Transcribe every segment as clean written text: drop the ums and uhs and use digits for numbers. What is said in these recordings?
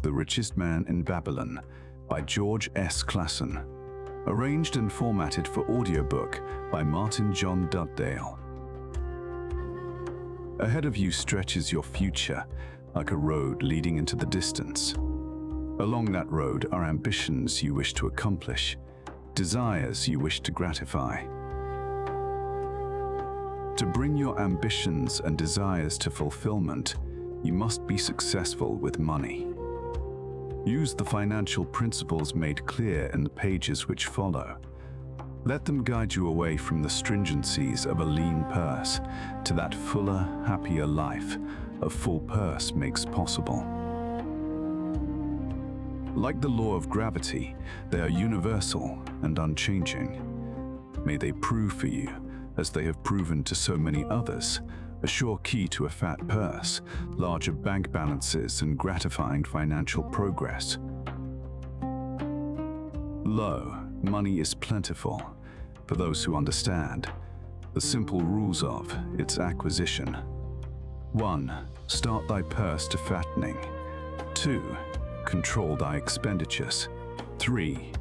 The Richest Man in Babylon by George S. Clason. Arranged and formatted for audiobook by Martin John Dugdale. Ahead of you stretches your future like a road leading into the distance. Along that road are ambitions you wish to accomplish, desires you wish to gratify. To bring your ambitions and desires to fulfillment, you must be successful with money. Use the financial principles made clear in the pages which follow. Let them guide you away from the stringencies of a lean purse to that fuller, happier life a full purse makes possible. Like the law of gravity, they are universal and unchanging. May they prove for you, as they have proven to so many others, a sure key to a fat purse, larger bank balances, and gratifying financial progress. Lo, money is plentiful, for those who understand the simple rules of its acquisition. 1. Start thy purse to fattening. 2. Control thy expenditures. 3.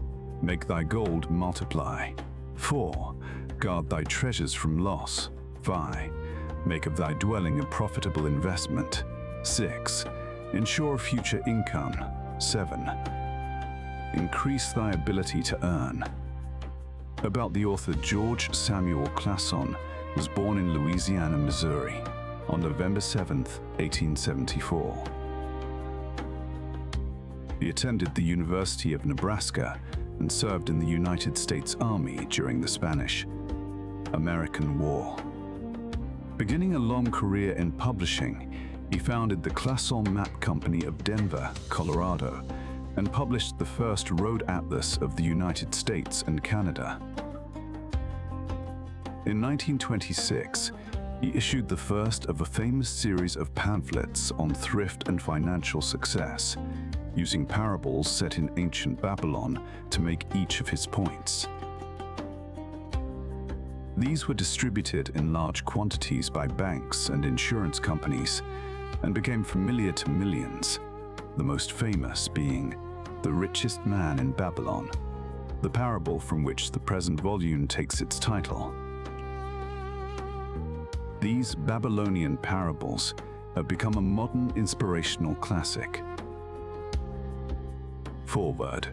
Make thy gold multiply. 4. Guard thy treasures from loss. 5. Make of thy dwelling a profitable investment. 6. Ensure future income. 7. Increase thy ability to earn. About the author George Samuel Clason was born in Louisiana, Missouri, on November 7, 1874. He attended the University of Nebraska and served in the United States Army during the Spanish-American War. Beginning a long career in publishing, he founded the Clason Map Company of Denver, Colorado, and published the first road atlas of the United States and Canada. In 1926, he issued the first of a famous series of pamphlets on thrift and financial success, using parables set in ancient Babylon to make each of his points. These were distributed in large quantities by banks and insurance companies and became familiar to millions, the most famous being The Richest Man in Babylon, the parable from which the present volume takes its title. These Babylonian parables have become a modern inspirational classic. Foreword.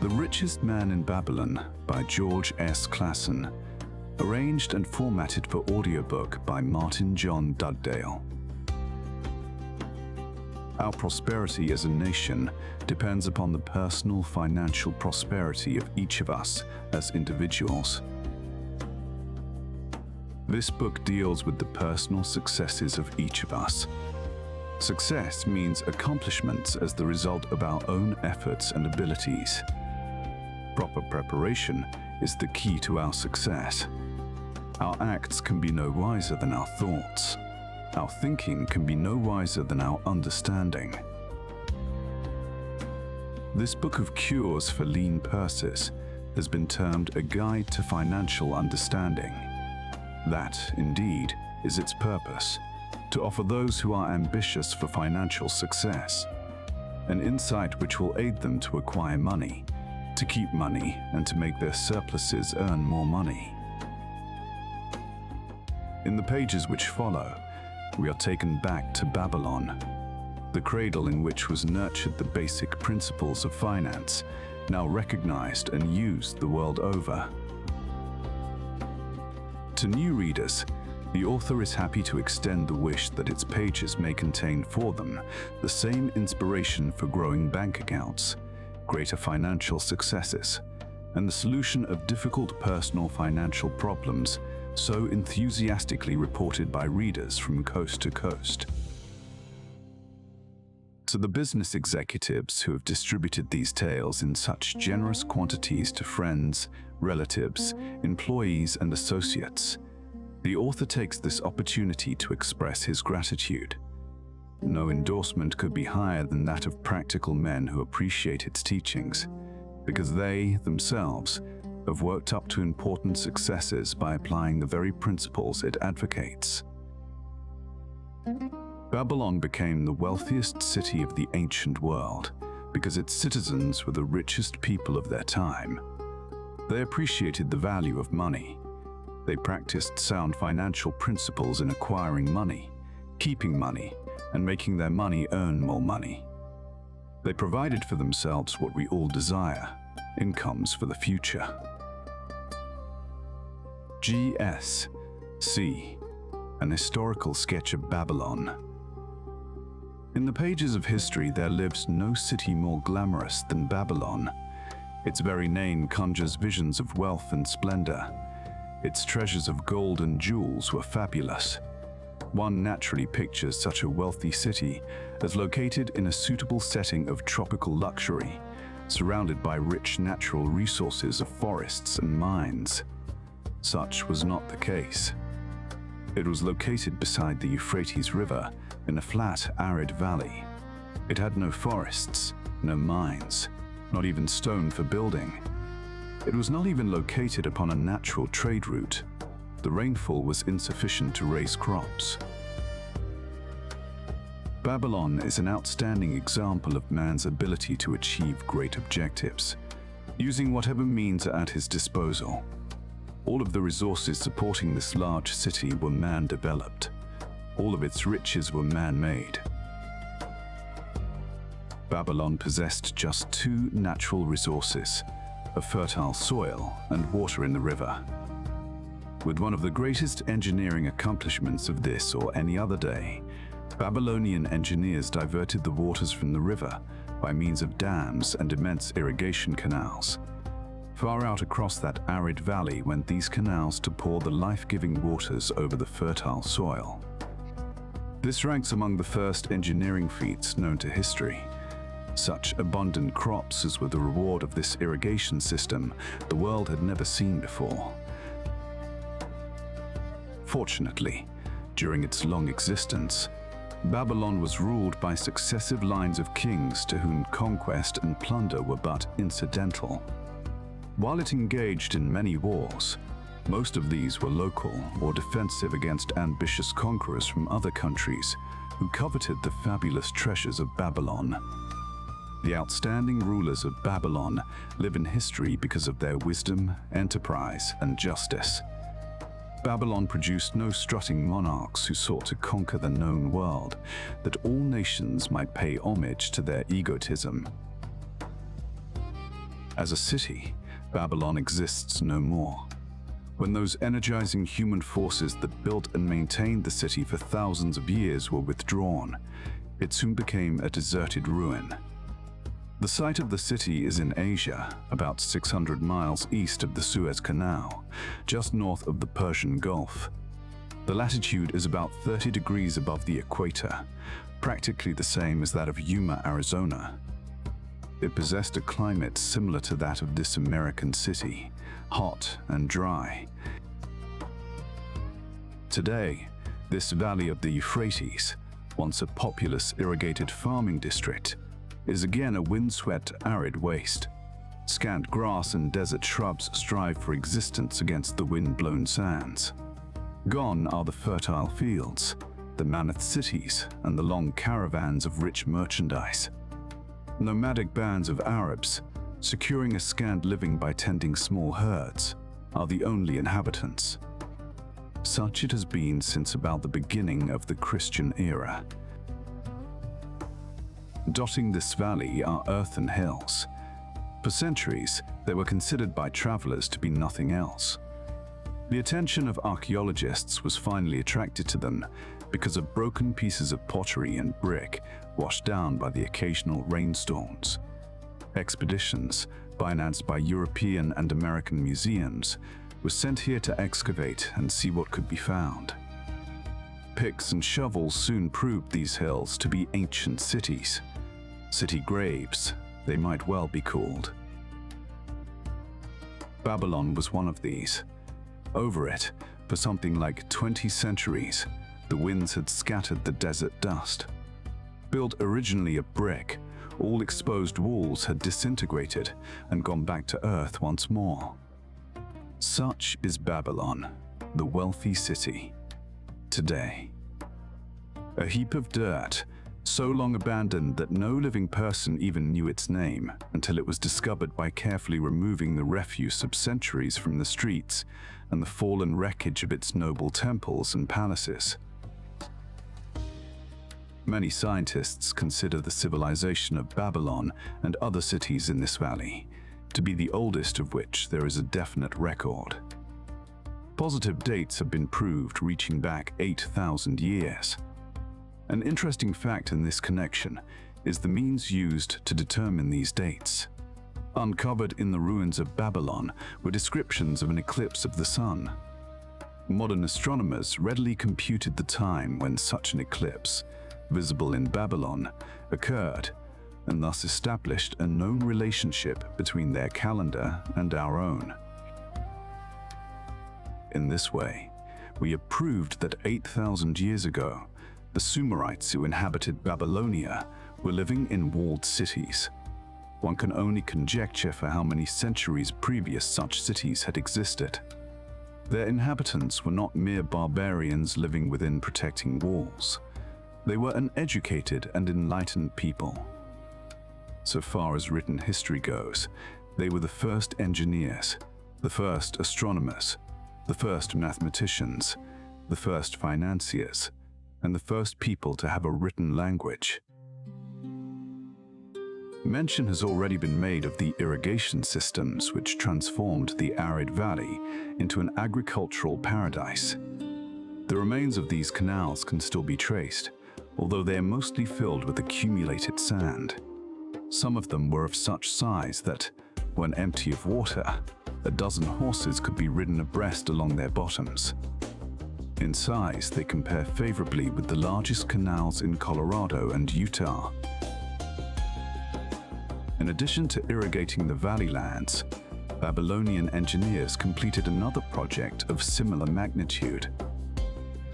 The Richest Man in Babylon by George S. Clason. Arranged and formatted for audiobook by Martin John Dugdale. Our prosperity as a nation depends upon the personal financial prosperity of each of us as individuals. This book deals with the personal successes of each of us. Success means accomplishments as the result of our own efforts and abilities. Proper preparation is the key to our success. Our acts can be no wiser than our thoughts. Our thinking can be no wiser than our understanding. This book of cures for lean purses has been termed a guide to financial understanding. That, indeed, is its purpose, to offer those who are ambitious for financial success an insight which will aid them to acquire money, to keep money, and to make their surpluses earn more money. In the pages which follow, we are taken back to Babylon, the cradle in which was nurtured the basic principles of finance, now recognized and used the world over. To new readers, the author is happy to extend the wish that its pages may contain for them the same inspiration for growing bank accounts, greater financial successes, and the solution of difficult personal financial problems so enthusiastically reported by readers from coast to coast. To the business executives who have distributed these tales in such generous quantities to friends, relatives, employees, and associates, the author takes this opportunity to express his gratitude. No endorsement could be higher than that of practical men who appreciate its teachings, because they, themselves, have worked up to important successes by applying the very principles it advocates. Babylon became the wealthiest city of the ancient world because its citizens were the richest people of their time. They appreciated the value of money. They practiced sound financial principles in acquiring money, keeping money, and making their money earn more money. They provided for themselves what we all desire, incomes for the future. G.S.C. An historical sketch of Babylon. In the pages of history, there lives no city more glamorous than Babylon. Its very name conjures visions of wealth and splendor. Its treasures of gold and jewels were fabulous. One naturally pictures such a wealthy city as located in a suitable setting of tropical luxury, surrounded by rich natural resources of forests and mines. Such was not the case. It was located beside the Euphrates River in a flat, arid valley. It had no forests, no mines, not even stone for building. It was not even located upon a natural trade route. The rainfall was insufficient to raise crops. Babylon is an outstanding example of man's ability to achieve great objectives, using whatever means are at his disposal. All of the resources supporting this large city were man-developed. All of its riches were man-made. Babylon possessed just two natural resources, a fertile soil and water in the river. With one of the greatest engineering accomplishments of this or any other day, Babylonian engineers diverted the waters from the river by means of dams and immense irrigation canals. Far out across that arid valley went these canals to pour the life-giving waters over the fertile soil. This ranks among the first engineering feats known to history. Such abundant crops as were the reward of this irrigation system the world had never seen before. Fortunately, during its long existence, Babylon was ruled by successive lines of kings to whom conquest and plunder were but incidental. While it engaged in many wars, most of these were local or defensive against ambitious conquerors from other countries who coveted the fabulous treasures of Babylon. The outstanding rulers of Babylon live in history because of their wisdom, enterprise, and justice. Babylon produced no strutting monarchs who sought to conquer the known world, that all nations might pay homage to their egotism. As a city, Babylon exists no more. When those energizing human forces that built and maintained the city for thousands of years were withdrawn, it soon became a deserted ruin. The site of the city is in Asia, about 600 miles east of the Suez Canal, just north of the Persian Gulf. The latitude is about 30 degrees above the equator, practically the same as that of Yuma, Arizona. It possessed a climate similar to that of this American city, hot and dry. Today, this valley of the Euphrates, once a populous irrigated farming district, is again a windswept, arid waste. Scant grass and desert shrubs strive for existence against the wind-blown sands. Gone are the fertile fields, the mammoth cities, and the long caravans of rich merchandise. Nomadic bands of Arabs, securing a scant living by tending small herds, are the only inhabitants. Such it has been since about the beginning of the Christian era. Dotting this valley are earthen hills. For centuries, they were considered by travelers to be nothing else. The attention of archaeologists was finally attracted to them because of broken pieces of pottery and brick washed down by the occasional rainstorms. Expeditions, financed by European and American museums, were sent here to excavate and see what could be found. Picks and shovels soon proved these hills to be ancient cities. City graves, they might well be called. Babylon was one of these. Over it, for something like 20 centuries, the winds had scattered the desert dust. Built originally of brick, all exposed walls had disintegrated and gone back to earth once more. Such is Babylon, the wealthy city, today. A heap of dirt, so long abandoned that no living person even knew its name until it was discovered by carefully removing the refuse of centuries from the streets and the fallen wreckage of its noble temples and palaces. Many scientists consider the civilization of Babylon and other cities in this valley to be the oldest of which there is a definite record. Positive dates have been proved reaching back 8,000 years. An interesting fact in this connection is the means used to determine these dates. Uncovered in the ruins of Babylon were descriptions of an eclipse of the sun. Modern astronomers readily computed the time when such an eclipse, visible in Babylon, occurred, and thus established a known relationship between their calendar and our own. In this way, we have proved that 8,000 years ago, the Sumerites who inhabited Babylonia were living in walled cities. One can only conjecture for how many centuries previous such cities had existed. Their inhabitants were not mere barbarians living within protecting walls. They were an educated and enlightened people. So far as written history goes, they were the first engineers, the first astronomers, the first mathematicians, the first financiers, and the first people to have a written language. Mention has already been made of the irrigation systems which transformed the arid valley into an agricultural paradise. The remains of these canals can still be traced, although they are mostly filled with accumulated sand. Some of them were of such size that, when empty of water, a dozen horses could be ridden abreast along their bottoms. In size, they compare favorably with the largest canals in Colorado and Utah. In addition to irrigating the valley lands, Babylonian engineers completed another project of similar magnitude.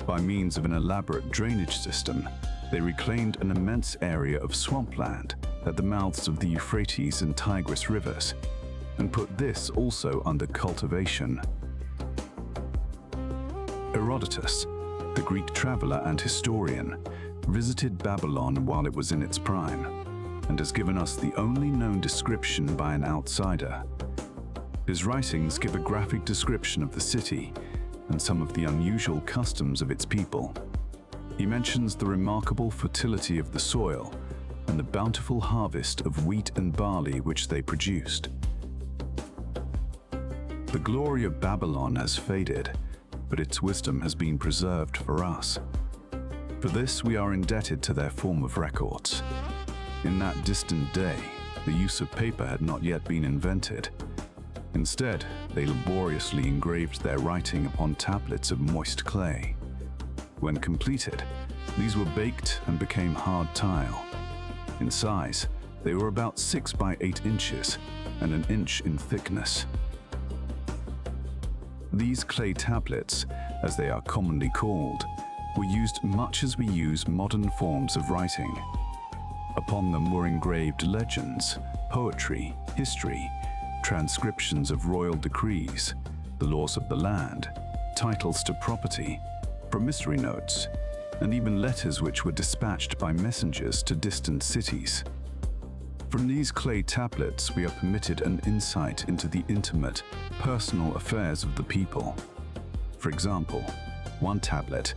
By means of an elaborate drainage system, they reclaimed an immense area of swampland at the mouths of the Euphrates and Tigris rivers, and put this also under cultivation. Herodotus, the Greek traveler and historian, visited Babylon while it was in its prime, and has given us the only known description by an outsider. His writings give a graphic description of the city and some of the unusual customs of its people. He mentions the remarkable fertility of the soil and the bountiful harvest of wheat and barley which they produced. The glory of Babylon has faded, but its wisdom has been preserved for us. For this we are indebted to their form of records. In that distant day, the use of paper had not yet been invented. Instead, they laboriously engraved their writing upon tablets of moist clay. When completed, these were baked and became hard tile. In size, they were about 6 by 8 inches and an inch in thickness. These clay tablets, as they are commonly called, were used much as we use modern forms of writing. Upon them were engraved legends, poetry, history, transcriptions of royal decrees, the laws of the land, titles to property, promissory notes, and even letters which were dispatched by messengers to distant cities. From these clay tablets, we are permitted an insight into the intimate, personal affairs of the people. For example, one tablet,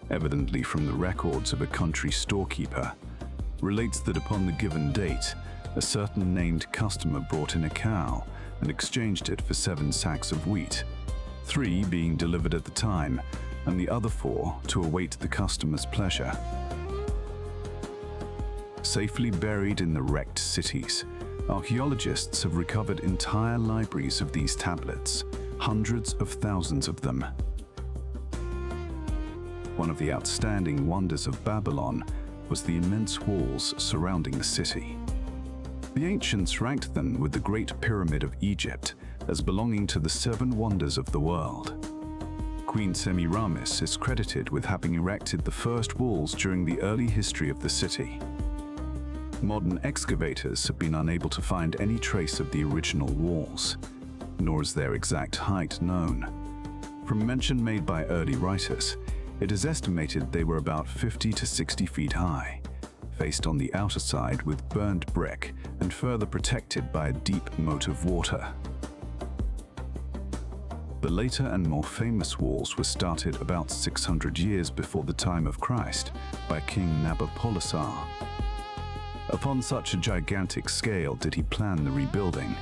evidently from the records of a country storekeeper, relates that upon the given date, a certain named customer brought in a cow and exchanged it for 7 sacks of wheat, 3 being delivered at the time, and the other 4 to await the customer's pleasure. Safely buried in the wrecked cities, archaeologists have recovered entire libraries of these tablets, hundreds of thousands of them. One of the outstanding wonders of Babylon was the immense walls surrounding the city. The ancients ranked them with the Great Pyramid of Egypt as belonging to the 7 wonders of the world. Queen Semiramis is credited with having erected the first walls during the early history of the city. Modern excavators have been unable to find any trace of the original walls, nor is their exact height known. From mention made by early writers, It is estimated they were about 50 to 60 feet high, faced on the outer side with burned brick and further protected by a deep moat of water. The later and more famous walls were started about 600 years before the time of Christ by King Nabopolassar. Upon such a gigantic scale did he plan the rebuilding.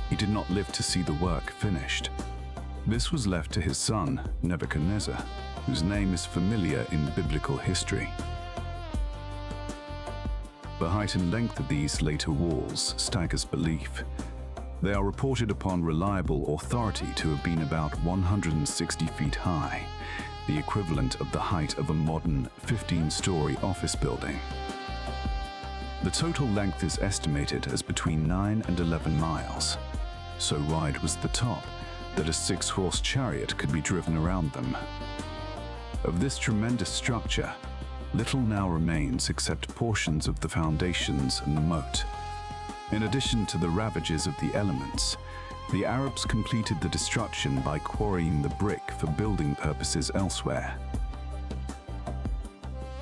He did not live to see the work finished. This was left to his son, Nebuchadnezzar, whose name is familiar in biblical history. The height and length of these later walls staggers belief. They are reported upon reliable authority to have been about 160 feet high, the equivalent of the height of a modern 15-story office building. The total length is estimated as between 9 and 11 miles. So wide was the top that a 6-horse chariot could be driven around them. Of this tremendous structure, little now remains except portions of the foundations and the moat. In addition to the ravages of the elements, the Arabs completed the destruction by quarrying the brick for building purposes elsewhere.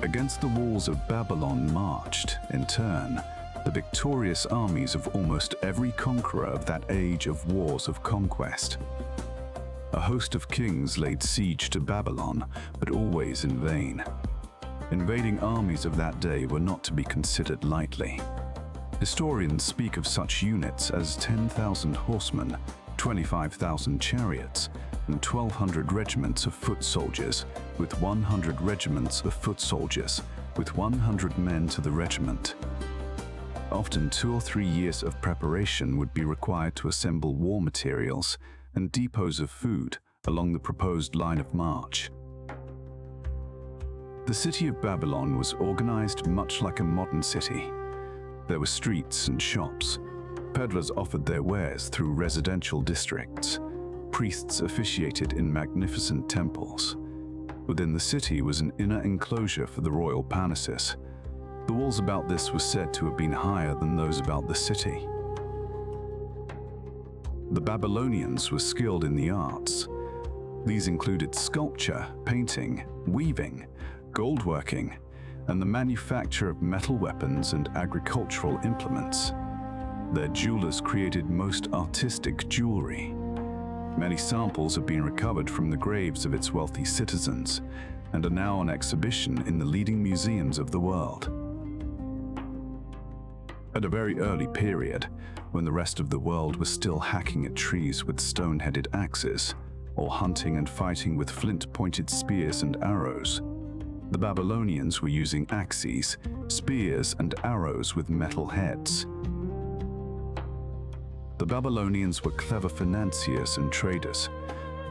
Against the walls of Babylon marched, in turn, the victorious armies of almost every conqueror of that age of wars of conquest. A host of kings laid siege to Babylon, but always in vain. Invading armies of that day were not to be considered lightly. Historians speak of such units as 10,000 horsemen, 25,000 chariots, and 1,200 regiments of foot soldiers, with 100 regiments of foot soldiers, with 100 men to the regiment. Often 2 or 3 years of preparation would be required to assemble war materials and depots of food along the proposed line of march. The city of Babylon was organized much like a modern city. There were streets and shops. Peddlers offered their wares through residential districts. Priests officiated in magnificent temples. Within the city was an inner enclosure for the royal palaces. The walls about this were said to have been higher than those about the city. The Babylonians were skilled in the arts. These included sculpture, painting, weaving, goldworking, and the manufacture of metal weapons and agricultural implements. Their jewelers created most artistic jewelry. Many samples have been recovered from the graves of its wealthy citizens and are now on exhibition in the leading museums of the world. At a very early period, when the rest of the world was still hacking at trees with stone-headed axes, or hunting and fighting with flint-pointed spears and arrows, the Babylonians were using axes, spears, and arrows with metal heads. The Babylonians were clever financiers and traders.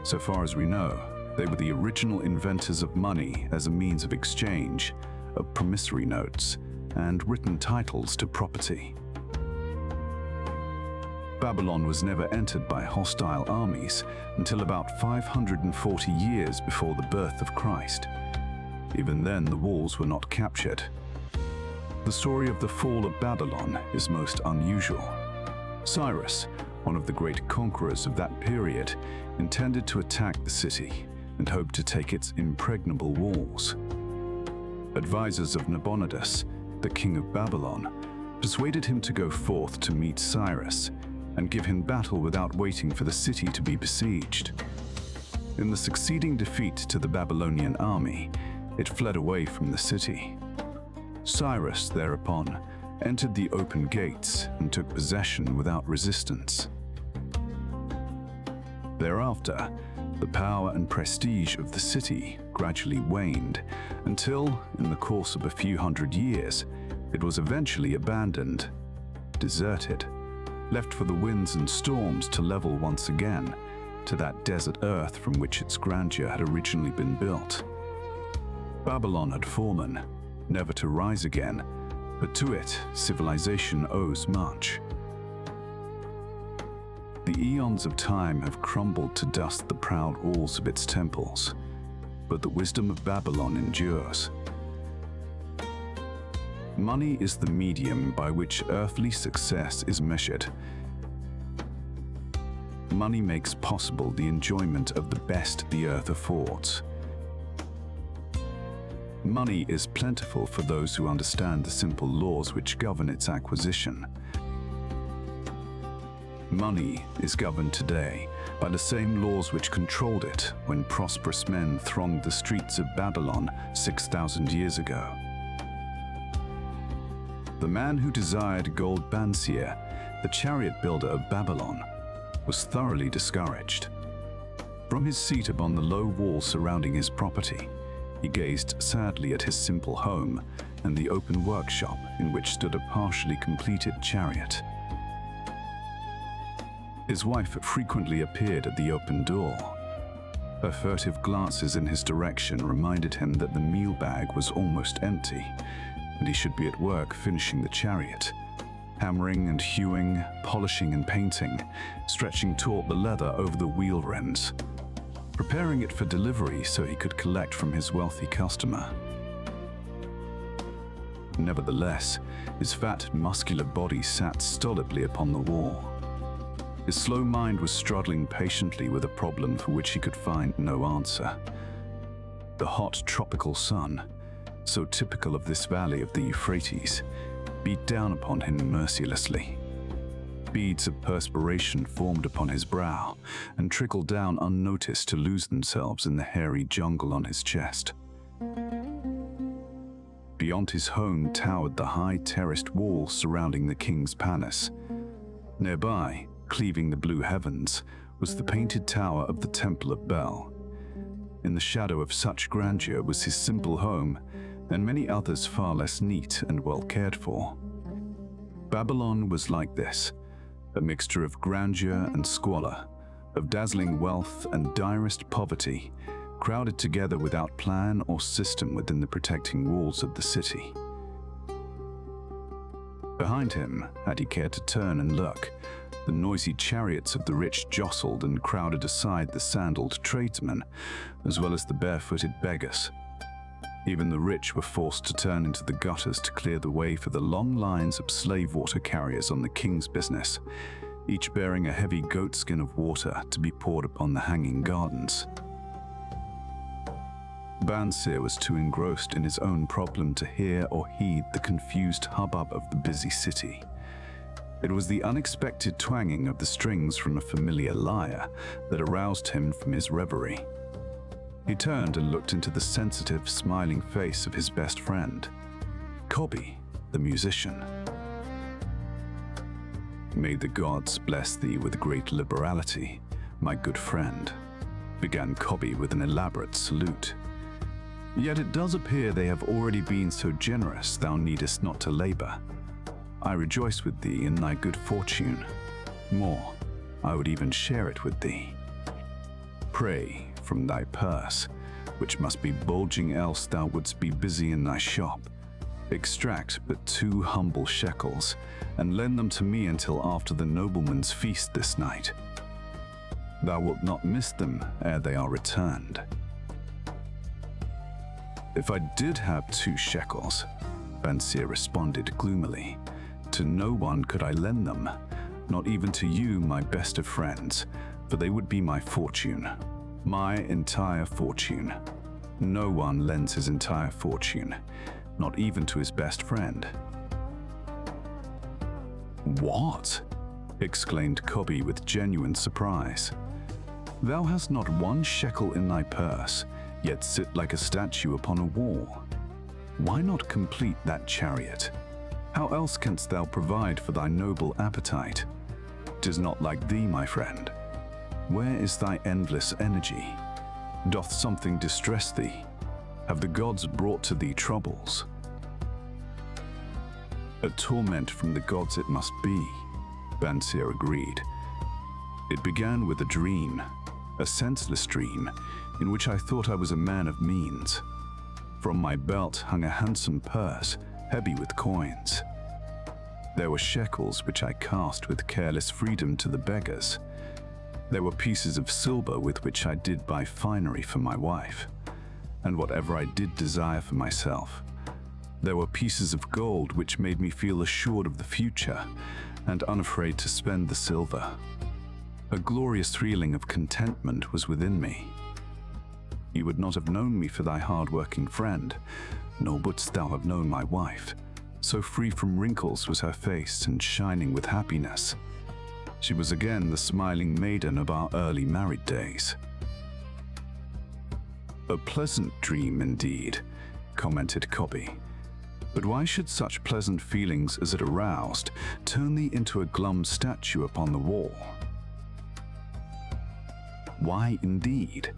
So far as we know, they were the original inventors of money as a means of exchange, of promissory notes, and written titles to property. Babylon was never entered by hostile armies until about 540 years before the birth of Christ. Even then, the walls were not captured. The story of the fall of Babylon is most unusual. Cyrus, one of the great conquerors of that period, intended to attack the city and hoped to take its impregnable walls. Advisors of Nabonidus, the king of Babylon, persuaded him to go forth to meet Cyrus and give him battle without waiting for the city to be besieged. In the succeeding defeat to the Babylonian army, it fled away from the city. Cyrus, thereupon, entered the open gates and took possession without resistance. Thereafter, the power and prestige of the city gradually waned until, in the course of a few hundred years, it was eventually abandoned, deserted, left for the winds and storms to level once again to that desert earth from which its grandeur had originally been built. Babylon had fallen, never to rise again, but to it civilization owes much. The eons of time have crumbled to dust the proud walls of its temples, but the wisdom of Babylon endures. Money is the medium by which earthly success is measured. Money makes possible the enjoyment of the best the earth affords. Money is plentiful for those who understand the simple laws which govern its acquisition. Money is governed today by the same laws which controlled it when prosperous men thronged the streets of Babylon 6,000 years ago. The man who desired gold Bansier, the chariot builder of Babylon, was thoroughly discouraged. From his seat upon the low wall surrounding his property, he gazed sadly at his simple home and the open workshop in which stood a partially completed chariot. His wife frequently appeared at the open door. Her furtive glances in his direction reminded him that the meal bag was almost empty, and he should be at work finishing the chariot, hammering and hewing, polishing and painting, stretching taut the leather over the wheel rims, preparing it for delivery so he could collect from his wealthy customer. Nevertheless, his fat, muscular body sat stolidly upon the wall. His slow mind was struggling patiently with a problem for which he could find no answer. The hot tropical sun, so typical of this valley of the Euphrates, beat down upon him mercilessly. Beads of perspiration formed upon his brow and trickled down unnoticed to lose themselves in the hairy jungle on his chest. Beyond his home towered the high terraced wall surrounding the king's palace. Nearby, cleaving the blue heavens, was the painted tower of the Temple of Bel. In the shadow of such grandeur was his simple home, and many others far less neat and well cared for. Babylon was like this, a mixture of grandeur and squalor, of dazzling wealth and direst poverty, crowded together without plan or system within the protecting walls of the city. Behind him, had he cared to turn and look, the noisy chariots of the rich jostled and crowded aside the sandaled tradesmen, as well as the barefooted beggars. Even the rich were forced to turn into the gutters to clear the way for the long lines of slave water carriers on the king's business, each bearing a heavy goatskin of water to be poured upon the hanging gardens. Bansier was too engrossed in his own problem to hear or heed the confused hubbub of the busy city. It was the unexpected twanging of the strings from a familiar lyre that aroused him from his reverie. He turned and looked into the sensitive, smiling face of his best friend, Cobby, the musician. "May the gods bless thee with great liberality, my good friend," began Cobby with an elaborate salute. "Yet it does appear they have already been so generous thou needest not to labor. I rejoice with thee in thy good fortune. More, I would even share it with thee. Pray, from thy purse, which must be bulging else thou wouldst be busy in thy shop, extract but 2 humble shekels, and lend them to me until after the nobleman's feast this night. Thou wilt not miss them ere they are returned." "If I did have 2 shekels," Bansier responded gloomily, "to no one could I lend them, not even to you, my best of friends, for they would be my fortune, my entire fortune. No one lends his entire fortune, not even to his best friend." "What?" exclaimed Cobby with genuine surprise. "Thou hast not 1 shekel in thy purse, yet sit like a statue upon a wall. Why not complete that chariot? How else canst thou provide for thy noble appetite? 'Tis not like thee, my friend. Where is thy endless energy? Doth something distress thee? Have the gods brought to thee troubles?" "A torment from the gods it must be," Bansier agreed. "It began with a dream, a senseless dream, in which I thought I was a man of means. From my belt hung a handsome purse, heavy with coins. There were shekels which I cast with careless freedom to the beggars. There were pieces of silver with which I did buy finery for my wife, and whatever I did desire for myself. There were pieces of gold which made me feel assured of the future and unafraid to spend the silver. A glorious feeling of contentment was within me. You would not have known me for thy hard-working friend, nor wouldst thou have known my wife. So free from wrinkles was her face and shining with happiness. She was again the smiling maiden of our early married days. A pleasant dream indeed, commented Cobby. But why should such pleasant feelings as it aroused turn thee into a glum statue upon the wall? Why indeed?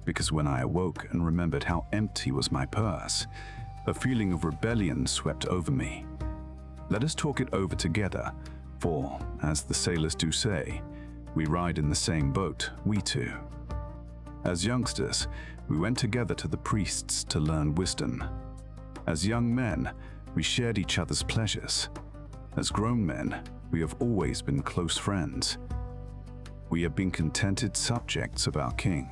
Because when I awoke and remembered how empty was my purse, a feeling of rebellion swept over me. Let us talk it over together, for, as the sailors do say, we ride in the same boat, we two. As youngsters, we went together to the priests to learn wisdom. As young men, we shared each other's pleasures. As grown men, we have always been close friends. We have been contented subjects of our king.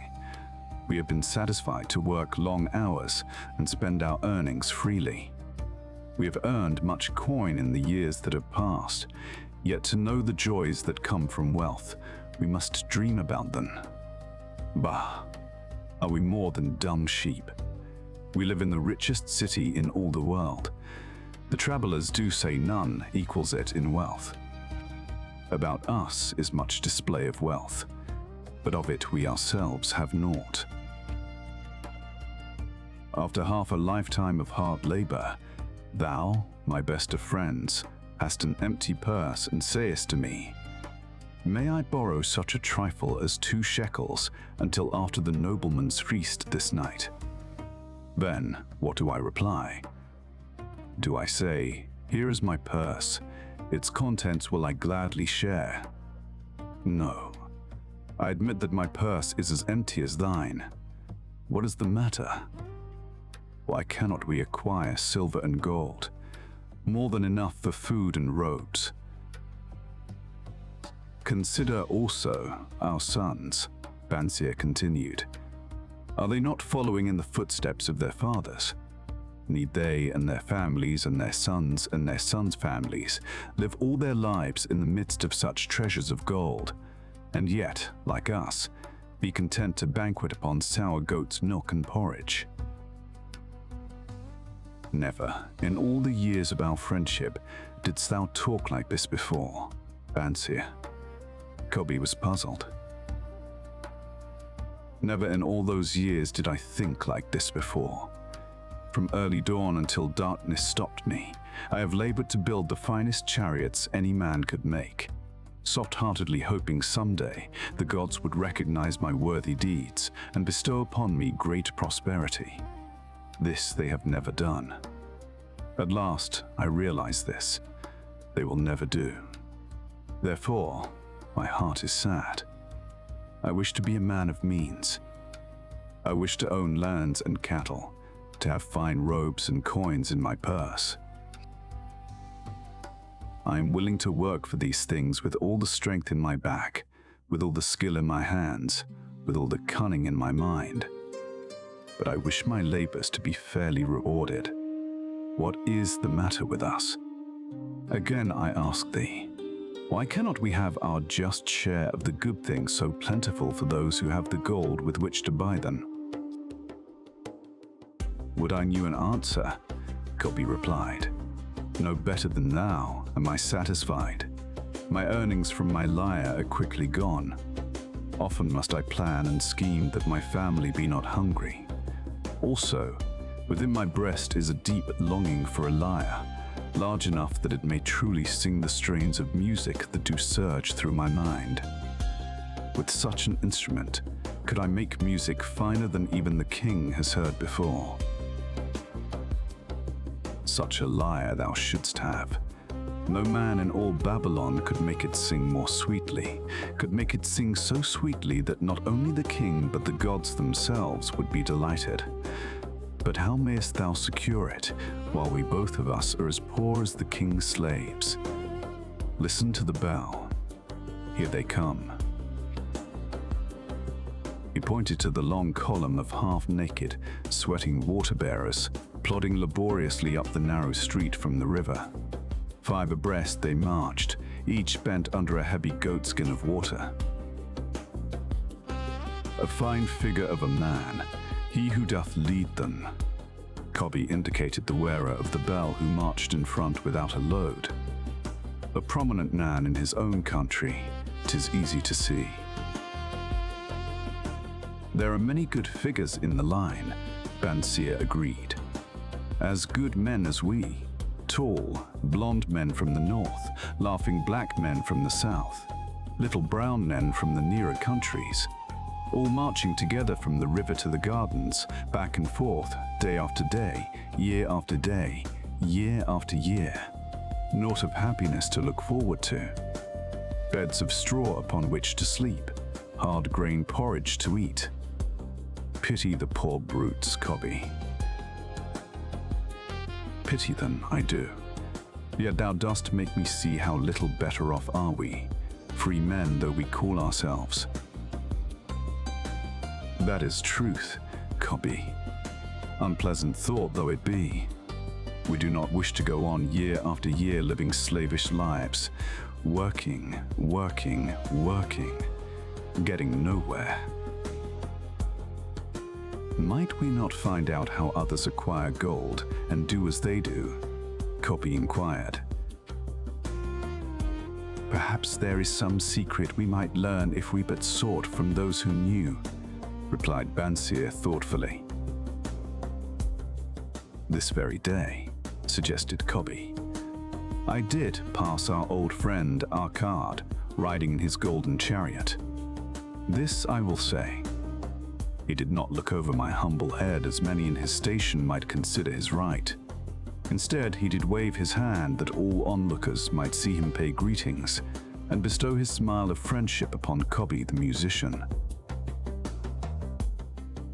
We have been satisfied to work long hours and spend our earnings freely. We have earned much coin in the years that have passed, yet to know the joys that come from wealth, we must dream about them. Bah! Are we more than dumb sheep? We live in the richest city in all the world. The travelers do say none equals it in wealth. About us is much display of wealth, but of it we ourselves have naught. After half a lifetime of hard labor, thou, my best of friends, hast an empty purse and sayest to me, "May I borrow such a trifle as 2 shekels until after the nobleman's feast this night?" Then, what do I reply? Do I say, "Here is my purse, its contents will I gladly share"? No. I admit that my purse is as empty as thine. What is the matter? Why cannot we acquire silver and gold, more than enough for food and robes? Consider also our sons, Bansier continued. Are they not following in the footsteps of their fathers? Need they and their families and their sons families live all their lives in the midst of such treasures of gold, and yet, like us, be content to banquet upon sour goat's milk and porridge? Never, in all the years of our friendship, didst thou talk like this before, Bansier. Cobby was puzzled. Never in all those years did I think like this before. From early dawn until darkness stopped me, I have labored to build the finest chariots any man could make, soft-heartedly hoping someday the gods would recognize my worthy deeds and bestow upon me great prosperity. This they have never done. At last, I realize this. They will never do. Therefore, my heart is sad. I wish to be a man of means. I wish to own lands and cattle, to have fine robes and coins in my purse. I am willing to work for these things with all the strength in my back, with all the skill in my hands, with all the cunning in my mind. But I wish my labors to be fairly rewarded. What is the matter with us? Again I ask thee, why cannot we have our just share of the good things so plentiful for those who have the gold with which to buy them? Would I knew an answer, Cobby replied. No better than thou am I satisfied. My earnings from my lyre are quickly gone. Often must I plan and scheme that my family be not hungry. Also, within my breast is a deep longing for a lyre, large enough that it may truly sing the strains of music that do surge through my mind. With such an instrument, could I make music finer than even the king has heard before. Such a lyre thou shouldst have. No man in all Babylon could make it sing more sweetly, could make it sing so sweetly that not only the king but the gods themselves would be delighted. But how mayest thou secure it, while we both of us are as poor as the king's slaves? Listen to the bell. Here they come. He pointed to the long column of half-naked, sweating water-bearers, plodding laboriously up the narrow street from the river. 5 abreast they marched, each bent under a heavy goatskin of water. a fine figure of a man, he who doth lead them. Cobby indicated the wearer of the bell who marched in front without a load. A prominent man in his own country, 'tis easy to see. There are many good figures in the line, Bansier agreed. As good men as we, tall, blonde men from the north, laughing black men from the south, little brown men from the nearer countries, all marching together from the river to the gardens, back and forth, day after day, year after day, year after year. Naught of happiness to look forward to. Beds of straw upon which to sleep, hard grain porridge to eat. Pity the poor brutes, Cobby. Pity them, I do. Yet thou dost make me see how little better off are we, free men though we call ourselves. That is truth, Cobby. Unpleasant thought though it be. We do not wish to go on year after year living slavish lives, working, working, working, getting nowhere. Might we not find out how others acquire gold and do as they do? Cobby inquired. Perhaps there is some secret we might learn if we but sought from those who knew, replied Bansier thoughtfully. This very day, suggested Cobby. I did pass our old friend Arcade, riding in his golden chariot. This I will say. He did not look over my humble head as many in his station might consider his right. Instead, he did wave his hand that all onlookers might see him pay greetings and bestow his smile of friendship upon Cobby the musician.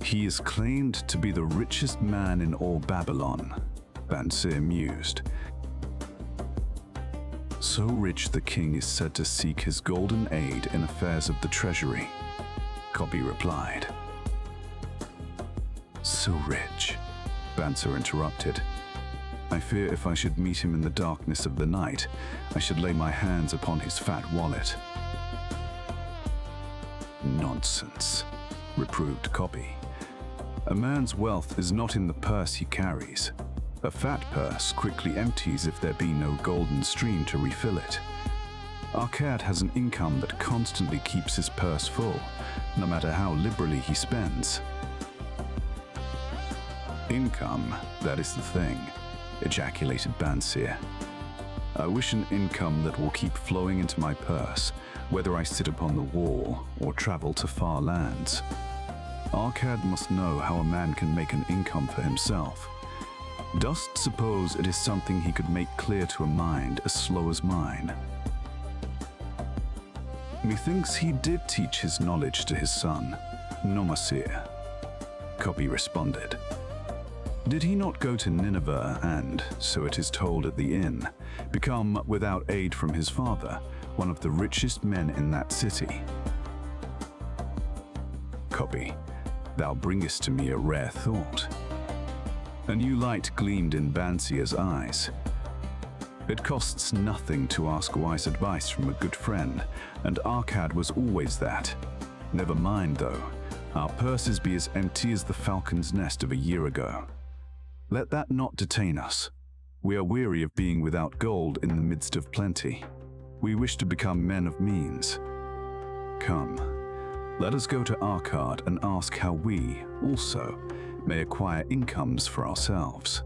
He is claimed to be the richest man in all Babylon, Bansier mused. So rich the king is said to seek his golden aid in affairs of the treasury, Cobby replied. So rich, Bansier interrupted. I fear if I should meet him in the darkness of the night, I should lay my hands upon his fat wallet. Nonsense, reproved Cobby. A man's wealth is not in the purse he carries. A fat purse quickly empties if there be no golden stream to refill it. Arcade has an income that constantly keeps his purse full, no matter how liberally he spends. Income, that is the thing, ejaculated Bansier. I wish an income that will keep flowing into my purse, whether I sit upon the wall or travel to far lands. Arcade must know how a man can make an income for himself. Dost suppose it is something he could make clear to a mind as slow as mine? Methinks he did teach his knowledge to his son, Nomasir, Cobby responded. Did he not go to Nineveh and, so it is told at the inn, become, without aid from his father, one of the richest men in that city? Cobby, thou bringest to me a rare thought. A new light gleamed in Bansier's eyes. It costs nothing to ask wise advice from a good friend, and Arcade was always that. Never mind, though, our purses be as empty as the falcon's nest of a year ago. Let that not detain us. We are weary of being without gold in the midst of plenty. We wish to become men of means. Come, let us go to Arcade and ask how we, also, may acquire incomes for ourselves.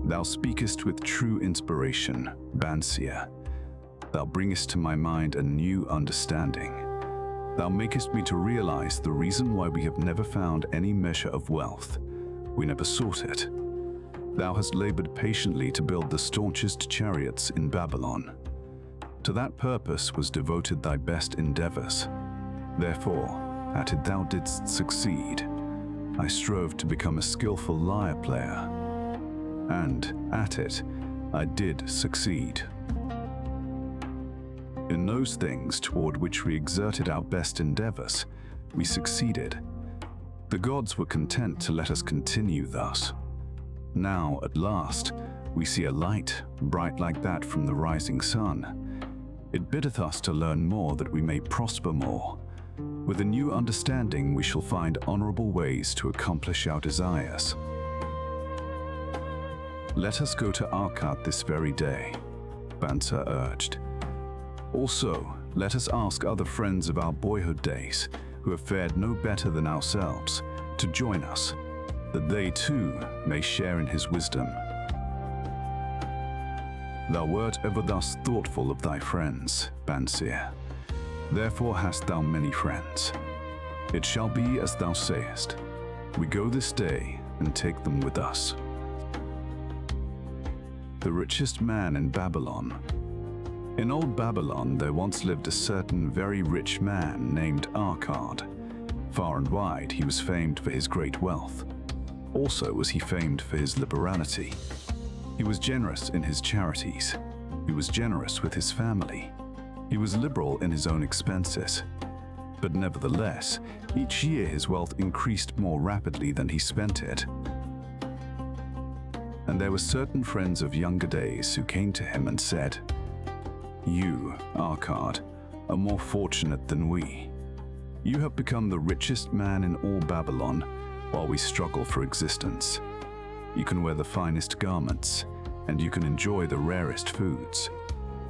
Thou speakest with true inspiration, Bansier. Thou bringest to my mind a new understanding. Thou makest me to realize the reason why we have never found any measure of wealth. We never sought it. Thou hast labored patiently to build the staunchest chariots in Babylon. To that purpose was devoted thy best endeavors. Therefore, at it thou didst succeed. I strove to become a skillful lyre player, and at it I did succeed. In those things toward which we exerted our best endeavors, we succeeded. The gods were content to let us continue thus. Now, at last, we see a light, bright like that from the rising sun. It biddeth us to learn more that we may prosper more. With a new understanding, we shall find honorable ways to accomplish our desires. Let us go to Arcad this very day, Bansa urged. Also, let us ask other friends of our boyhood days, who have fared no better than ourselves, to join us, that they too may share in his wisdom. Thou wert ever thus thoughtful of thy friends, Bansir. Therefore hast thou many friends. It shall be as thou sayest. We go this day and take them with us. The richest man in Babylon. In old Babylon there once lived a certain very rich man named Arcad. Far and wide he was famed for his great wealth. Also was he famed for his liberality. He was generous in his charities. He was generous with his family. He was liberal in his own expenses. But nevertheless, each year his wealth increased more rapidly than he spent it. And there were certain friends of younger days who came to him and said, "You, Arcad, are more fortunate than we. You have become the richest man in all Babylon, while we struggle for existence. You can wear the finest garments, and you can enjoy the rarest foods,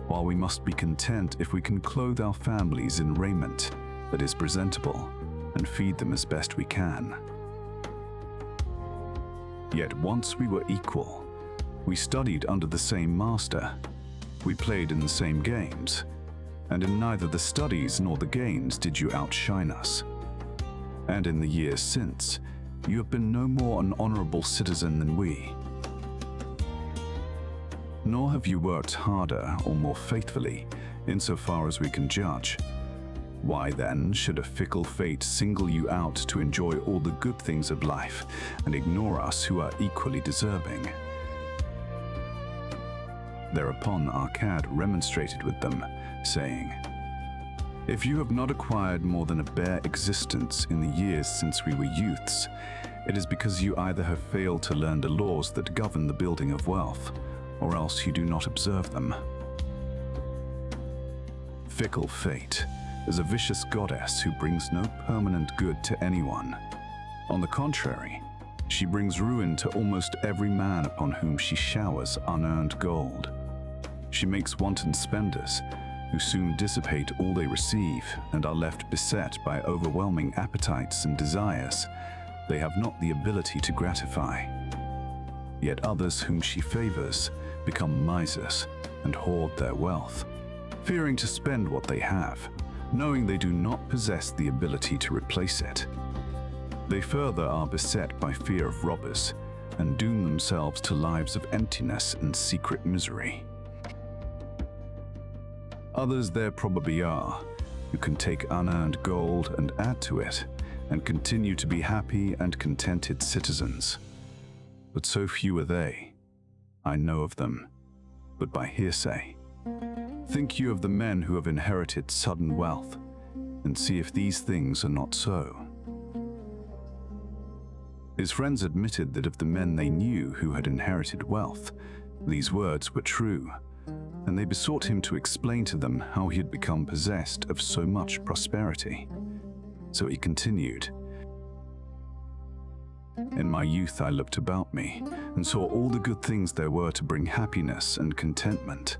while we must be content if we can clothe our families in raiment that is presentable and feed them as best we can. Yet once we were equal. We studied under the same master. We played in the same games, and in neither the studies nor the games did you outshine us. And in the years since, you have been no more an honorable citizen than we. Nor have you worked harder or more faithfully, insofar as we can judge. Why then should a fickle fate single you out to enjoy all the good things of life and ignore us who are equally deserving?" Thereupon Arcad remonstrated with them, saying, "If you have not acquired more than a bare existence in the years since we were youths, it is because you either have failed to learn the laws that govern the building of wealth, or else you do not observe them. Fickle fate is a vicious goddess who brings no permanent good to anyone. On the contrary, she brings ruin to almost every man upon whom she showers unearned gold. She makes wanton spenders, who soon dissipate all they receive and are left beset by overwhelming appetites and desires they have not the ability to gratify. Yet others whom she favors become misers and hoard their wealth, fearing to spend what they have, knowing they do not possess the ability to replace it. They further are beset by fear of robbers and doom themselves to lives of emptiness and secret misery. Others there probably are, who can take unearned gold and add to it, and continue to be happy and contented citizens. But so few are they. I know of them, but by hearsay. Think you of the men who have inherited sudden wealth, and see if these things are not so." His friends admitted that of the men they knew who had inherited wealth, these words were true, and they besought him to explain to them how he had become possessed of so much prosperity. So he continued, "In my youth I looked about me and saw all the good things there were to bring happiness and contentment.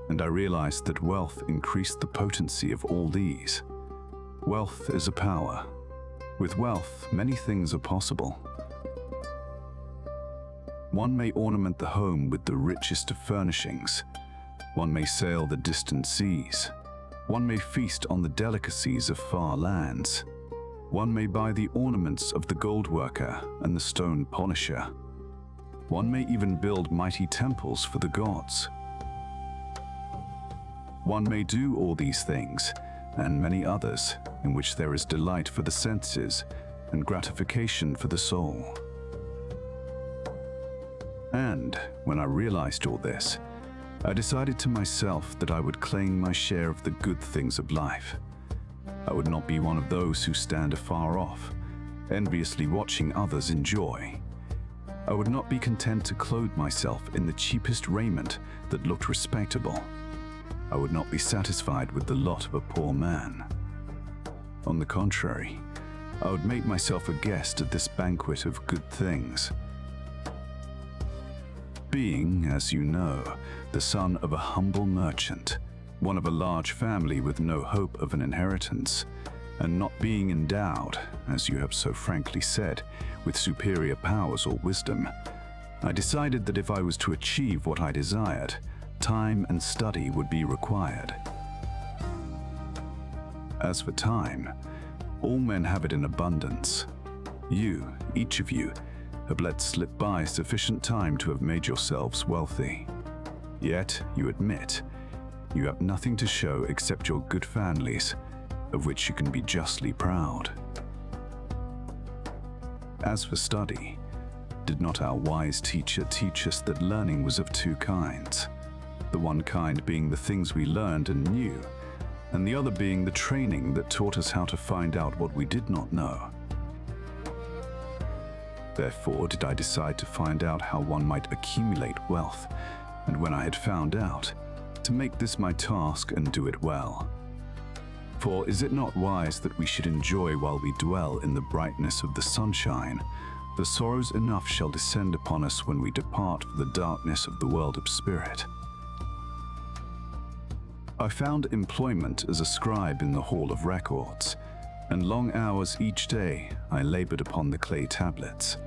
And I realized that wealth increased the potency of all these. Wealth is a power. With wealth, many things are possible. One may ornament the home with the richest of furnishings. One may sail the distant seas. One may feast on the delicacies of far lands. One may buy the ornaments of the gold worker and the stone polisher. One may even build mighty temples for the gods. One may do all these things, and many others, in which there is delight for the senses and gratification for the soul. And when I realized all this, I decided to myself that I would claim my share of the good things of life. I would not be one of those who stand afar off, enviously watching others enjoy. I would not be content to clothe myself in the cheapest raiment that looked respectable. I would not be satisfied with the lot of a poor man. On the contrary, I would make myself a guest at this banquet of good things. Being, as you know, the son of a humble merchant, one of a large family with no hope of an inheritance, and not being endowed, as you have so frankly said, with superior powers or wisdom, I decided that if I was to achieve what I desired, time and study would be required. As for time, all men have it in abundance. You, each of you, have let slip by sufficient time to have made yourselves wealthy. Yet, you admit, you have nothing to show except your good families, of which you can be justly proud. As for study, did not our wise teacher teach us that learning was of two kinds? The one kind being the things we learned and knew, and the other being the training that taught us how to find out what we did not know. Therefore did I decide to find out how one might accumulate wealth, and when I had found out, to make this my task and do it well. For is it not wise that we should enjoy while we dwell in the brightness of the sunshine? For sorrows enough shall descend upon us when we depart for the darkness of the world of spirit. I found employment as a scribe in the Hall of Records, and long hours each day I labored upon the clay tablets.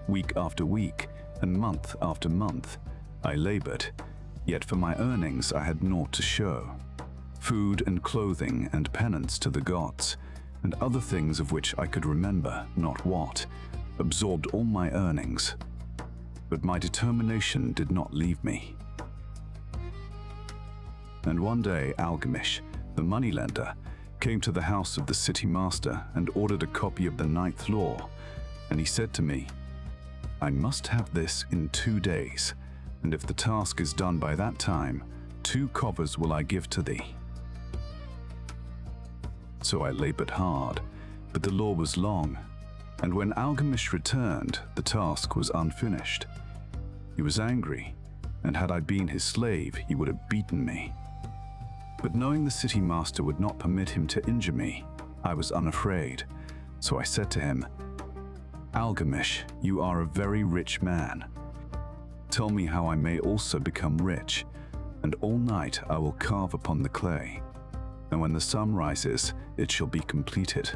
Week after week, and month after month, I labored, yet for my earnings I had naught to show. Food and clothing and penance to the gods, and other things of which I could remember not what, absorbed all my earnings. But my determination did not leave me. And one day Algamish, the moneylender, came to the house of the city master and ordered a copy of the 9th law, and he said to me, "I must have this in 2 days, and if the task is done by that time, 2 covers will I give to thee." So I labored hard, but the law was long, and when Algamish returned, the task was unfinished. He was angry, and had I been his slave, he would have beaten me. But knowing the city master would not permit him to injure me, I was unafraid, so I said to him, "Algamish, you are a very rich man. Tell me how I may also become rich, and all night I will carve upon the clay, and when the sun rises, it shall be completed."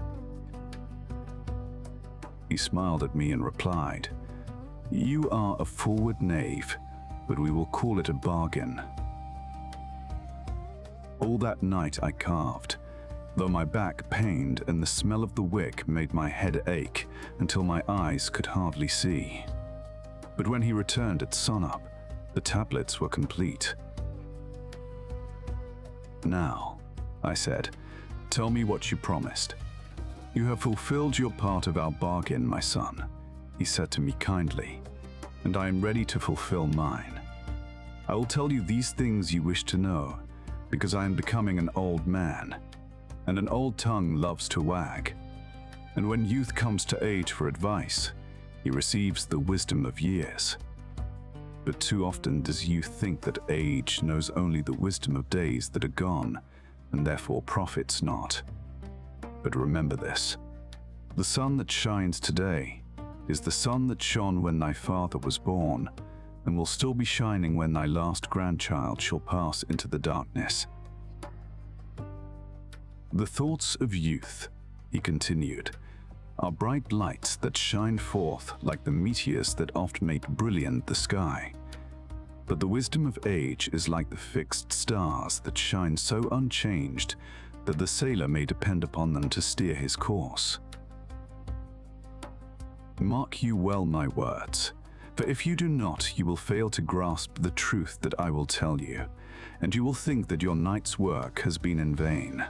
He smiled at me and replied, "You are a forward knave, but we will call it a bargain." All that night I carved, though my back pained and the smell of the wick made my head ache until my eyes could hardly see. But when he returned at sunup, the tablets were complete. "Now," I said, "tell me what you promised." "You have fulfilled your part of our bargain, my son," he said to me kindly, "and I am ready to fulfill mine. I will tell you these things you wish to know, because I am becoming an old man, and an old tongue loves to wag. And when youth comes to age for advice, he receives the wisdom of years. But too often does youth think that age knows only the wisdom of days that are gone, and therefore profits not. But remember this, the sun that shines today is the sun that shone when thy father was born, and will still be shining when thy last grandchild shall pass into the darkness. The thoughts of youth," he continued, "are bright lights that shine forth like the meteors that oft make brilliant the sky. But the wisdom of age is like the fixed stars that shine so unchanged that the sailor may depend upon them to steer his course. Mark you well my words, for if you do not, you will fail to grasp the truth that I will tell you, and you will think that your night's work has been in vain."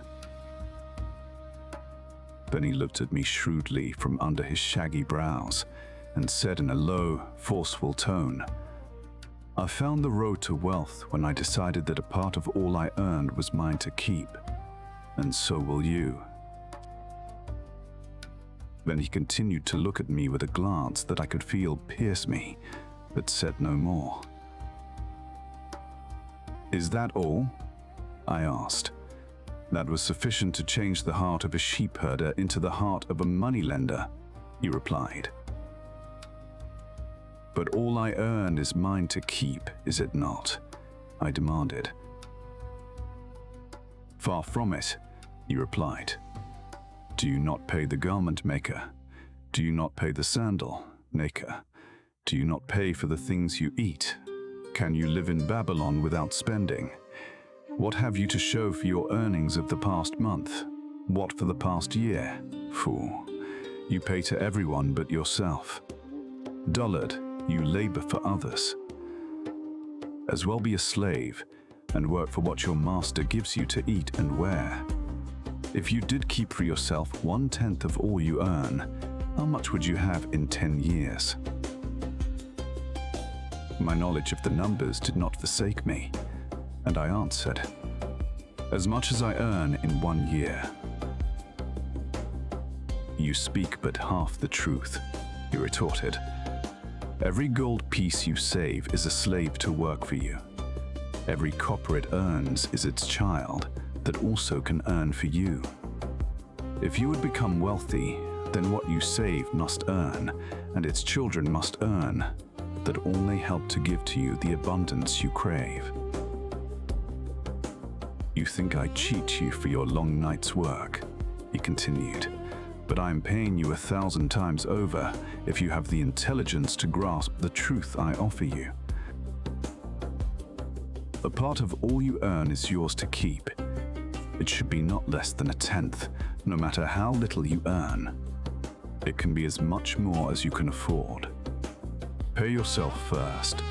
Then he looked at me shrewdly from under his shaggy brows and said in a low, forceful tone, "I found the road to wealth when I decided that a part of all I earned was mine to keep, and so will you." Then he continued to look at me with a glance that I could feel pierce me, but said no more. "Is that all?" I asked. That was sufficient to change the heart of a sheep herder into the heart of a moneylender, he replied. But all I earn is mine to keep, is it not? I demanded. Far from it, he replied. Do you not pay the garment maker? Do you not pay the sandal maker? Do you not pay for the things you eat? Can you live in Babylon without spending? What have you to show for your earnings of the past month? What for the past year? Fool, you pay to everyone but yourself. Dullard, you labor for others. As well be a slave and work for what your master gives you to eat and wear. If you did keep for yourself 1/10 of all you earn, how much would you have in 10 years? My knowledge of the numbers did not forsake me, and I answered, as much as I earn in 1 year. You speak but half the truth, he retorted. Every gold piece you save is a slave to work for you. Every copper it earns is its child that also can earn for you. If you would become wealthy, then what you save must earn, and its children must earn, that all may help to give to you the abundance you crave. You think I cheat you for your long night's work, he continued, but I am paying you 1,000 times over if you have the intelligence to grasp the truth I offer you. A part of all you earn is yours to keep. It should be not less than 1/10, no matter how little you earn. It can be as much more as you can afford. Pay yourself first.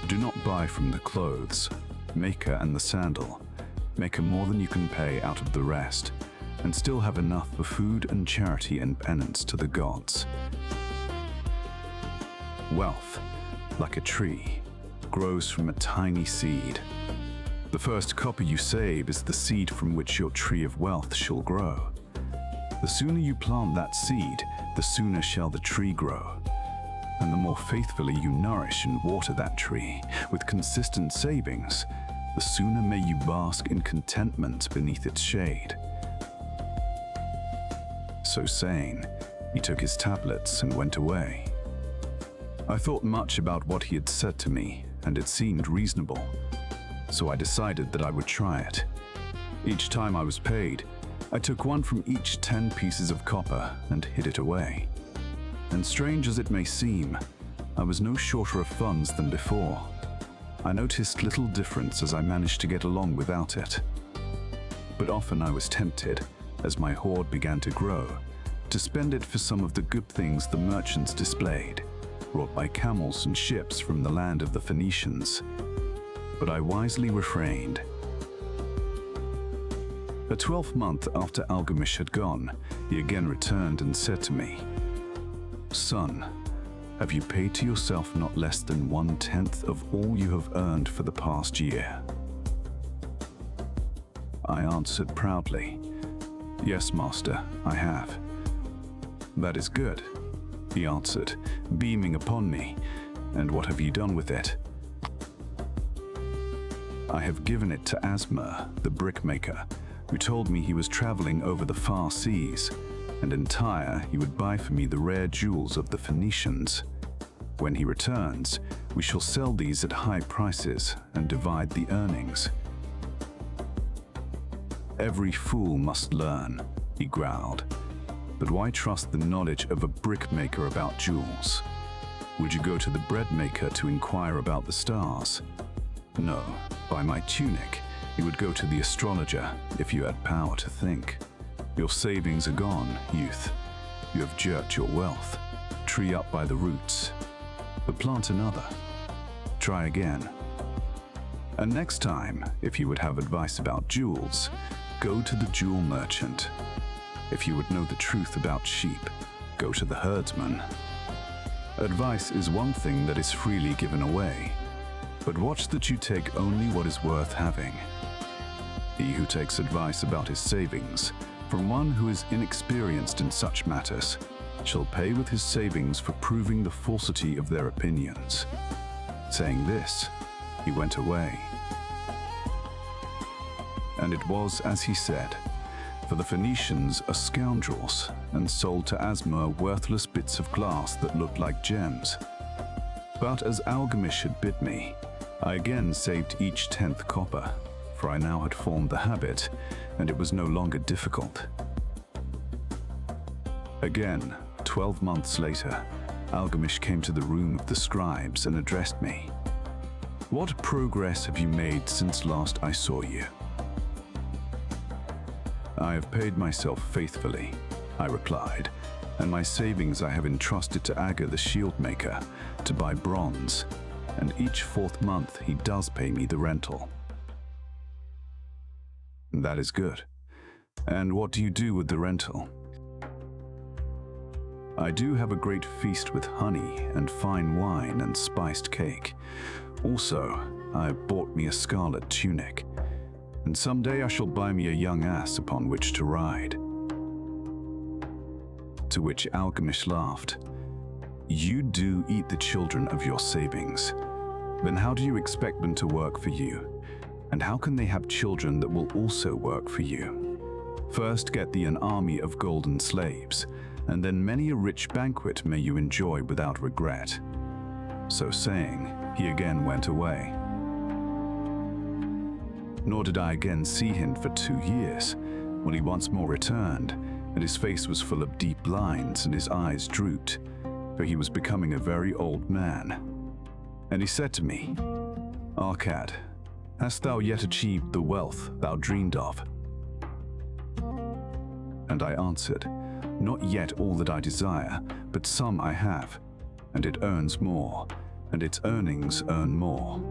Do not buy from the clothes maker and the sandal maker more than you can pay out of the rest, and still have enough for food and charity and penance to the gods. Wealth, like a tree, grows from a tiny seed. The first copper you save is the seed from which your tree of wealth shall grow. The sooner you plant that seed, the sooner shall the tree grow. And the more faithfully you nourish and water that tree with consistent savings, the sooner may you bask in contentment beneath its shade. So saying, he took his tablets and went away. I thought much about what he had said to me, and it seemed reasonable. So I decided that I would try it. Each time I was paid, I took one from each 10 pieces of copper and hid it away. And strange as it may seem, I was no shorter of funds than before. I noticed little difference as I managed to get along without it. But often I was tempted, as my hoard began to grow, to spend it for some of the good things the merchants displayed, brought by camels and ships from the land of the Phoenicians. But I wisely refrained. A 12th month after Algamish had gone, he again returned and said to me, Son, have you paid to yourself not less than 1/10 of all you have earned for the past year? I answered proudly, Yes, master, I have. That is good, he answered, beaming upon me. And what have you done with it? I have given it to Asmur, the brickmaker, who told me he was traveling over the far seas, and in Tyre he would buy for me the rare jewels of the Phoenicians. When he returns, we shall sell these at high prices and divide the earnings. Every fool must learn, he growled. But why trust the knowledge of a brickmaker about jewels? Would you go to the bread maker to inquire about the stars? No, by my tunic, you would go to the astrologer if you had power to think. Your savings are gone, youth. You have jerked your wealth. Tree up by the roots. But plant another. Try again. And next time, if you would have advice about jewels, go to the jewel merchant. If you would know the truth about sheep, go to the herdsman. Advice is one thing that is freely given away, but watch that you take only what is worth having. He who takes advice about his savings from one who is inexperienced in such matters shall pay with his savings for proving the falsity of their opinions. Saying this, he went away. And it was as he said, for the Phoenicians are scoundrels and sold to Asma worthless bits of glass that looked like gems. But as Algamish had bid me, I again saved each 10th copper, for I now had formed the habit, and it was no longer difficult. Again, 12 months later, Algamish came to the room of the scribes and addressed me. "What progress have you made since last I saw you?" "I have paid myself faithfully," I replied, "and my savings I have entrusted to Aga the shield maker to buy bronze, and each 4th month he does pay me the rental." "That is good. And what do you do with the rental?" "I do have a great feast with honey and fine wine and spiced cake. Also, I have bought me a scarlet tunic, and someday I shall buy me a young ass upon which to ride." To which Algamish laughed. "You do eat the children of your savings. Then how do you expect them to work for you? And how can they have children that will also work for you? First get thee an army of golden slaves, and then many a rich banquet may you enjoy without regret." So saying, he again went away. Nor did I again see him for 2 years, when he once more returned, and his face was full of deep lines and his eyes drooped, for he was becoming a very old man. And he said to me, "Arkad, hast thou yet achieved the wealth thou dreamed of?" And I answered, "Not yet all that I desire, but some I have, and it earns more, and its earnings earn more."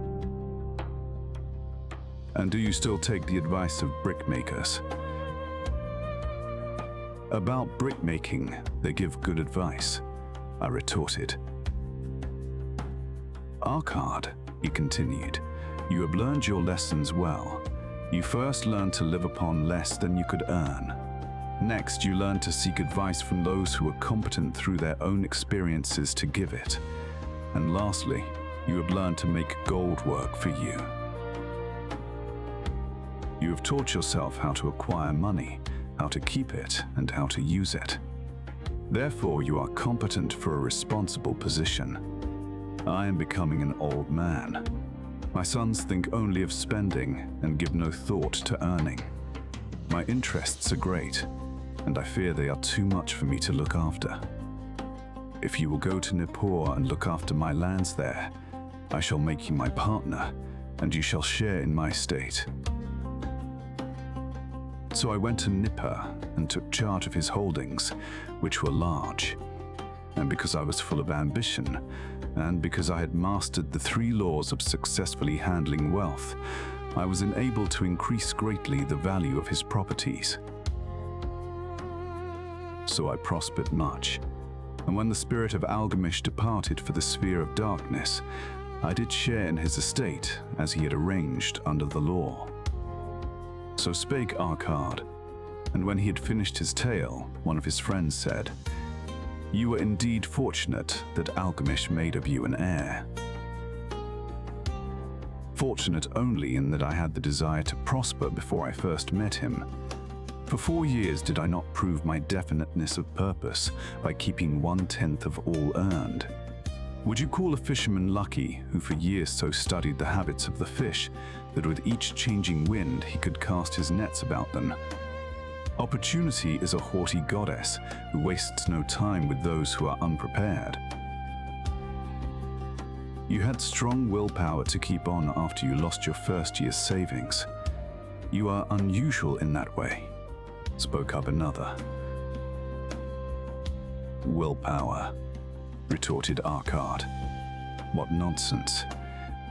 "And do you still take the advice of brickmakers?" "About brickmaking, they give good advice," I retorted. "Arkad," he continued, "you have learned your lessons well. You first learned to live upon less than you could earn. Next, you learned to seek advice from those who are competent through their own experiences to give it. And lastly, you have learned to make gold work for you. You have taught yourself how to acquire money, how to keep it, and how to use it. Therefore, you are competent for a responsible position. I am becoming an old man. My sons think only of spending and give no thought to earning. My interests are great, and I fear they are too much for me to look after. If you will go to Nippur and look after my lands there, I shall make you my partner, and you shall share in my estate." So I went to Nippur and took charge of his holdings, which were large. And because I was full of ambition, and because I had mastered the 3 laws of successfully handling wealth, I was enabled to increase greatly the value of his properties. So I prospered much, and when the spirit of Algamish departed for the sphere of darkness, I did share in his estate as he had arranged under the law. So spake Arkad, and when he had finished his tale, one of his friends said, "You were indeed fortunate that Algamish made of you an heir." Fortunate only in that I had the desire to prosper before I first met him. For 4 years did I not prove my definiteness of purpose by keeping 1/10 of all earned. Would you call a fisherman lucky who for years so studied the habits of the fish that with each changing wind he could cast his nets about them? Opportunity is a haughty goddess who wastes no time with those who are unprepared. You had strong willpower to keep on after you lost your first year's savings. You are unusual in that way, spoke up another. Willpower, retorted Arkad. What nonsense.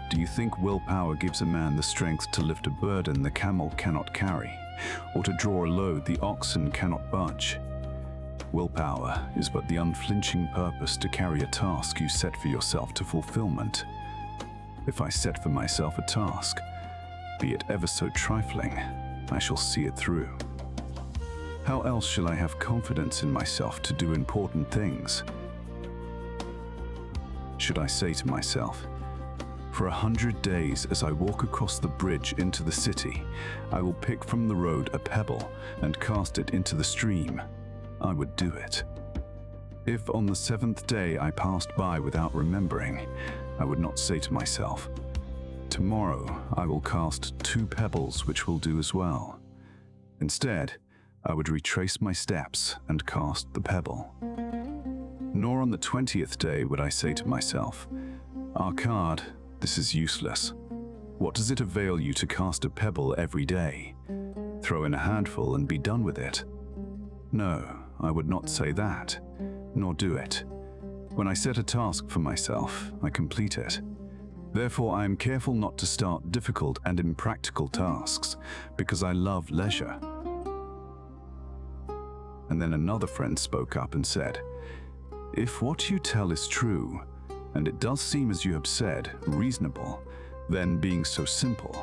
Do you think willpower gives a man the strength to lift a burden the camel cannot carry, or to draw a load the oxen cannot budge? Willpower is but the unflinching purpose to carry a task you set for yourself to fulfillment. If I set for myself a task, be it ever so trifling, I shall see it through. How else shall I have confidence in myself to do important things? Should I say to myself, For 100 days, as I walk across the bridge into the city, I will pick from the road a pebble and cast it into the stream. I would do it. If on the 7th day I passed by without remembering, I would not say to myself, "Tomorrow I will cast 2 pebbles which will do as well." Instead, I would retrace my steps and cast the pebble. Nor on the 20th day would I say to myself, "Arcade, this is useless. What does it avail you to cast a pebble every day? Throw in a handful and be done with it." No, I would not say that, nor do it. When I set a task for myself, I complete it. Therefore, I am careful not to start difficult and impractical tasks, because I love leisure. And then another friend spoke up and said, "If what you tell is true, and it does seem, as you have said, reasonable, then being so simple,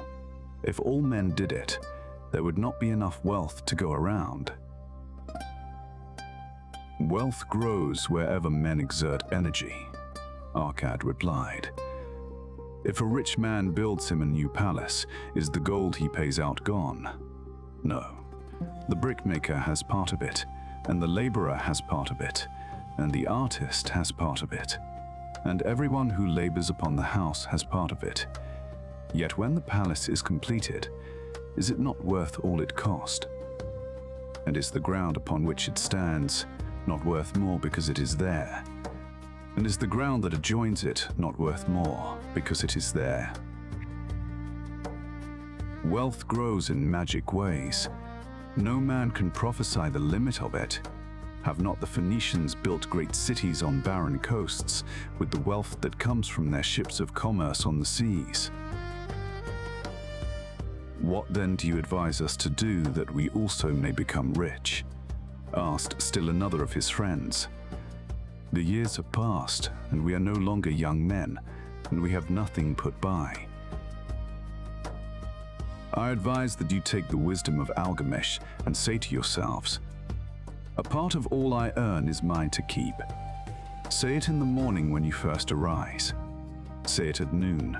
if all men did it, there would not be enough wealth to go around." "Wealth grows wherever men exert energy," Arcade replied. "If a rich man builds him a new palace, is the gold he pays out gone? No. The brickmaker has part of it, and the laborer has part of it, and the artist has part of it, and everyone who labors upon the house has part of it. Yet when the palace is completed, is it not worth all it cost? And is the ground upon which it stands not worth more because it is there? And is the ground that adjoins it not worth more because it is there? Wealth grows in magic ways. No man can prophesy the limit of it. Have not the Phoenicians built great cities on barren coasts with the wealth that comes from their ships of commerce on the seas? What then do you advise us to do that we also may become rich?" asked still another of his friends. "The years have passed, and we are no longer young men, and we have nothing put by. I advise that you take the wisdom of Algamish and say to yourselves, 'A part of all I earn is mine to keep.' Say it in the morning when you first arise. Say it at noon.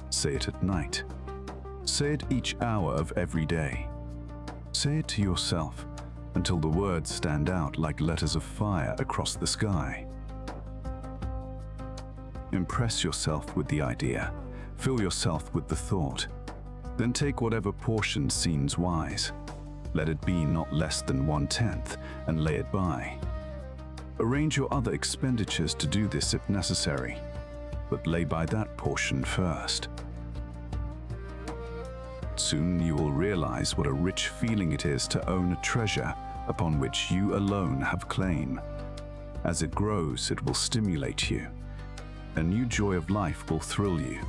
Say it at night. Say it each hour of every day. Say it to yourself until the words stand out like letters of fire across the sky. Impress yourself with the idea. Fill yourself with the thought. Then take whatever portion seems wise. Let it be not less than 1/10, and lay it by. Arrange your other expenditures to do this if necessary, but lay by that portion first. Soon you will realize what a rich feeling it is to own a treasure upon which you alone have claim. As it grows, it will stimulate you. A new joy of life will thrill you.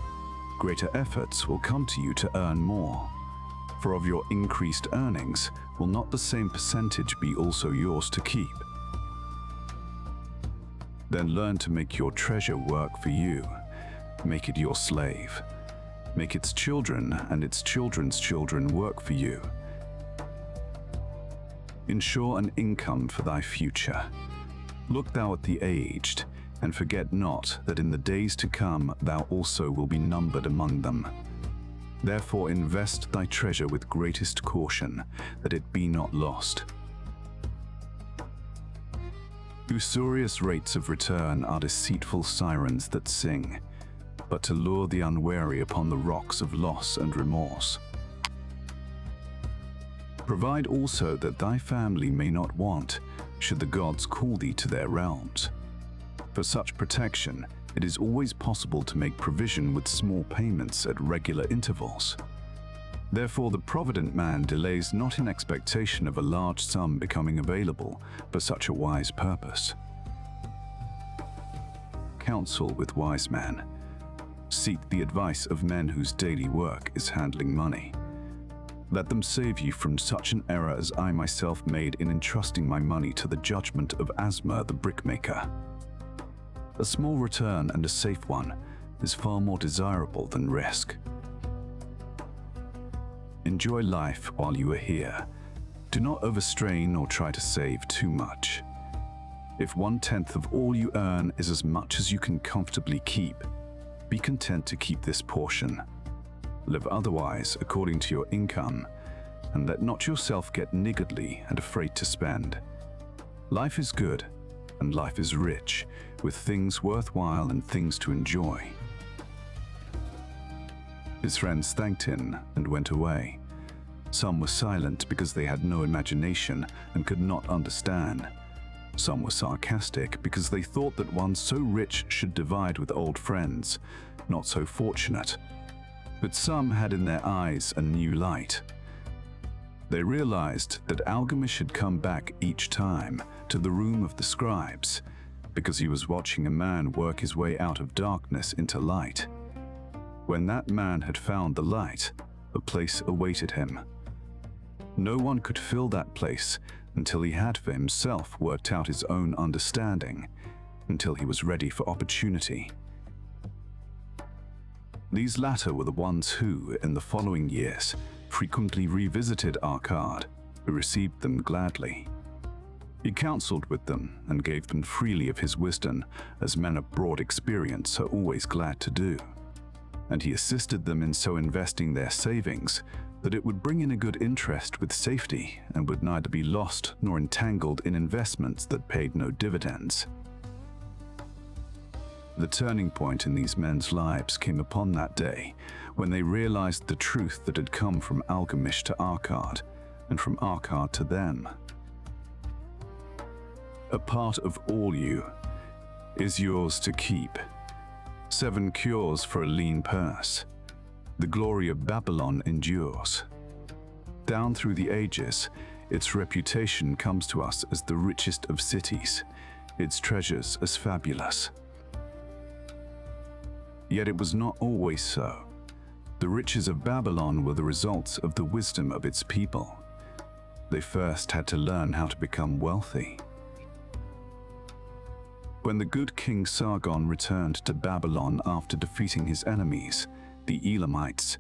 Greater efforts will come to you to earn more. For of your increased earnings, will not the same percentage be also yours to keep? Then learn to make your treasure work for you. Make it your slave. Make its children and its children's children work for you. Ensure an income for thy future. Look thou at the aged, and forget not that in the days to come thou also will be numbered among them. Therefore invest thy treasure with greatest caution, that it be not lost. Usurious rates of return are deceitful sirens that sing, but to lure the unwary upon the rocks of loss and remorse. Provide also that thy family may not want, should the gods call thee to their realms. For such protection, it is always possible to make provision with small payments at regular intervals. Therefore, the provident man delays not in expectation of a large sum becoming available for such a wise purpose. Counsel with wise men. Seek the advice of men whose daily work is handling money. Let them save you from such an error as I myself made in entrusting my money to the judgment of Asma the brickmaker. A small return and a safe one is far more desirable than risk. Enjoy life while you are here. Do not overstrain or try to save too much. If 1/10 of all you earn is as much as you can comfortably keep, be content to keep this portion. Live otherwise according to your income, and let not yourself get niggardly and afraid to spend. Life is good, and life is rich, with things worthwhile and things to enjoy." His friends thanked him and went away. Some were silent because they had no imagination and could not understand. Some were sarcastic because they thought that one so rich should divide with old friends, not so fortunate. But some had in their eyes a new light. They realized that Algamish had come back each time to the room of the scribes because he was watching a man work his way out of darkness into light. When that man had found the light, a place awaited him. No one could fill that place until he had for himself worked out his own understanding, until he was ready for opportunity. These latter were the ones who, in the following years, frequently revisited Arkad, who received them gladly. He counseled with them and gave them freely of his wisdom, as men of broad experience are always glad to do. And he assisted them in so investing their savings that it would bring in a good interest with safety and would neither be lost nor entangled in investments that paid no dividends. The turning point in these men's lives came upon that day when they realized the truth that had come from Algamish to Arkad and from Arkad to them. A part of all you is yours to keep. 7 cures for a lean purse. The glory of Babylon endures. Down through the ages, its reputation comes to us as the richest of cities, its treasures as fabulous. Yet it was not always so. The riches of Babylon were the results of the wisdom of its people. They first had to learn how to become wealthy. When the good King Sargon returned to Babylon after defeating his enemies, the Elamites,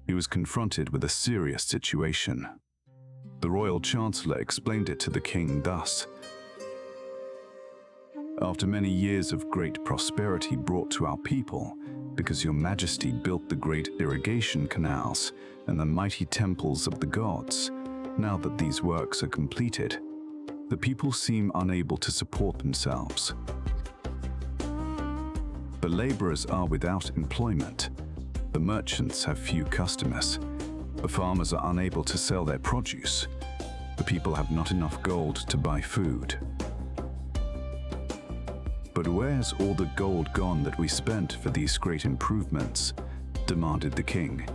he was confronted with a serious situation. The royal chancellor explained it to the king thus: "After many years of great prosperity brought to our people, because your majesty built the great irrigation canals and the mighty temples of the gods, now that these works are completed, the people seem unable to support themselves. The laborers are without employment. The merchants have few customers. The farmers are unable to sell their produce. The people have not enough gold to buy food." "But where's all the gold gone that we spent for these great improvements?" demanded the king.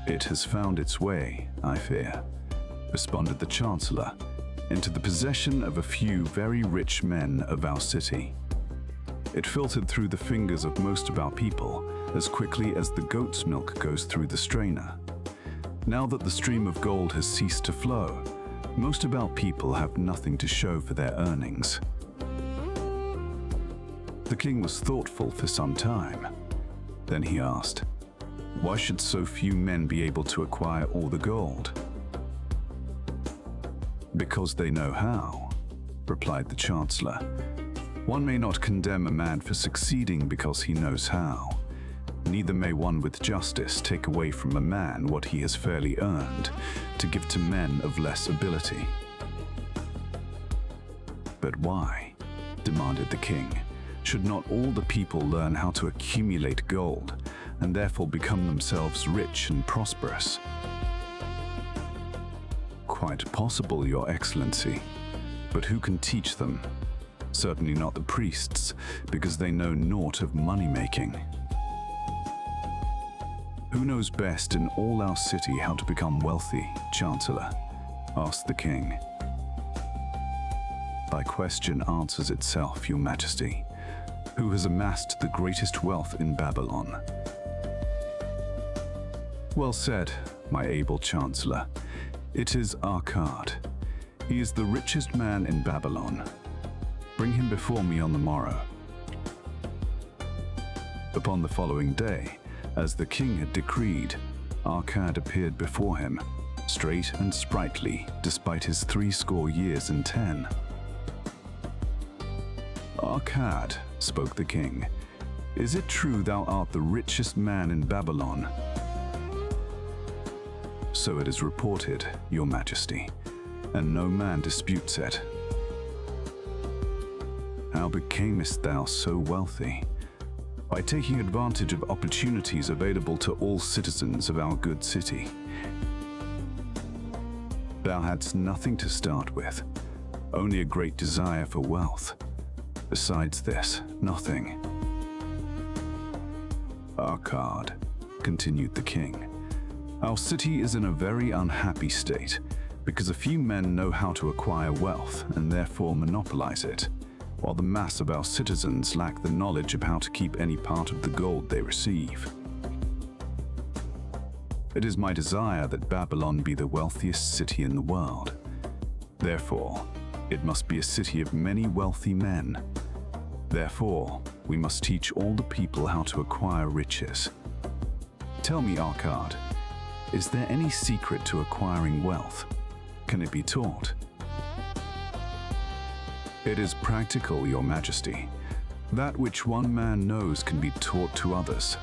"It has found its way, I fear," responded the chancellor, "into the possession of a few very rich men of our city. It filtered through the fingers of most of our people as quickly as the goat's milk goes through the strainer. Now that the stream of gold has ceased to flow, most of our people have nothing to show for their earnings." The king was thoughtful for some time. Then he asked, "Why should so few men be able to acquire all the gold?" "Because they know how," replied the chancellor. "One may not condemn a man for succeeding because he knows how. Neither may one with justice take away from a man what he has fairly earned to give to men of less ability." "But why?" demanded the king. "Should not all the people learn how to accumulate gold and therefore become themselves rich and prosperous?" "Quite possible, Your Excellency. But who can teach them? Certainly not the priests, because they know naught of money-making." "Who knows best in all our city how to become wealthy, Chancellor?" asked the king. "Thy question answers itself, Your Majesty. Who has amassed the greatest wealth in Babylon?" "Well said, my able Chancellor. It is Arkad. He is the richest man in Babylon. Bring him before me on the morrow." Upon the following day, as the king had decreed, Arkad appeared before him, straight and sprightly, despite his 80 years and 10. "Arkad," spoke the king, Is it true thou art the richest man in Babylon? So it is reported, your majesty, and no man disputes it. How becamest thou so wealthy? By taking advantage of opportunities available to all citizens of our good city. Thou hadst nothing to start with, only a great desire for wealth. Besides this, nothing. Arkad, continued the king, our city is in a very unhappy state because a few men know how to acquire wealth and therefore monopolize it, while the mass of our citizens lack the knowledge of how to keep any part of the gold they receive. It is my desire that Babylon be the wealthiest city in the world. Therefore, it must be a city of many wealthy men. Therefore, we must teach all the people how to acquire riches. Tell me, Arkad, is there any secret to acquiring wealth? Can it be taught? It is practical, your majesty. That which one man knows can be taught to others.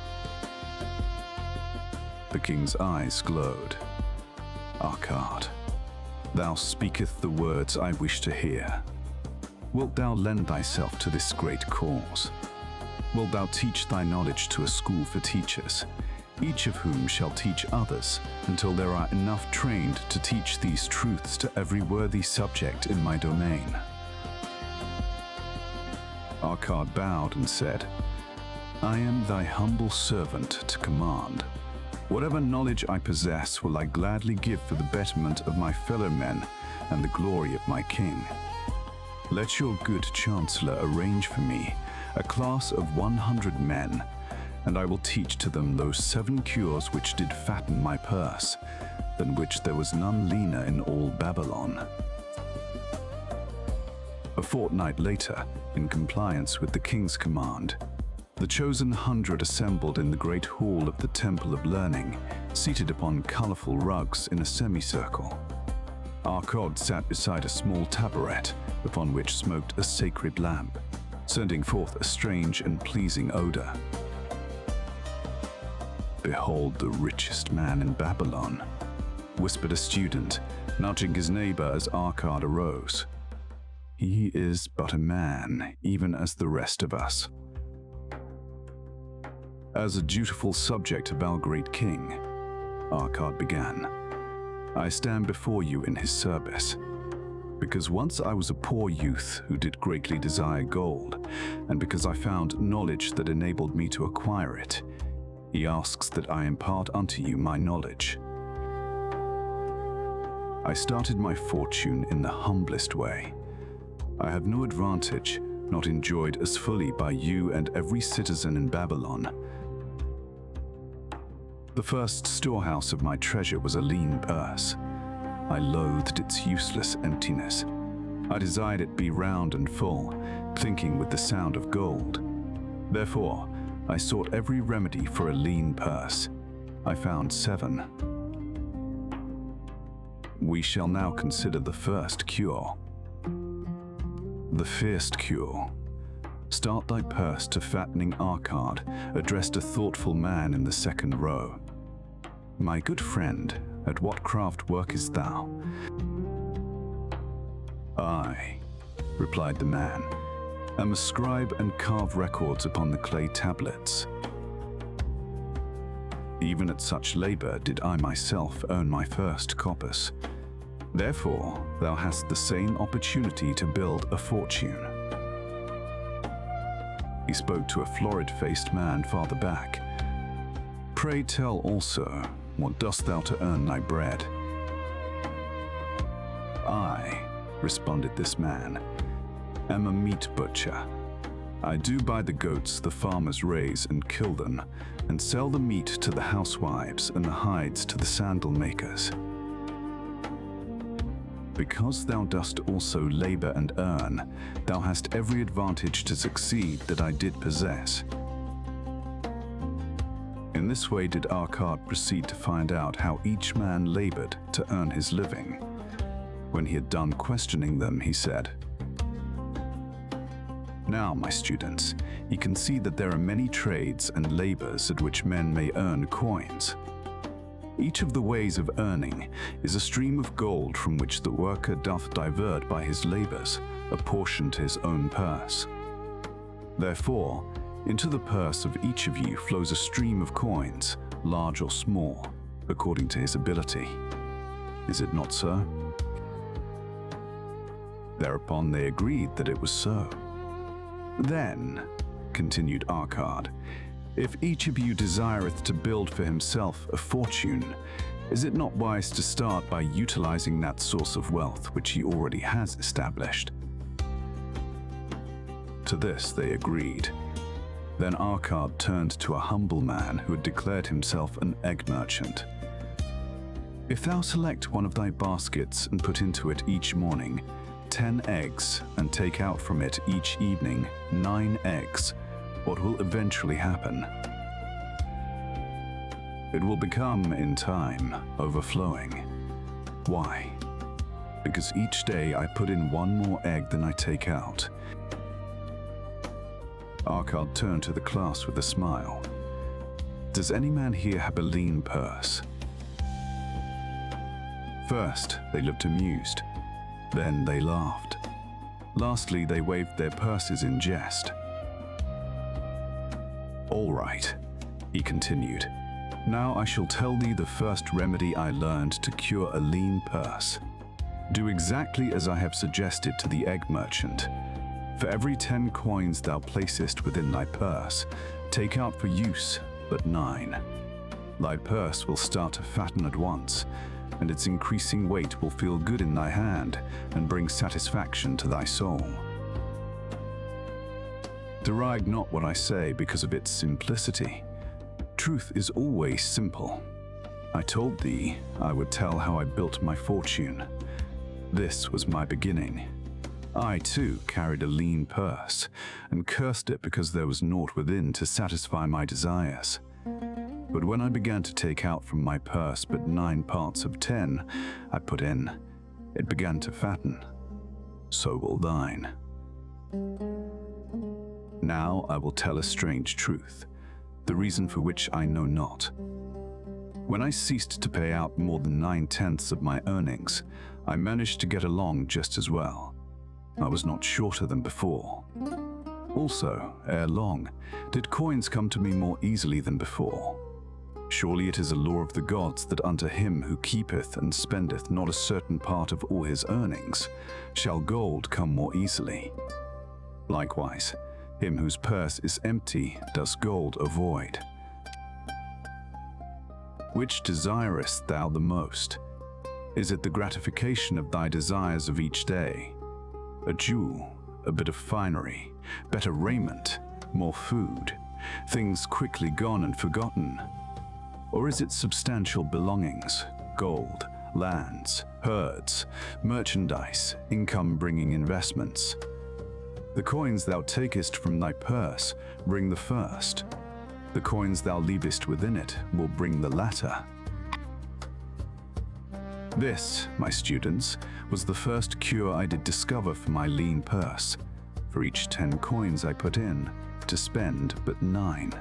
The king's eyes glowed. Arkad, thou speakest the words I wish to hear. Wilt thou lend thyself to this great cause? Wilt thou teach thy knowledge to a school for teachers, each of whom shall teach others until there are enough trained to teach these truths to every worthy subject in my domain? Arkad bowed and said, I am thy humble servant to command. Whatever knowledge I possess will I gladly give for the betterment of my fellow men and the glory of my king. Let your good chancellor arrange for me a class of 100 men, and I will teach to them those 7 cures which did fatten my purse, than which there was none leaner in all Babylon. A fortnight later, in compliance with the king's command, the chosen 100 assembled in the great hall of the Temple of Learning, seated upon colorful rugs in a semicircle. Arkad sat beside a small taboret, upon which smoked a sacred lamp, sending forth a strange and pleasing odor. Behold the richest man in Babylon, whispered a student, nudging his neighbor as Arkad arose. He is but a man, even as the rest of us. As a dutiful subject of our great king, Arkad began, I stand before you in his service, because once I was a poor youth who did greatly desire gold, and because I found knowledge that enabled me to acquire it, he asks that I impart unto you my knowledge. I started my fortune in the humblest way. I have no advantage, not enjoyed as fully by you and every citizen in Babylon. The first storehouse of my treasure was a lean purse. I loathed its useless emptiness. I desired it be round and full, clinking with the sound of gold. Therefore, I sought every remedy for a lean purse. I found 7. We shall now consider the first cure. The first cure. Start thy purse to fattening Arkad, addressed a thoughtful man in the second row. My good friend, at what craft workest thou? I, replied the man, am a scribe and carve records upon the clay tablets. Even at such labor did I myself earn my first coppers. Therefore, thou hast the same opportunity to build a fortune. He spoke to a florid-faced man farther back. Pray tell also, what dost thou to earn thy bread? I, responded this man, am a meat butcher. I do buy the goats the farmers raise and kill them, and sell the meat to the housewives and the hides to the sandal makers. Because thou dost also labor and earn, thou hast every advantage to succeed that I did possess. In this way did Arkad proceed to find out how each man labored to earn his living. When he had done questioning them, he said, Now, my students, you can see that there are many trades and labors at which men may earn coins. Each of the ways of earning is a stream of gold from which the worker doth divert by his labors a portion to his own purse. Therefore, into the purse of each of you flows a stream of coins, large or small, according to his ability. Is it not so? Thereupon they agreed that it was so. Then, continued Arcad, if each of you desireth to build for himself a fortune, is it not wise to start by utilizing that source of wealth which he already has established? To this they agreed. Then Arcad turned to a humble man who had declared himself an egg merchant. If thou select one of thy baskets and put into it each morning 10 eggs, and take out from it each evening 9 eggs, what will eventually happen? It will become, in time, overflowing. Why? Because each day I put in one more egg than I take out. Arcad turned to the class with a smile. Does any man here have a lean purse? First, they looked amused. Then they laughed. Lastly, they waved their purses in jest. All right, he continued. Now I shall tell thee the first remedy I learned to cure a lean purse. Do exactly as I have suggested to the egg merchant. For every 10 coins thou placest within thy purse, take out for use but 9. Thy purse will start to fatten at once, and its increasing weight will feel good in thy hand and bring satisfaction to thy soul. Deride not what I say because of its simplicity. Truth is always simple. I told thee I would tell how I built my fortune. This was my beginning. I, too, carried a lean purse and cursed it because there was naught within to satisfy my desires. But when I began to take out from my purse but 9 parts of 10 I put in, it began to fatten. So will thine. Now I will tell a strange truth, the reason for which I know not. When I ceased to pay out more than 9/10 of my earnings, I managed to get along just as well. I was not shorter than before. Also, ere long, did coins come to me more easily than before. Surely it is a law of the gods that unto him who keepeth and spendeth not a certain part of all his earnings, shall gold come more easily. Likewise, him whose purse is empty does gold avoid. Which desirest thou the most? Is it the gratification of thy desires of each day? A jewel, a bit of finery, better raiment, more food, things quickly gone and forgotten? Or is it substantial belongings, gold, lands, herds, merchandise, income-bringing investments? The coins thou takest from thy purse bring the first. The coins thou leavest within it will bring the latter. This, my students, was the first cure I did discover for my lean purse. For each 10 coins I put in, to spend but 9.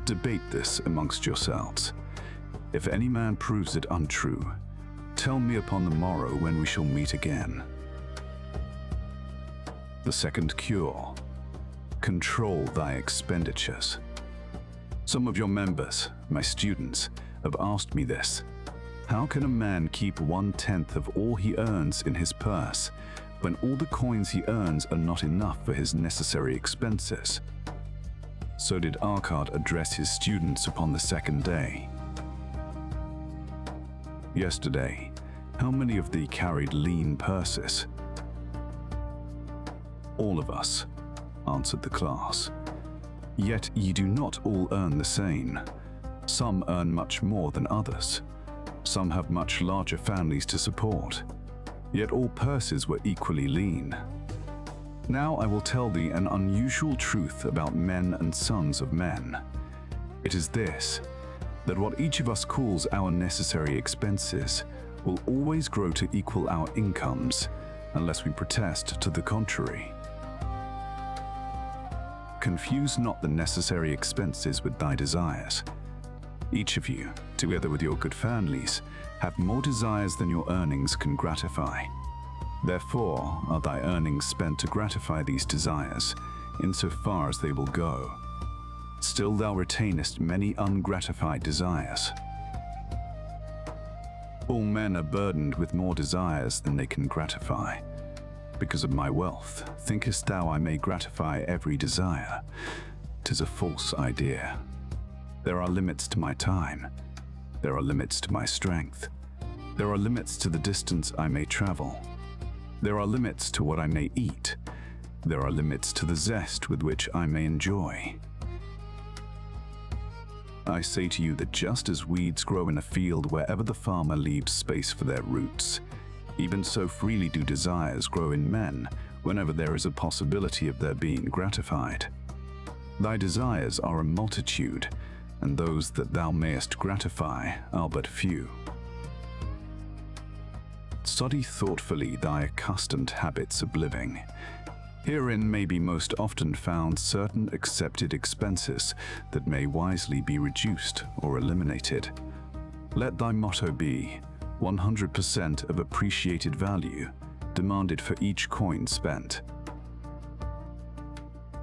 Debate this amongst yourselves. If any man proves it untrue, tell me upon the morrow when we shall meet again. The second cure: control thy expenditures. Some of your members, my students, have asked me this. How can a man keep 1/10 of all he earns in his purse when all the coins he earns are not enough for his necessary expenses? So did Arcad address his students upon the second day. Yesterday, how many of thee carried lean purses? All of us, answered the class. Yet ye do not all earn the same. Some earn much more than others. Some have much larger families to support. Yet all purses were equally lean. Now I will tell thee an unusual truth about men and sons of men. It is this, that what each of us calls our necessary expenses will always grow to equal our incomes, unless we protest to the contrary. confuse not the necessary expenses with thy desires. Each of you, together with your good families, have more desires than your earnings can gratify. Therefore are thy earnings spent to gratify these desires, insofar as they will go. Still thou retainest many ungratified desires. All men are burdened with more desires than they can gratify. Because of my wealth, thinkest thou I may gratify every desire? 'Tis a false idea. There are limits to my time. There are limits to my strength. There are limits to the distance I may travel. There are limits to what I may eat. There are limits to the zest with which I may enjoy. I say to you that just as weeds grow in a field wherever the farmer leaves space for their roots, even so freely do desires grow in men whenever there is a possibility of their being gratified. Thy desires are a multitude, and those that thou mayest gratify are but few. Study thoughtfully thy accustomed habits of living. Herein may be most often found certain accepted expenses that may wisely be reduced or eliminated. Let thy motto be 100% of appreciated value demanded for each coin spent.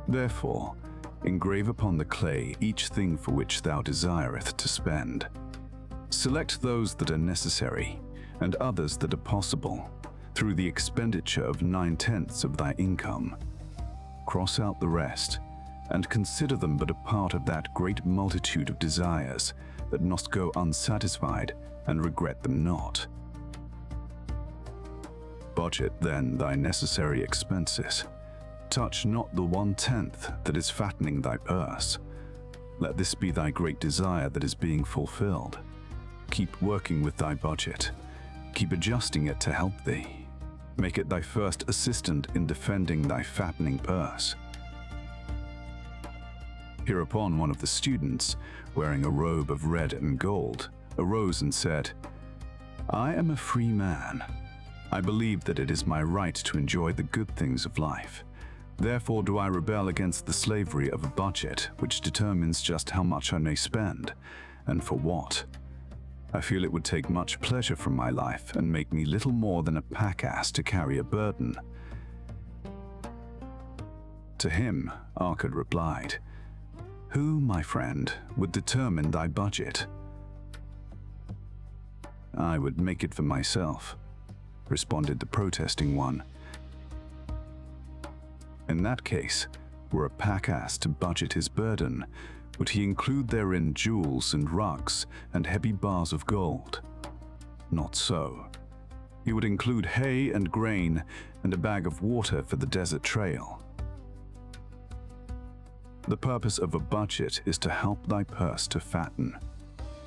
Therefore, engrave upon the clay each thing for which thou desireth to spend. Select those that are necessary, and others that are possible, through the expenditure of 9/10 of thy income. Cross out the rest, and consider them but a part of that great multitude of desires that must go unsatisfied, and regret them not. Budget then thy necessary expenses. Touch not the 1/10 that is fattening thy purse. Let this be thy great desire that is being fulfilled. Keep working with thy budget. Keep adjusting it to help thee. Make it thy first assistant in defending thy fattening purse. Hereupon one of the students, wearing a robe of red and gold, arose and said, I am a free man. I believe that it is my right to enjoy the good things of life. Therefore do I rebel against the slavery of a budget which determines just how much I may spend, and for what. I feel it would take much pleasure from my life and make me little more than a pack-ass to carry a burden. To him, Arkad replied, Who, my friend, would determine thy budget? I would make it for myself, responded the protesting one. In that case, were a pack-ass to budget his burden, would he include therein jewels and rugs and heavy bars of gold? Not so. He would include hay and grain and a bag of water for the desert trail. The purpose of a budget is to help thy purse to fatten.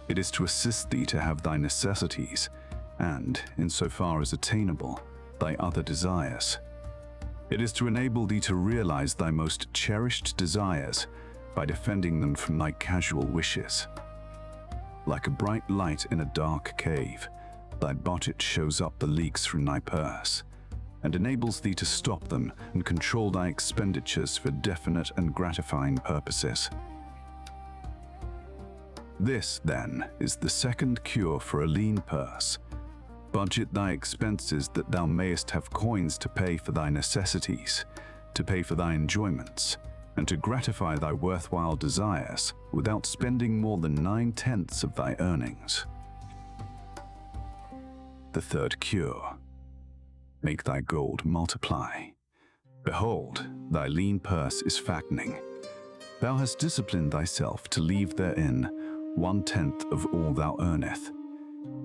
It is to assist thee to have thy necessities and, insofar as attainable, thy other desires. It is to enable thee to realize thy most cherished desires by defending them from thy casual wishes. Like a bright light in a dark cave, thy budget shows up the leaks from thy purse, and enables thee to stop them and control thy expenditures for definite and gratifying purposes. This, then, is the second cure for a lean purse. Budget thy expenses that thou mayest have coins to pay for thy necessities, to pay for thy enjoyments, and to gratify thy worthwhile desires without spending more than 9/10 of thy earnings. The third cure. Make thy gold multiply. Behold, thy lean purse is fattening. Thou hast disciplined thyself to leave therein 1/10 of all thou earneth.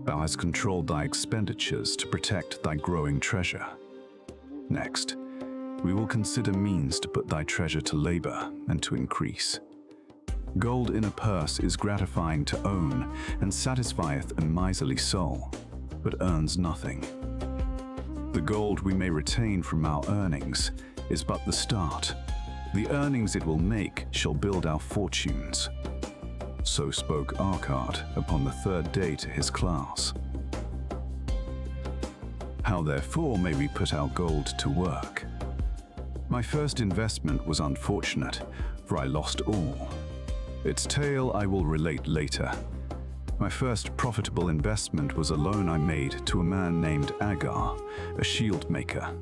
Thou hast controlled thy expenditures to protect thy growing treasure. Next, we will consider means to put thy treasure to labor and to increase. Gold in a purse is gratifying to own and satisfieth a miserly soul, but earns nothing. The gold we may retain from our earnings is but the start. The earnings it will make shall build our fortunes. So spoke Arkad upon the third day to his class. How therefore may we put our gold to work? My first investment was unfortunate, for I lost all. Its tale I will relate later. My first profitable investment was a loan I made to a man named Agar, a shield maker.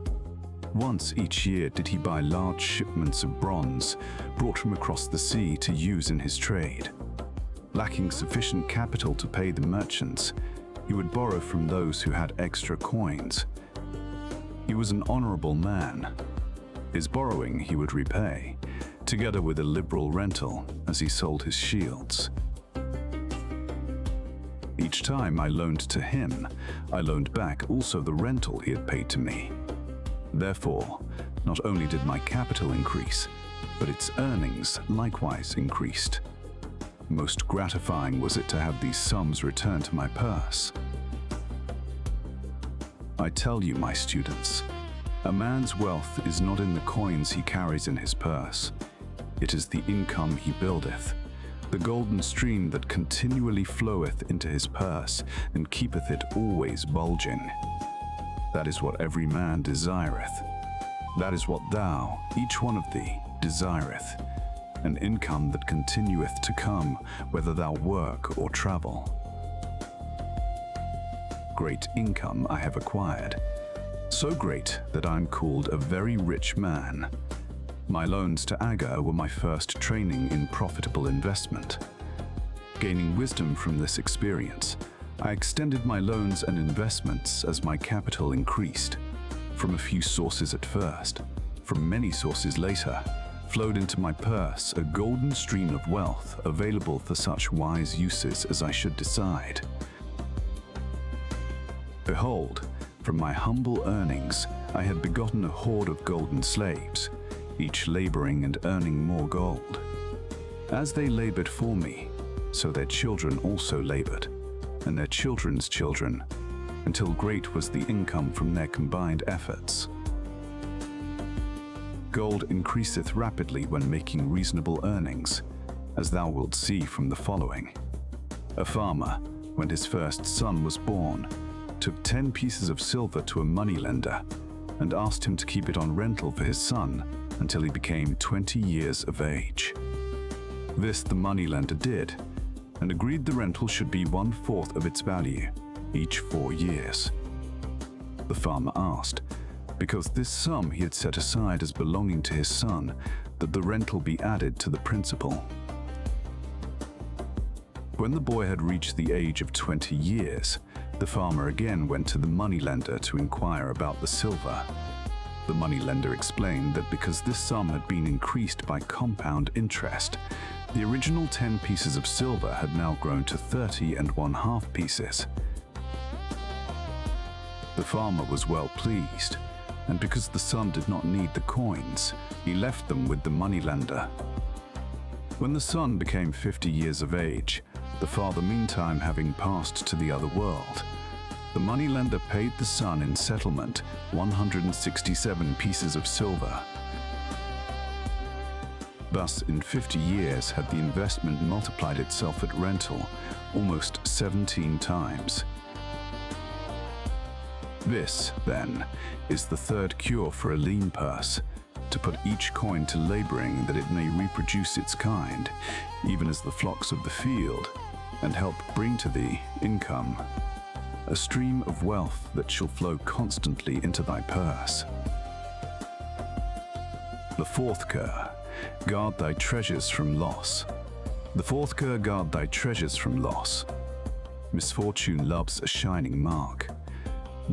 Once each year did he buy large shipments of bronze brought from across the sea to use in his trade. Lacking sufficient capital to pay the merchants, he would borrow from those who had extra coins. He was an honorable man. His borrowing he would repay, together with a liberal rental as he sold his shields. Each time I loaned to him, I loaned back also the rental he had paid to me. Therefore, not only did my capital increase, but its earnings likewise increased. Most gratifying was it to have these sums returned to my purse. I tell you, my students, a man's wealth is not in the coins he carries in his purse. It is the income he buildeth, the golden stream that continually floweth into his purse and keepeth it always bulging. That is what every man desireth. That is what thou, each one of thee, desireth, an income that continueth to come, whether thou work or travel. Great income I have acquired, so great that I am called a very rich man. My loans to Agar were my first training in profitable investment. Gaining wisdom from this experience, I extended my loans and investments as my capital increased. From a few sources at first, from many sources later, flowed into my purse a golden stream of wealth available for such wise uses as I should decide. Behold, from my humble earnings, I had begotten a horde of golden slaves, each laboring and earning more gold. As they labored for me, so their children also labored, and their children's children, until great was the income from their combined efforts. Gold increaseth rapidly when making reasonable earnings, as thou wilt see from the following. A farmer, when his first son was born, took 10 pieces of silver to a moneylender and asked him to keep it on rental for his son until he became 20 years of age. This the moneylender did, and agreed the rental should be 1/4 of its value, each 4 years. The farmer asked, because this sum he had set aside as belonging to his son, that the rental be added to the principal. When the boy had reached the age of 20 years, the farmer again went to the moneylender to inquire about the silver. The moneylender explained that because this sum had been increased by compound interest, the original 10 pieces of silver had now grown to 30 1/2 pieces. The farmer was well pleased, and because the son did not need the coins, he left them with the moneylender. When the son became 50 years of age, the father meantime having passed to the other world, the moneylender paid the son in settlement 167 pieces of silver. Thus, in 50 years had the investment multiplied itself at rental almost 17 times. This, then, is the third cure for a lean purse, to put each coin to laboring that it may reproduce its kind, even as the flocks of the field, and help bring to thee income, a stream of wealth that shall flow constantly into thy purse. The fourth cure, guard thy treasures from loss. The fourth cure, guard thy treasures from loss. Misfortune loves a shining mark.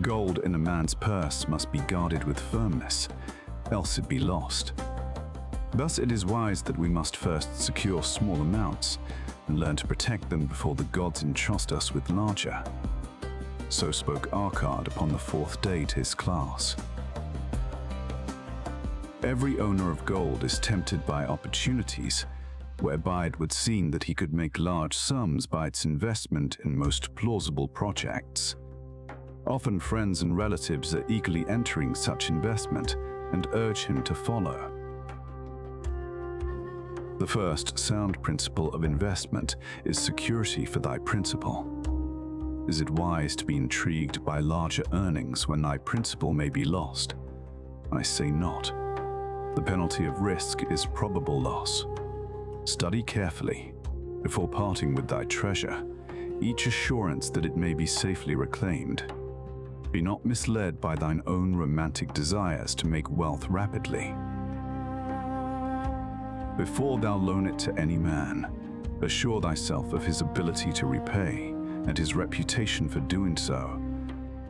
Gold in a man's purse must be guarded with firmness, else it be lost. Thus it is wise that we must first secure small amounts and learn to protect them before the gods entrust us with larger. So spoke Arkad upon the 4th day to his class. Every owner of gold is tempted by opportunities, whereby it would seem that he could make large sums by its investment in most plausible projects. Often friends and relatives are eagerly entering such investment and urge him to follow. The first sound principle of investment is security for thy principal. Is it wise to be intrigued by larger earnings when thy principal may be lost? I say not. The penalty of risk is probable loss. Study carefully, before parting with thy treasure, each assurance that it may be safely reclaimed. Be not misled by thine own romantic desires to make wealth rapidly. Before thou loan it to any man, assure thyself of his ability to repay and his reputation for doing so,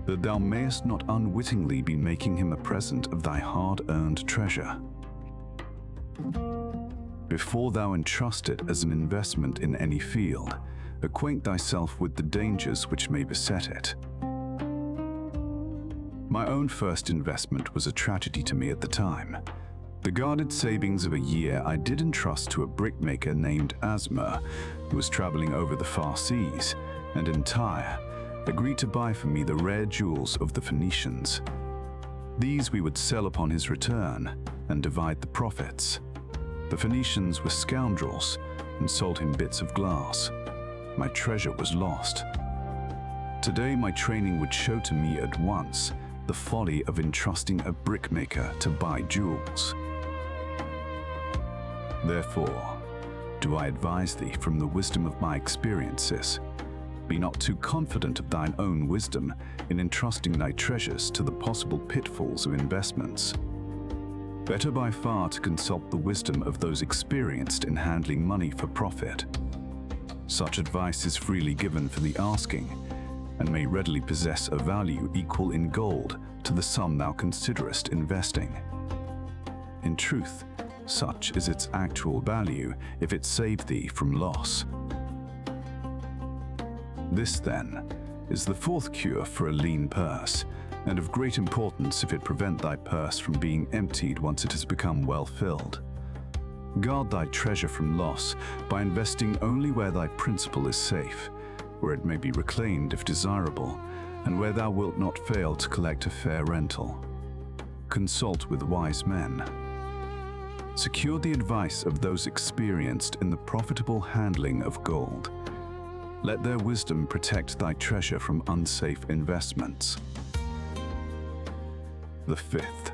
that thou mayest not unwittingly be making him a present of thy hard-earned treasure. Before thou entrust it as an investment in any field, acquaint thyself with the dangers which may beset it. My own first investment was a tragedy to me at the time. The guarded savings of a year I did entrust to a brickmaker named Asmer, who was traveling over the far seas, and in Tyre, agreed to buy for me the rare jewels of the Phoenicians. These we would sell upon his return and divide the profits. The Phoenicians were scoundrels and sold him bits of glass. My treasure was lost. Today my training would show to me at once the folly of entrusting a brickmaker to buy jewels. Therefore, do I advise thee from the wisdom of my experiences, be not too confident of thine own wisdom in entrusting thy treasures to the possible pitfalls of investments. Better by far to consult the wisdom of those experienced in handling money for profit. Such advice is freely given for the asking, and may readily possess a value equal in gold to the sum thou considerest investing. In truth, such is its actual value if it save thee from loss. This, then, is the fourth cure for a lean purse, and of great importance if it prevent thy purse from being emptied once it has become well filled. Guard thy treasure from loss by investing only where thy principal is safe, where it may be reclaimed if desirable, and where thou wilt not fail to collect a fair rental. Consult with wise men. Secure the advice of those experienced in the profitable handling of gold. Let their wisdom protect thy treasure from unsafe investments. The fifth,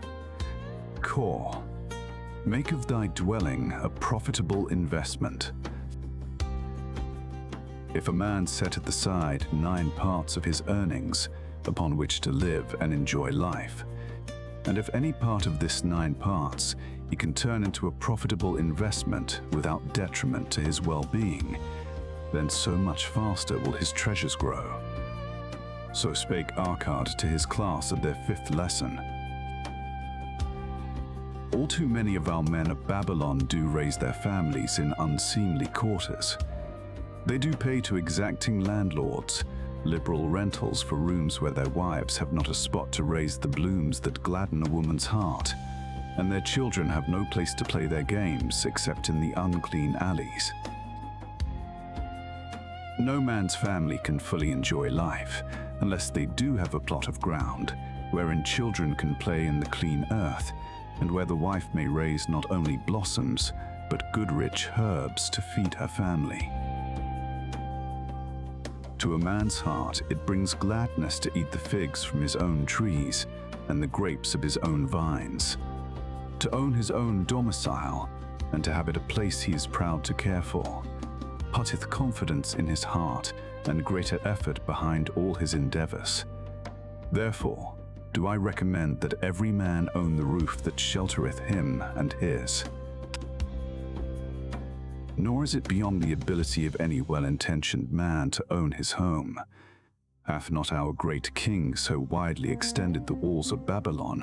core. Make of thy dwelling a profitable investment. If a man setteth aside 9 parts of his earnings upon which to live and enjoy life, and if any part of this 9 parts he can turn into a profitable investment without detriment to his well-being, then so much faster will his treasures grow. So spake Arcad to his class at their 5th lesson. All too many of our men of Babylon do raise their families in unseemly quarters. They do pay to exacting landlords liberal rentals for rooms where their wives have not a spot to raise the blooms that gladden a woman's heart, and their children have no place to play their games except in the unclean alleys. No man's family can fully enjoy life unless they do have a plot of ground wherein children can play in the clean earth, and where the wife may raise not only blossoms, but good rich herbs to feed her family. To a man's heart it brings gladness to eat the figs from his own trees and the grapes of his own vines, to own his own domicile, and to have it a place he is proud to care for, putteth confidence in his heart and greater effort behind all his endeavors. Therefore do I recommend that every man own the roof that sheltereth him and his. Nor is it beyond the ability of any well-intentioned man to own his home. Hath not our great king so widely extended the walls of Babylon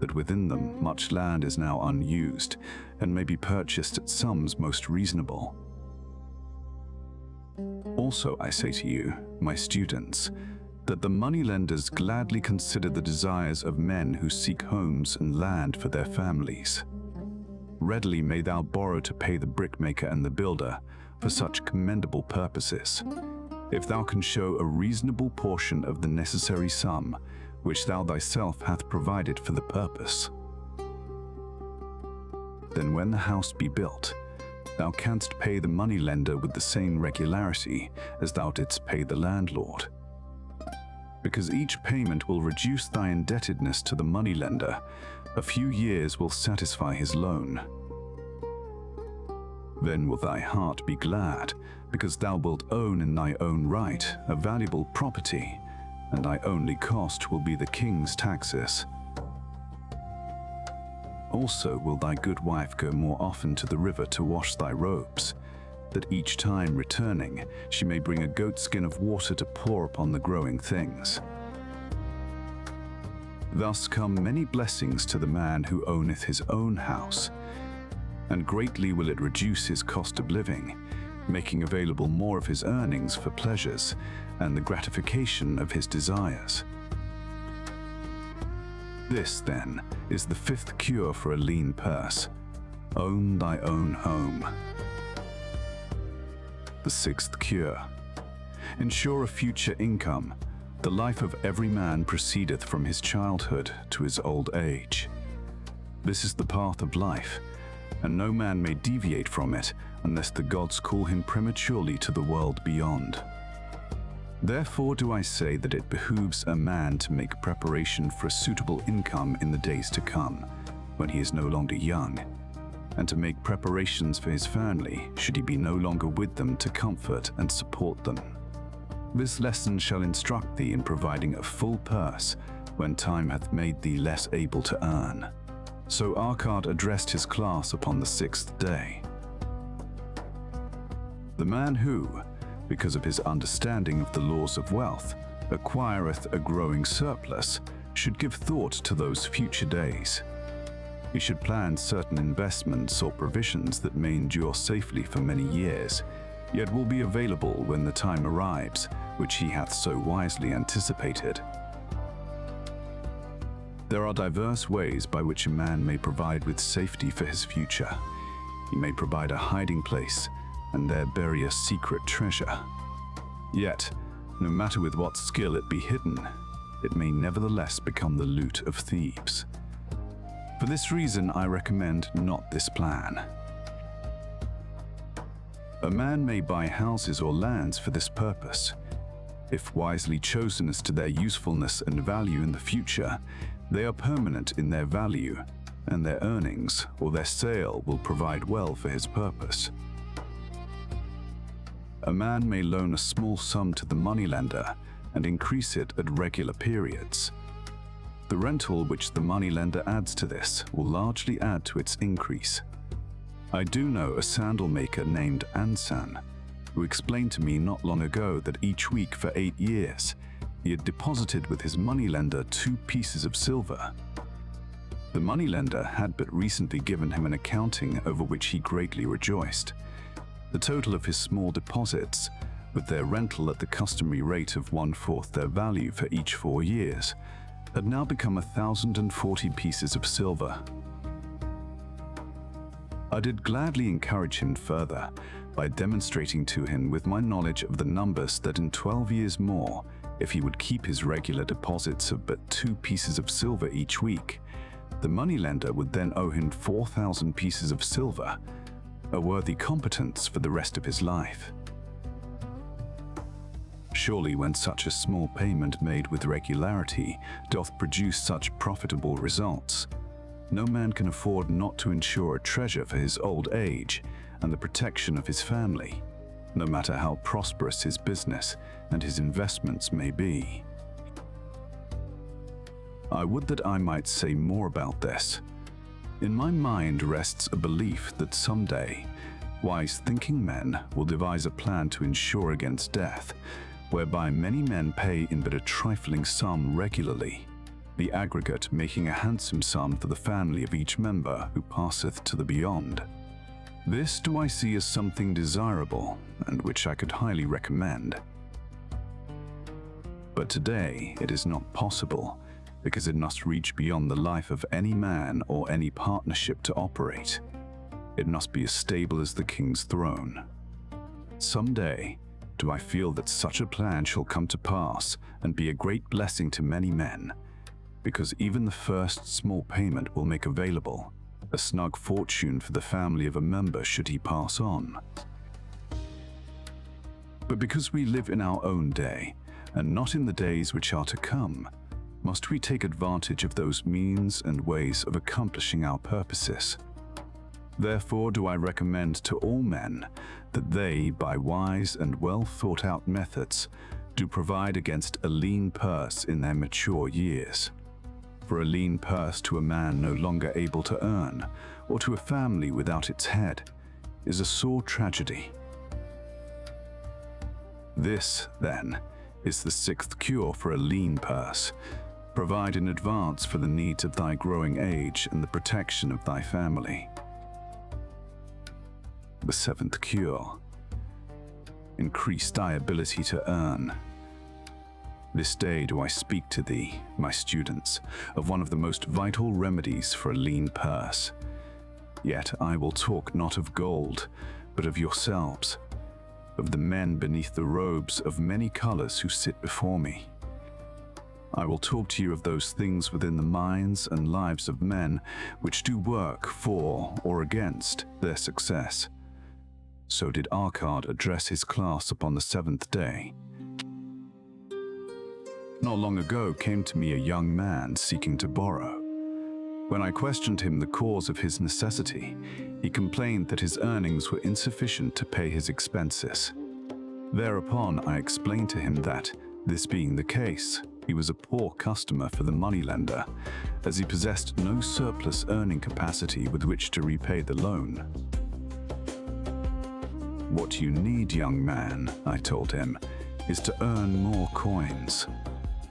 that within them much land is now unused and may be purchased at sums most reasonable? Also I say to you, my students, that the moneylenders gladly consider the desires of men who seek homes and land for their families. Readily may thou borrow to pay the brickmaker and the builder for such commendable purposes, if thou can show a reasonable portion of the necessary sum which thou thyself hath provided for the purpose. Then when the house be built, thou canst pay the moneylender with the same regularity as thou didst pay the landlord, because each payment will reduce thy indebtedness to the moneylender A few years will satisfy his loan. Then will thy heart be glad, because thou wilt own in thy own right a valuable property, and thy only cost will be the king's taxes. Also will thy good wife go more often to the river to wash thy robes, that each time returning she may bring a goatskin of water to pour upon the growing things. Thus come many blessings to the man who owneth his own house, and greatly will it reduce his cost of living, making available more of his earnings for pleasures and the gratification of his desires. This, then, is the fifth cure for a lean purse: own thy own home. The sixth cure: ensure a future income. The life of every man proceedeth from his childhood to his old age. This is the path of life, and no man may deviate from it unless the gods call him prematurely to the world beyond. Therefore do I say that it behooves a man to make preparation for a suitable income in the days to come, when he is no longer young, and to make preparations for his family should he be no longer with them to comfort and support them. This lesson shall instruct thee in providing a full purse when time hath made thee less able to earn. So Arcad addressed his class upon the sixth day. The man who, because of his understanding of the laws of wealth, acquireth a growing surplus, should give thought to those future days. He should plan certain investments or provisions that may endure safely for many years, yet will be available when the time arrives, which he hath so wisely anticipated. There are diverse ways by which a man may provide with safety for his future. He may provide a hiding place and there bury a secret treasure. Yet, no matter with what skill it be hidden, it may nevertheless become the loot of thieves. For this reason, I recommend not this plan. A man may buy houses or lands for this purpose. If wisely chosen as to their usefulness and value in the future, they are permanent in their value, and their earnings or their sale will provide well for his purpose. A man may loan a small sum to the moneylender and increase it at regular periods. The rental which the moneylender adds to this will largely add to its increase. I do know a sandal maker named Ansan, who explained to me not long ago that each week for 8 years, he had deposited with his moneylender 2 pieces of silver. The moneylender had but recently given him an accounting over which he greatly rejoiced. The total of his small deposits, with their rental at the customary rate of 1/4 their value for each 4 years, had now become 1,040 pieces of silver. I did gladly encourage him further by demonstrating to him with my knowledge of the numbers that in 12 years more, if he would keep his regular deposits of but 2 pieces of silver each week, the moneylender would then owe him 4,000 pieces of silver, a worthy competence for the rest of his life. Surely when such a small payment made with regularity doth produce such profitable results, no man can afford not to ensure a treasure for his old age and the protection of his family, no matter how prosperous his business and his investments may be. I would that I might say more about this. In my mind rests a belief that someday, wise thinking men will devise a plan to insure against death, whereby many men pay in but a trifling sum regularly, the aggregate making a handsome sum for the family of each member who passeth to the beyond. This do I see as something desirable, and which I could highly recommend. But today it is not possible, because it must reach beyond the life of any man or any partnership to operate. It must be as stable as the king's throne. Someday, do I feel that such a plan shall come to pass and be a great blessing to many men, because even the first small payment will make available a snug fortune for the family of a member should he pass on. But because we live in our own day, and not in the days which are to come, must we take advantage of those means and ways of accomplishing our purposes. Therefore do I recommend to all men that they, by wise and well thought out methods, do provide against a lean purse in their mature years. For a lean purse to a man no longer able to earn, or to a family without its head, is a sore tragedy. This, then, is the sixth cure for a lean purse. Provide in advance for the needs of thy growing age and the protection of thy family. The seventh cure: increase thy ability to earn. This day do I speak to thee, my students, of one of the most vital remedies for a lean purse. Yet I will talk not of gold, but of yourselves, of the men beneath the robes of many colors who sit before me. I will talk to you of those things within the minds and lives of men which do work for or against their success. So did Arcad address his class upon the seventh day. Not long ago came to me a young man seeking to borrow. When I questioned him the cause of his necessity, he complained that his earnings were insufficient to pay his expenses. Thereupon I explained to him that, this being the case, he was a poor customer for the moneylender, as he possessed no surplus earning capacity with which to repay the loan. What you need, young man, I told him, is to earn more coins.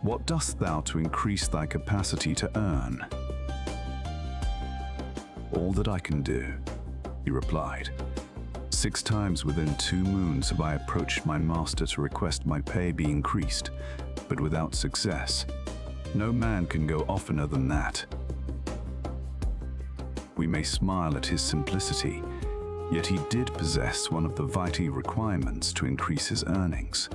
What dost thou to increase thy capacity to earn? All that I can do, he replied. 6 times within 2 moons have I approached my master to request my pay be increased, but without success. No man can go oftener than that. We may smile at his simplicity, yet he did possess one of the vital requirements to increase his earnings.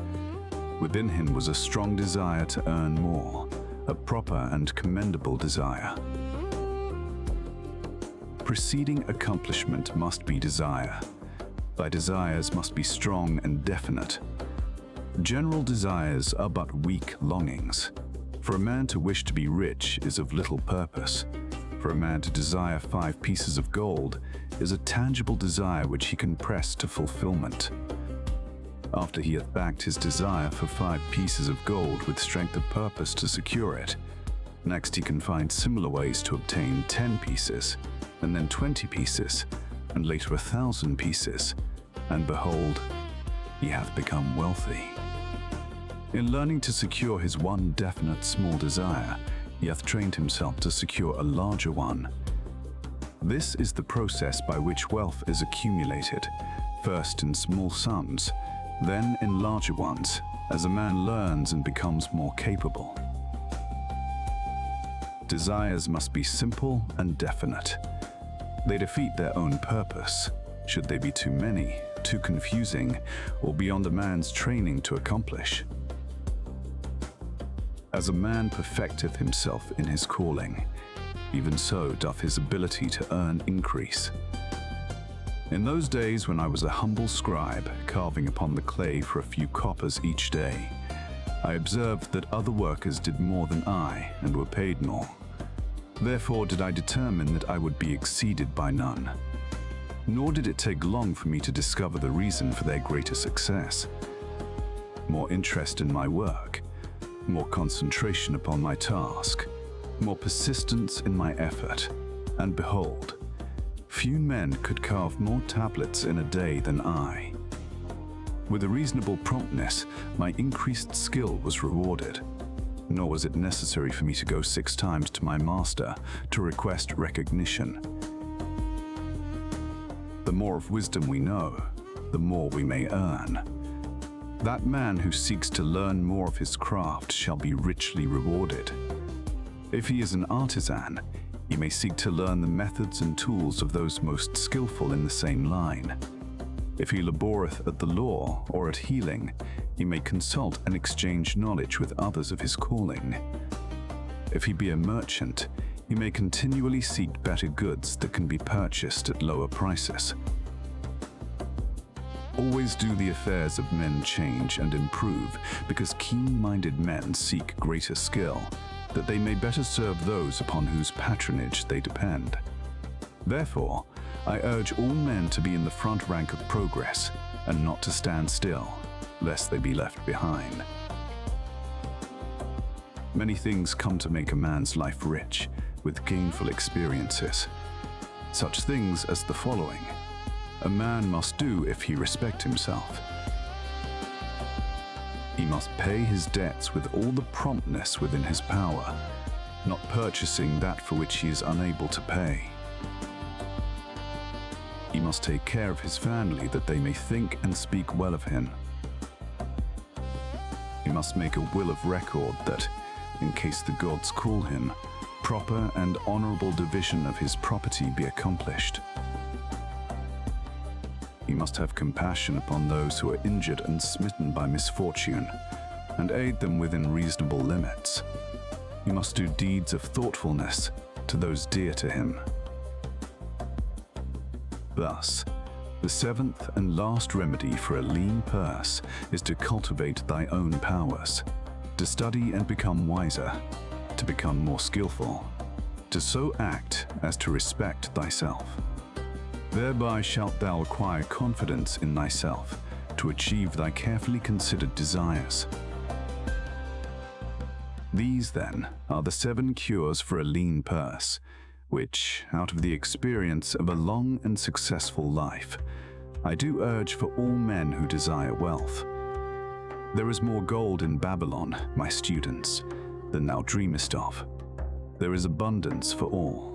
Within him was a strong desire to earn more, a proper and commendable desire. Preceding accomplishment must be desire. Thy desires must be strong and definite. General desires are but weak longings. For a man to wish to be rich is of little purpose. For a man to desire 5 pieces of gold is a tangible desire which he can press to fulfillment. After he hath backed his desire for 5 pieces of gold with strength of purpose to secure it, next he can find similar ways to obtain 10 pieces, and then 20 pieces, and later 1,000 pieces, and behold, he hath become wealthy. In learning to secure his one definite small desire, he hath trained himself to secure a larger one. This is the process by which wealth is accumulated, first in small sums, then in larger ones, as a man learns and becomes more capable. Desires must be simple and definite. They defeat their own purpose, should they be too many, too confusing, or beyond a man's training to accomplish. As a man perfecteth himself in his calling, even so doth his ability to earn increase. In those days when I was a humble scribe, carving upon the clay for a few coppers each day, I observed that other workers did more than I and were paid more. Therefore did I determine that I would be exceeded by none. Nor did it take long for me to discover the reason for their greater success. More interest in my work, more concentration upon my task, more persistence in my effort, and behold, few men could carve more tablets in a day than I. With a reasonable promptness, my increased skill was rewarded. Nor was it necessary for me to go 6 times to my master to request recognition. The more of wisdom we know, the more we may earn. That man who seeks to learn more of his craft shall be richly rewarded. If he is an artisan, he may seek to learn the methods and tools of those most skillful in the same line. If he laboureth at the law or at healing, he may consult and exchange knowledge with others of his calling. If he be a merchant, he may continually seek better goods that can be purchased at lower prices. Always do the affairs of men change and improve, because keen-minded men seek greater skill, that they may better serve those upon whose patronage they depend. Therefore, I urge all men to be in the front rank of progress and not to stand still, lest they be left behind. Many things come to make a man's life rich with gainful experiences. Such things as the following a man must do if he respect himself. He must pay his debts with all the promptness within his power, not purchasing that for which he is unable to pay. He must take care of his family that they may think and speak well of him. He must make a will of record that, in case the gods call him, proper and honorable division of his property be accomplished. He must have compassion upon those who are injured and smitten by misfortune, and aid them within reasonable limits. He must do deeds of thoughtfulness to those dear to him. Thus, the seventh and last remedy for a lean purse is to cultivate thy own powers, to study and become wiser, to become more skillful, to so act as to respect thyself. Thereby shalt thou acquire confidence in thyself to achieve thy carefully considered desires. These, then, are the 7 cures for a lean purse, which, out of the experience of a long and successful life, I do urge for all men who desire wealth. There is more gold in Babylon, my students, than thou dreamest of. There is abundance for all.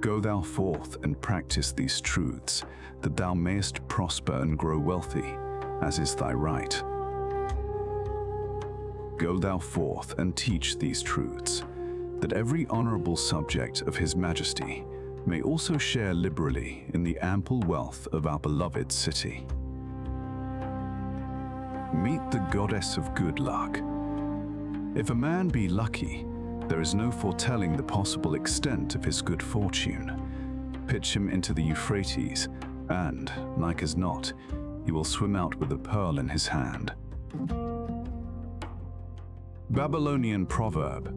Go thou forth and practice these truths, that thou mayest prosper and grow wealthy, as is thy right. Go thou forth and teach these truths, that every honorable subject of His Majesty may also share liberally in the ample wealth of our beloved city. Meet the goddess of good luck. If a man be lucky, there is no foretelling the possible extent of his good fortune. Pitch him into the Euphrates, and, like as not, he will swim out with a pearl in his hand. Babylonian proverb.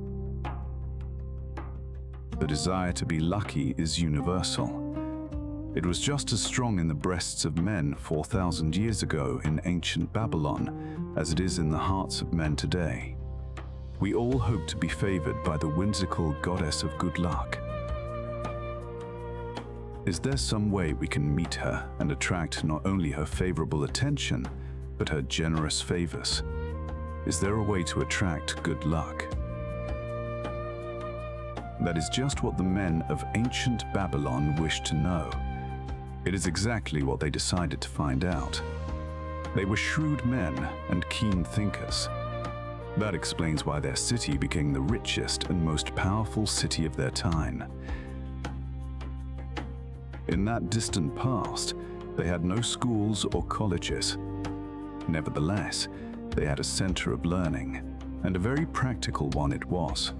The desire to be lucky is universal. It was just as strong in the breasts of men 4,000 years ago in ancient Babylon as it is in the hearts of men today. We all hope to be favored by the whimsical goddess of good luck. Is there some way we can meet her and attract not only her favorable attention, but her generous favors? Is there a way to attract good luck? That is just what the men of ancient Babylon wished to know. It is exactly what they decided to find out. They were shrewd men and keen thinkers. That explains why their city became the richest and most powerful city of their time. In that distant past, they had no schools or colleges. Nevertheless, they had a center of learning, and a very practical one it was.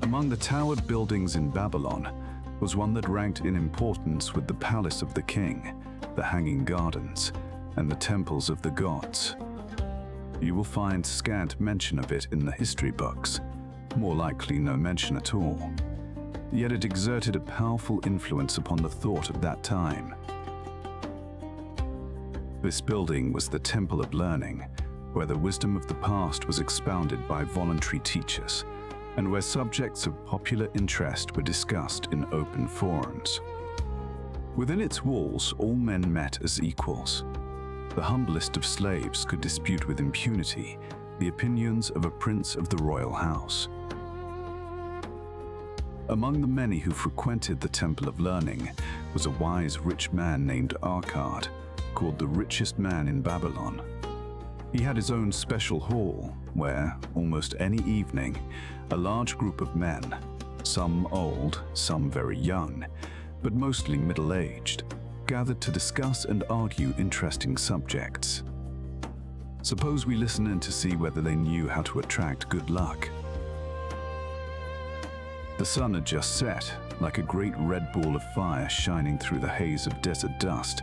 Among the towered buildings in Babylon was one that ranked in importance with the palace of the king, the hanging gardens, and the temples of the gods. You will find scant mention of it in the history books, more likely no mention at all. Yet it exerted a powerful influence upon the thought of that time. This building was the Temple of Learning, where the wisdom of the past was expounded by voluntary teachers, and where subjects of popular interest were discussed in open forums. Within its walls, all men met as equals. The humblest of slaves could dispute with impunity the opinions of a prince of the royal house. Among the many who frequented the Temple of Learning was a wise rich man named Arcad, called the richest man in Babylon. He had his own special hall where, almost any evening, a large group of men, some old, some very young, but mostly middle-aged, gathered to discuss and argue interesting subjects. Suppose we listen in to see whether they knew how to attract good luck. The sun had just set, like a great red ball of fire shining through the haze of desert dust,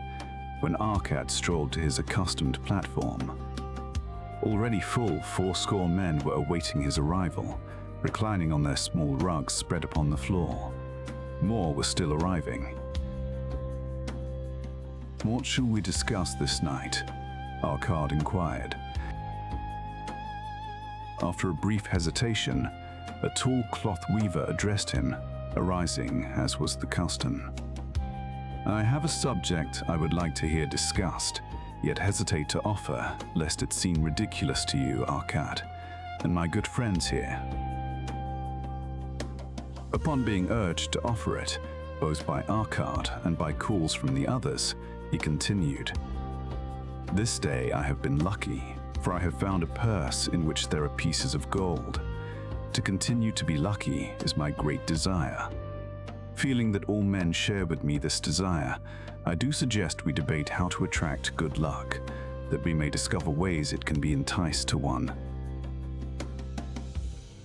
when Arcad strolled to his accustomed platform. Already full, 80 men were awaiting his arrival, reclining on their small rugs spread upon the floor. More were still arriving. "What shall we discuss this night?" Arkad inquired. After a brief hesitation, a tall cloth weaver addressed him, arising as was the custom. "I have a subject I would like to hear discussed, yet hesitate to offer, lest it seem ridiculous to you, Arkad, and my good friends here." Upon being urged to offer it, both by Arkad and by calls from the others, he continued, "This day I have been lucky, for I have found a purse in which there are pieces of gold. To continue to be lucky is my great desire. Feeling that all men share with me this desire, I do suggest we debate how to attract good luck, that we may discover ways it can be enticed to one."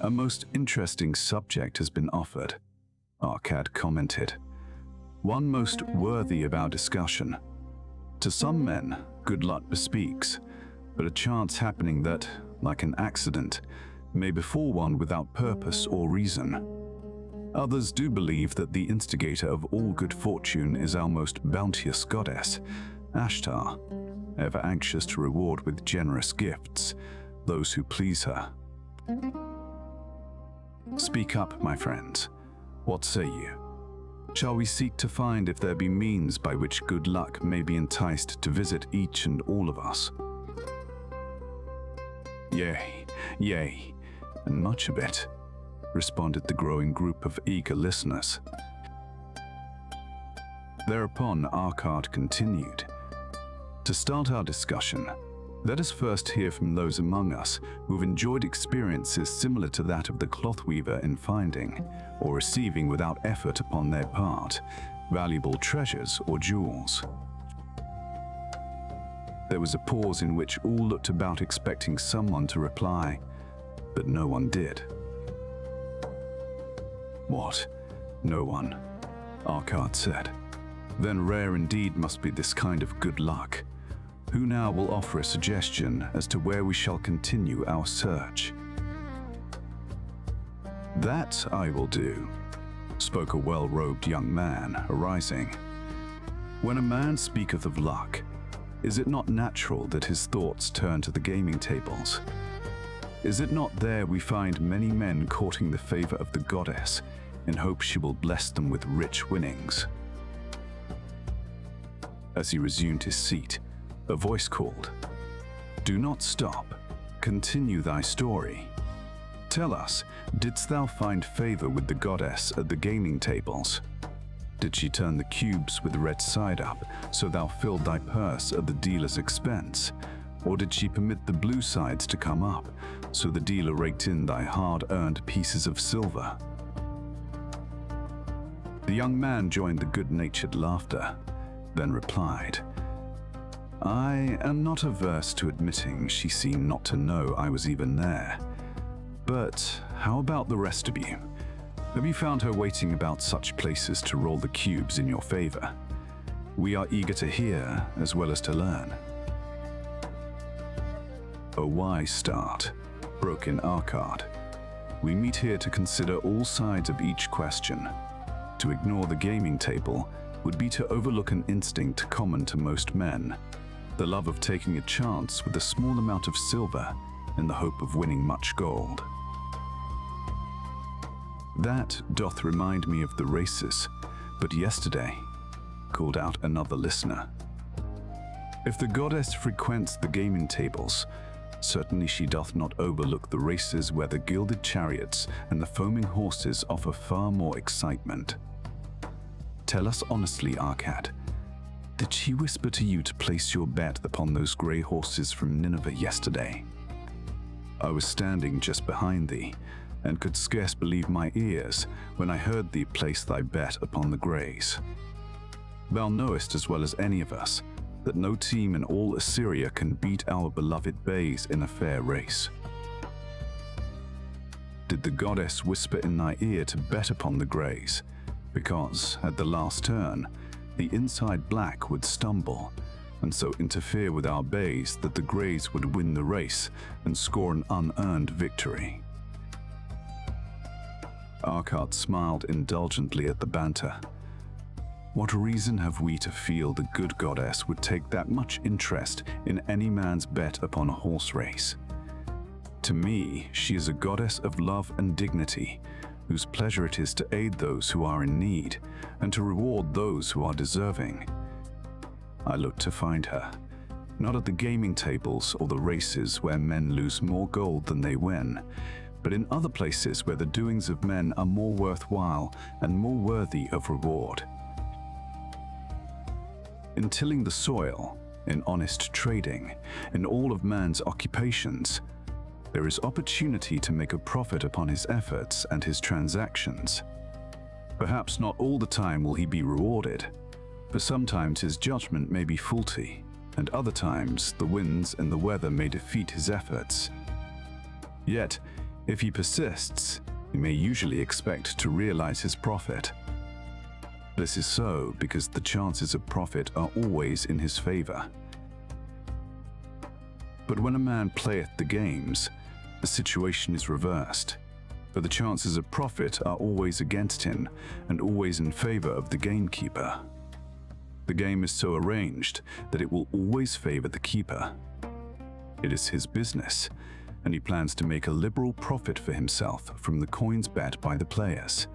"A most interesting subject has been offered," Arkad commented. "One most worthy of our discussion. To some men, good luck bespeaks, but a chance happening that, like an accident, may befall one without purpose or reason. Others do believe that the instigator of all good fortune is our most bounteous goddess, Ashtar, ever anxious to reward with generous gifts those who please her. Speak up, my friends. What say you? Shall we seek to find if there be means by which good luck may be enticed to visit each and all of us?" "Yea, yea, and much of it," responded the growing group of eager listeners. Thereupon Arkad continued, "To start our discussion, let us first hear from those among us who've enjoyed experiences similar to that of the cloth weaver in finding, or receiving without effort upon their part, valuable treasures or jewels." There was a pause in which all looked about expecting someone to reply, but no one did. "What? No one?" Arkad said. "Then rare indeed must be this kind of good luck. Who now will offer a suggestion as to where we shall continue our search?" "That I will do," spoke a well-robed young man, arising. "When a man speaketh of luck, is it not natural that his thoughts turn to the gaming tables? Is it not there we find many men courting the favor of the goddess in hope she will bless them with rich winnings?" As he resumed his seat, a voice called, "Do not stop. Continue thy story. Tell us, didst thou find favor with the goddess at the gaming tables? Did she turn the cubes with red side up, so thou filled thy purse at the dealer's expense? Or did she permit the blue sides to come up, so the dealer raked in thy hard-earned pieces of silver?" The young man joined the good-natured laughter, then replied, "I am not averse to admitting she seemed not to know I was even there. But how about the rest of you? Have you found her waiting about such places to roll the cubes in your favor? We are eager to hear as well as to learn." "A wise start," broke in Arkad. "We meet here to consider all sides of each question. To ignore the gaming table would be to overlook an instinct common to most men, the love of taking a chance with a small amount of silver in the hope of winning much gold. That doth remind me of the races, but yesterday," called out another listener. "If the goddess frequents the gaming tables, certainly she doth not overlook the races where the gilded chariots and the foaming horses offer far more excitement. Tell us honestly, Arkad, did she whisper to you to place your bet upon those grey horses from Nineveh yesterday? I was standing just behind thee, and could scarce believe my ears when I heard thee place thy bet upon the greys. Thou knowest as well as any of us that no team in all Assyria can beat our beloved bays in a fair race. Did the goddess whisper in thy ear to bet upon the greys, because at the last turn the inside black would stumble, and so interfere with our bays that the Greys would win the race and score an unearned victory. Arkad smiled indulgently at the banter. What reason have we to feel the good goddess would take that much interest in any man's bet upon a horse race? To me, she is a goddess of love and dignity, whose pleasure it is to aid those who are in need and to reward those who are deserving. I looked to find her, not at the gaming tables or the races where men lose more gold than they win, but in other places where the doings of men are more worthwhile and more worthy of reward. In tilling the soil, in honest trading, in all of man's occupations, there is opportunity to make a profit upon his efforts and his transactions. Perhaps not all the time will he be rewarded, for sometimes his judgment may be faulty, and other times the winds and the weather may defeat his efforts. Yet, if he persists, he may usually expect to realize his profit. This is so because the chances of profit are always in his favor. But when a man playeth the games, the situation is reversed, for the chances of profit are always against him and always in favor of the gamekeeper. The game is so arranged that it will always favor the keeper. It is his business, and he plans to make a liberal profit for himself from the coins bet by the players.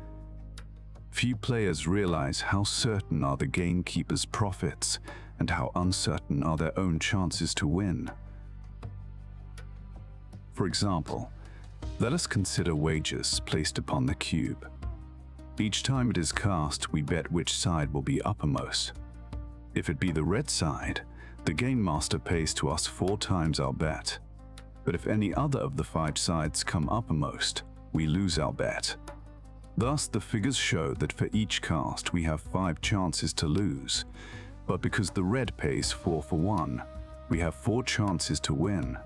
Few players realize how certain are the gamekeeper's profits and how uncertain are their own chances to win. For example, let us consider wagers placed upon the cube. Each time it is cast, we bet which side will be uppermost. If it be the red side, the game master pays to us 4 times our bet. But if any other of the 5 sides come uppermost, we lose our bet. Thus, the figures show that for each cast we have 5 chances to lose, but because the red pays 4 for 1, we have 4 chances to win.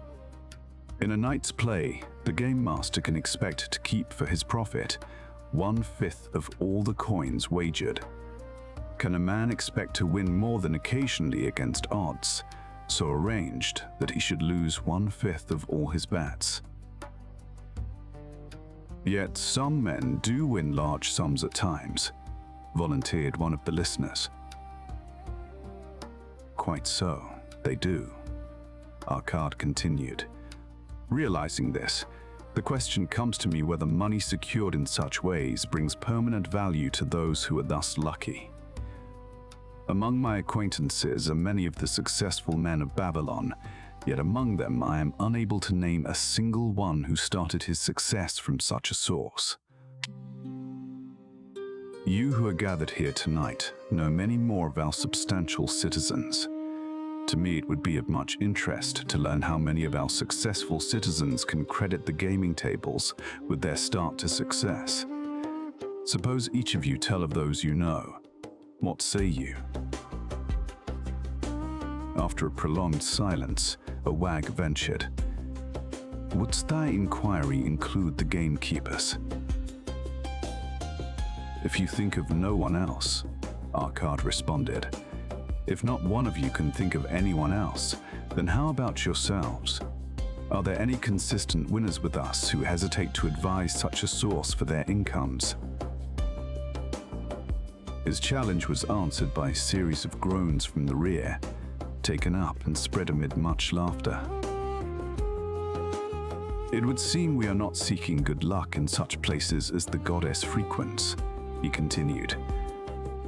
In a night's play, the game master can expect to keep for his profit 1/5 of all the coins wagered. Can a man expect to win more than occasionally against odds, so arranged that he should lose 1/5 of all his bets? Yet some men do win large sums at times, volunteered one of the listeners. Quite so, they do, Arkad continued. Realizing this, the question comes to me whether money secured in such ways brings permanent value to those who are thus lucky. Among my acquaintances are many of the successful men of Babylon, yet among them I am unable to name a single one who started his success from such a source. You who are gathered here tonight know many more of our substantial citizens. To me, it would be of much interest to learn how many of our successful citizens can credit the gaming tables with their start to success. Suppose each of you tell of those you know. What say you? After a prolonged silence, a wag ventured. Wouldst thy inquiry include the gamekeepers? If you think of no one else, Arkad responded. If not one of you can think of anyone else, then how about yourselves? Are there any consistent winners with us who hesitate to advise such a source for their incomes? His challenge was answered by a series of groans from the rear, taken up and spread amid much laughter. It would seem we are not seeking good luck in such places as the goddess frequents, he continued.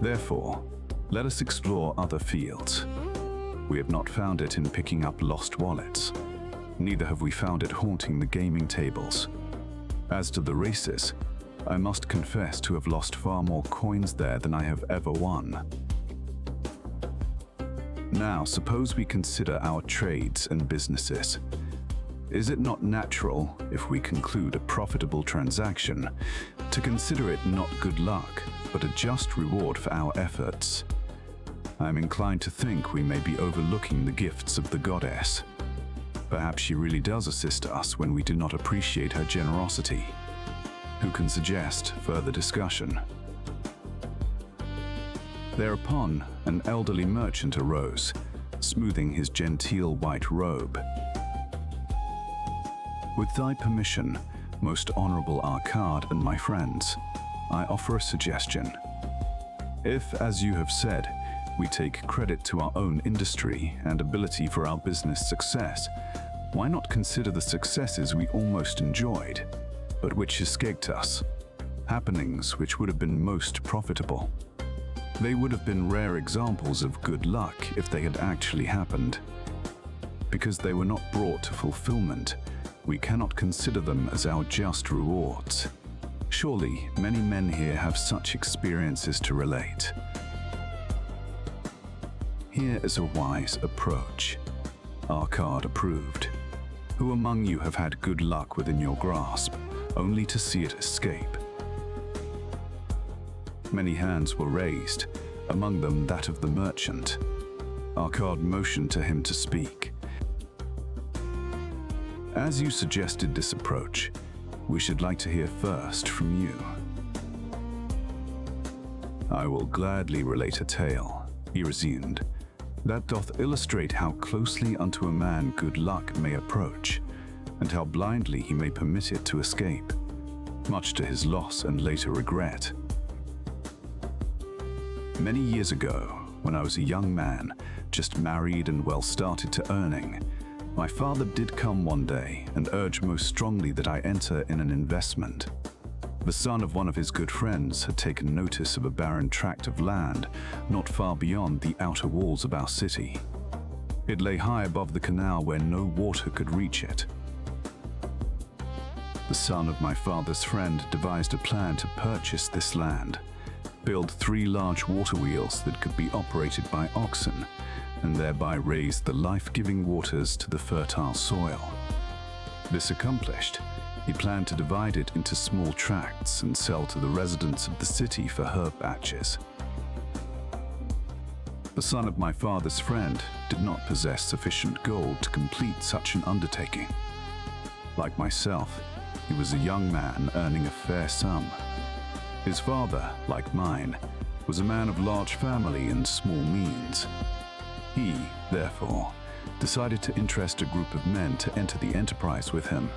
Therefore, let us explore other fields. We have not found it in picking up lost wallets. Neither have we found it haunting the gaming tables. As to the races, I must confess to have lost far more coins there than I have ever won. Now, suppose we consider our trades and businesses. Is it not natural, if we conclude a profitable transaction, to consider it not good luck, but a just reward for our efforts? I am inclined to think we may be overlooking the gifts of the goddess. Perhaps she really does assist us when we do not appreciate her generosity. Who can suggest further discussion? Thereupon, an elderly merchant arose, smoothing his genteel white robe. With thy permission, most honorable Arkad and my friends, I offer a suggestion. If, as you have said, we take credit to our own industry and ability for our business success, why not consider the successes we almost enjoyed, but which escaped us? Happenings which would have been most profitable. They would have been rare examples of good luck if they had actually happened. Because they were not brought to fulfillment, we cannot consider them as our just rewards. Surely, many men here have such experiences to relate. Here is a wise approach. Arkad approved. Who among you have had good luck within your grasp, only to see it escape? Many hands were raised, among them that of the merchant. Arkad motioned to him to speak. As you suggested this approach, we should like to hear first from you. I will gladly relate a tale, he resumed, that doth illustrate how closely unto a man good luck may approach, and how blindly he may permit it to escape, much to his loss and later regret. Many years ago, when I was a young man, just married and well started to earning, my father did come one day and urge most strongly that I enter in an investment. The son of one of his good friends had taken notice of a barren tract of land not far beyond the outer walls of our city. It lay high above the canal where no water could reach it. The son of my father's friend devised a plan to purchase this land, build 3 large water wheels that could be operated by oxen, and thereby raise the life-giving waters to the fertile soil. This accomplished, he planned to divide it into small tracts and sell to the residents of the city for herb patches. The son of my father's friend did not possess sufficient gold to complete such an undertaking. Like myself, he was a young man earning a fair sum. His father, like mine, was a man of large family and small means. He, therefore, decided to interest a group of men to enter the enterprise with him.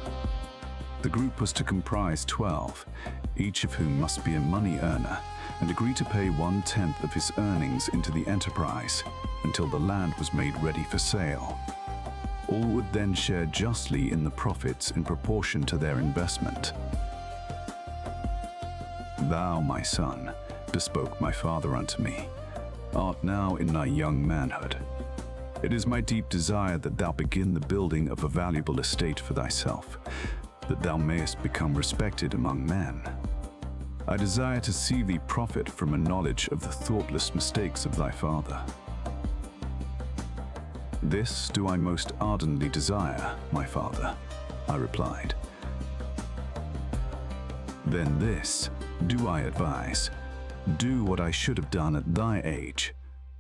The group was to comprise 12, each of whom must be a money earner and agree to pay 1/10 of his earnings into the enterprise until the land was made ready for sale. All would then share justly in the profits in proportion to their investment. Thou, my son, bespoke my father unto me, art now in thy young manhood. It is my deep desire that thou begin the building of a valuable estate for thyself, that thou mayest become respected among men. I desire to see thee profit from a knowledge of the thoughtless mistakes of thy father. This do I most ardently desire, my father, I replied. Then this do I advise. Do what I should have done at thy age.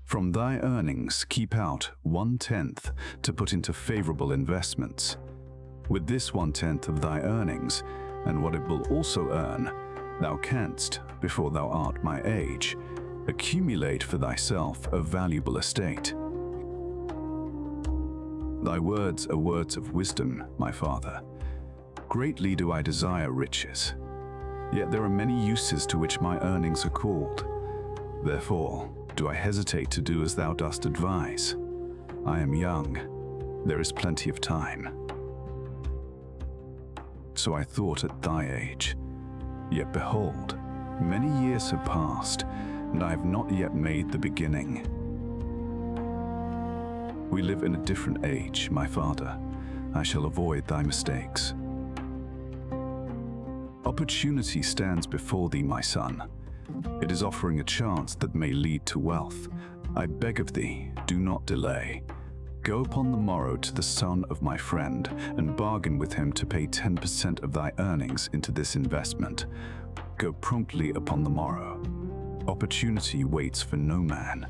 From thy earnings keep out 1/10 to put into favorable investments. With this 1/10 of thy earnings, and what it will also earn, thou canst, before thou art my age, accumulate for thyself a valuable estate. Thy words are words of wisdom, my father. Greatly do I desire riches. Yet there are many uses to which my earnings are called. Therefore, do I hesitate to do as thou dost advise. I am young. There is plenty of time. So I thought at thy age. Yet behold, many years have passed, and I have not yet made the beginning. We live in a different age, my father. I shall avoid thy mistakes. Opportunity stands before thee, my son. It is offering a chance that may lead to wealth. I beg of thee, do not delay. Go upon the morrow to the son of my friend and bargain with him to pay 10% of thy earnings into this investment. Go promptly upon the morrow. Opportunity waits for no man.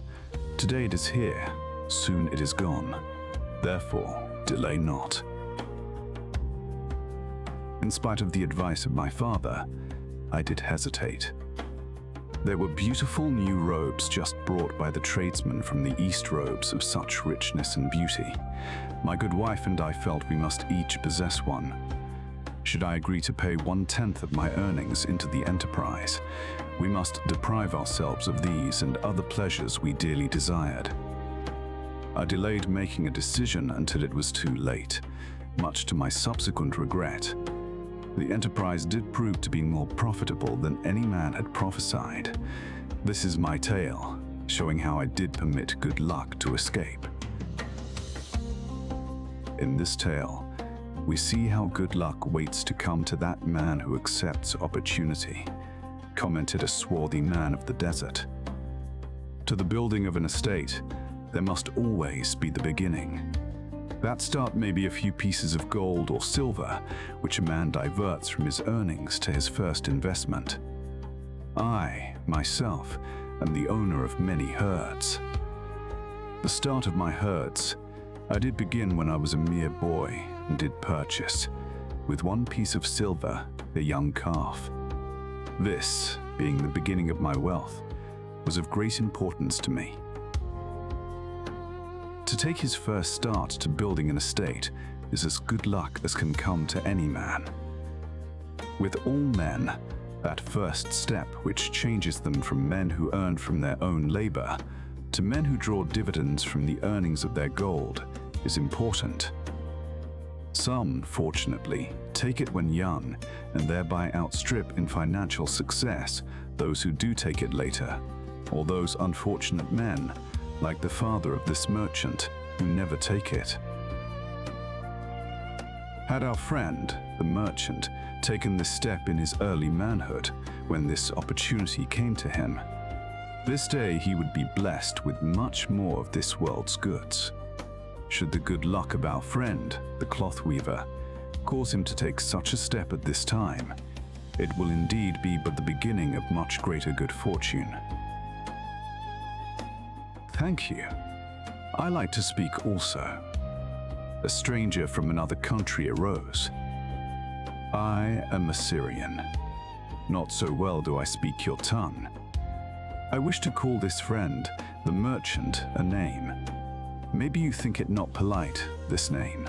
Today it is here, soon it is gone. Therefore, delay not. In spite of the advice of my father, I did hesitate. There were beautiful new robes just brought by the tradesmen from the East, robes of such richness and beauty. My good wife and I felt we must each possess one. Should I agree to pay 1/10 of my earnings into the enterprise, we must deprive ourselves of these and other pleasures we dearly desired. I delayed making a decision until it was too late, much to my subsequent regret. The enterprise did prove to be more profitable than any man had prophesied. This is my tale, showing how I did permit good luck to escape. In this tale, we see how good luck waits to come to that man who accepts opportunity, commented a swarthy man of the desert. To the building of an estate, there must always be the beginning. That start may be a few pieces of gold or silver, which a man diverts from his earnings to his first investment. I, myself, am the owner of many herds. The start of my herds, I did begin when I was a mere boy and did purchase, with one piece of silver, a young calf. This, being the beginning of my wealth, was of great importance to me. To take his first start to building an estate is as good luck as can come to any man. With all men, that first step which changes them from men who earn from their own labor to men who draw dividends from the earnings of their gold is important. Some, fortunately, take it when young and thereby outstrip in financial success those who do take it later, or those unfortunate men, like the father of this merchant, who never take it. Had our friend, the merchant, taken this step in his early manhood, when this opportunity came to him, this day he would be blessed with much more of this world's goods. Should the good luck of our friend, the cloth weaver, cause him to take such a step at this time, it will indeed be but the beginning of much greater good fortune. Thank you. I like to speak also. A stranger from another country arose. I am a Syrian. Not so well do I speak your tongue. I wish to call this friend, the merchant, a name. Maybe you think it not polite, this name,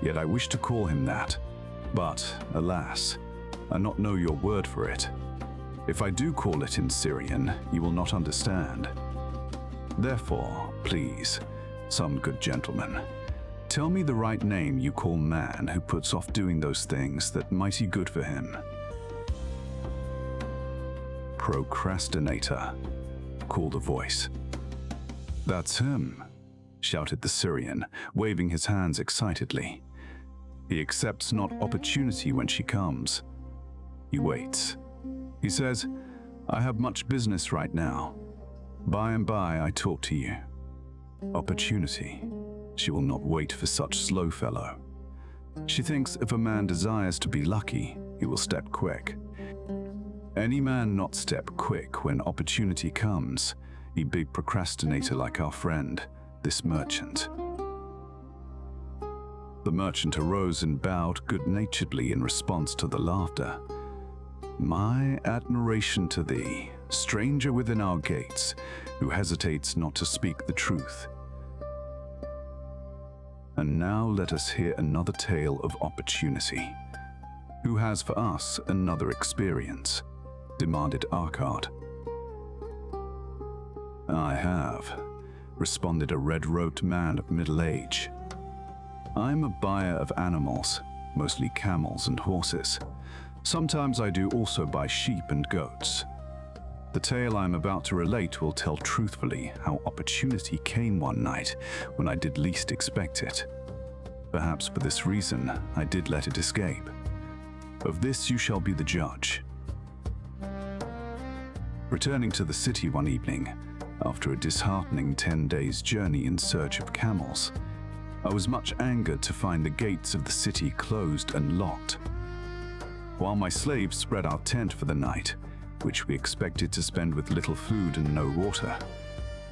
yet I wish to call him that. But, alas, I not know your word for it. If I do call it in Syrian, you will not understand. Therefore, please, some good gentleman, tell me the right name you call man who puts off doing those things that mighty good for him. Procrastinator, called a voice. That's him, shouted the Syrian, waving his hands excitedly. He accepts not opportunity when she comes. He waits. He says, I have much business right now. By and by I talk to you. Opportunity. She will not wait for such slow fellow. She thinks if a man desires to be lucky, he will step quick. Any man not step quick when opportunity comes, he big procrastinator like our friend, this merchant. The merchant arose and bowed good-naturedly in response to the laughter. My admiration to thee, stranger within our gates, who hesitates not to speak the truth. And now let us hear another tale of opportunity. Who has for us another experience? Demanded Arkad. I have, responded a red-robed man of middle age. I'm a buyer of animals, mostly camels and horses. Sometimes I do also buy sheep and goats. The tale I'm about to relate will tell truthfully how opportunity came one night when I did least expect it. Perhaps for this reason, I did let it escape. Of this you shall be the judge. Returning to the city one evening, after a disheartening 10 days' journey in search of camels, I was much angered to find the gates of the city closed and locked. While my slaves spread our tent for the night, which we expected to spend with little food and no water,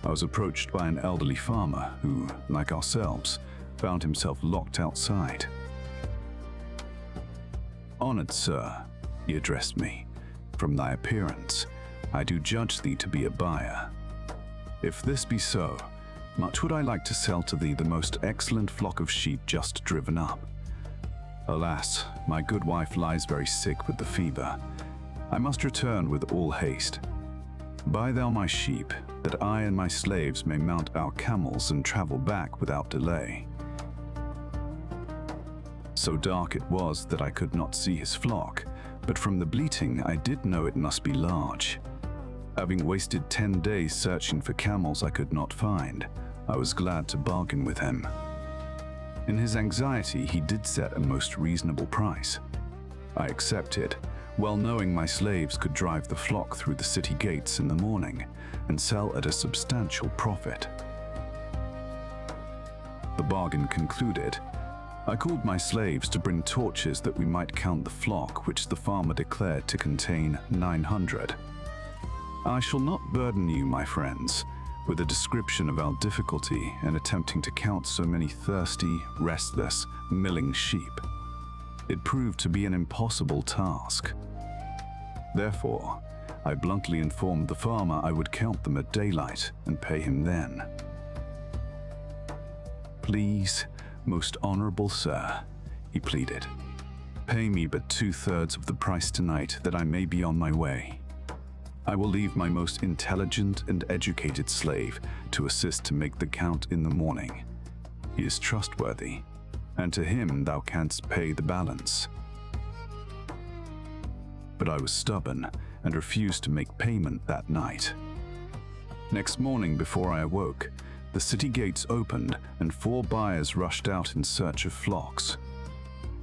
I was approached by an elderly farmer who, like ourselves, found himself locked outside. Honored sir, he addressed me, from thy appearance, I do judge thee to be a buyer. If this be so, much would I like to sell to thee the most excellent flock of sheep just driven up. Alas, my good wife lies very sick with the fever. I must return with all haste. Buy thou my sheep, that I and my slaves may mount our camels and travel back without delay. So dark it was that I could not see his flock, but from the bleating I did know it must be large. Having wasted 10 days searching for camels I could not find, I was glad to bargain with him. In his anxiety, he did set a most reasonable price. I accepted, well knowing my slaves could drive the flock through the city gates in the morning and sell at a substantial profit. The bargain concluded, I called my slaves to bring torches that we might count the flock, which the farmer declared to contain 900. I shall not burden you, my friends, with a description of our difficulty in attempting to count so many thirsty, restless, milling sheep. It proved to be an impossible task. Therefore, I bluntly informed the farmer I would count them at daylight and pay him then. Please, most honorable sir, he pleaded, pay me but 2/3 of the price tonight that I may be on my way. I will leave my most intelligent and educated slave to assist to make the count in the morning. He is trustworthy, and to him thou canst pay the balance. But I was stubborn and refused to make payment that night. Next morning before I awoke, the city gates opened and 4 buyers rushed out in search of flocks.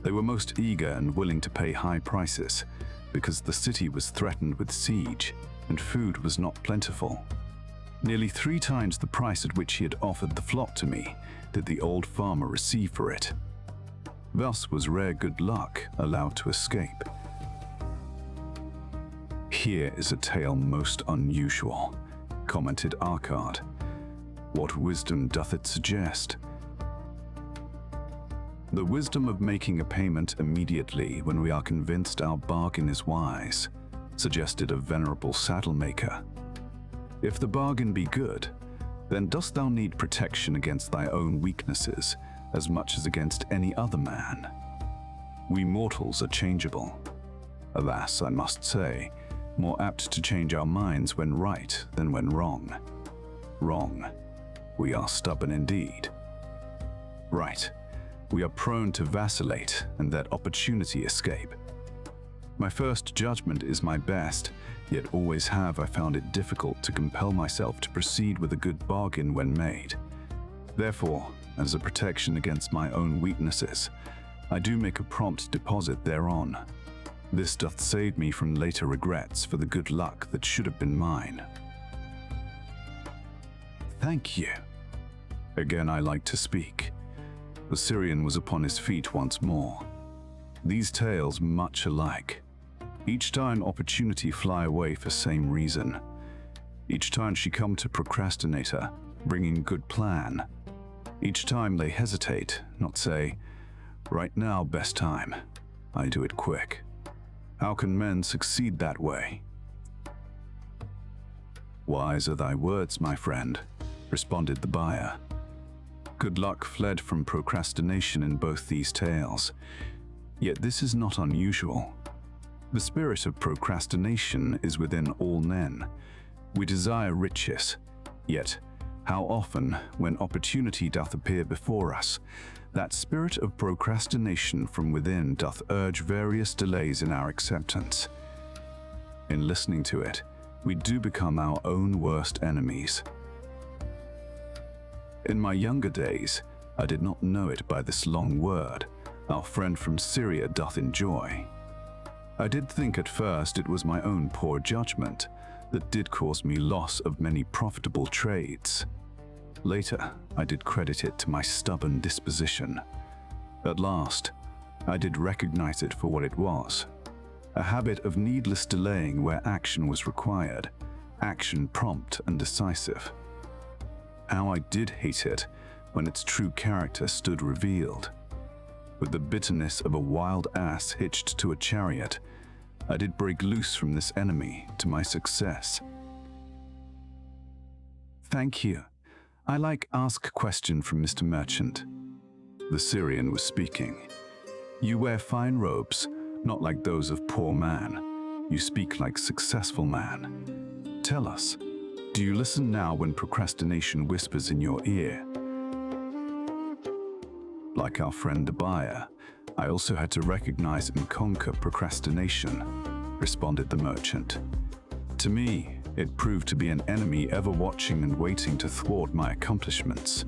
They were most eager and willing to pay high prices because the city was threatened with siege and food was not plentiful. Nearly 3 times the price at which he had offered the flock to me did the old farmer receive for it. Thus was rare good luck allowed to escape. Here is a tale most unusual, commented Arkad. What wisdom doth it suggest? The wisdom of making a payment immediately when we are convinced our bargain is wise, suggested a venerable saddle-maker. If the bargain be good, then dost thou need protection against thy own weaknesses as much as against any other man. We mortals are changeable. Alas, I must say, more apt to change our minds when right than when wrong. Wrong. We are stubborn indeed. Right. We are prone to vacillate and let opportunity escape. My first judgment is my best, yet always have I found it difficult to compel myself to proceed with a good bargain when made. Therefore, as a protection against my own weaknesses, I do make a prompt deposit thereon. This doth save me from later regrets for the good luck that should have been mine. Thank you. Again I like to speak. The Syrian was upon his feet once more. These tales much alike. Each time opportunity fly away for same reason. Each time she come to procrastinator, bringing good plan. Each time they hesitate, not say, right now best time. I do it quick. How can men succeed that way? Wise are thy words, my friend, responded the buyer. Good luck fled from procrastination in both these tales. Yet this is not unusual. The spirit of procrastination is within all men. We desire riches, yet how often, when opportunity doth appear before us, that spirit of procrastination from within doth urge various delays in our acceptance. In listening to it, we do become our own worst enemies. In my younger days, I did not know it by this long word, our friend from Syria doth enjoy. I did think at first it was my own poor judgment that did cause me loss of many profitable trades. Later, I did credit it to my stubborn disposition. At last, I did recognize it for what it was, a habit of needless delaying where action was required, action prompt and decisive. How I did hate it when its true character stood revealed. With the bitterness of a wild ass hitched to a chariot, I did break loose from this enemy to my success. Thank you. I ask question from Mr. Merchant. The Syrian was speaking. You wear fine robes, not like those of poor man. You speak like successful man. Tell us, do you listen now when procrastination whispers in your ear? Like our friend the buyer, I also had to recognize and conquer procrastination, responded the merchant. To me, it proved to be an enemy ever watching and waiting to thwart my accomplishments.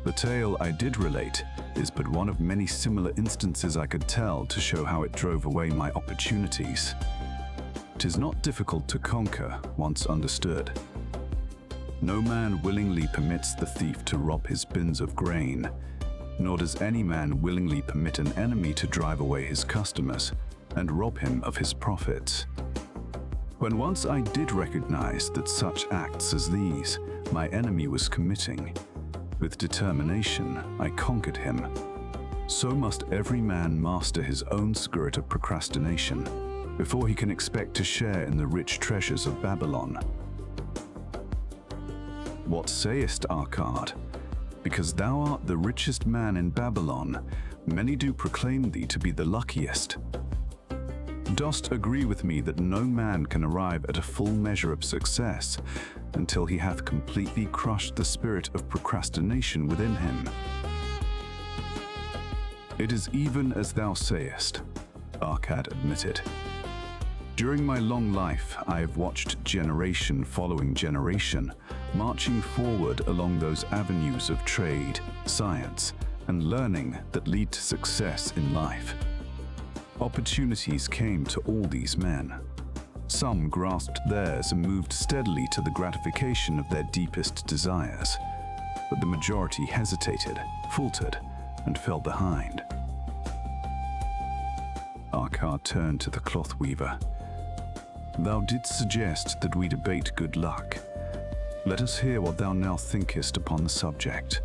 The tale I did relate is but one of many similar instances I could tell to show how it drove away my opportunities. 'Tis not difficult to conquer once understood. No man willingly permits the thief to rob his bins of grain, nor does any man willingly permit an enemy to drive away his customers and rob him of his profits. When once I did recognize that such acts as these my enemy was committing, with determination I conquered him. So must every man master his own spirit of procrastination before he can expect to share in the rich treasures of Babylon. What sayest, Arcad? Because thou art the richest man in Babylon, many do proclaim thee to be the luckiest. Dost agree with me that no man can arrive at a full measure of success until he hath completely crushed the spirit of procrastination within him? It is even as thou sayest, Arcad admitted. During my long life, I have watched generation following generation marching forward along those avenues of trade, science, and learning that lead to success in life. Opportunities came to all these men. Some grasped theirs and moved steadily to the gratification of their deepest desires, but the majority hesitated, faltered, and fell behind. Arcad turned to the cloth weaver. Thou didst suggest that we debate good luck. Let us hear what thou now thinkest upon the subject.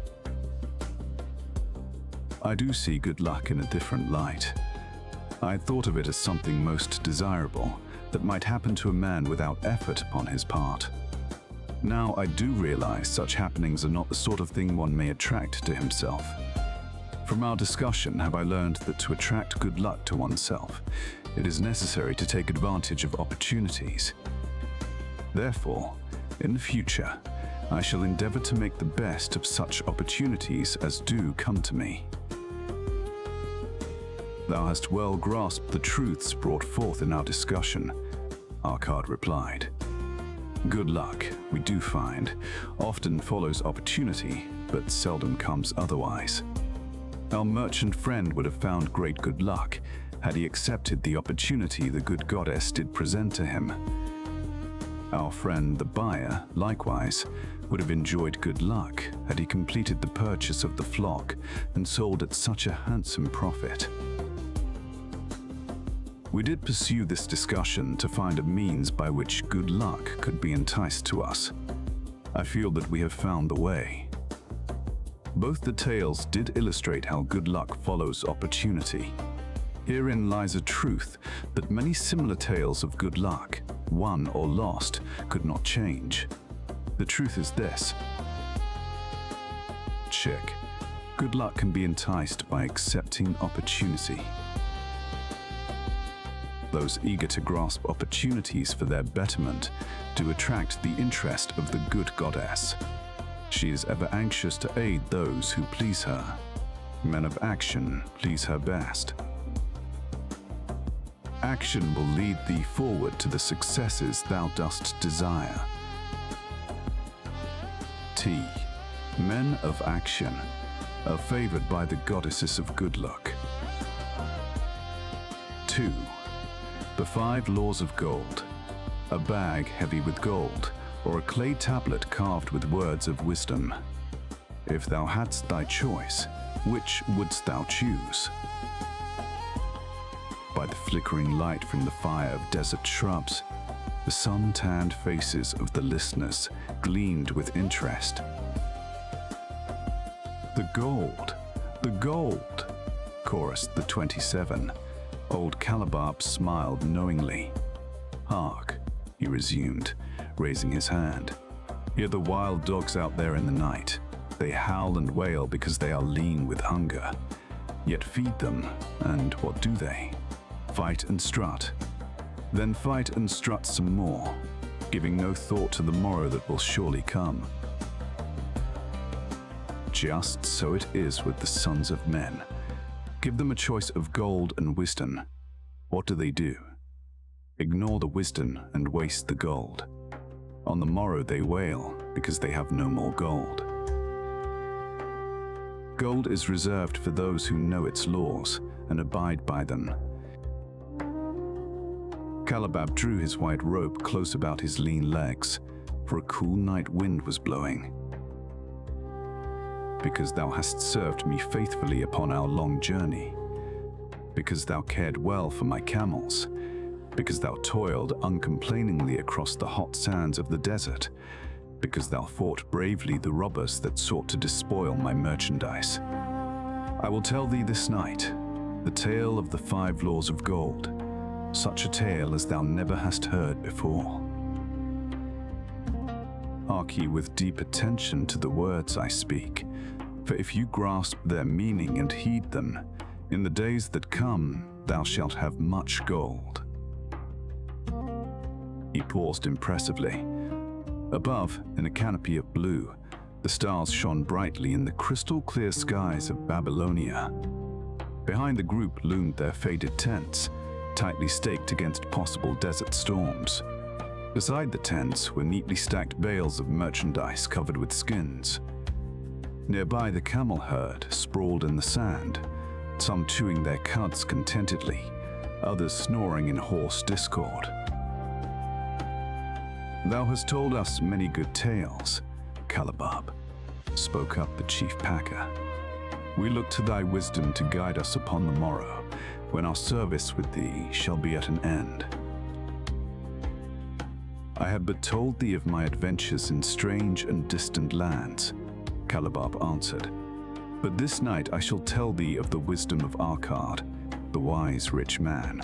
I do see good luck in a different light. I had thought of it as something most desirable that might happen to a man without effort upon his part. Now I do realize such happenings are not the sort of thing one may attract to himself. From our discussion have I learned that to attract good luck to oneself, it is necessary to take advantage of opportunities. Therefore, in the future, I shall endeavor to make the best of such opportunities as do come to me. Thou hast well grasped the truths brought forth in our discussion, Arcad replied. Good luck, we do find, often follows opportunity, but seldom comes otherwise. Our merchant friend would have found great good luck had he accepted the opportunity the good goddess did present to him. Our friend the buyer, likewise, would have enjoyed good luck had he completed the purchase of the flock and sold at such a handsome profit. We did pursue this discussion to find a means by which good luck could be enticed to us. I feel that we have found the way. Both the tales did illustrate how good luck follows opportunity. Herein lies a truth that many similar tales of good luck, won or lost, could not change. The truth is this. Check. Good luck can be enticed by accepting opportunity. Those eager to grasp opportunities for their betterment do attract the interest of the good goddess. She is ever anxious to aid those who please her. Men of action please her best. Action will lead thee forward to the successes thou dost desire. T. Men of action are favored by the goddesses of good luck. 2. The 5 laws of gold. A bag heavy with gold, or a clay tablet carved with words of wisdom. If thou hadst thy choice, which wouldst thou choose? By the flickering light from the fire of desert shrubs, the sun-tanned faces of the listeners gleamed with interest. The gold, chorused the 27, Old Calibab smiled knowingly. "Hark," he resumed, raising his hand. "Hear the wild dogs out there in the night. They howl and wail because they are lean with hunger. Yet feed them, and what do they? Fight and strut. Then fight and strut some more, giving no thought to the morrow that will surely come. Just so it is with the sons of men. Give them a choice of gold and wisdom. What do? Ignore the wisdom and waste the gold. On the morrow they wail because they have no more gold. Gold is reserved for those who know its laws and abide by them." Calibab drew his white robe close about his lean legs, for a cool night wind was blowing. "Because thou hast served me faithfully upon our long journey, because thou cared well for my camels, because thou toiled uncomplainingly across the hot sands of the desert, because thou fought bravely the robbers that sought to despoil my merchandise. I will tell thee this night the tale of the 5 laws of gold, such a tale as thou never hast heard before. Hark ye with deep attention to the words I speak, for if you grasp their meaning and heed them, in the days that come thou shalt have much gold." He paused impressively. Above, in a canopy of blue, the stars shone brightly in the crystal-clear skies of Babylonia. Behind the group loomed their faded tents, tightly staked against possible desert storms. Beside the tents were neatly stacked bales of merchandise covered with skins. Nearby, the camel herd sprawled in the sand, some chewing their cuds contentedly, others snoring in hoarse discord. "Thou hast told us many good tales, Calibab," spoke up the chief packer. "We look to thy wisdom to guide us upon the morrow, when our service with thee shall be at an end." "I have but told thee of my adventures in strange and distant lands," Calibab answered. "But this night I shall tell thee of the wisdom of Arkad, the wise rich man."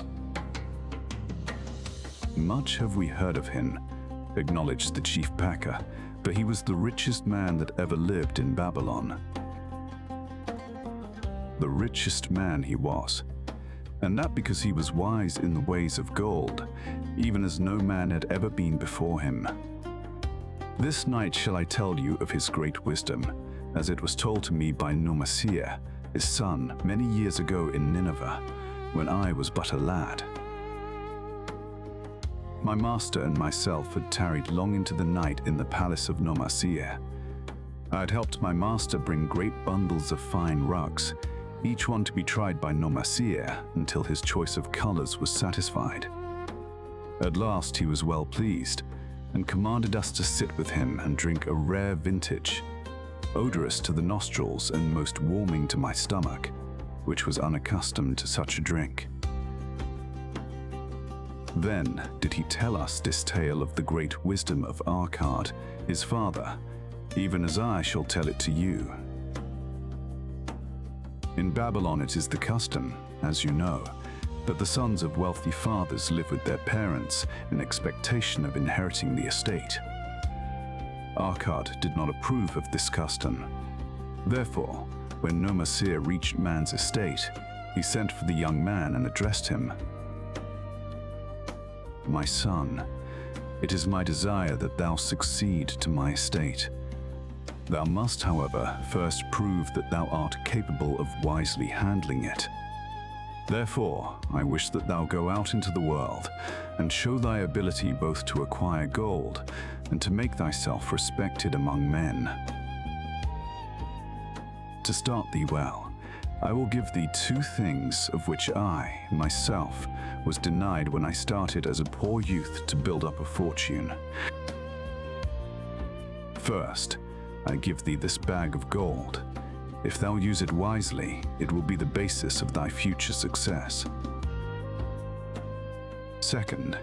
"Much have we heard of him," acknowledged the chief packer, "but he was the richest man that ever lived in Babylon." The richest man he was, and that because he was wise in the ways of gold, even as no man had ever been before him. "This night shall I tell you of his great wisdom, as it was told to me by Nomasir, his son, many years ago in Nineveh, when I was but a lad. My master and myself had tarried long into the night in the palace of Nomasir. I had helped my master bring great bundles of fine rugs, each one to be tried by Nomasir until his choice of colors was satisfied. At last he was well pleased, and commanded us to sit with him and drink a rare vintage, odorous to the nostrils and most warming to my stomach, which was unaccustomed to such a drink. Then did he tell us this tale of the great wisdom of Arkad, his father, even as I shall tell it to you. In Babylon it is the custom, as you know, that the sons of wealthy fathers live with their parents in expectation of inheriting the estate. Arkad did not approve of this custom. Therefore, when Nomasir reached man's estate, he sent for the young man and addressed him. My son, it is my desire that thou succeed to my estate. Thou must, however, first prove that thou art capable of wisely handling it. Therefore, I wish that thou go out into the world and show thy ability both to acquire gold and to make thyself respected among men. To start thee well, I will give thee 2 things of which I, myself, was denied when I started as a poor youth to build up a fortune. First, I give thee this bag of gold. If thou use it wisely, it will be the basis of thy future success. Second,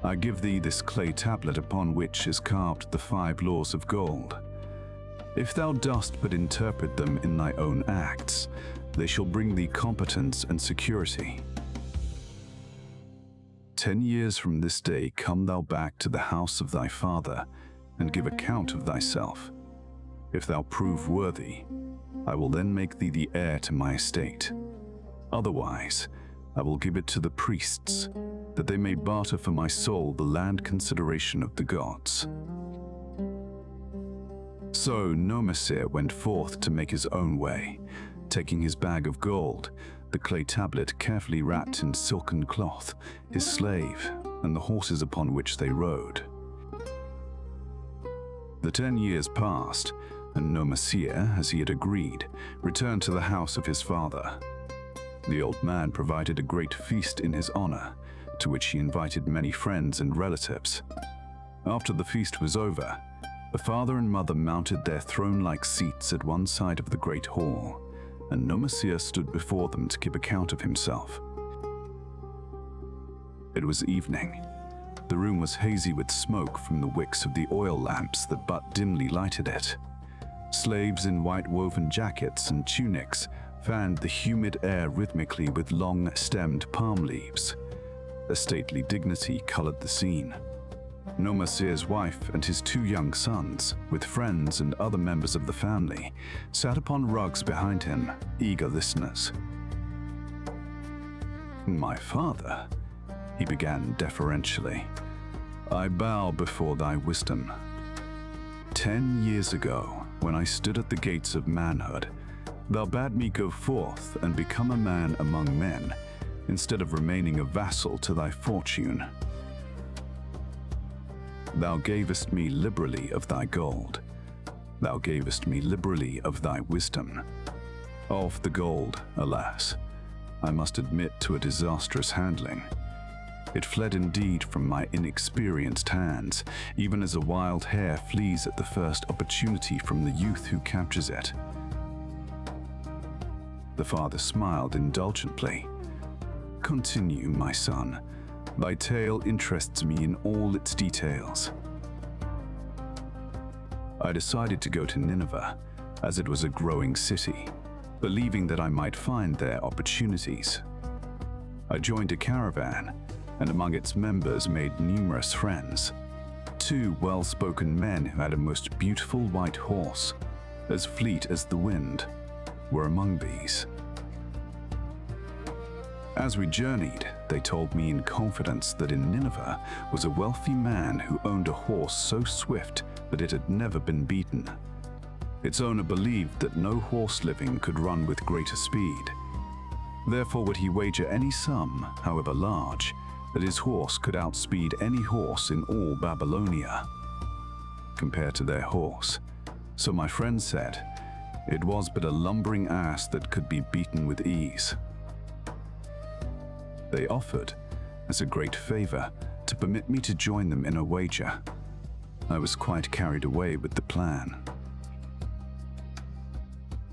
I give thee this clay tablet upon which is carved the 5 laws of gold. If thou dost but interpret them in thy own acts, they shall bring thee competence and security. 10 years from this day come thou back to the house of thy father, and give account of thyself. If thou prove worthy, I will then make thee the heir to my estate. Otherwise, I will give it to the priests, that they may barter for my soul the land consideration of the gods." So Nomasir went forth to make his own way, taking his bag of gold, the clay tablet carefully wrapped in silken cloth, his slave, and the horses upon which they rode. The 10 years passed, and Nomasir, as he had agreed, returned to the house of his father. The old man provided a great feast in his honor, to which he invited many friends and relatives. After the feast was over, the father and mother mounted their throne-like seats at one side of the great hall, and Nomasir stood before them to give account of himself. It was evening. The room was hazy with smoke from the wicks of the oil lamps that but dimly lighted it. Slaves in white woven jackets and tunics fanned the humid air rhythmically with long-stemmed palm leaves. A stately dignity colored the scene. Nomasir's wife and his 2 young sons, with friends and other members of the family, sat upon rugs behind him, eager listeners. "My father," he began deferentially, "I bow before thy wisdom. 10 years ago, when I stood at the gates of manhood, thou bade me go forth and become a man among men, instead of remaining a vassal to thy fortune. Thou gavest me liberally of thy gold. Thou gavest me liberally of thy wisdom. Of the gold, alas, I must admit to a disastrous handling. It fled indeed from my inexperienced hands, even as a wild hare flees at the first opportunity from the youth who captures it." The father smiled indulgently. "Continue, my son. Thy tale interests me in all its details." "I decided to go to Nineveh, as it was a growing city, believing that I might find there opportunities. I joined a caravan, and among its members made numerous friends. 2 well-spoken men who had a most beautiful white horse, as fleet as the wind, were among these. As we journeyed, they told me in confidence that in Nineveh was a wealthy man who owned a horse so swift that it had never been beaten. Its owner believed that no horse living could run with greater speed. Therefore would he wager any sum, however large, that his horse could outspeed any horse in all Babylonia. Compared to their horse, so my friend said, it was but a lumbering ass that could be beaten with ease. They offered, as a great favor, to permit me to join them in a wager. I was quite carried away with the plan.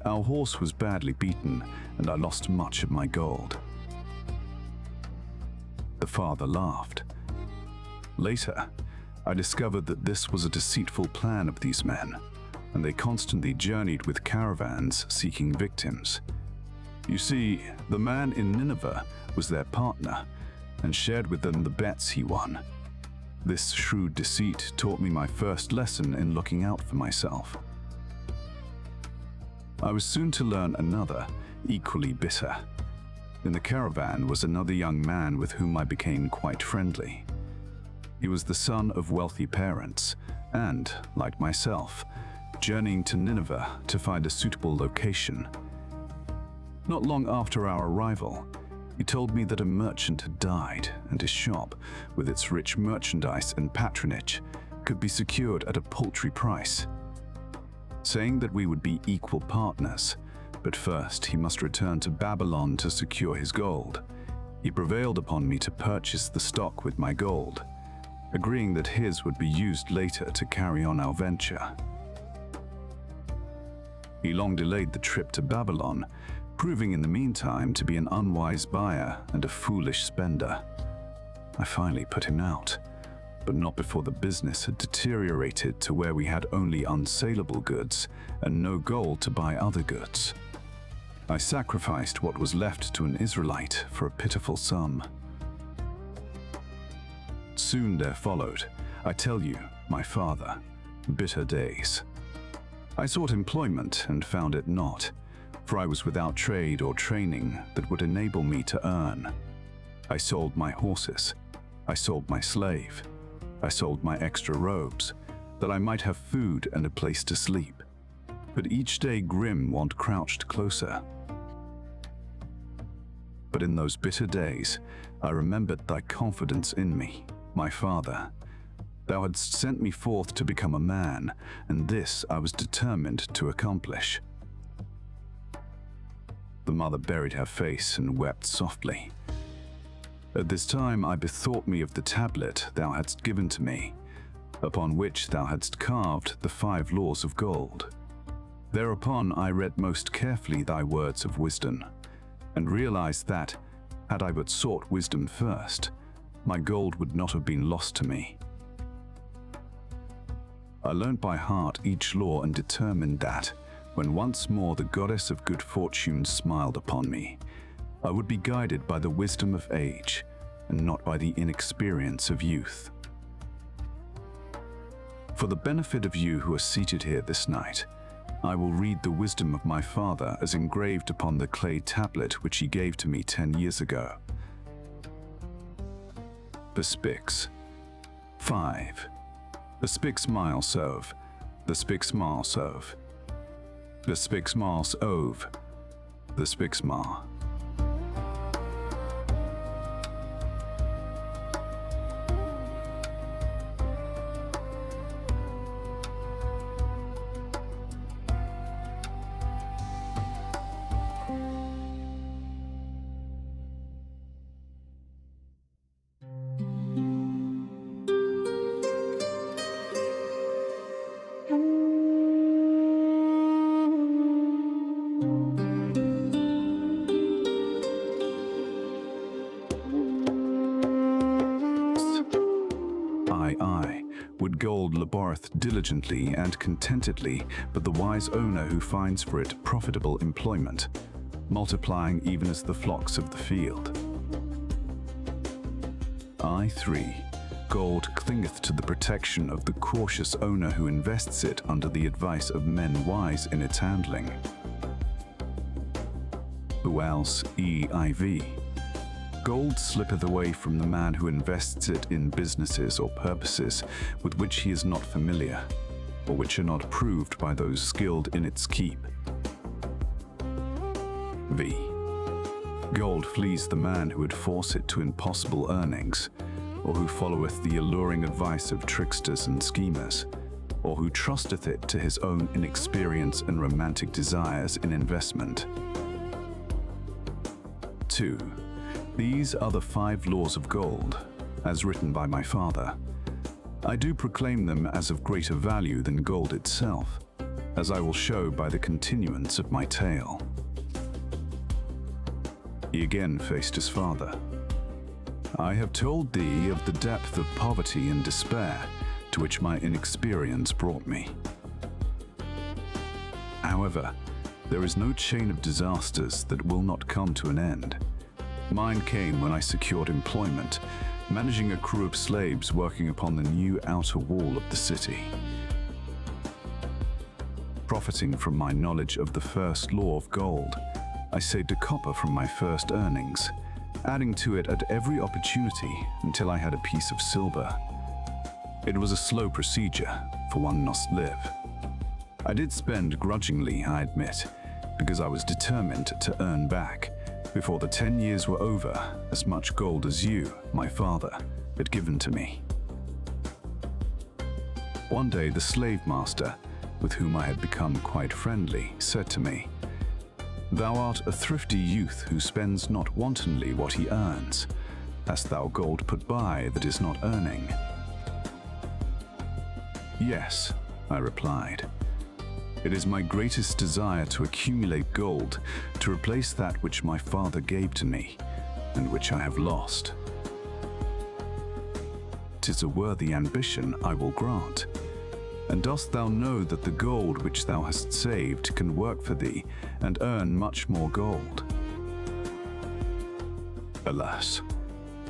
Our horse was badly beaten, and I lost much of my gold." The father laughed. "Later, I discovered that this was a deceitful plan of these men, and they constantly journeyed with caravans seeking victims. You see, the man in Nineveh was their partner, and shared with them the bets he won. This shrewd deceit taught me my first lesson in looking out for myself. I was soon to learn another, equally bitter. In the caravan was another young man with whom I became quite friendly. He was the son of wealthy parents, and, like myself, journeying to Nineveh to find a suitable location. Not long after our arrival, he told me that a merchant had died, and his shop, with its rich merchandise and patronage, could be secured at a paltry price, saying that we would be equal partners, but first he must return to Babylon to secure his gold. He prevailed upon me to purchase the stock with my gold, agreeing that his would be used later to carry on our venture. He long delayed the trip to Babylon, proving in the meantime to be an unwise buyer and a foolish spender. I finally put him out, but not before the business had deteriorated to where we had only unsaleable goods and no gold to buy other goods. I sacrificed what was left to an Israelite for a pitiful sum. soon there followed, I tell you, my father, bitter days. I sought employment and found it not, for I was without trade or training that would enable me to earn. I sold my horses, I sold my slave, I sold my extra robes, that I might have food and a place to sleep. But each day grim want crouched closer. But in those bitter days, I remembered thy confidence in me, my father. Thou hadst sent me forth to become a man, and this I was determined to accomplish. The mother buried her face and wept softly. At this time I bethought me of the tablet thou hadst given to me, upon which thou hadst carved the 5 laws of gold. Thereupon I read most carefully thy words of wisdom, and realized that, had I but sought wisdom first, my gold would not have been lost to me. I learnt by heart each law and determined that, when once more the goddess of good fortune smiled upon me, I would be guided by the wisdom of age and not by the inexperience of youth. For the benefit of you who are seated here this night, I will read the wisdom of my father as engraved upon the clay tablet which he gave to me 10 years ago. Bespix. 5. Bespix miles ove, bespix miles ove, bespix miles ove, bespix mar. Would gold laboreth diligently and contentedly, but the wise owner who finds for it profitable employment, multiplying even as the flocks of the field. 3. Gold clingeth to the protection of the cautious owner who invests it under the advice of men wise in its handling. Who else EIV? Gold slippeth away from the man who invests it in businesses or purposes with which he is not familiar, or which are not proved by those skilled in its keep. V. Gold flees the man who would force it to impossible earnings, or who followeth the alluring advice of tricksters and schemers, or who trusteth it to his own inexperience and romantic desires in investment. 2. These are the 5 laws of gold, as written by my father. I do proclaim them as of greater value than gold itself, as I will show by the continuance of my tale. He again faced his father. I have told thee of the depth of poverty and despair to which my inexperience brought me. However, there is no chain of disasters that will not come to an end. Mine came when I secured employment, managing a crew of slaves working upon the new outer wall of the city. Profiting from my knowledge of the first law of gold, I saved a copper from my first earnings, adding to it at every opportunity until I had a piece of silver. It was a slow procedure, for one must live. I did spend grudgingly, I admit, because I was determined to earn back, before the 10 years were over, as much gold as you, my father, had given to me. One day the slave master, with whom I had become quite friendly, said to me, "Thou art a thrifty youth who spends not wantonly what he earns. Hast thou gold put by that is not earning?" "Yes," I replied. "It is my greatest desire to accumulate gold to replace that which my father gave to me, and which I have lost." "'Tis a worthy ambition, I will grant. And dost thou know that the gold which thou hast saved can work for thee and earn much more gold?" "Alas,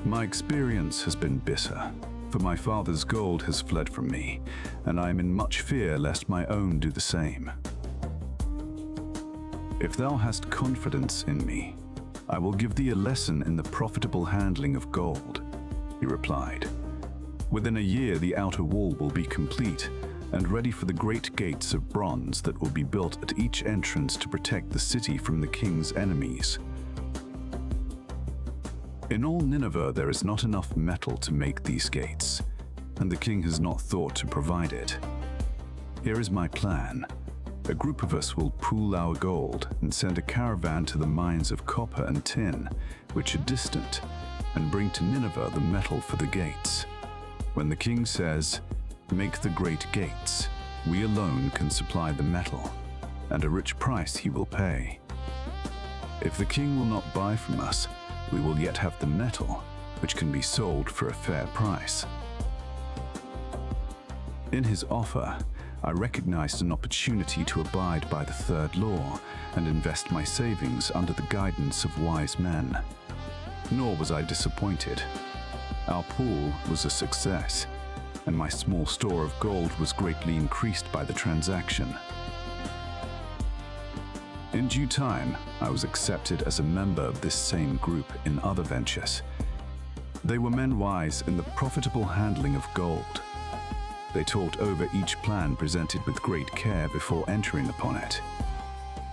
my experience has been bitter, for my father's gold has fled from me, and I am in much fear lest my own do the same. If thou hast confidence in me, I will give thee a lesson in the profitable handling of gold, he replied. Within a year the outer wall will be complete and ready for the great gates of bronze that will be built at each entrance to protect the city from the king's enemies. In all Nineveh there is not enough metal to make these gates, and the king has not thought to provide it. Here is my plan. A group of us will pool our gold and send a caravan to the mines of copper and tin, which are distant, and bring to Nineveh the metal for the gates. When the king says, "Make the great gates," we alone can supply the metal, and a rich price he will pay. If the king will not buy from us, we will yet have the metal, which can be sold for a fair price. In his offer, I recognized an opportunity to abide by the third law and invest my savings under the guidance of wise men. Nor was I disappointed. Our pool was a success, and my small store of gold was greatly increased by the transaction. In due time, I was accepted as a member of this same group in other ventures. They were men wise in the profitable handling of gold. They talked over each plan presented with great care before entering upon it.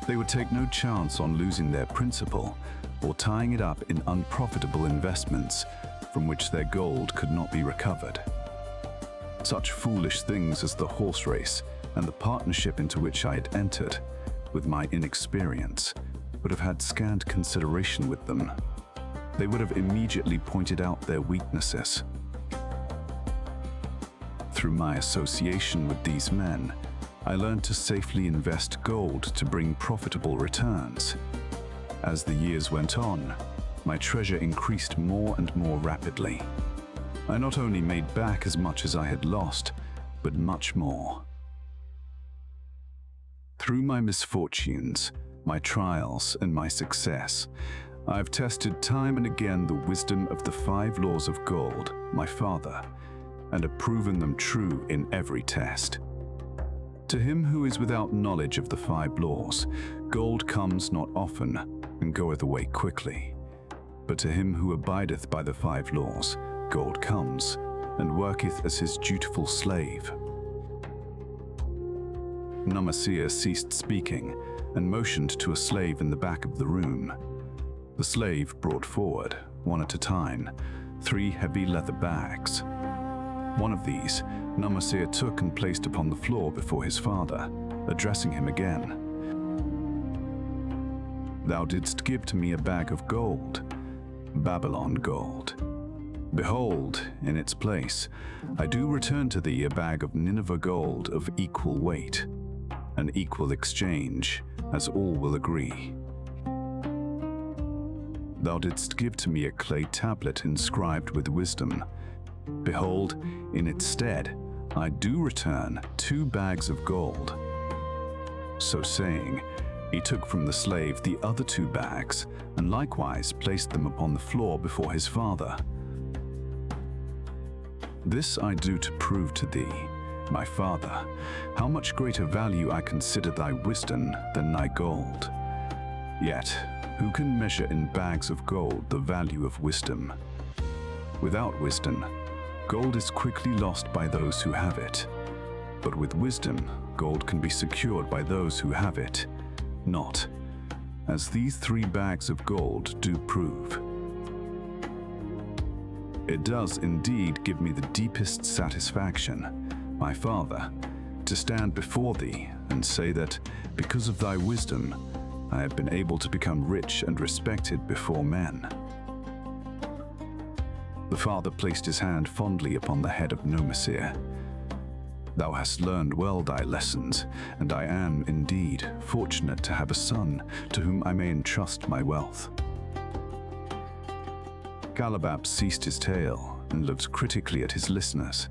They would take no chance on losing their principal or tying it up in unprofitable investments from which their gold could not be recovered. Such foolish things as the horse race and the partnership into which I had entered, with my inexperience, would have had scant consideration with them. They would have immediately pointed out their weaknesses. Through my association with these men, I learned to safely invest gold to bring profitable returns. As the years went on, my treasure increased more and more rapidly. I not only made back as much as I had lost, but much more. Through my misfortunes, my trials, and my success, I have tested time and again the wisdom of the 5 laws of gold, my father, and have proven them true in every test. To him who is without knowledge of the 5 laws, gold comes not often and goeth away quickly. But to him who abideth by the 5 laws, gold comes, and worketh as his dutiful slave. Namasir ceased speaking, and motioned to a slave in the back of the room. The slave brought forward, one at a time, 3 heavy leather bags. One of these, Namasir took and placed upon the floor before his father, addressing him again. "Thou didst give to me a bag of gold, Babylon gold. Behold, in its place, I do return to thee a bag of Nineveh gold of equal weight, an equal exchange, as all will agree. Thou didst give to me a clay tablet inscribed with wisdom. Behold, in its stead, I do return 2 bags of gold." So saying, he took from the slave the other 2 bags, and likewise placed them upon the floor before his father. "This I do to prove to thee, my father, how much greater value I consider thy wisdom than thy gold. Yet, who can measure in bags of gold the value of wisdom? Without wisdom, gold is quickly lost by those who have it. But with wisdom, gold can be secured by those who have it not, as these 3 bags of gold do prove. It does indeed give me the deepest satisfaction, my father, to stand before thee and say that, because of thy wisdom, I have been able to become rich and respected before men." The father placed his hand fondly upon the head of Namasir. "Thou hast learned well thy lessons, and I am, indeed, fortunate to have a son to whom I may entrust my wealth." Calabab ceased his tale and looked critically at his listeners.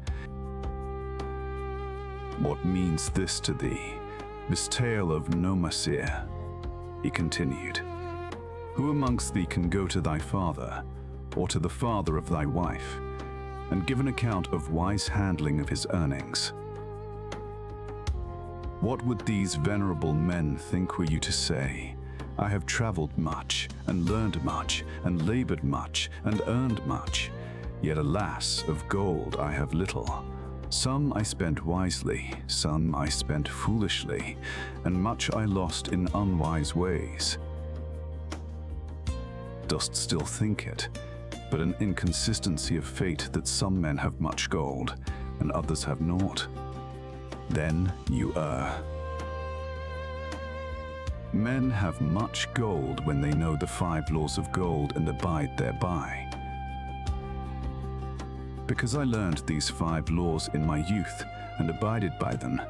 "What means this to thee, this tale of Namasir?" he continued. "Who amongst thee can go to thy father, or to the father of thy wife, and give an account of wise handling of his earnings. What would these venerable men think were you to say, I have traveled much, and learned much, and labored much, and earned much, yet alas, of gold I have little. Some I spent wisely, some I spent foolishly, and much I lost in unwise ways. Dost still think it, but an inconsistency of fate that some men have much gold, and others have naught? Then you err. Men have much gold when they know the 5 laws of gold and abide thereby. Because I learned these 5 laws in my youth and abided by them,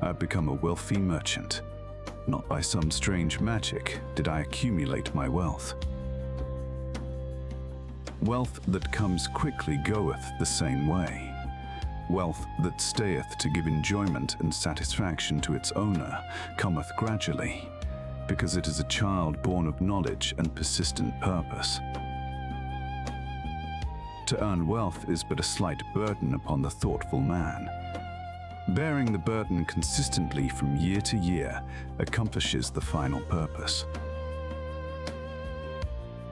I have become a wealthy merchant. Not by some strange magic did I accumulate my wealth. Wealth that comes quickly goeth the same way. Wealth that stayeth to give enjoyment and satisfaction to its owner cometh gradually, because it is a child born of knowledge and persistent purpose. To earn wealth is but a slight burden upon the thoughtful man. Bearing the burden consistently from year to year accomplishes the final purpose.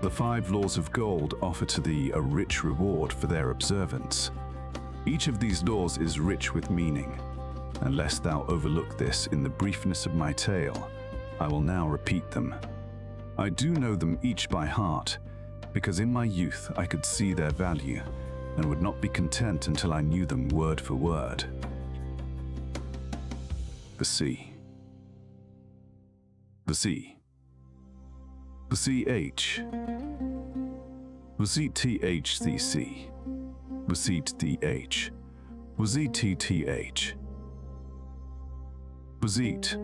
The 5 laws of gold offer to thee a rich reward for their observance. Each of these laws is rich with meaning, and lest thou overlook this in the briefness of my tale, I will now repeat them. I do know them each by heart, because in my youth I could see their value, and would not be content until I knew them word for word. The sea. The sea. The CH. VCTHCC. VCTH. VZTTH. Vizit.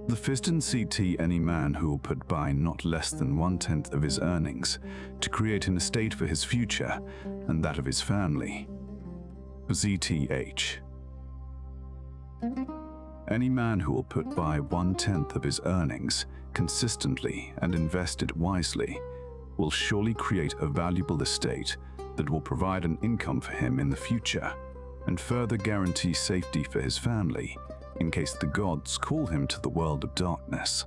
The fist and CT any man who will put by not less than 1/10 of his earnings to create an estate for his future and that of his family. ZTH. Any man who will put by 1/10 of his earnings consistently and invest it wisely will surely create a valuable estate that will provide an income for him in the future and further guarantee safety for his family in case the gods call him to the world of darkness.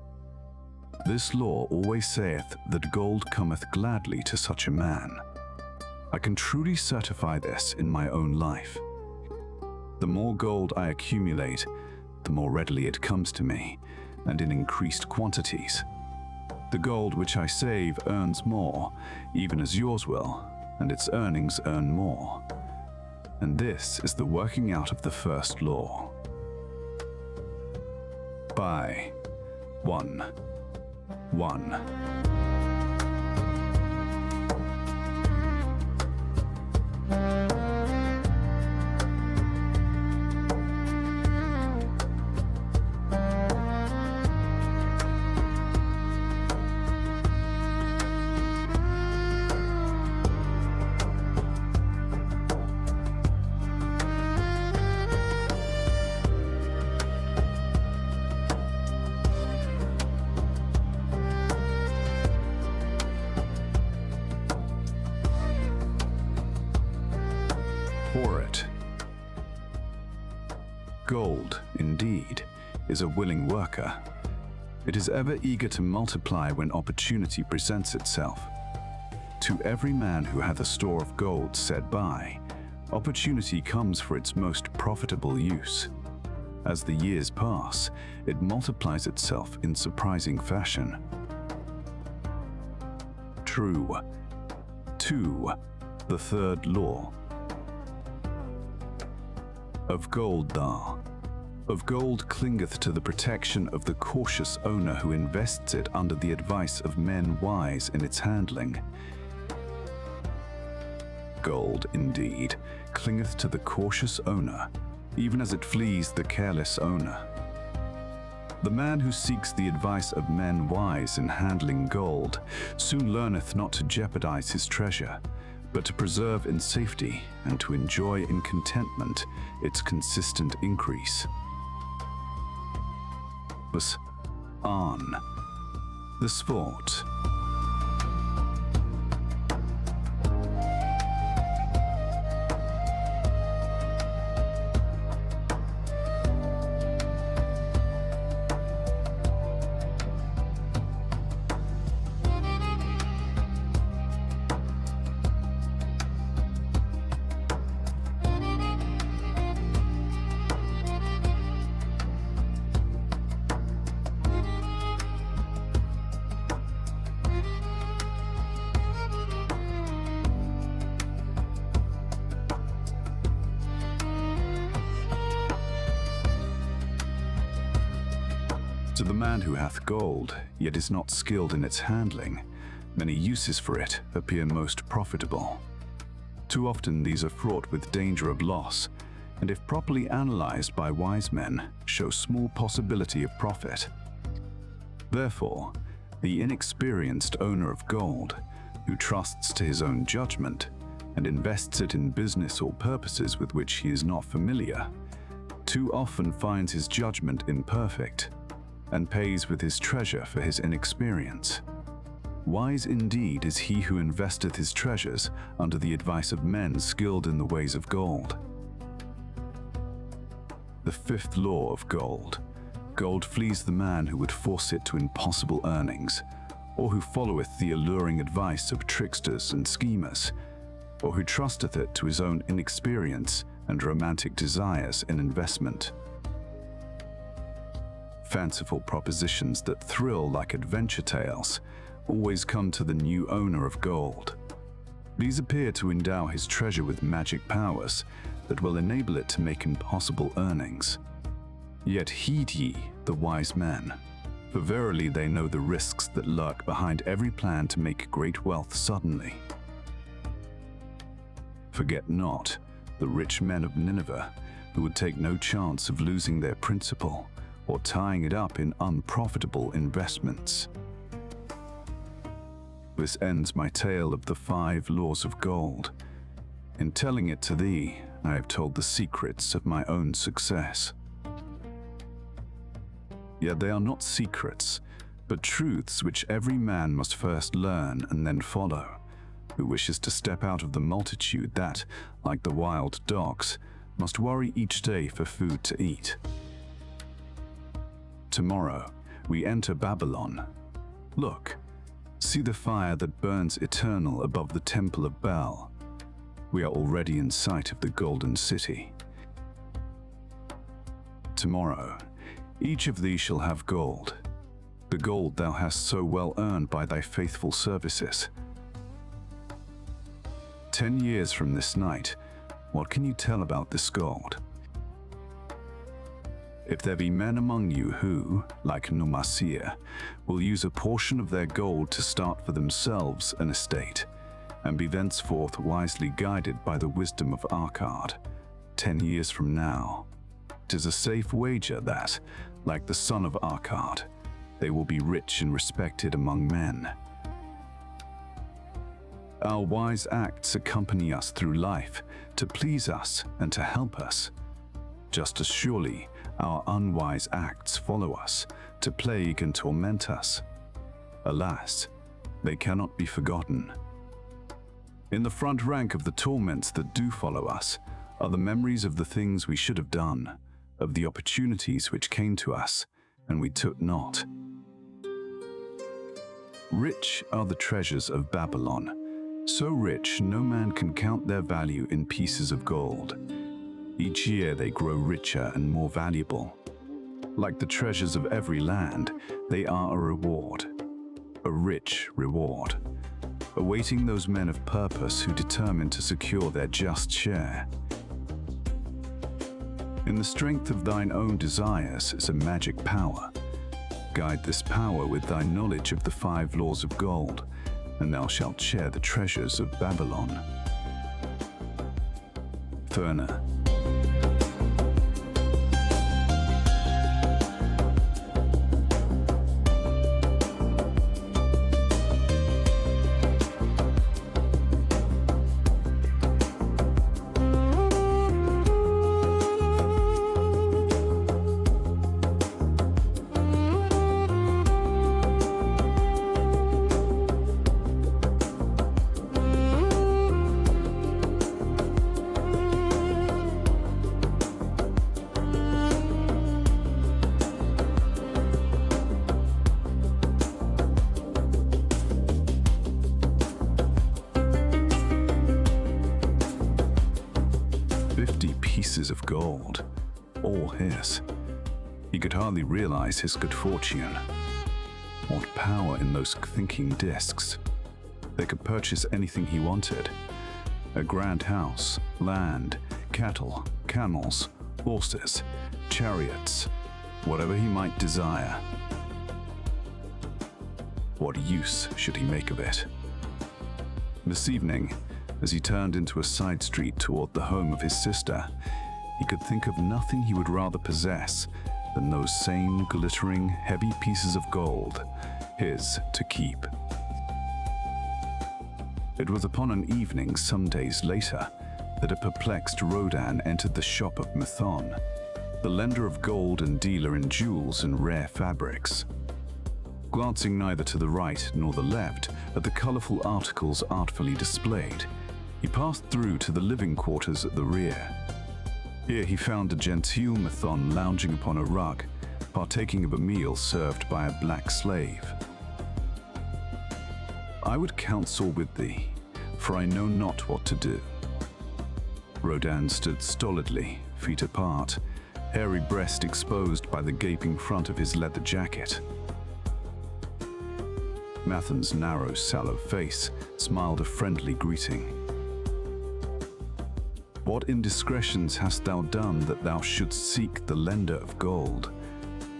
This law always saith that gold cometh gladly to such a man. I can truly certify this in my own life. The more gold I accumulate, the more readily it comes to me, and in increased quantities. The gold which I save earns more, even as yours will, and its earnings earn more. And this is the working out of the first law. By 1. For it. Gold, indeed, is a willing worker. It is ever eager to multiply when opportunity presents itself. To every man who hath a store of gold set by, opportunity comes for its most profitable use. As the years pass, it multiplies itself in surprising fashion. True. 2. The third law. Of gold thou. Of gold clingeth to the protection of the cautious owner who invests it under the advice of men wise in its handling. Gold, indeed, clingeth to the cautious owner, even as it flees the careless owner. The man who seeks the advice of men wise in handling gold soon learneth not to jeopardize his treasure, but to preserve in safety and to enjoy in contentment its consistent increase. Was on the sport. To the man who hath gold, yet is not skilled in its handling, many uses for it appear most profitable. Too often these are fraught with danger of loss, and if properly analyzed by wise men, show small possibility of profit. Therefore, the inexperienced owner of gold, who trusts to his own judgment and invests it in business or purposes with which he is not familiar, too often finds his judgment imperfect and pays with his treasure for his inexperience. Wise indeed is he who investeth his treasures under the advice of men skilled in the ways of gold. The fifth law of gold. Gold flees the man who would force it to impossible earnings, or who followeth the alluring advice of tricksters and schemers, or who trusteth it to his own inexperience and romantic desires in investment. Fanciful propositions that thrill like adventure tales always come to the new owner of gold. These appear to endow his treasure with magic powers that will enable it to make impossible earnings. Yet heed ye the wise men, for verily they know the risks that lurk behind every plan to make great wealth suddenly. Forget not the rich men of Nineveh, who would take no chance of losing their principal or tying it up in unprofitable investments. This ends my tale of the 5 laws of gold. In telling it to thee, I have told the secrets of my own success. Yet they are not secrets, but truths which every man must first learn and then follow, who wishes to step out of the multitude that, like the wild dogs, must worry each day for food to eat. Tomorrow, we enter Babylon. Look, see the fire that burns eternal above the temple of Bel. We are already in sight of the golden city. Tomorrow, each of thee shall have gold, the gold thou hast so well earned by thy faithful services. 10 years from this night, what can you tell about this gold? If there be men among you who, like Numasir, will use a portion of their gold to start for themselves an estate, and be thenceforth wisely guided by the wisdom of Akkad, 10 years from now, 'tis a safe wager that, like the son of Akkad, they will be rich and respected among men. Our wise acts accompany us through life to please us and to help us. Just as surely, our unwise acts follow us to plague and torment us. Alas, they cannot be forgotten. In the front rank of the torments that do follow us are the memories of the things we should have done, of the opportunities which came to us, and we took not. Rich are the treasures of Babylon, so rich no man can count their value in pieces of gold. Each year they grow richer and more valuable. Like the treasures of every land, they are a reward, a rich reward, awaiting those men of purpose who determine to secure their just share. In the strength of thine own desires is a magic power. Guide this power with thy knowledge of the 5 laws of gold, and thou shalt share the treasures of Babylon. Thurner. Pieces of gold, all his. He could hardly realize his good fortune. What power in those thinking discs. They could purchase anything he wanted. A grand house, land, cattle, camels, horses, chariots. whatever he might desire. What use should he make of it? This evening, as he turned into a side street toward the home of his sister, he could think of nothing he would rather possess than those same glittering, heavy pieces of gold, his to keep. It was upon an evening some days later that a perplexed Rodan entered the shop of Methon, the lender of gold and dealer in jewels and rare fabrics. Glancing neither to the right nor the left at the colorful articles artfully displayed, he passed through to the living quarters at the rear. Here he found a genteel Methon lounging upon a rug, partaking of a meal served by a black slave. "I would counsel with thee, for I know not what to do." Rodan stood stolidly, feet apart, hairy breast exposed by the gaping front of his leather jacket. Methon's narrow, sallow face smiled a friendly greeting. "What indiscretions hast thou done that thou shouldst seek the lender of gold?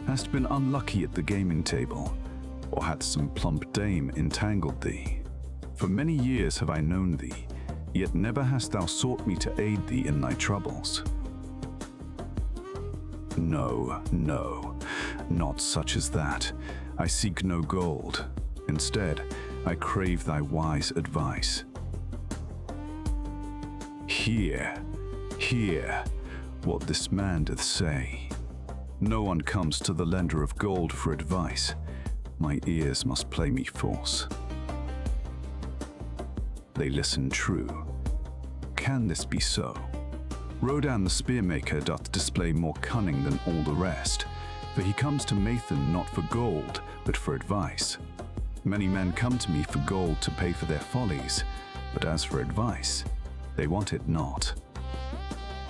Hast been unlucky at the gaming table, or hath some plump dame entangled thee? For many years have I known thee, yet never hast thou sought me to aid thee in thy troubles." "No, no, not such as that. I seek no gold. Instead, I crave thy wise advice." Hear what this man doth say. No one comes to the lender of gold for advice. My ears must play me false. They listen true. Can this be so? Rodan the spearmaker doth display more cunning than all the rest, for he comes to Mathan not for gold, but for advice. Many men come to me for gold to pay for their follies, but as for advice, they want it not.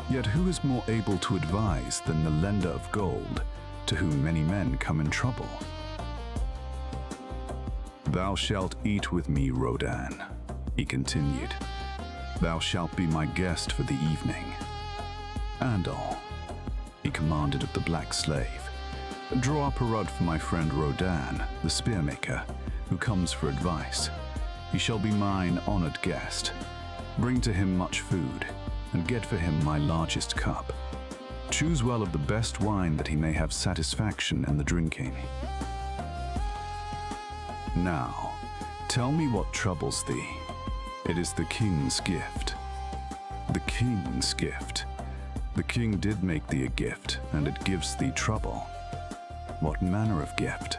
Yet who is more able to advise than the lender of gold, to whom many men come in trouble? "Thou shalt eat with me, Rodan," he continued. "Thou shalt be my guest for the evening." "Andal," he commanded of the black slave, "draw up a rod for my friend Rodan, the spearmaker, who comes for advice. He shall be mine honored guest. Bring to him much food, and get for him my largest cup. Choose well of the best wine that he may have satisfaction in the drinking. Now, tell me what troubles thee. It is the king's gift." "The king's gift? The king did make thee a gift, and it gives thee trouble. What manner of gift?"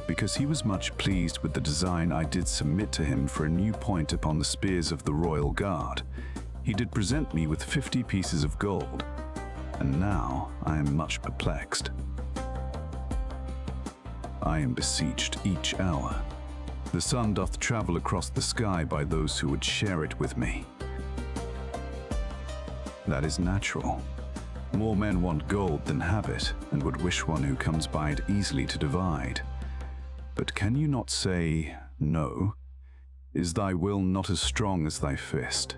"Because he was much pleased with the design I did submit to him for a new point upon the spears of the royal guard, he did present me with 50 pieces of gold, and now I am much perplexed. I am besieged each hour. The sun doth travel across the sky by those who would share it with me. That is natural. More men want gold than have it, and would wish one who comes by it easily to divide. But can you not say, no? Is thy will not as strong as thy fist?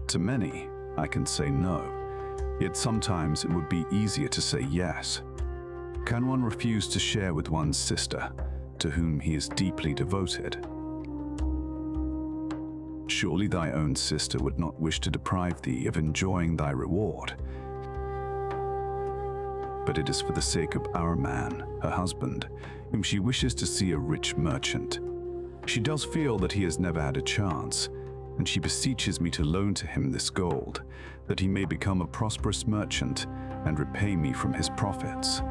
To many, I can say no, yet sometimes it would be easier to say yes. Can one refuse to share with one's sister, to whom he is deeply devoted? Surely thy own sister would not wish to deprive thee of enjoying thy reward. But it is for the sake of our man, her husband, whom she wishes to see a rich merchant. She does feel that he has never had a chance, and she beseeches me to loan to him this gold, that he may become a prosperous merchant and repay me from his profits."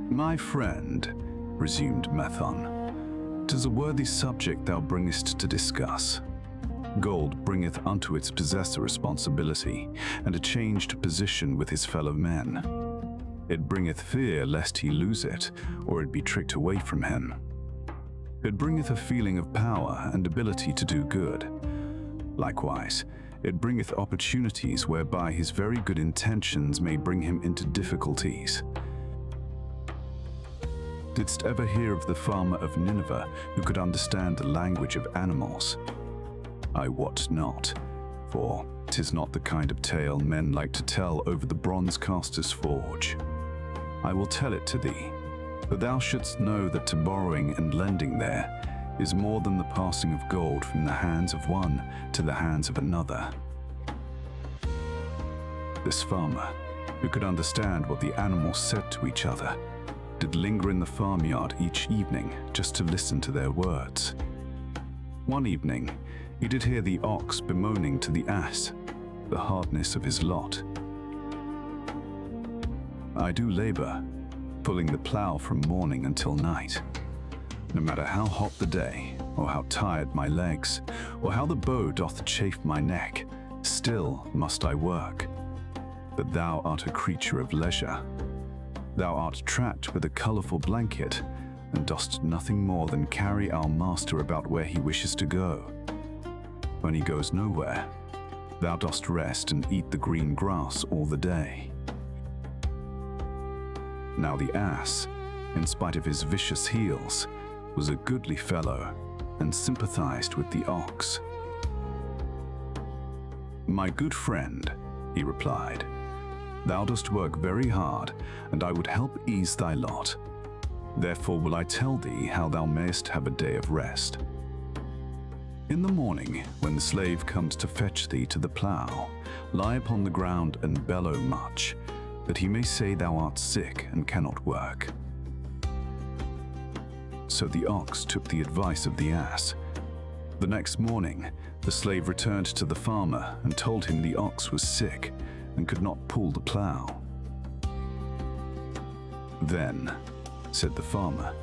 "My friend," resumed Methon, "'tis a worthy subject thou bringest to discuss. Gold bringeth unto its possessor responsibility and a changed position with his fellow men. It bringeth fear lest he lose it, or it be tricked away from him. It bringeth a feeling of power and ability to do good. Likewise, it bringeth opportunities whereby his very good intentions may bring him into difficulties. Didst ever hear of the farmer of Nineveh who could understand the language of animals? I wot not, for 'Tis not the kind of tale men like to tell over the bronze caster's forge. I will tell it to thee, but thou shouldst know that to borrowing and lending there is more than the passing of gold from the hands of one to the hands of another. This farmer, who could understand what the animals said to each other, did linger in the farmyard each evening just to listen to their words. One evening, he did hear the ox bemoaning to the ass the hardness of his lot. I do labor, pulling the plough from morning until night. No matter how hot the day, or how tired my legs, or how the bow doth chafe my neck, still must I work. But thou art a creature of leisure. Thou art trapped with a colourful blanket, and dost nothing more than carry our master about where he wishes to go. When he goes nowhere, thou dost rest and eat the green grass all the day. Now the ass, in spite of his vicious heels, was a goodly fellow, and sympathized with the ox. My good friend, he replied, thou dost work very hard, and I would help ease thy lot. Therefore will I tell thee how thou mayest have a day of rest. In the morning, when the slave comes to fetch thee to the plough, lie upon the ground and bellow much, that he may say thou art sick and cannot work. So the ox took the advice of the ass. The next morning, the slave returned to the farmer and told him the ox was sick and could not pull the plough. Then, said the farmer,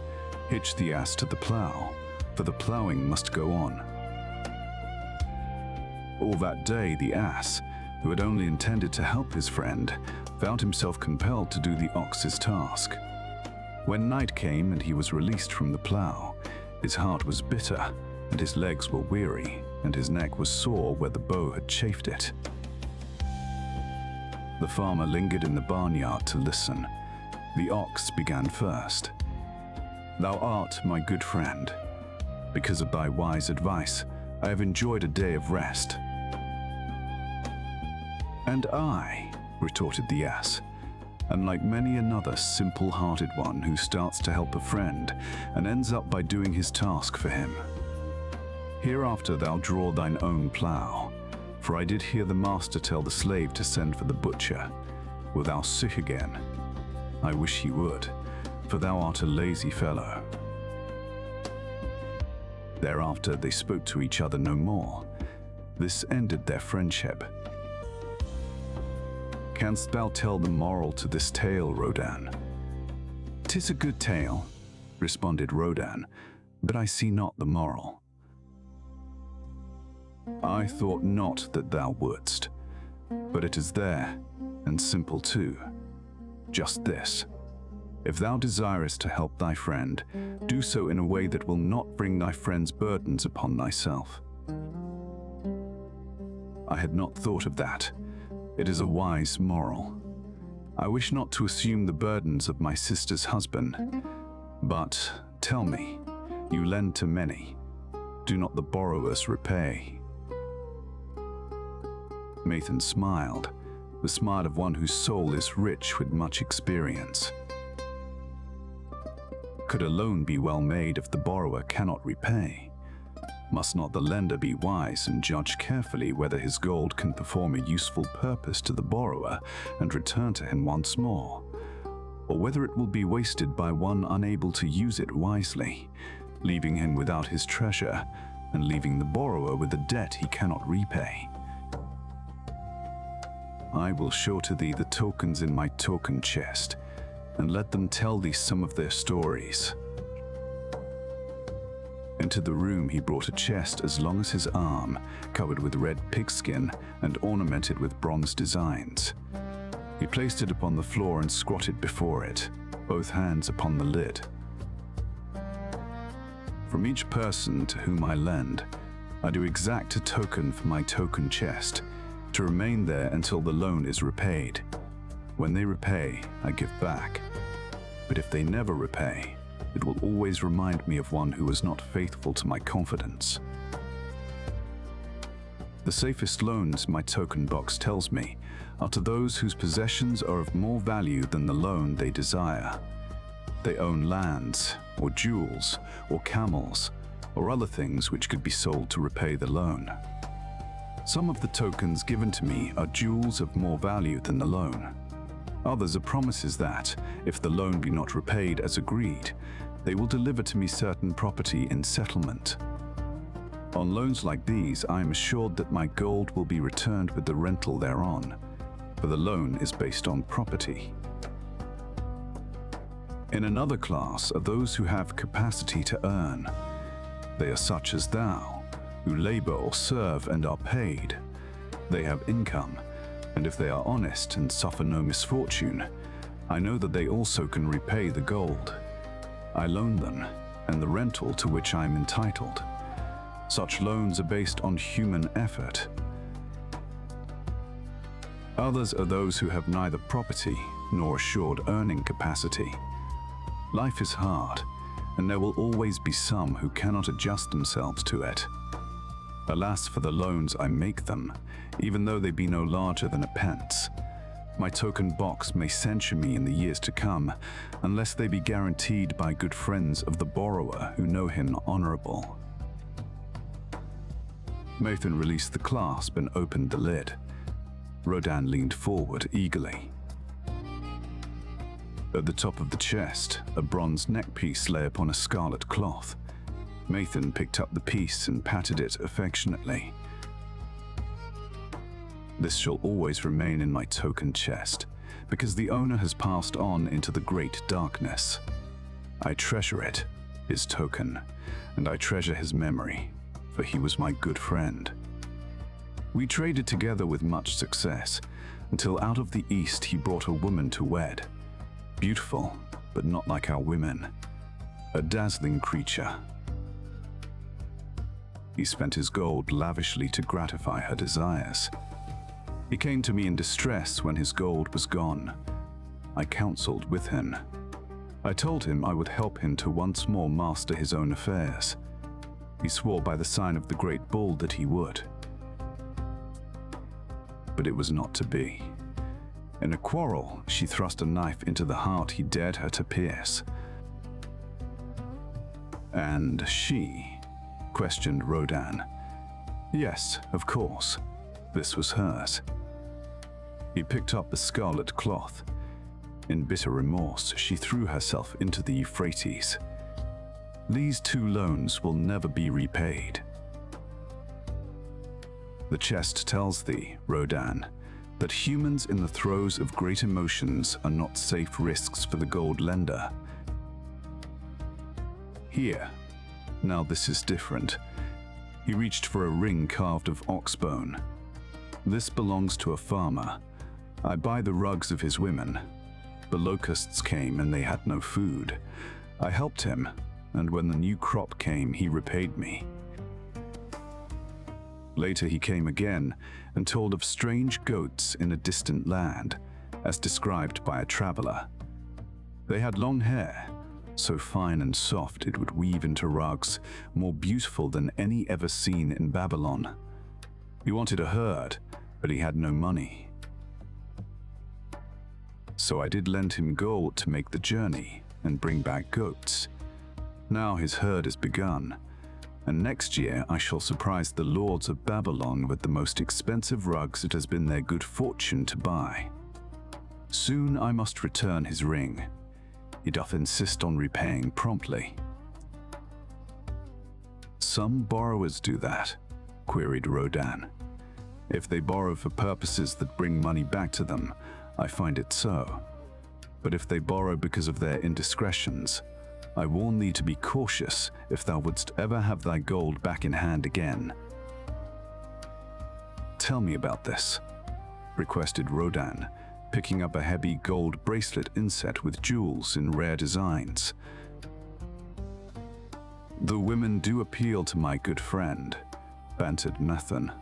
hitch the ass to the plough, for the ploughing must go on. All that day the ass, who had only intended to help his friend, found himself compelled to do the ox's task. When night came and he was released from the plough, his heart was bitter, and his legs were weary, and his neck was sore where the bow had chafed it. The farmer lingered in the barnyard to listen. The ox began first. Thou art my good friend. Because of thy wise advice, I have enjoyed a day of rest. And I, retorted the ass, am like many another simple-hearted one who starts to help a friend and ends up by doing his task for him. Hereafter thou draw thine own plough, for I did hear the master tell the slave to send for the butcher. Wilt thou sick again? I wish he would, for thou art a lazy fellow. Thereafter they spoke to each other no more. This ended their friendship. Canst thou tell the moral to this tale, Rodan? 'Tis a good tale, responded Rodan, but I see not the moral. I thought not that thou wouldst, but it is there, and simple too. Just this: if thou desirest to help thy friend, do so in a way that will not bring thy friend's burdens upon thyself. I had not thought of that. It is a wise moral. I wish not to assume the burdens of my sister's husband, but tell me, you lend to many. Do not the borrowers repay? Mathan smiled, the smile of one whose soul is rich with much experience. Could a loan be well made if the borrower cannot repay? Must not the lender be wise and judge carefully whether his gold can perform a useful purpose to the borrower and return to him once more, or whether it will be wasted by one unable to use it wisely, leaving him without his treasure and leaving the borrower with a debt he cannot repay? I will show to thee the tokens in my token chest, and let them tell thee some of their stories. Into the room he brought a chest as long as his arm, covered with red pigskin and ornamented with bronze designs. He placed it upon the floor and squatted before it, both hands upon the lid. From each person to whom I lend, I do exact a token for my token chest, to remain there until the loan is repaid. When they repay, I give back. But if they never repay, it will always remind me of one who was not faithful to my confidence. The safest loans, my token box tells me, are to those whose possessions are of more value than the loan they desire. They own lands, or jewels, or camels, or other things which could be sold to repay the loan. Some of the tokens given to me are jewels of more value than the loan. Others are promises that, if the loan be not repaid as agreed, they will deliver to me certain property in settlement. On loans like these, I am assured that my gold will be returned with the rental thereon, for the loan is based on property. In another class are those who have capacity to earn. They are such as thou, who labor or serve and are paid. They have income, and if they are honest and suffer no misfortune, I know that they also can repay the gold. I loan them, and the rental to which I am entitled. Such loans are based on human effort. Others are those who have neither property nor assured earning capacity. Life is hard, and there will always be some who cannot adjust themselves to it. Alas for the loans I make them, even though they be no larger than a pence. My token box may censure me in the years to come, unless they be guaranteed by good friends of the borrower who know him honorable. Mathan released the clasp and opened the lid. Rodan leaned forward eagerly. At the top of the chest, a bronze neckpiece lay upon a scarlet cloth. Mathan picked up the piece and patted it affectionately. This shall always remain in my token chest, because the owner has passed on into the great darkness. I treasure it, his token, and I treasure his memory, for he was my good friend. We traded together with much success, until out of the east he brought a woman to wed. Beautiful, but not like our women. A dazzling creature. He spent his gold lavishly to gratify her desires. He came to me in distress when his gold was gone. I counseled with him. I told him I would help him to once more master his own affairs. He swore by the sign of the great bull that he would. But it was not to be. In a quarrel, she thrust a knife into the heart he dared her to pierce. And she? Questioned Rodan. Yes, of course. This was hers. He picked up the scarlet cloth. In bitter remorse, she threw herself into the Euphrates. These 2 loans will never be repaid. The chest tells thee, Rodan, that humans in the throes of great emotions are not safe risks for the gold lender. Here, now this is different. He reached for a ring carved of ox bone. This belongs to a farmer. I buy the rugs of his women. The locusts came and they had no food. I helped him, and when the new crop came, he repaid me. Later he came again and told of strange goats in a distant land, as described by a traveler. They had long hair, so fine and soft it would weave into rugs, more beautiful than any ever seen in Babylon. He wanted a herd, but he had no money. So I did lend him gold to make the journey and bring back goats. Now his herd is begun, and next year I shall surprise the lords of Babylon with the most expensive rugs it has been their good fortune to buy. Soon I must return his ring. He doth insist on repaying promptly. Some borrowers do that, queried Rodan. If they borrow for purposes that bring money back to them, I find it so. But if they borrow because of their indiscretions, I warn thee to be cautious if thou wouldst ever have thy gold back in hand again. Tell me about this, requested Rodan, picking up a heavy gold bracelet inset with jewels in rare designs. The women do appeal to my good friend, bantered Mathan.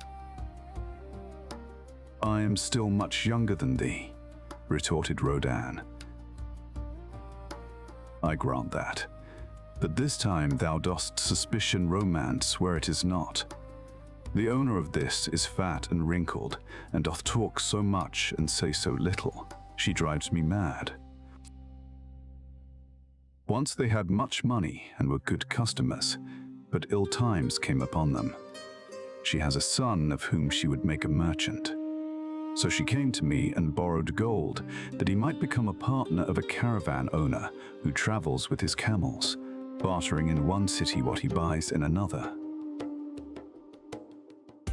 I am still much younger than thee, retorted Rodan. I grant that. But this time thou dost suspicion romance where it is not. The owner of this is fat and wrinkled, and doth talk so much and say so little, she drives me mad. Once they had much money and were good customers, but ill times came upon them. She has a son of whom she would make a merchant. So she came to me and borrowed gold, that he might become a partner of a caravan owner who travels with his camels, bartering in one city what he buys in another.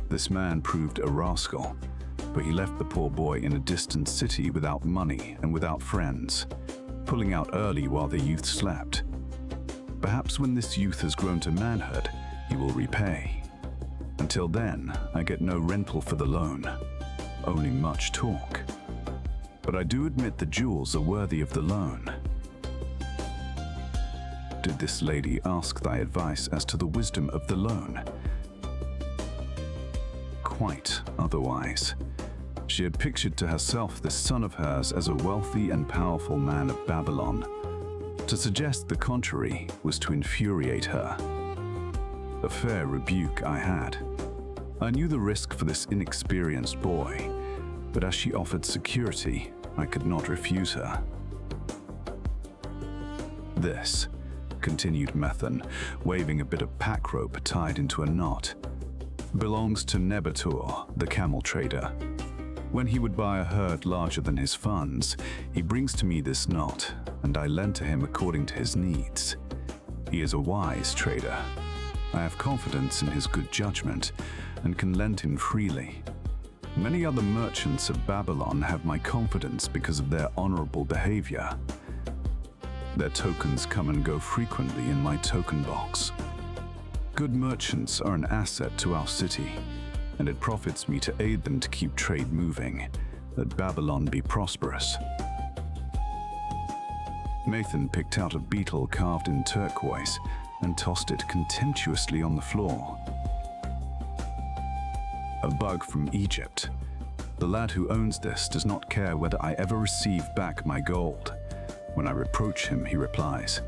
This man proved a rascal, for he left the poor boy in a distant city without money and without friends, pulling out early while the youth slept. Perhaps when this youth has grown to manhood, he will repay. Until then, I get no rental for the loan, only much talk. But I do admit the jewels are worthy of the loan. Did this lady ask thy advice as to the wisdom of the loan? Quite otherwise. She had pictured to herself this son of hers as a wealthy and powerful man of Babylon. To suggest the contrary was to infuriate her. A fair rebuke I had. I knew the risk for this inexperienced boy, but as she offered security, I could not refuse her. This, continued Methan, waving a bit of pack rope tied into a knot, belongs to Nebatur, the camel trader. When he would buy a herd larger than his funds, he brings to me this knot, and I lend to him according to his needs. He is a wise trader. I have confidence in his good judgment, and can lend him freely. Many other merchants of Babylon have my confidence because of their honorable behavior. Their tokens come and go frequently in my token box. Good merchants are an asset to our city, and it profits me to aid them to keep trade moving, that Babylon be prosperous. Methan picked out a beetle carved in turquoise and tossed it contemptuously on the floor. A bug from Egypt. The lad who owns this does not care whether I ever receive back my gold. When I reproach him, he replies,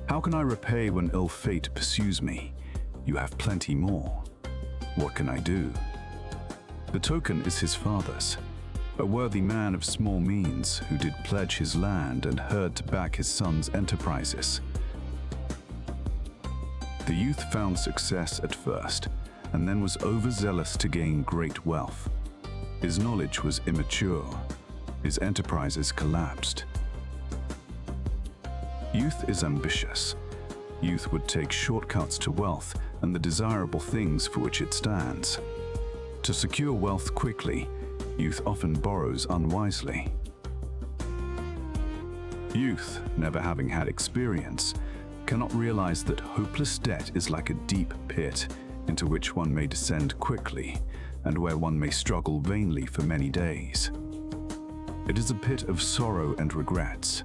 "How can I repay when ill fate pursues me? You have plenty more. What can I do?" The token is his father's, a worthy man of small means who did pledge his land and herd to back his son's enterprises. The youth found success at first, and then was overzealous to gain great wealth. His knowledge was immature. His enterprises collapsed. Youth is ambitious. Youth would take shortcuts to wealth and the desirable things for which it stands. To secure wealth quickly, youth often borrows unwisely. Youth, never having had experience, cannot realize that hopeless debt is like a deep pit into which one may descend quickly and where one may struggle vainly for many days. It is a pit of sorrow and regrets,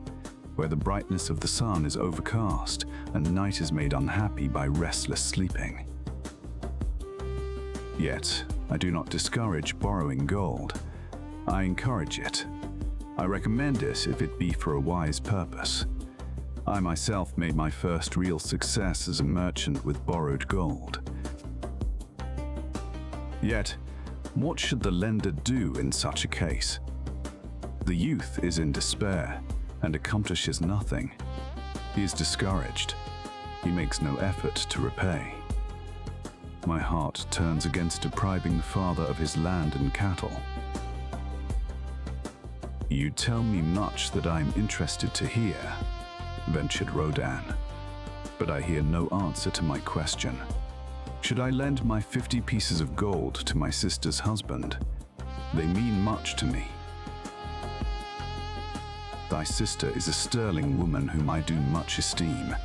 where the brightness of the sun is overcast and night is made unhappy by restless sleeping. Yet, I do not discourage borrowing gold. I encourage it. I recommend it if it be for a wise purpose. I myself made my first real success as a merchant with borrowed gold. Yet, what should the lender do in such a case? The youth is in despair and accomplishes nothing. He is discouraged. He makes no effort to repay. My heart turns against depriving the father of his land and cattle. You tell me much that I am interested to hear, ventured Rodan, but I hear no answer to my question. Should I lend my 50 pieces of gold to my sister's husband? They mean much to me. Thy sister is a sterling woman whom I do much esteem.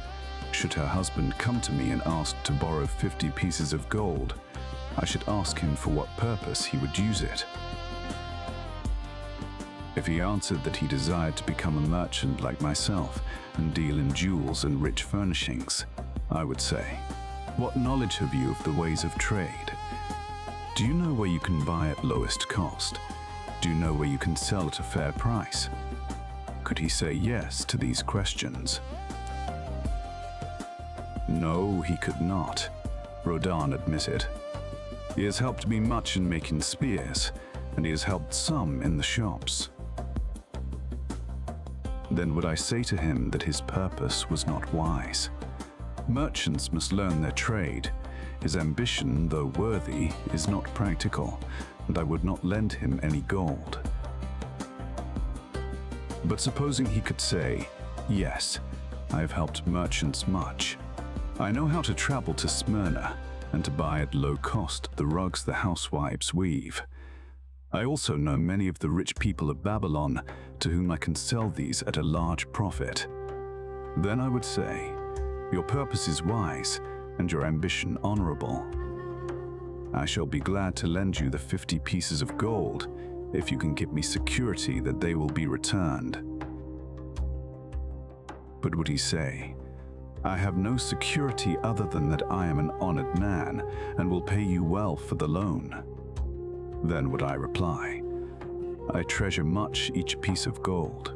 Should her husband come to me and ask to borrow 50 pieces of gold, I should ask him for what purpose he would use it. If he answered that he desired to become a merchant like myself and deal in jewels and rich furnishings, I would say, "What knowledge have you of the ways of trade? Do you know where you can buy at lowest cost? Do you know where you can sell at a fair price?" Could he say yes to these questions? No, he could not, Rodan admitted. He has helped me much in making spears, and he has helped some in the shops. Then would I say to him that his purpose was not wise? Merchants must learn their trade. His ambition, though worthy, is not practical, and I would not lend him any gold. But supposing he could say, "Yes, I have helped merchants much. I know how to travel to Smyrna and to buy at low cost the rugs the housewives weave. I also know many of the rich people of Babylon to whom I can sell these at a large profit." Then I would say, "Your purpose is wise and your ambition honorable. I shall be glad to lend you the 50 pieces of gold if you can give me security that they will be returned." But would he say, "I have no security other than that I am an honored man and will pay you well for the loan?" Then would I reply, "I treasure much each piece of gold.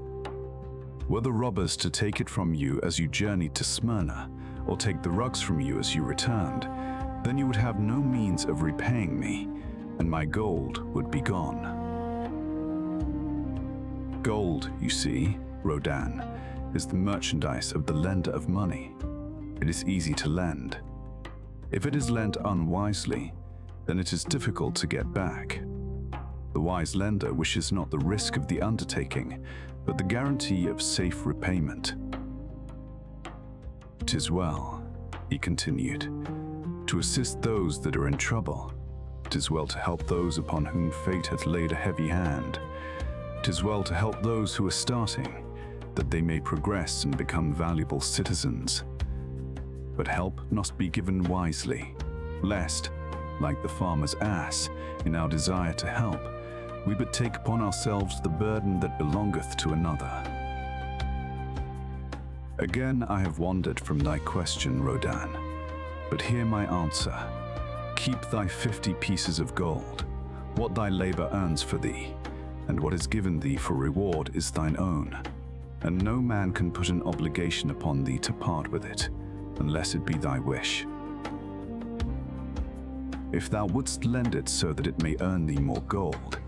Were the robbers to take it from you as you journeyed to Smyrna, or take the rugs from you as you returned, then you would have no means of repaying me, and my gold would be gone." Gold, you see, Rodan, is the merchandise of the lender of money. It is easy to lend. If it is lent unwisely, then it is difficult to get back. The wise lender wishes not the risk of the undertaking, but the guarantee of safe repayment. "'Tis well," he continued, "to assist those that are in trouble. 'Tis well to help those upon whom fate hath laid a heavy hand. 'Tis well to help those who are starting, that they may progress and become valuable citizens. But help must be given wisely, lest, like the farmer's ass, in our desire to help, we but take upon ourselves the burden that belongeth to another." Again I have wandered from thy question, Rodan, but hear my answer. Keep thy 50 pieces of gold. What thy labor earns for thee, and what is given thee for reward is thine own, and no man can put an obligation upon thee to part with it, unless it be thy wish. If thou wouldst lend it so that it may earn thee more gold,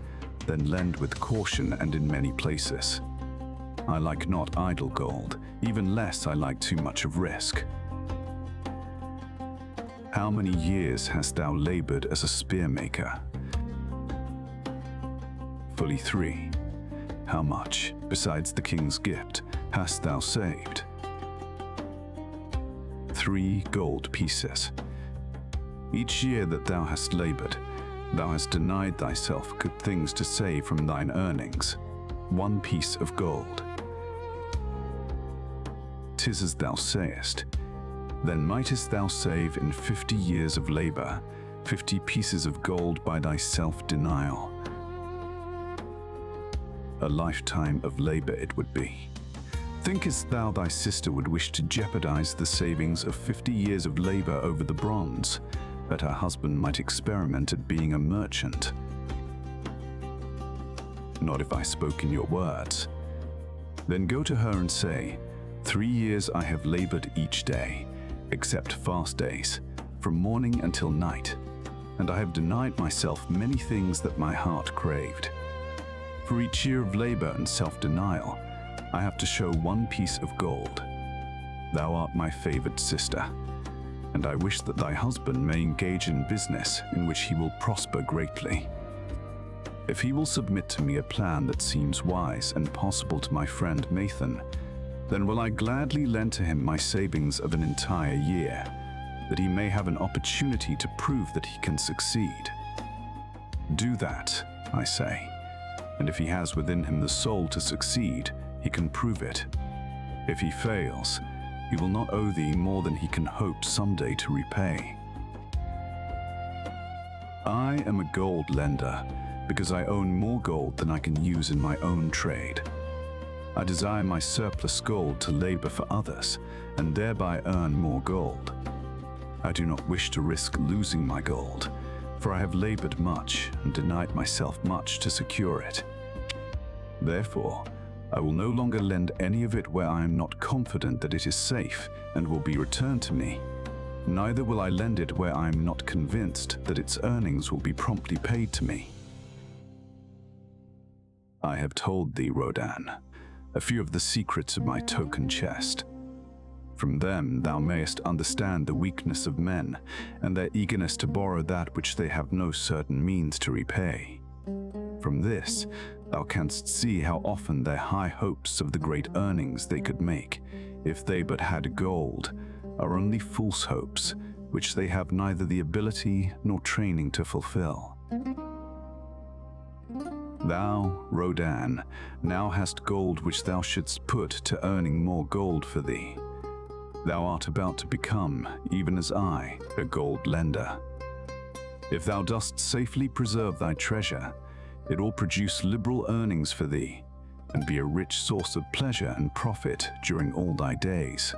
then lend with caution and in many places. I like not idle gold, even less I like too much of risk. How many years hast thou labored as a spear maker? Fully 3. How much, besides the king's gift, hast thou saved? 3 gold pieces. Each year that thou hast labored, thou hast denied thyself good things to save from thine earnings. 1 piece of gold. 'Tis as thou sayest. Then mightest thou save in 50 years of labor 50 pieces of gold by thy self-denial. A lifetime of labor it would be. Thinkest thou thy sister would wish to jeopardize the savings of 50 years of labor over the bronze, that her husband might experiment at being a merchant? Not if I spoke in your words. Then go to her and say, 3 years I have labored each day, except fast days, from morning until night, and I have denied myself many things that my heart craved. For each year of labor and self-denial, I have to show 1 piece of gold. Thou art my favored sister, and I wish that thy husband may engage in business in which he will prosper greatly. If he will submit to me a plan that seems wise and possible to my friend Nathan, then will I gladly lend to him my savings of an entire year, that he may have an opportunity to prove that he can succeed. Do that, I say, and if he has within him the soul to succeed, he can prove it. If he fails, he will not owe thee more than he can hope someday to repay. I am a gold lender because I own more gold than I can use in my own trade. I desire my surplus gold to labor for others and thereby earn more gold. I do not wish to risk losing my gold, for I have labored much and denied myself much to secure it. Therefore, I will no longer lend any of it where I am not confident that it is safe and will be returned to me. Neither will I lend it where I am not convinced that its earnings will be promptly paid to me. I have told thee, Rodan, a few of the secrets of my token chest. From them thou mayest understand the weakness of men and their eagerness to borrow that which they have no certain means to repay. From this thou canst see how often their high hopes of the great earnings they could make, if they but had gold, are only false hopes, which they have neither the ability nor training to fulfill. Thou, Rodan, now hast gold which thou shouldst put to earning more gold for thee. Thou art about to become, even as I, a gold lender. If thou dost safely preserve thy treasure, it will produce liberal earnings for thee, and be a rich source of pleasure and profit during all thy days.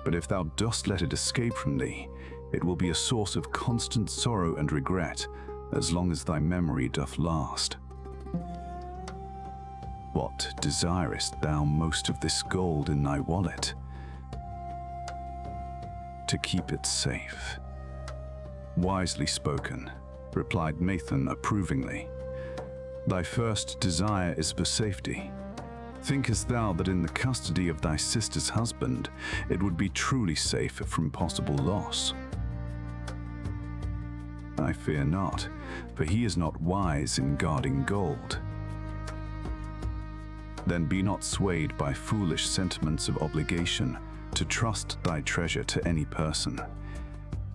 But if thou dost let it escape from thee, it will be a source of constant sorrow and regret, as long as thy memory doth last. What desirest thou most of this gold in thy wallet? To keep it safe. Wisely spoken, replied Mathan approvingly. Thy first desire is for safety. Thinkest thou that in the custody of thy sister's husband, it would be truly safe from possible loss? I fear not, for he is not wise in guarding gold. Then be not swayed by foolish sentiments of obligation to trust thy treasure to any person.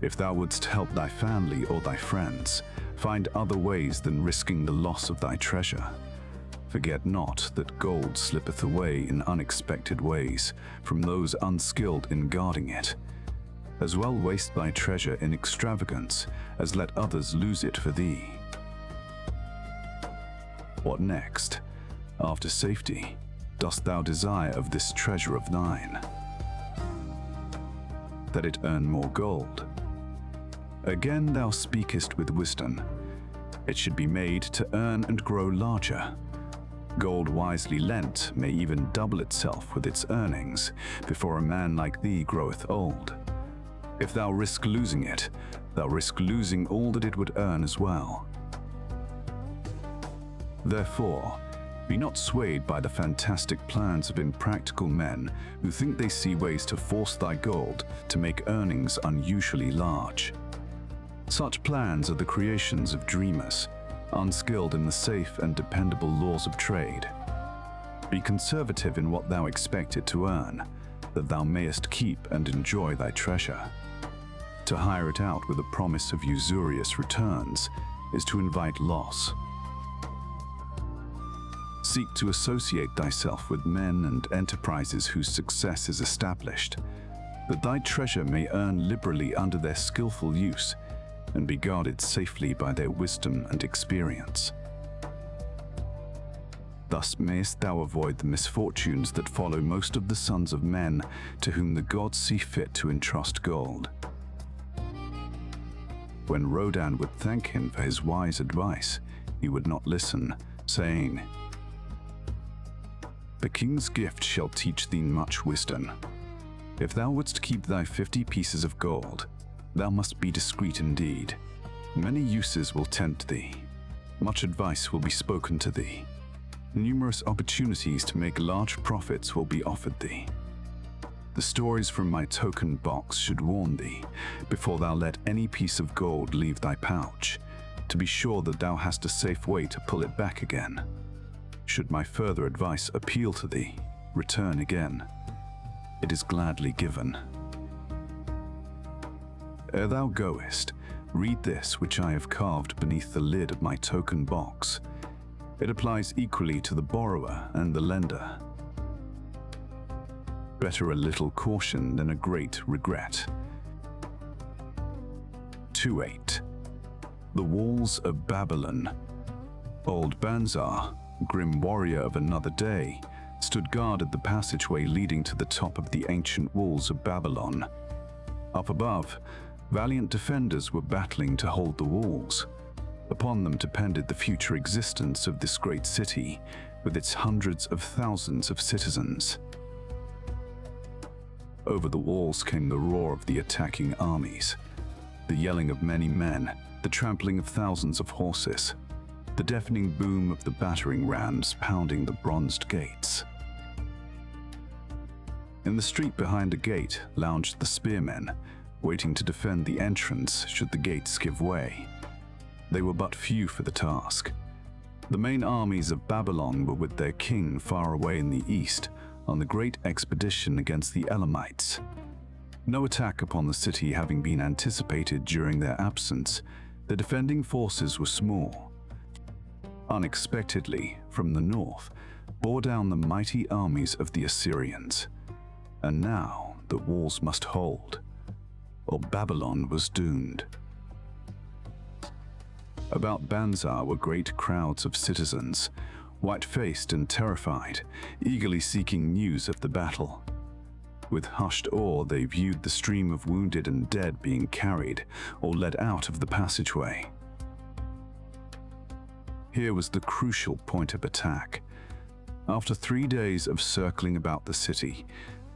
If thou wouldst help thy family or thy friends, find other ways than risking the loss of thy treasure. Forget not that gold slippeth away in unexpected ways from those unskilled in guarding it. As well waste thy treasure in extravagance as let others lose it for thee. What next? After safety, dost thou desire of this treasure of thine? That it earn more gold. Again thou speakest with wisdom. It should be made to earn and grow larger. Gold wisely lent may even double itself with its earnings before a man like thee groweth old. If thou risk losing it, thou risk losing all that it would earn as well. Therefore, be not swayed by the fantastic plans of impractical men who think they see ways to force thy gold to make earnings unusually large. Such plans are the creations of dreamers, unskilled in the safe and dependable laws of trade. Be conservative in what thou expect it to earn, that thou mayest keep and enjoy thy treasure. To hire it out with a promise of usurious returns is to invite loss. Seek to associate thyself with men and enterprises whose success is established, that thy treasure may earn liberally under their skillful use and be guarded safely by their wisdom and experience. Thus mayest thou avoid the misfortunes that follow most of the sons of men to whom the gods see fit to entrust gold. When Rodan would thank him for his wise advice, he would not listen, saying, "The king's gift shall teach thee much wisdom. If thou wouldst keep thy 50 pieces of gold, thou must be discreet indeed. Many uses will tempt thee. Much advice will be spoken to thee. Numerous opportunities to make large profits will be offered thee. The stories from my token box should warn thee, before thou let any piece of gold leave thy pouch, to be sure that thou hast a safe way to pull it back again. Should my further advice appeal to thee, return again. It is gladly given. Ere thou goest, read this which I have carved beneath the lid of my token box. It applies equally to the borrower and the lender. Better a little caution than a great regret. 2.8. The Walls of Babylon. Old Banzar, grim warrior of another day, stood guard at the passageway leading to the top of the ancient walls of Babylon. Up above, valiant defenders were battling to hold the walls. Upon them depended the future existence of this great city, with its hundreds of thousands of citizens. Over the walls came the roar of the attacking armies, the yelling of many men, the trampling of thousands of horses, the deafening boom of the battering rams pounding the bronzed gates. In the street behind a gate lounged the spearmen, waiting to defend the entrance should the gates give way. They were but few for the task. The main armies of Babylon were with their king far away in the east on the great expedition against the Elamites. No attack upon the city having been anticipated during their absence, the defending forces were small. Unexpectedly, from the north, bore down the mighty armies of the Assyrians. And now the walls must hold, or Babylon was doomed. About Banzar were great crowds of citizens, white-faced and terrified, eagerly seeking news of the battle. With hushed awe, they viewed the stream of wounded and dead being carried or led out of the passageway. Here was the crucial point of attack. After 3 days of circling about the city,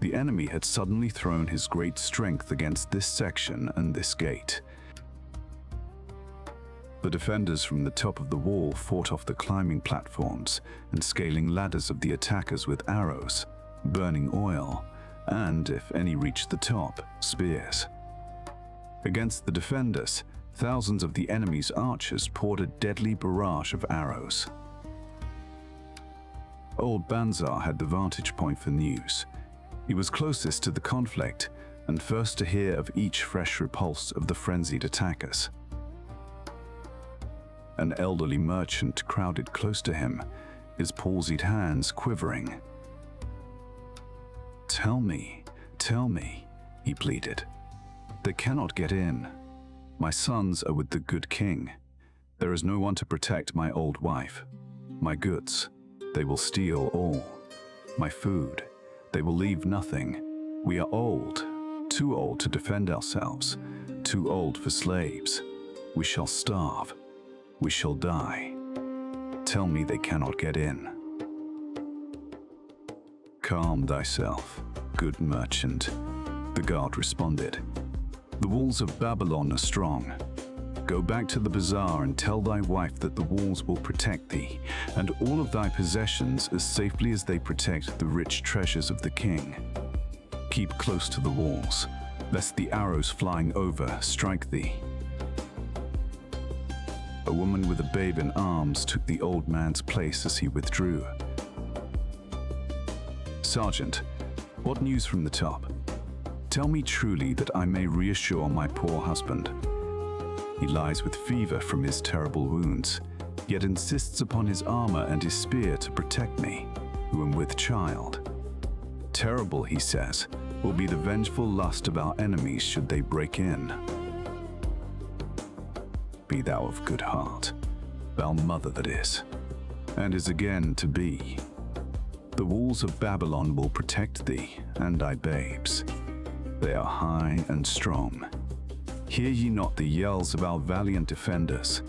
the enemy had suddenly thrown his great strength against this section and this gate. The defenders from the top of the wall fought off the climbing platforms and scaling ladders of the attackers with arrows, burning oil, and, if any reached the top, spears. Against the defenders, thousands of the enemy's archers poured a deadly barrage of arrows. Old Banzar had the vantage point for news. He was closest to the conflict and first to hear of each fresh repulse of the frenzied attackers. An elderly merchant crowded close to him, his palsied hands quivering. Tell me, he pleaded. They cannot get in. My sons are with the good king. There is no one to protect my old wife. My goods, they will steal all. My food, they will leave nothing. We are old, too old to defend ourselves, too old for slaves. We shall starve. We shall die. Tell me they cannot get in. Calm thyself, good merchant, the guard responded. The walls of Babylon are strong. Go back to the bazaar and tell thy wife that the walls will protect thee, and all of thy possessions as safely as they protect the rich treasures of the king. Keep close to the walls, lest the arrows flying over strike thee. A woman with a babe in arms took the old man's place as he withdrew. Sergeant, what news from the top? Tell me truly that I may reassure my poor husband. He lies with fever from his terrible wounds, yet insists upon his armor and his spear to protect me, who am with child. Terrible, he says, will be the vengeful lust of our enemies should they break in. Be thou of good heart, thou mother that is, and is again to be. The walls of Babylon will protect thee and thy babes. They are high and strong. Hear ye not the yells of our valiant defenders,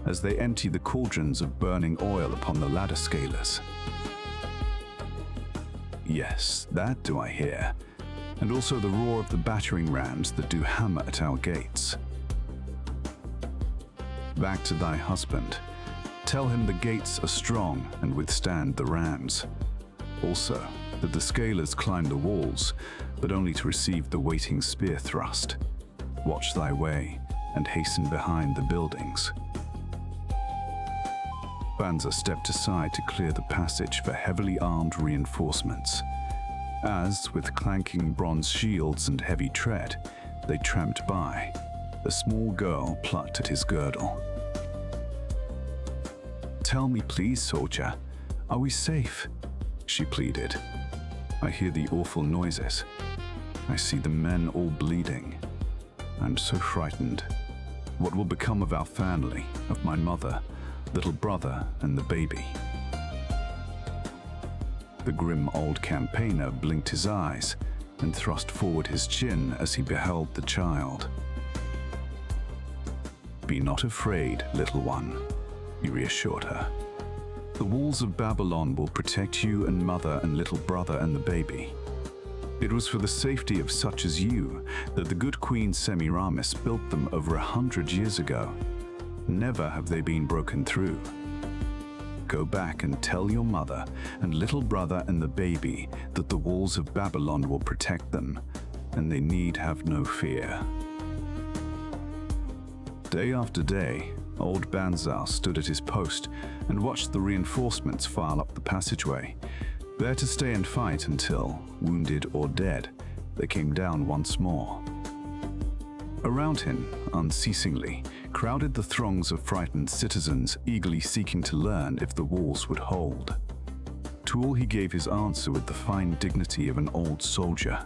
as they empty the cauldrons of burning oil upon the ladder scalers? Yes, that do I hear, and also the roar of the battering rams that do hammer at our gates. Back to thy husband. Tell him the gates are strong and withstand the rams. Also, that the scalers climb the walls, but only to receive the waiting spear thrust. Watch thy way, and hasten behind the buildings. Banzar stepped aside to clear the passage for heavily armed reinforcements. As, with clanking bronze shields and heavy tread, they tramped by, a small girl plucked at his girdle. Tell me please, soldier, are we safe? She pleaded. I hear the awful noises. I see the men all bleeding. I'm so frightened. What will become of our family, of my mother, little brother, and the baby? The grim old campaigner blinked his eyes and thrust forward his chin as he beheld the child. Be not afraid, little one, he reassured her. The walls of Babylon will protect you and mother and little brother and the baby. It was for the safety of such as you that the good Queen Semiramis built them over 100 years ago. Never have they been broken through. Go back and tell your mother and little brother and the baby that the walls of Babylon will protect them, and they need have no fear." Day after day, old Banzar stood at his post and watched the reinforcements file up the passageway, there to stay and fight until, wounded or dead, they came down once more. Around him, unceasingly, crowded the throngs of frightened citizens eagerly seeking to learn if the walls would hold. To all he gave his answer with the fine dignity of an old soldier.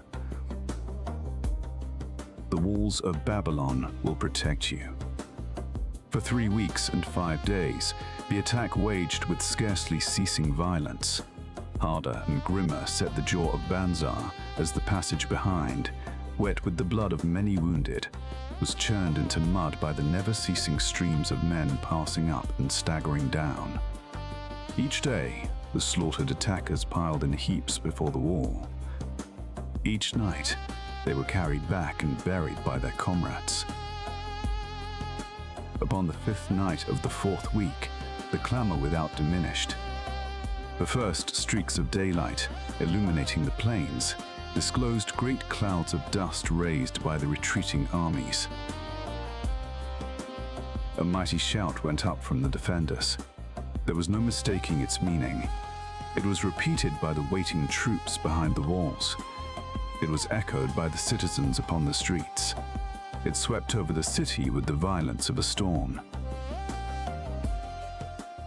"The walls of Babylon will protect you." For 3 weeks and 5 days, the attack waged with scarcely ceasing violence. Harder and grimmer set the jaw of Banzar as the passage behind, wet with the blood of many wounded, was churned into mud by the never-ceasing streams of men passing up and staggering down. Each day, the slaughtered attackers piled in heaps before the wall. Each night, they were carried back and buried by their comrades. Upon the 5th night of the 4th week, the clamor without diminished. The first streaks of daylight, illuminating the plains, disclosed great clouds of dust raised by the retreating armies. A mighty shout went up from the defenders. There was no mistaking its meaning. It was repeated by the waiting troops behind the walls. It was echoed by the citizens upon the streets. It swept over the city with the violence of a storm.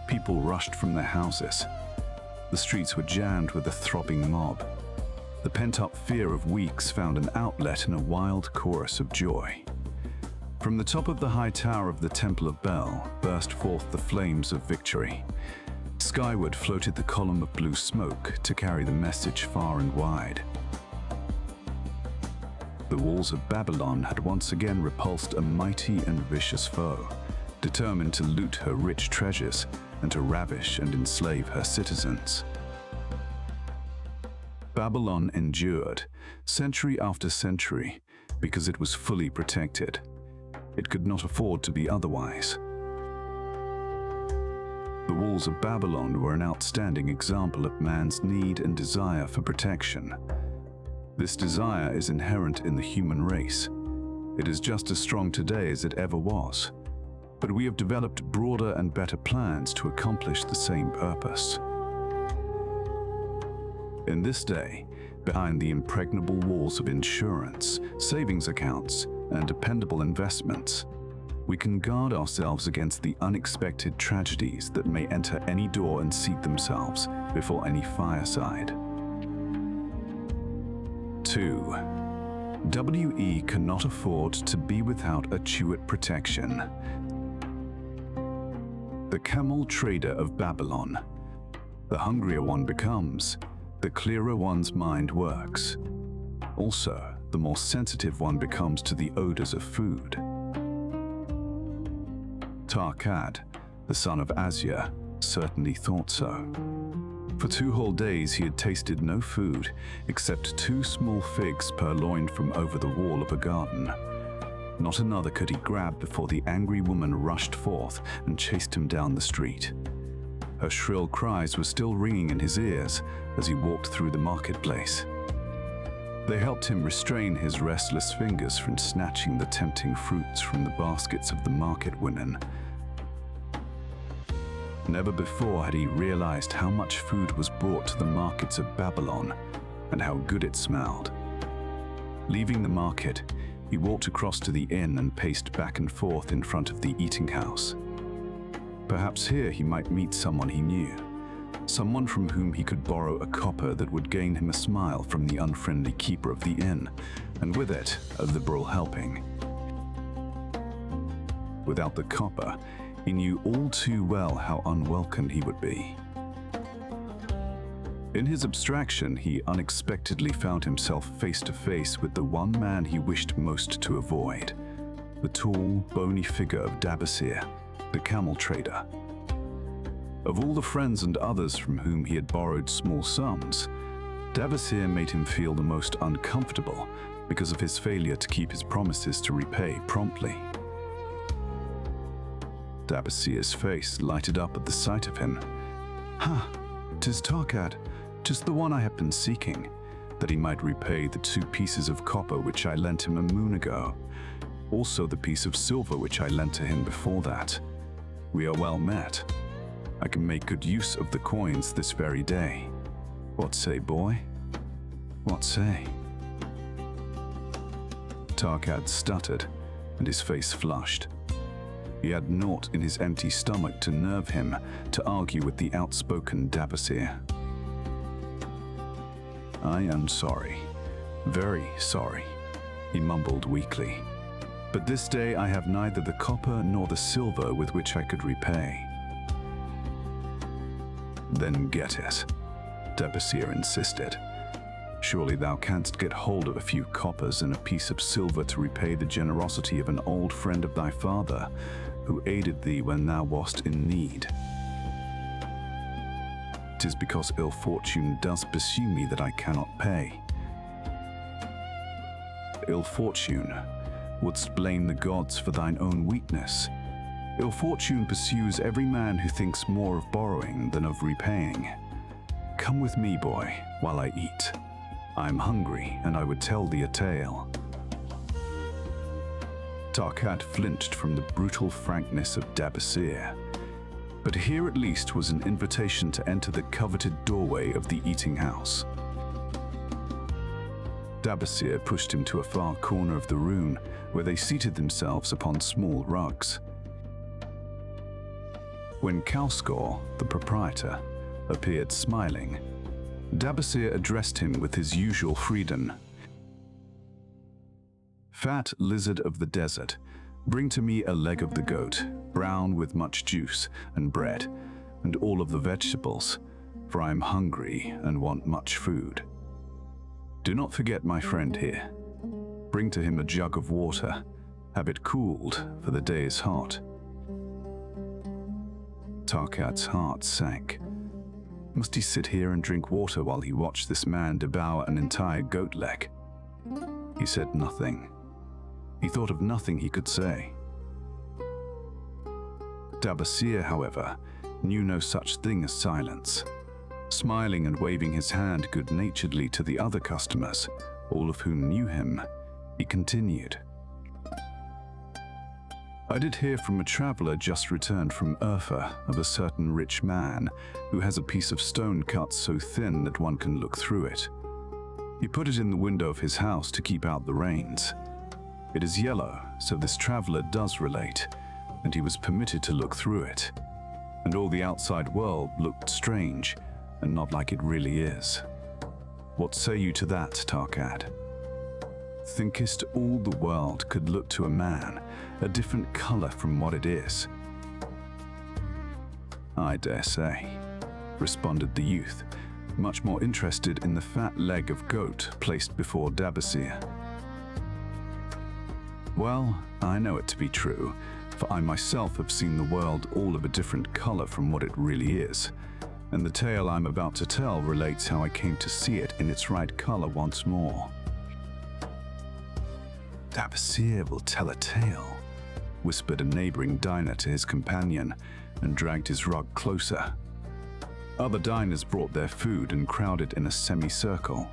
People rushed from their houses. The streets were jammed with a throbbing mob. The pent-up fear of weeks found an outlet in a wild chorus of joy. From the top of the high tower of the Temple of Bel burst forth the flames of victory. Skyward floated the column of blue smoke to carry the message far and wide. The walls of Babylon had once again repulsed a mighty and vicious foe, determined to loot her rich treasures and to ravish and enslave her citizens. Babylon endured, century after century, because it was fully protected. It could not afford to be otherwise. The walls of Babylon were an outstanding example of man's need and desire for protection. This desire is inherent in the human race. It is just as strong today as it ever was. But we have developed broader and better plans to accomplish the same purpose. In this day, behind the impregnable walls of insurance, savings accounts, and dependable investments, we can guard ourselves against the unexpected tragedies that may enter any door and seat themselves before any fireside. 2. WE cannot afford to be without a Chewit protection. The camel trader of Babylon. The hungrier one becomes, the clearer one's mind works. Also, the more sensitive one becomes to the odors of food. Tarkad, the son of Azia, certainly thought so. For 2 whole days he had tasted no food except 2 small figs purloined from over the wall of a garden. Not another could he grab before the angry woman rushed forth and chased him down the street. Her shrill cries were still ringing in his ears as he walked through the marketplace. They helped him restrain his restless fingers from snatching the tempting fruits from the baskets of the market women. Never before had he realized how much food was brought to the markets of Babylon and how good it smelled. Leaving the market, he walked across to the inn and paced back and forth in front of the eating house. Perhaps here he might meet someone he knew, someone from whom he could borrow a copper that would gain him a smile from the unfriendly keeper of the inn, and with it, a liberal helping. Without the copper, he knew all too well how unwelcome he would be. In his abstraction, he unexpectedly found himself face to face with the one man he wished most to avoid, the tall, bony figure of Dabasir, the camel trader. Of all the friends and others from whom he had borrowed small sums, Dabasir made him feel the most uncomfortable because of his failure to keep his promises to repay promptly. Dabasir's face lighted up at the sight of him. "Ha, 'tis Tarkad, just the one I have been seeking, that he might repay the 2 pieces of copper which I lent him a moon ago, also the piece of silver which I lent to him before that. We are well met. I can make good use of the coins this very day. What say, boy? What say?" Tarkad stuttered, and his face flushed. He had naught in his empty stomach to nerve him to argue with the outspoken Dabasir. "I am sorry, very sorry," he mumbled weakly. "But this day I have neither the copper nor the silver with which I could repay." "Then get it," Dabasir insisted. "Surely thou canst get hold of a few coppers and a piece of silver to repay the generosity of an old friend of thy father, who aided thee when thou wast in need. 'Tis because ill fortune does pursue me that I cannot pay." "Ill fortune? Wouldst blame the gods for thine own weakness? Ill fortune pursues every man who thinks more of borrowing than of repaying. Come with me, boy, while I eat. I am hungry, and I would tell thee a tale." Tarkad flinched from the brutal frankness of Dabasir, but here at least was an invitation to enter the coveted doorway of the eating house. Dabasir pushed him to a far corner of the room, where they seated themselves upon small rugs. When Kalskor, the proprietor, appeared smiling, Dabasir addressed him with his usual freedom. "Fat lizard of the desert, bring to me a leg of the goat, brown with much juice, and bread, and all of the vegetables, for I am hungry and want much food. Do not forget my friend here. Bring to him a jug of water. Have it cooled, for the day is hot." Tarkad's heart sank. Must he sit here and drink water while he watched this man devour an entire goat leg? He said nothing. He thought of nothing he could say. Dabasir, however, knew no such thing as silence. Smiling and waving his hand good-naturedly to the other customers, all of whom knew him, he continued. "I did hear from a traveler just returned from Urfa of a certain rich man who has a piece of stone cut so thin that one can look through it. He put it in the window of his house to keep out the rains. It is yellow, so this traveler does relate, and he was permitted to look through it. And all the outside world looked strange, and not like it really is. What say you to that, Tarkad? Thinkest all the world could look to a man a different color from what it is?" "I dare say," responded the youth, much more interested in the fat leg of goat placed before Dabasir. "Well, I know it to be true, for I myself have seen the world all of a different color from what it really is, and the tale I'm about to tell relates how I came to see it in its right color once more." "Dabasir will tell a tale," whispered a neighboring diner to his companion, and dragged his rug closer. Other diners brought their food and crowded in a semicircle.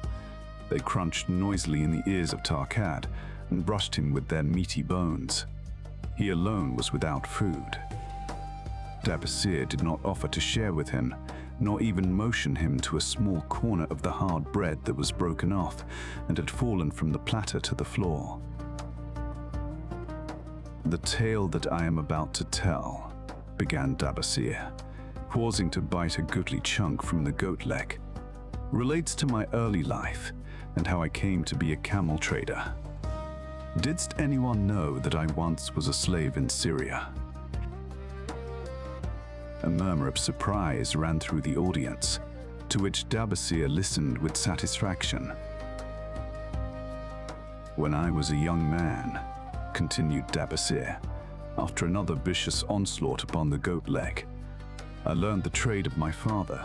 They crunched noisily in the ears of Tarkad and brushed him with their meaty bones. He alone was without food. Dabasir did not offer to share with him, nor even motion him to a small corner of the hard bread that was broken off and had fallen from the platter to the floor. "The tale that I am about to tell," began Dabasir, pausing to bite a goodly chunk from the goat leg, "relates to my early life and how I came to be a camel trader. Didst anyone know that I once was a slave in Syria?" A murmur of surprise ran through the audience, to which Dabasir listened with satisfaction. "When I was a young man," continued Dabasir, after another vicious onslaught upon the goat leg, "I learned the trade of my father,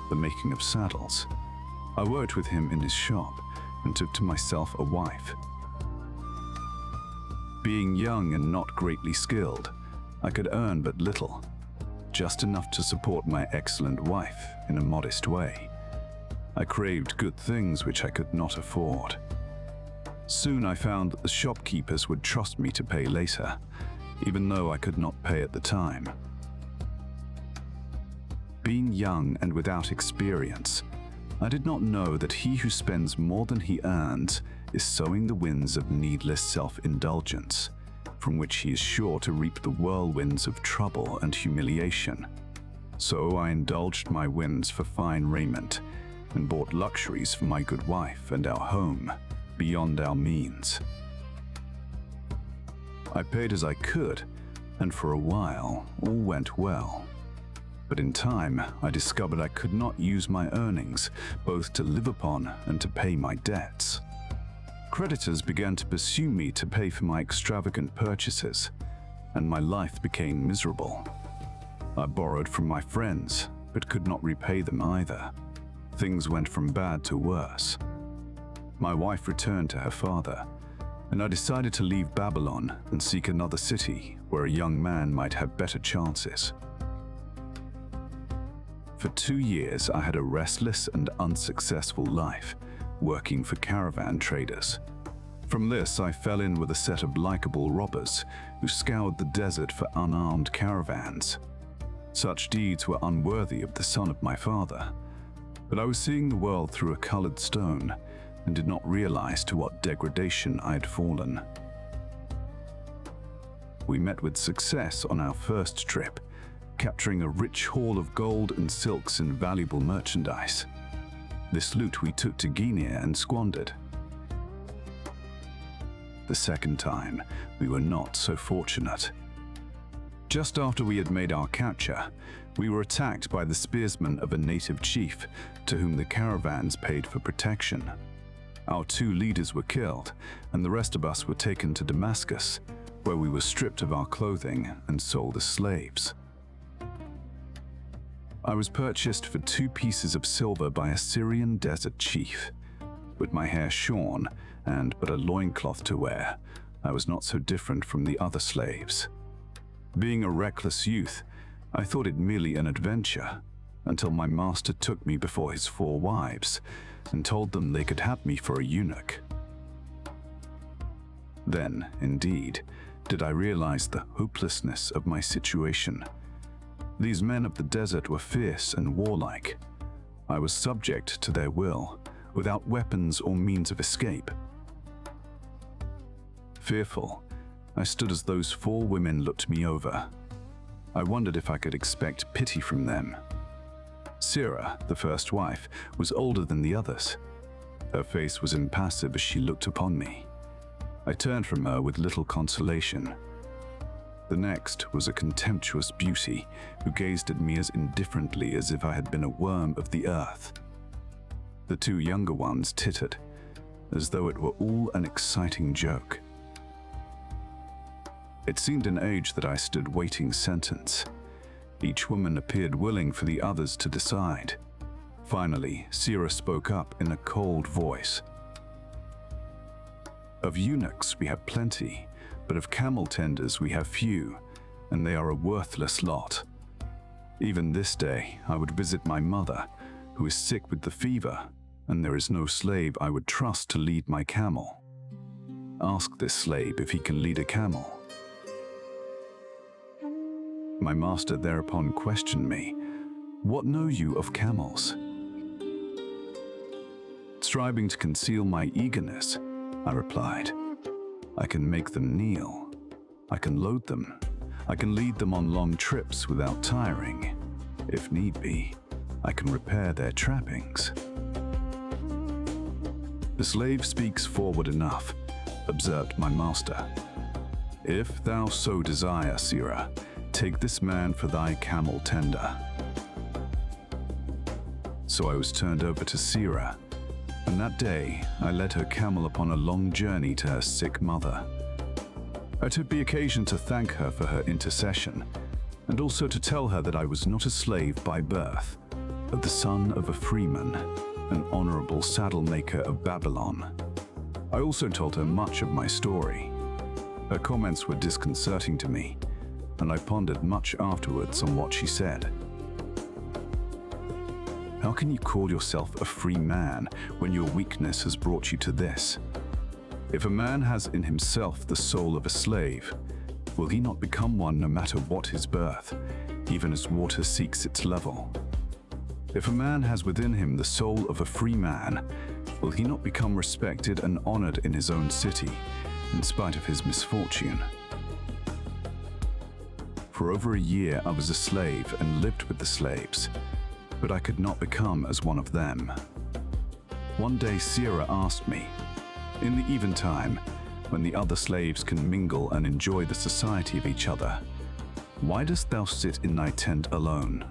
the making of saddles. I worked with him in his shop and took to myself a wife. Being young and not greatly skilled, I could earn but little, just enough to support my excellent wife in a modest way. I craved good things which I could not afford. Soon I found that the shopkeepers would trust me to pay later, even though I could not pay at the time. Being young and without experience, I did not know that he who spends more than he earns is sowing the winds of needless self-indulgence, from which he is sure to reap the whirlwinds of trouble and humiliation. So I indulged my whims for fine raiment and bought luxuries for my good wife and our home beyond our means. I paid as I could, and for a while all went well. But in time, I discovered I could not use my earnings both to live upon and to pay my debts. Creditors began to pursue me to pay for my extravagant purchases, and my life became miserable. I borrowed from my friends, but could not repay them either. Things went from bad to worse. My wife returned to her father, and I decided to leave Babylon and seek another city where a young man might have better chances. For 2 years, I had a restless and unsuccessful life, working for caravan traders. From this, I fell in with a set of likable robbers who scoured the desert for unarmed caravans. Such deeds were unworthy of the son of my father, but I was seeing the world through a colored stone and did not realize to what degradation I had fallen. We met with success on our first trip, capturing a rich haul of gold and silks and valuable merchandise. This loot we took to Guinea and squandered. The second time, we were not so fortunate. Just after we had made our capture, we were attacked by the spearsmen of a native chief to whom the caravans paid for protection. Our 2 leaders were killed, and the rest of us were taken to Damascus, where we were stripped of our clothing and sold as slaves. I was purchased for 2 pieces of silver by a Syrian desert chief. With my hair shorn and but a loincloth to wear, I was not so different from the other slaves. Being a reckless youth, I thought it merely an adventure, until my master took me before his 4 wives and told them they could have me for a eunuch. Then, indeed, did I realize the hopelessness of my situation. These men of the desert were fierce and warlike. I was subject to their will, without weapons or means of escape. Fearful, I stood as those 4 women looked me over. I wondered if I could expect pity from them. Sarah, the first wife, was older than the others. Her face was impassive as she looked upon me. I turned from her with little consolation. The next was a contemptuous beauty who gazed at me as indifferently as if I had been a worm of the earth. The 2 younger ones tittered, as though it were all an exciting joke. It seemed an age that I stood waiting sentence. Each woman appeared willing for the others to decide. Finally, Sarah spoke up in a cold voice. "Of eunuchs we have plenty, but of camel tenders we have few, and they are a worthless lot. Even this day I would visit my mother, who is sick with the fever, and there is no slave I would trust to lead my camel. Ask this slave if he can lead a camel." My master thereupon questioned me, "What know you of camels?" Striving to conceal my eagerness, I replied, "I can make them kneel. I can load them. I can lead them on long trips without tiring. If need be, I can repair their trappings." "The slave speaks forward enough," observed my master. "If thou so desire, Sarah, take this man for thy camel tender." So I was turned over to Sarah, and that day I led her camel upon a long journey to her sick mother. I took the occasion to thank her for her intercession, and also to tell her that I was not a slave by birth, but the son of a freeman. an honorable saddle maker of Babylon. I also told her much of my story. Her comments were disconcerting to me, and I pondered much afterwards on what she said. How can you call yourself a free man when your weakness has brought you to this? If a man has in himself the soul of a slave, will he not become one no matter what his birth, even as water seeks its level? If a man has within him the soul of a free man, will he not become respected and honored in his own city, in spite of his misfortune? For over a year I was a slave and lived with the slaves, but I could not become as one of them. One day Sira asked me, in the eventime, when the other slaves can mingle and enjoy the society of each other, why dost thou sit in thy tent alone?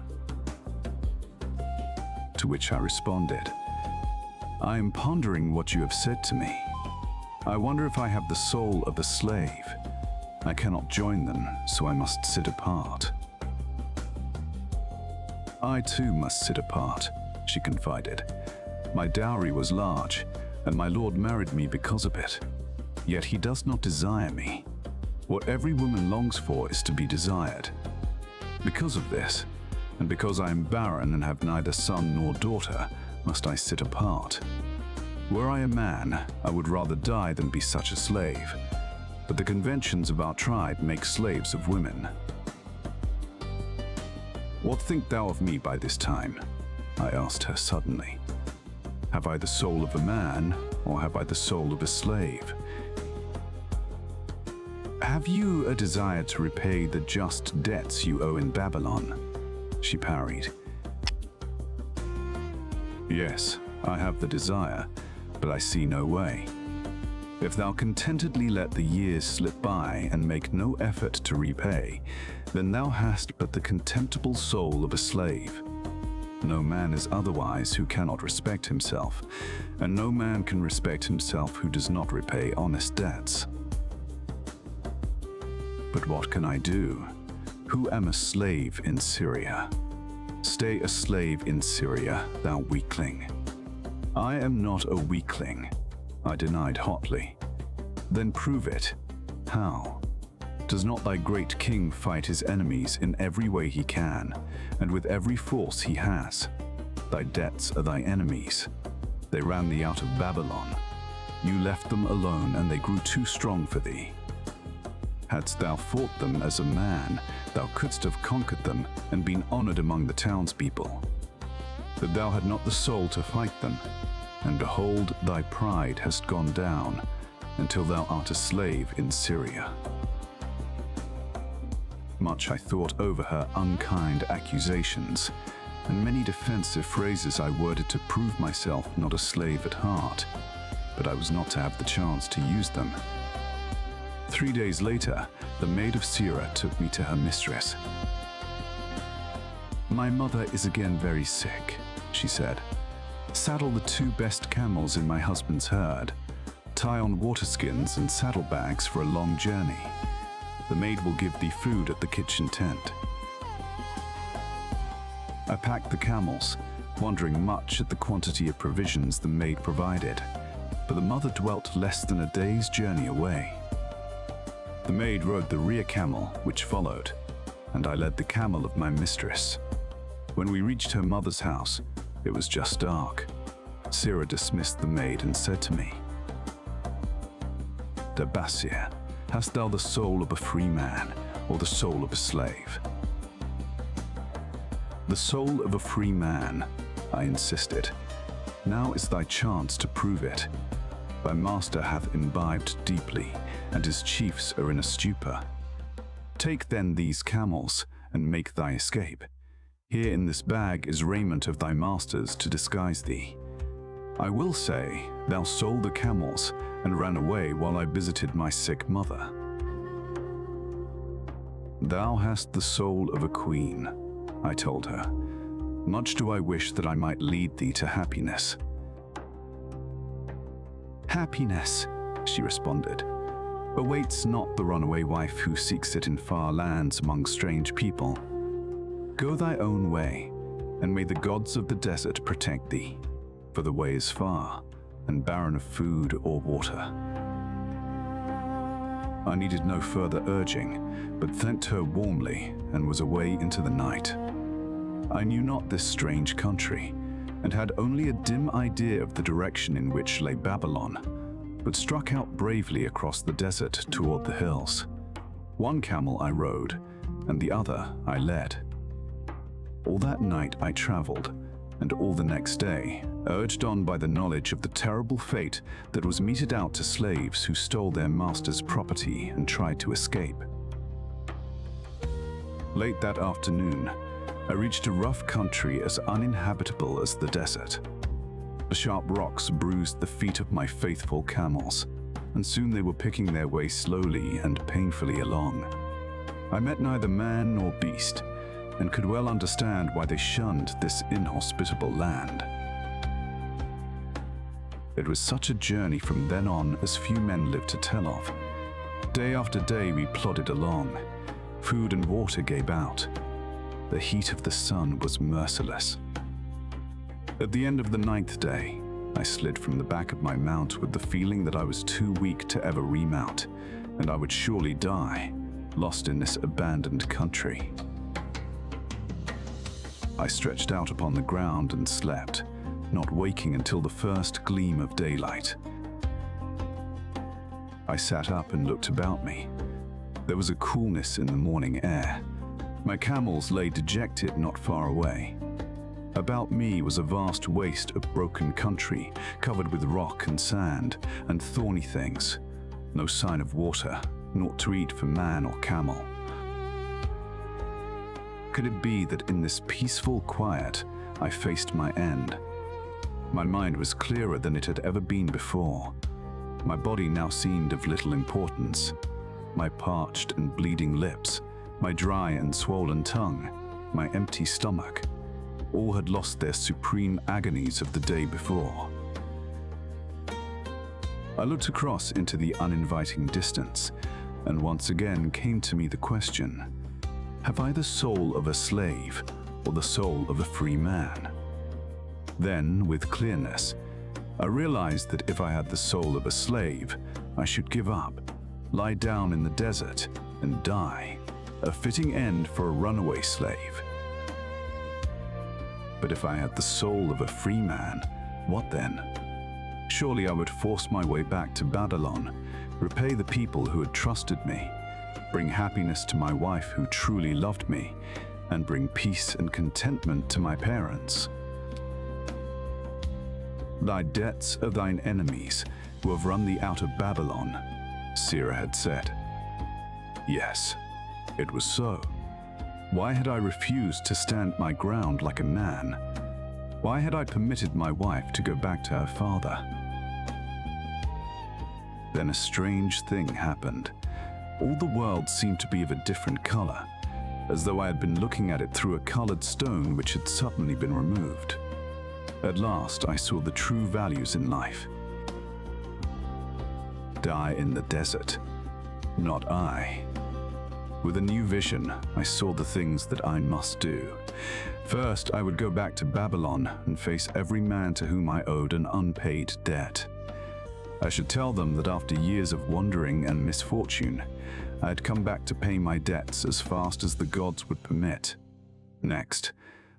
To which I responded, I am pondering what you have said to me. I wonder if I have the soul of a slave. I cannot join them, so I must sit apart. I too must sit apart, she confided. My dowry was large, and my lord married me because of it. Yet he does not desire me. What every woman longs for is to be desired. Because of this, and because I am barren and have neither son nor daughter, must I sit apart. Were I a man, I would rather die than be such a slave. But the conventions of our tribe make slaves of women. What think thou of me by this time? I asked her suddenly. Have I the soul of a man, or have I the soul of a slave? Have you a desire to repay the just debts you owe in Babylon? She parried. Yes, I have the desire, but I see no way. If thou contentedly let the years slip by and make no effort to repay, then thou hast but the contemptible soul of a slave. No man is otherwise who cannot respect himself, and no man can respect himself who does not repay honest debts. But what can I do, who am a slave in Syria? Stay a slave in Syria, thou weakling. I am not a weakling, I denied hotly. Then prove it. How? Does not thy great king fight his enemies in every way he can, and with every force he has? Thy debts are thy enemies. They ran thee out of Babylon. You left them alone, and they grew too strong for thee. Hadst thou fought them as a man, thou couldst have conquered them and been honored among the townspeople. But thou had not the soul to fight them, and behold, thy pride hast gone down, until thou art a slave in Syria. Much I thought over her unkind accusations, and many defensive phrases I worded to prove myself not a slave at heart, but I was not to have the chance to use them. 3 days later, the maid of Sira took me to her mistress. My mother is again very sick, she said. Saddle the 2 best camels in my husband's herd. Tie on water skins and saddlebags for a long journey. The maid will give thee food at the kitchen tent. I packed the camels, wondering much at the quantity of provisions the maid provided, but the mother dwelt less than a day's journey away. The maid rode the rear camel, which followed, and I led the camel of my mistress. When we reached her mother's house, it was just dark. Sira dismissed the maid and said to me, Dabasir, hast thou the soul of a free man, or the soul of a slave? The soul of a free man, I insisted. Now is thy chance to prove it. Thy master hath imbibed deeply, and his chiefs are in a stupor. Take then these camels, and make thy escape. Here in this bag is raiment of thy master's to disguise thee. I will say, thou sold the camels, and ran away while I visited my sick mother. Thou hast the soul of a queen, I told her. Much do I wish that I might lead thee to happiness. Happiness, she responded, awaits not the runaway wife who seeks it in far lands among strange people. Go thy own way, and may the gods of the desert protect thee. for the way is far and barren of food or water. I needed no further urging, but thanked her warmly and was away into the night. I knew not this strange country, and had only a dim idea of the direction in which lay Babylon, but struck out bravely across the desert toward the hills. One camel I rode, and the other I led. All that night I traveled, and all the next day, urged on by the knowledge of the terrible fate that was meted out to slaves who stole their master's property and tried to escape. Late that afternoon, I reached a rough country as uninhabitable as the desert. The sharp rocks bruised the feet of my faithful camels, and soon they were picking their way slowly and painfully along. I met neither man nor beast, and could well understand why they shunned this inhospitable land. It was such a journey from then on as few men lived to tell of. Day after day we plodded along. Food and water gave out. The heat of the sun was merciless. At the end of the 9th day, I slid from the back of my mount with the feeling that I was too weak to ever remount, and I would surely die, lost in this abandoned country. I stretched out upon the ground and slept, not waking until the first gleam of daylight. I sat up and looked about me. There was a coolness in the morning air. My camels lay dejected not far away. About me was a vast waste of broken country, covered with rock and sand and thorny things. No sign of water, naught to eat for man or camel. Could it be that in this peaceful quiet, I faced my end? My mind was clearer than it had ever been before. My body now seemed of little importance. My parched and bleeding lips, my dry and swollen tongue, my empty stomach, all had lost their supreme agonies of the day before. I looked across into the uninviting distance, and once again came to me the question, have I the soul of a slave or the soul of a free man? Then, with clearness, I realized that if I had the soul of a slave, I should give up, lie down in the desert, and die, a fitting end for a runaway slave. But if I had the soul of a free man, what then? Surely I would force my way back to Babylon, repay the people who had trusted me, bring happiness to my wife who truly loved me, and bring peace and contentment to my parents. Thy debts are thine enemies who have run thee out of Babylon, Sirrah had said. Yes, it was so. Why had I refused to stand my ground like a man? Why had I permitted my wife to go back to her father? Then a strange thing happened. All the world seemed to be of a different color, as though I had been looking at it through a colored stone which had suddenly been removed. At last I saw the true values in life. Die in the desert, not I. With a new vision, I saw the things that I must do. First, I would go back to Babylon and face every man to whom I owed an unpaid debt. I should tell them that after years of wandering and misfortune, I had come back to pay my debts as fast as the gods would permit. Next,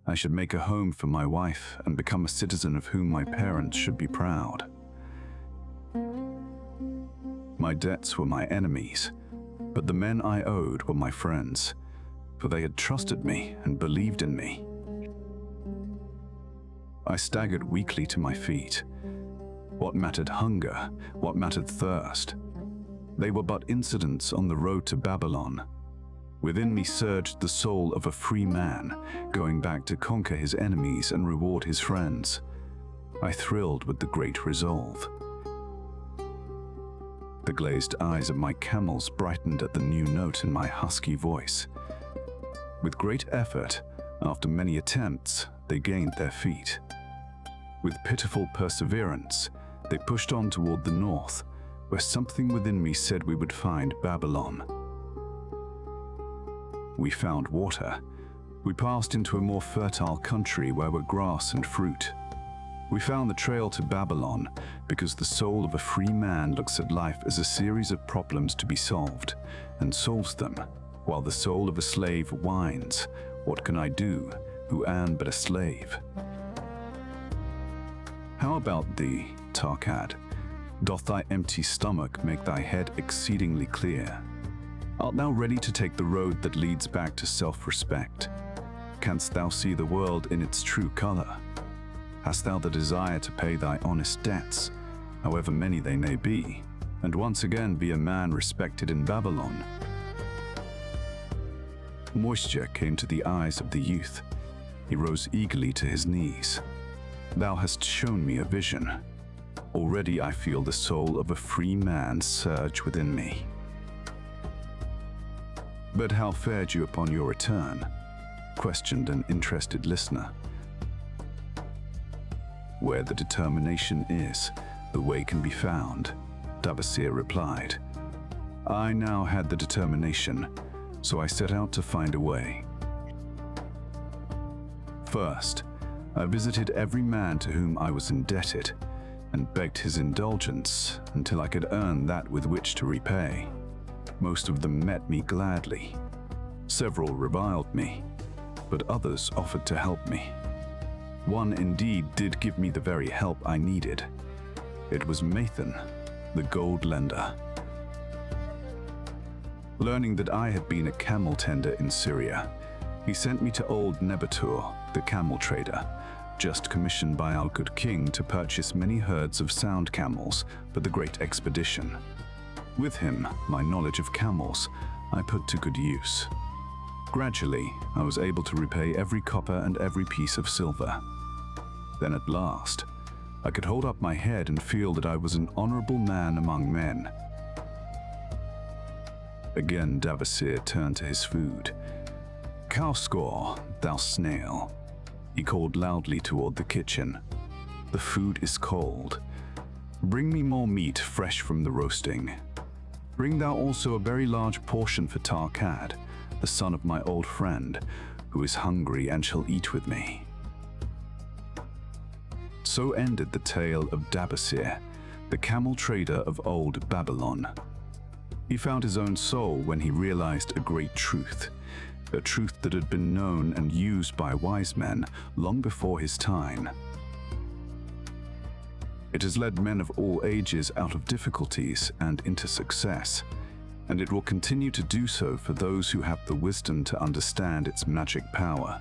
I should make a home for my wife and become a citizen of whom my parents should be proud. My debts were my enemies, but the men I owed were my friends, for they had trusted me and believed in me. I staggered weakly to my feet. What mattered hunger? What mattered thirst? They were but incidents on the road to Babylon. Within me surged the soul of a free man, going back to conquer his enemies and reward his friends. I thrilled with the great resolve. The glazed eyes of my camels brightened at the new note in my husky voice. With great effort, after many attempts, they gained their feet. With pitiful perseverance, they pushed on toward the north, where something within me said we would find Babylon. We found water. We passed into a more fertile country where were grass and fruit. We found the trail to Babylon because the soul of a free man looks at life as a series of problems to be solved, and solves them, while the soul of a slave whines, "What can I do, who am but a slave?" How about thee, Tarkad? Doth thy empty stomach make thy head exceedingly clear? Art thou ready to take the road that leads back to self-respect? Canst thou see the world in its true color? Hast thou the desire to pay thy honest debts, however many they may be, and once again be a man respected in Babylon? Moisture came to the eyes of the youth. He rose eagerly to his knees. Thou hast shown me a vision. Already I feel the soul of a free man surge within me. But how fared you upon your return? Questioned an interested listener. Where the determination is, the way can be found, Dabasir replied. I now had the determination, so I set out to find a way. First, I visited every man to whom I was indebted, and begged his indulgence until I could earn that with which to repay. Most of them met me gladly. Several reviled me, but others offered to help me. One indeed did give me the very help I needed. It was Mathan, the gold lender. Learning that I had been a camel tender in Syria, he sent me to old Nebatur, the camel trader, just commissioned by our good king to purchase many herds of sound camels for the great expedition. With him, my knowledge of camels I put to good use. Gradually, I was able to repay every copper and every piece of silver. Then at last, I could hold up my head and feel that I was an honorable man among men. Again Davasir turned to his food. "Cowscore, thou snail," he called loudly toward the kitchen. "The food is cold. Bring me more meat fresh from the roasting. Bring thou also a very large portion for Tarkad, the son of my old friend, who is hungry and shall eat with me." So ended the tale of Dabasir, the camel trader of old Babylon. He found his own soul when he realized a great truth, a truth that had been known and used by wise men long before his time. It has led men of all ages out of difficulties and into success, and it will continue to do so for those who have the wisdom to understand its magic power.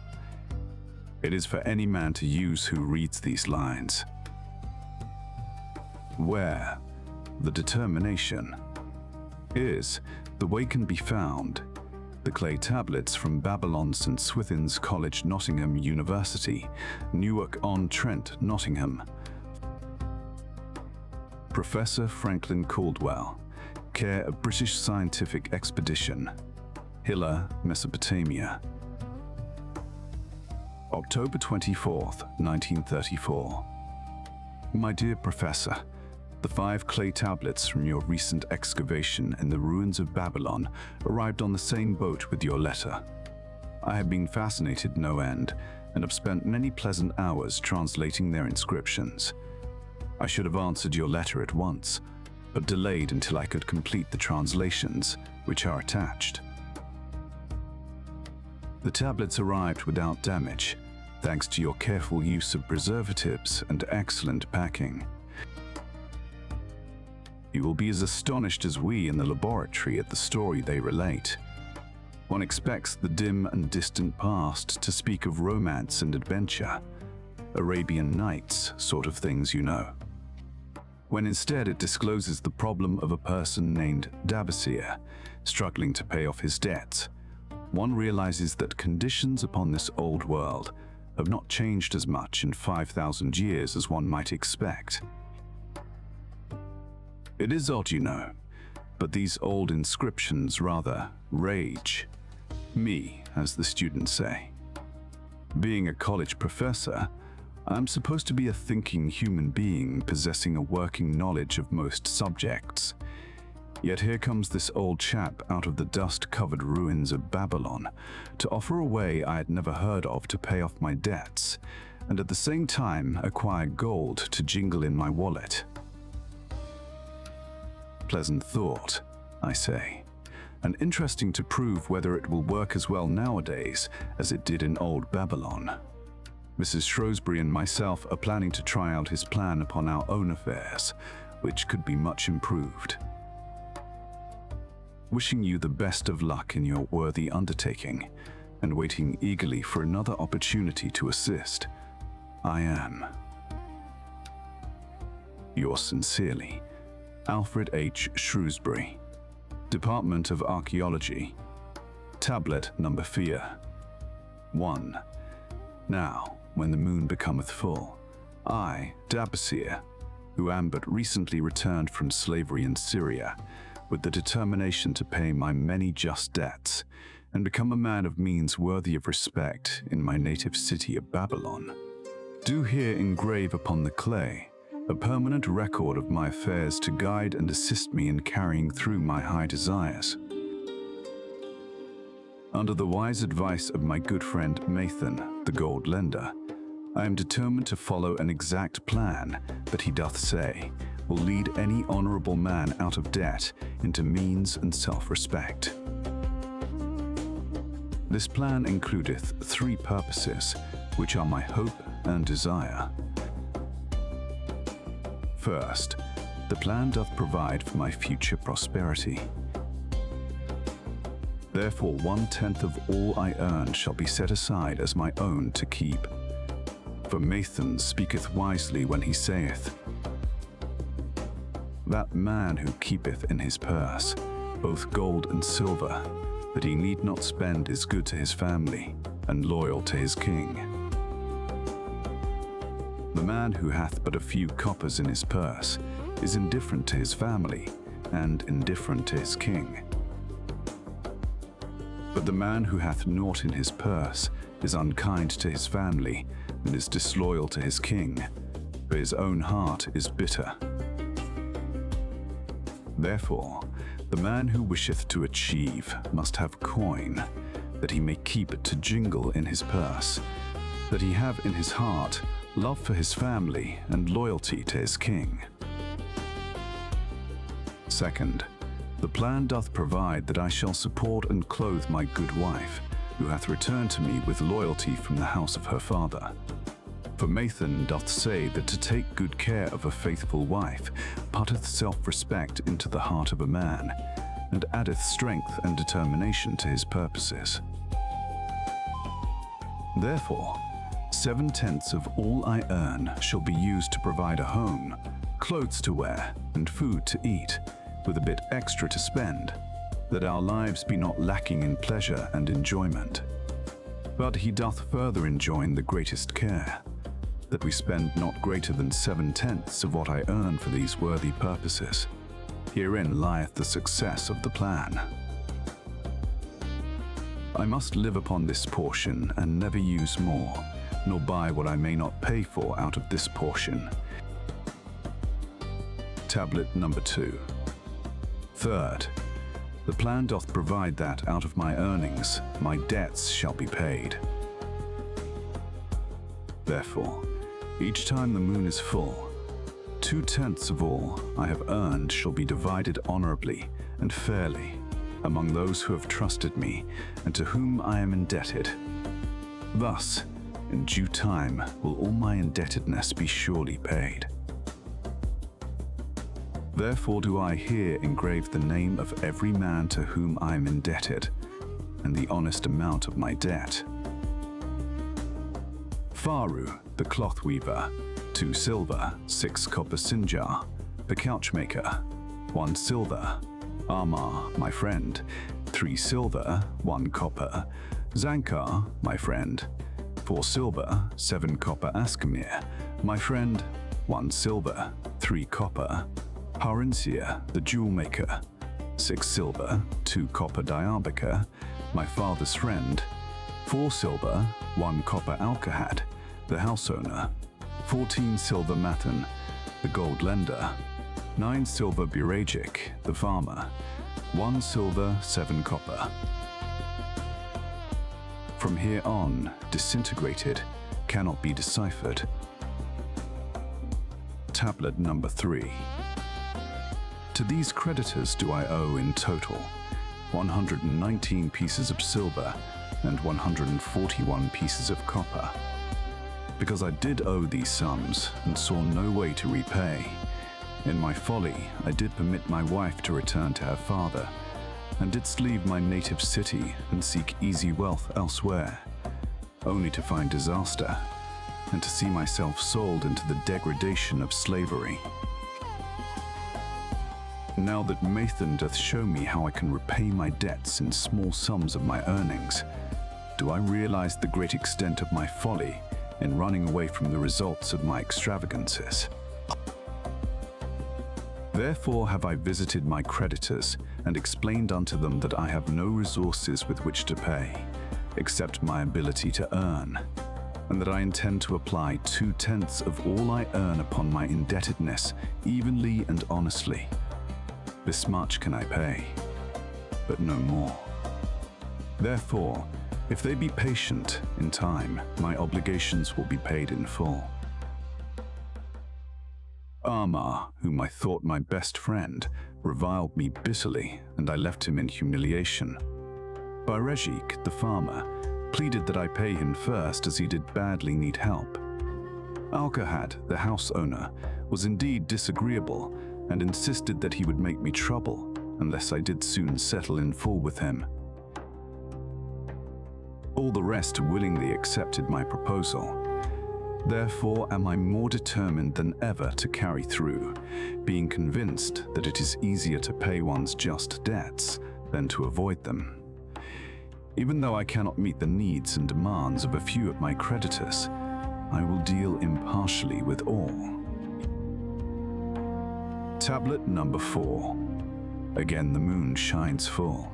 It is for any man to use who reads these lines. Where the determination is, the way can be found. The clay tablets from Babylon St. Swithin's College, Nottingham University, Newark-on-Trent, Nottingham. Professor Franklin Caldwell, care of British Scientific Expedition, Hilla, Mesopotamia. October 24th, 1934. My dear Professor, the 5 clay tablets from your recent excavation in the ruins of Babylon arrived on the same boat with your letter. I have been fascinated no end, and have spent many pleasant hours translating their inscriptions. I should have answered your letter at once, but delayed until I could complete the translations, which are attached. The tablets arrived without damage, thanks to your careful use of preservatives and excellent packing. You will be as astonished as we in the laboratory at the story they relate. One expects the dim and distant past to speak of romance and adventure, Arabian Nights sort of things, you know, when instead it discloses the problem of a person named Dabasir, struggling to pay off his debts. One realizes that conditions upon this old world have not changed as much in 5,000 years as one might expect. It is odd, you know, but these old inscriptions rather rage me, as the students say. Being a college professor, I'm supposed to be a thinking human being possessing a working knowledge of most subjects. Yet here comes this old chap out of the dust-covered ruins of Babylon to offer a way I had never heard of to pay off my debts, and at the same time acquire gold to jingle in my wallet. Pleasant thought, I say, and interesting to prove whether it will work as well nowadays as it did in old Babylon. Mrs. Shrewsbury and myself are planning to try out his plan upon our own affairs, which could be much improved. Wishing you the best of luck in your worthy undertaking, and waiting eagerly for another opportunity to assist, I am, yours sincerely, Alfred H. Shrewsbury, Department of Archaeology, Tablet number 1. Now, when the moon becometh full, I, Dabasir, who am but recently returned from slavery in Syria, with the determination to pay my many just debts, and become a man of means worthy of respect in my native city of Babylon, do here engrave upon the clay a permanent record of my affairs to guide and assist me in carrying through my high desires. Under the wise advice of my good friend Mathan, the gold lender, I am determined to follow an exact plan that he doth say will lead any honorable man out of debt into means and self-respect. This plan includeth 3 purposes, which are my hope and desire. First, the plan doth provide for my future prosperity. Therefore 1/10 of all I earn shall be set aside as my own to keep. For Mathan speaketh wisely when he saith, that man who keepeth in his purse both gold and silver, that he need not spend, is good to his family, and loyal to his king. The man who hath but a few coppers in his purse is indifferent to his family, and indifferent to his king. But the man who hath naught in his purse is unkind to his family, and is disloyal to his king, for his own heart is bitter. Therefore, the man who wisheth to achieve must have coin, that he may keep it to jingle in his purse, that he have in his heart love for his family and loyalty to his king. Second, the plan doth provide that I shall support and clothe my good wife, who hath returned to me with loyalty from the house of her father. For Mathan doth say that to take good care of a faithful wife putteth self-respect into the heart of a man, and addeth strength and determination to his purposes. Therefore, 7/10 of all I earn shall be used to provide a home, clothes to wear, and food to eat, with a bit extra to spend, that our lives be not lacking in pleasure and enjoyment. But he doth further enjoin the greatest care, that we spend not greater than 7/10 of what I earn for these worthy purposes. Herein lieth the success of the plan. I must live upon this portion and never use more, nor buy what I may not pay for out of this portion. Tablet number 2. Third, the plan doth provide that out of my earnings my debts shall be paid. Therefore, each time the moon is full, 2/10 of all I have earned shall be divided honorably and fairly among those who have trusted me and to whom I am indebted. Thus, in due time will all my indebtedness be surely paid. Therefore do I here engrave the name of every man to whom I am indebted, and the honest amount of my debt. Faru, the cloth weaver, 2 silver, 6 copper sinjar, the couchmaker, 1 silver. Amar, my friend, 3 silver, 1 copper. Zankar, my friend, 4 silver, 7 copper. Askamir, my friend, 1 silver, 3 copper. Harinsia, the jewel maker, 6 silver, 2 copper. Diarbika, my father's friend, 4 silver, 1 copper. Alkahad, the house owner, 14 silver. Mathan, the gold lender, 9 silver. Burajic, the farmer, 1 silver, 7 copper. From here on, disintegrated, cannot be deciphered. Tablet number 3. To these creditors do I owe in total 119 pieces of silver and 141 pieces of copper. Because I did owe these sums and saw no way to repay, in my folly I did permit my wife to return to her father, and didst leave my native city and seek easy wealth elsewhere, only to find disaster, and to see myself sold into the degradation of slavery. Now that Mathan doth show me how I can repay my debts in small sums of my earnings, do I realize the great extent of my folly in running away from the results of my extravagances. Therefore have I visited my creditors and explained unto them that I have no resources with which to pay, except my ability to earn, and that I intend to apply 2/10 of all I earn upon my indebtedness evenly and honestly. This much can I pay, but no more. Therefore, if they be patient, in time my obligations will be paid in full. Amar, whom I thought my best friend, reviled me bitterly, and I left him in humiliation. Birejik, the farmer, pleaded that I pay him first, as he did badly need help. Alkahad, the house owner, was indeed disagreeable, and insisted that he would make me trouble unless I did soon settle in full with him. All the rest willingly accepted my proposal. Therefore am I more determined than ever to carry through, being convinced that it is easier to pay one's just debts than to avoid them. Even though I cannot meet the needs and demands of a few of my creditors, I will deal impartially with all. Tablet number 4. Again the moon shines full.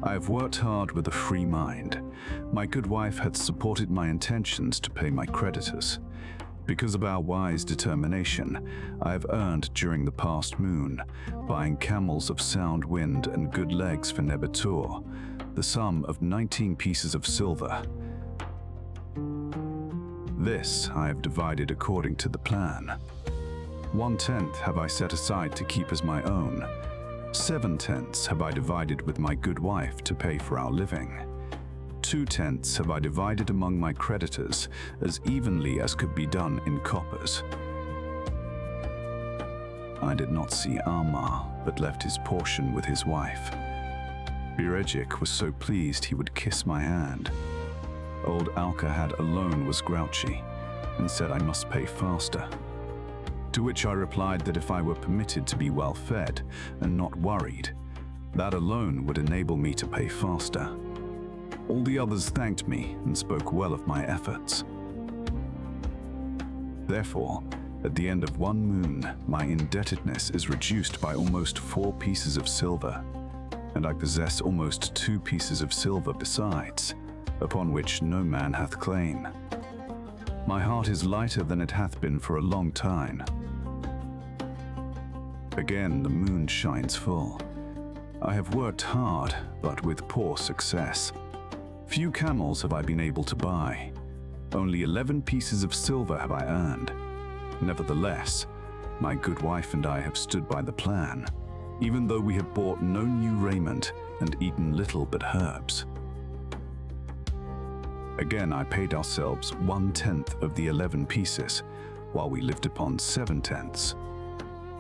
I have worked hard with a free mind. My good wife had supported my intentions to pay my creditors. Because of our wise determination, I have earned during the past moon, buying camels of sound wind and good legs for Nebatur, the sum of 19 pieces of silver. This I have divided according to the plan. 1/10 have I set aside to keep as my own. 7/10 have I divided with my good wife to pay for our living. 2/10 have I divided among my creditors as evenly as could be done in coppers. I did not see Amar, but left his portion with his wife. Birejik was so pleased he would kiss my hand. Old Alkahad alone was grouchy, and said I must pay faster. To which I replied that if I were permitted to be well fed and not worried, that alone would enable me to pay faster. All the others thanked me and spoke well of my efforts. Therefore, at the end of one moon, my indebtedness is reduced by almost 4 pieces of silver, and I possess almost 2 pieces of silver besides, upon which no man hath claim. My heart is lighter than it hath been for a long time. Again the moon shines full. I have worked hard, but with poor success. Few camels have I been able to buy. Only 11 pieces of silver have I earned. Nevertheless, my good wife and I have stood by the plan, even though we have bought no new raiment and eaten little but herbs. Again I paid ourselves 1/10 of the 11 pieces, while we lived upon 7/10.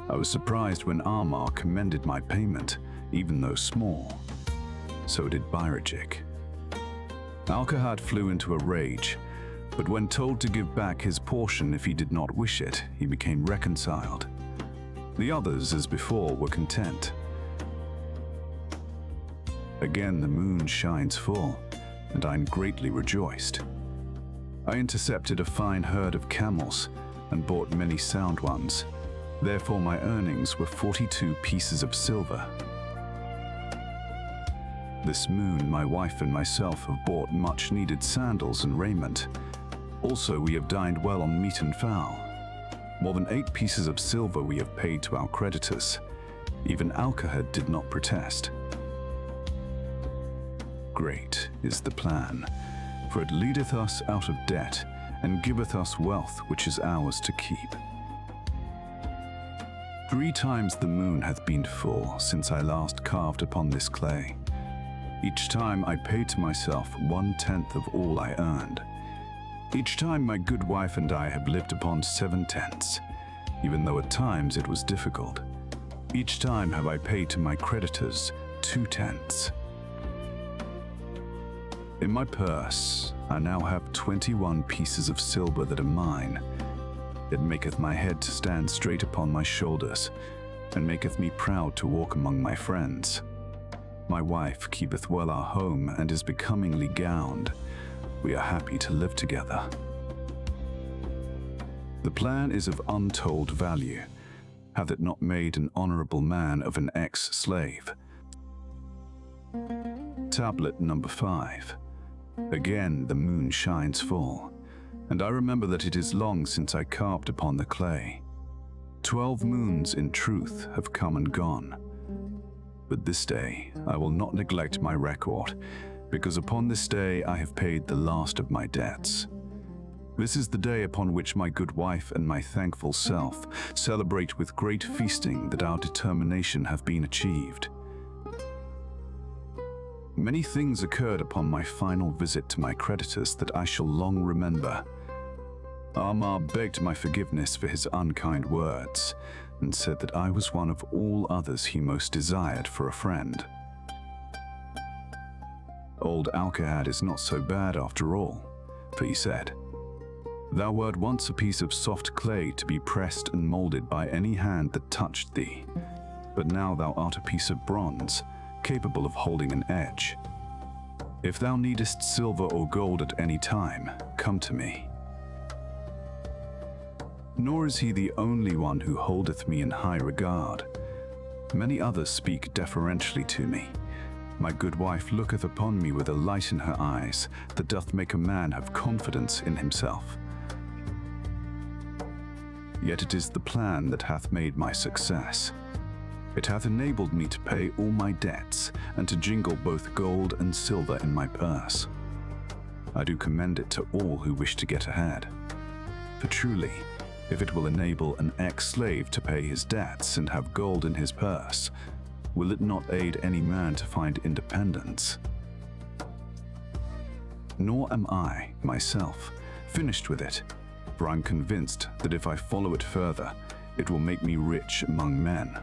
I was surprised when Amar commended my payment, even though small. So did Birejik. Alkahad flew into a rage, but when told to give back his portion if he did not wish it, he became reconciled. The others, as before, were content. Again the moon shines full, and I am greatly rejoiced. I intercepted a fine herd of camels and bought many sound ones. Therefore my earnings were 42 pieces of silver. This moon my wife and myself have bought much needed sandals and raiment. Also we have dined well on meat and fowl. More than 8 pieces of silver we have paid to our creditors. Even Alkahad did not protest. Great is the plan, for it leadeth us out of debt and giveth us wealth which is ours to keep. 3 times the moon hath been full since I last carved upon this clay. Each time I paid to myself 1/10 of all I earned. Each time my good wife and I have lived upon 7/10, even though at times it was difficult. Each time have I paid to my creditors 2/10. In my purse I now have 21 pieces of silver that are mine. It maketh my head to stand straight upon my shoulders, and maketh me proud to walk among my friends. My wife keepeth well our home, and is becomingly gowned. We are happy to live together. The plan is of untold value, hath it not made an honorable man of an ex-slave. Tablet number 5. Again the moon shines full, and I remember that it is long since I carved upon the clay. 12 moons in truth have come and gone. But this day I will not neglect my record, because upon this day I have paid the last of my debts. This is the day upon which my good wife and my thankful self celebrate with great feasting that our determination have been achieved. Many things occurred upon my final visit to my creditors that I shall long remember. Amar begged my forgiveness for his unkind words, and said that I was one of all others he most desired for a friend. Old Alcahad is not so bad after all, for he said, "Thou wert once a piece of soft clay to be pressed and moulded by any hand that touched thee, but now thou art a piece of bronze, capable of holding an edge. If thou needest silver or gold at any time, come to me." Nor is he the only one who holdeth me in high regard. Many others speak deferentially to me. My good wife looketh upon me with a light in her eyes that doth make a man have confidence in himself. Yet it is the plan that hath made my success. It hath enabled me to pay all my debts and to jingle both gold and silver in my purse. I do commend it to all who wish to get ahead. For truly, if it will enable an ex-slave to pay his debts and have gold in his purse, will it not aid any man to find independence? Nor am I, myself, finished with it, for I'm convinced that if I follow it further, it will make me rich among men.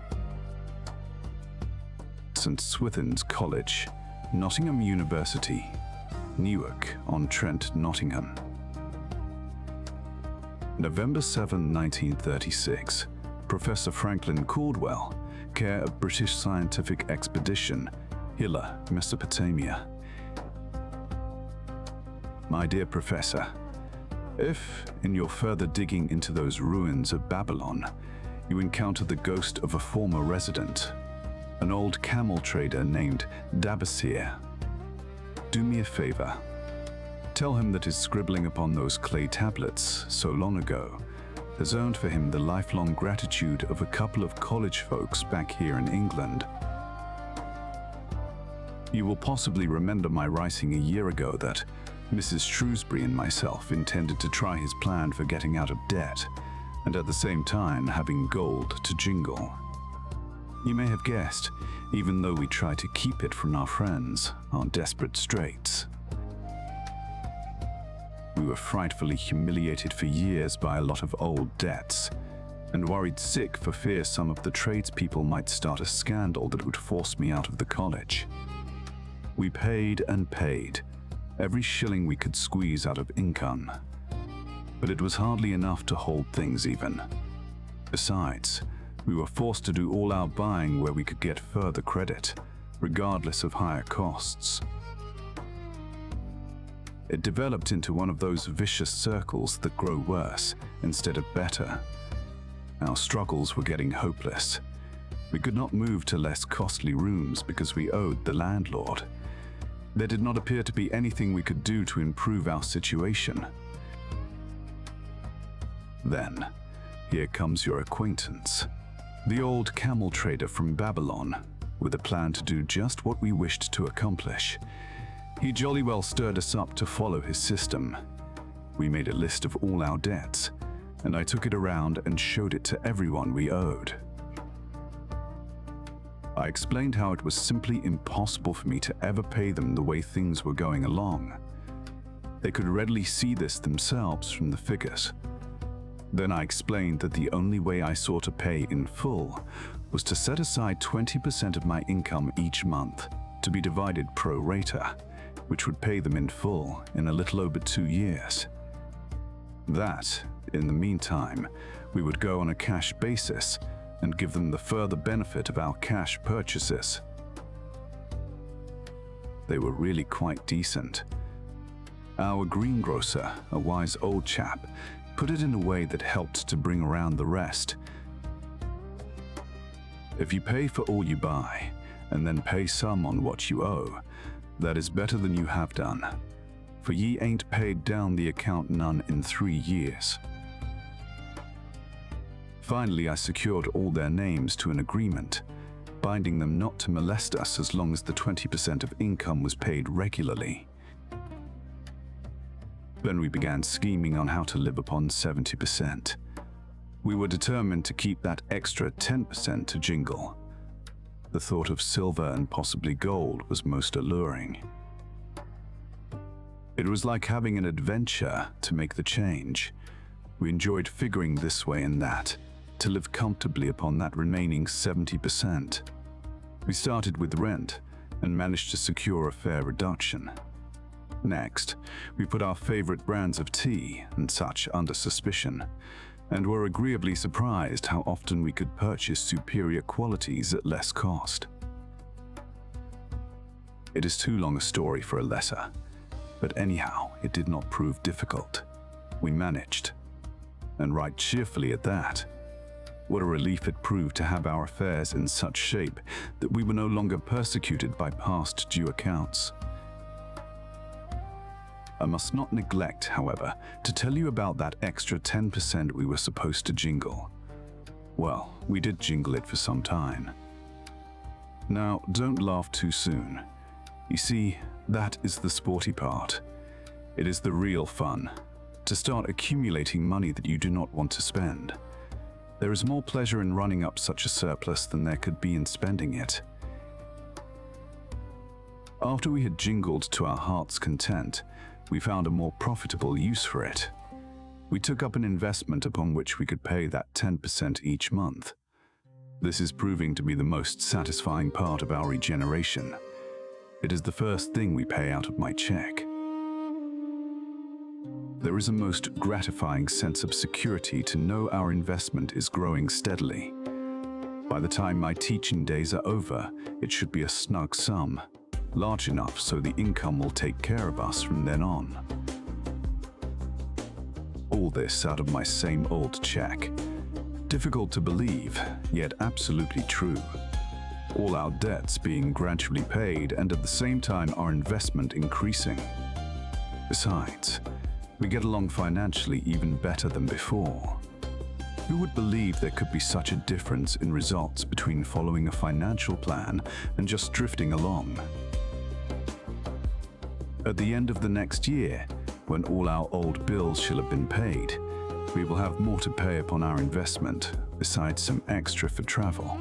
St. Swithin's College, Nottingham University, Newark-on-Trent, Nottingham. November 7, 1936. Professor Franklin Caldwell, care of British Scientific Expedition, Hilla, Mesopotamia. My dear Professor, if, in your further digging into those ruins of Babylon, you encounter the ghost of a former resident, an old camel trader named Dabasir, do me a favor. Tell him that his scribbling upon those clay tablets so long ago has earned for him the lifelong gratitude of a couple of college folks back here in England. You will possibly remember my writing a year ago that Mrs. Shrewsbury and myself intended to try his plan for getting out of debt, and at the same time having gold to jingle. You may have guessed, even though we tried to keep it from our friends, our desperate straits. We were frightfully humiliated for years by a lot of old debts, and worried sick for fear some of the tradespeople might start a scandal that would force me out of the college. We paid and paid, every shilling we could squeeze out of income, but it was hardly enough to hold things even. Besides, we were forced to do all our buying where we could get further credit, regardless of higher costs. It developed into one of those vicious circles that grow worse instead of better. Our struggles were getting hopeless. We could not move to less costly rooms because we owed the landlord. There did not appear to be anything we could do to improve our situation. Then, here comes your acquaintance, the old camel trader from Babylon, with a plan to do just what we wished to accomplish. He jolly well stirred us up to follow his system. We made a list of all our debts, and I took it around and showed it to everyone we owed. I explained how it was simply impossible for me to ever pay them the way things were going along. They could readily see this themselves from the figures. Then I explained that the only way I saw to pay in full was to set aside 20% of my income each month to be divided pro rata, which would pay them in full in a little over 2 years. That, in the meantime, we would go on a cash basis and give them the further benefit of our cash purchases. They were really quite decent. Our greengrocer, a wise old chap, put it in a way that helped to bring around the rest. If you pay for all you buy, and then pay some on what you owe, that is better than you have done, for ye ain't paid down the account none in 3 years. Finally, I secured all their names to an agreement, binding them not to molest us as long as the 20% of income was paid regularly. Then we began scheming on how to live upon 70%. We were determined to keep that extra 10% to jingle. The thought of silver and possibly gold was most alluring. It was like having an adventure to make the change. We enjoyed figuring this way and that, to live comfortably upon that remaining 70%. We started with rent and managed to secure a fair reduction. Next, we put our favorite brands of tea and such under suspicion, and were agreeably surprised how often we could purchase superior qualities at less cost. It is too long a story for a letter, but anyhow, it did not prove difficult. We managed, and right cheerfully at that. What a relief it proved to have our affairs in such shape that we were no longer persecuted by past due accounts. I must not neglect, however, to tell you about that extra 10% we were supposed to jingle. Well, we did jingle it for some time. Now, don't laugh too soon. You see, that is the sporty part. It is the real fun, to start accumulating money that you do not want to spend. There is more pleasure in running up such a surplus than there could be in spending it. After we had jingled to our heart's content, we found a more profitable use for it. We took up an investment upon which we could pay that 10% each month. This is proving to be the most satisfying part of our regeneration. It is the first thing we pay out of my check. There is a most gratifying sense of security to know our investment is growing steadily. By the time my teaching days are over, it should be a snug sum, large enough so the income will take care of us from then on. All this out of my same old check. Difficult to believe, yet absolutely true. All our debts being gradually paid and at the same time our investment increasing. Besides, we get along financially even better than before. Who would believe there could be such a difference in results between following a financial plan and just drifting along? At the end of the next year, when all our old bills shall have been paid, we will have more to pay upon our investment, besides some extra for travel.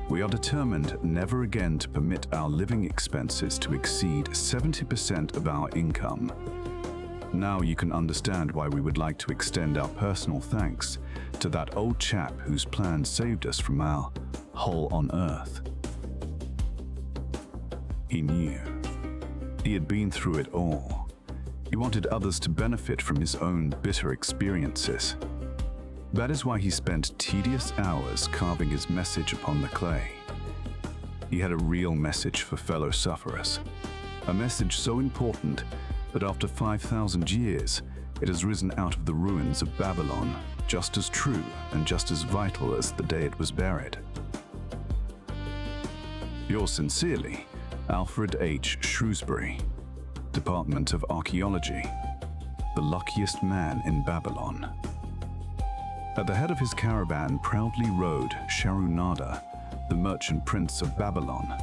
We are determined never again to permit our living expenses to exceed 70% of our income. Now you can understand why we would like to extend our personal thanks to that old chap whose plan saved us from our hole on earth. He knew. He had been through it all. He wanted others to benefit from his own bitter experiences. That is why he spent tedious hours carving his message upon the clay. He had a real message for fellow sufferers, a message so important that after 5,000 years, it has risen out of the ruins of Babylon, just as true and just as vital as the day it was buried. Yours sincerely, Alfred H. Shrewsbury, Department of Archaeology, the luckiest man in Babylon. At the head of his caravan proudly rode Sharunada, the merchant prince of Babylon.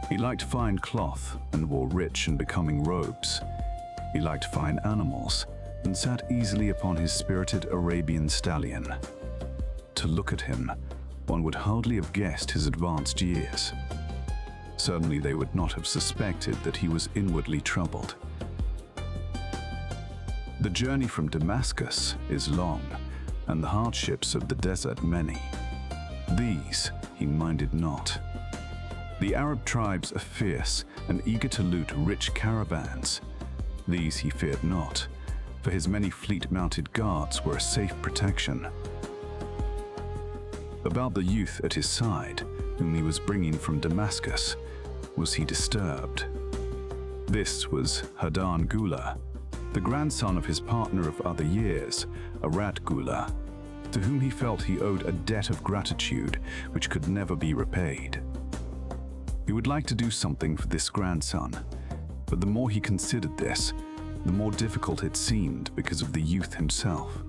He liked fine cloth and wore rich and becoming robes. He liked fine animals and sat easily upon his spirited Arabian stallion. To look at him, one would hardly have guessed his advanced years. Certainly they would not have suspected that he was inwardly troubled. The journey from Damascus is long, and the hardships of the desert many. These he minded not. The Arab tribes are fierce and eager to loot rich caravans. These he feared not, for his many fleet-mounted guards were a safe protection. About the youth at his side, whom he was bringing from Damascus, was he disturbed. This was Hadan Gula, the grandson of his partner of other years, Arat Gula, to whom he felt he owed a debt of gratitude which could never be repaid. He would like to do something for this grandson, but the more he considered this, the more difficult it seemed because of the youth himself.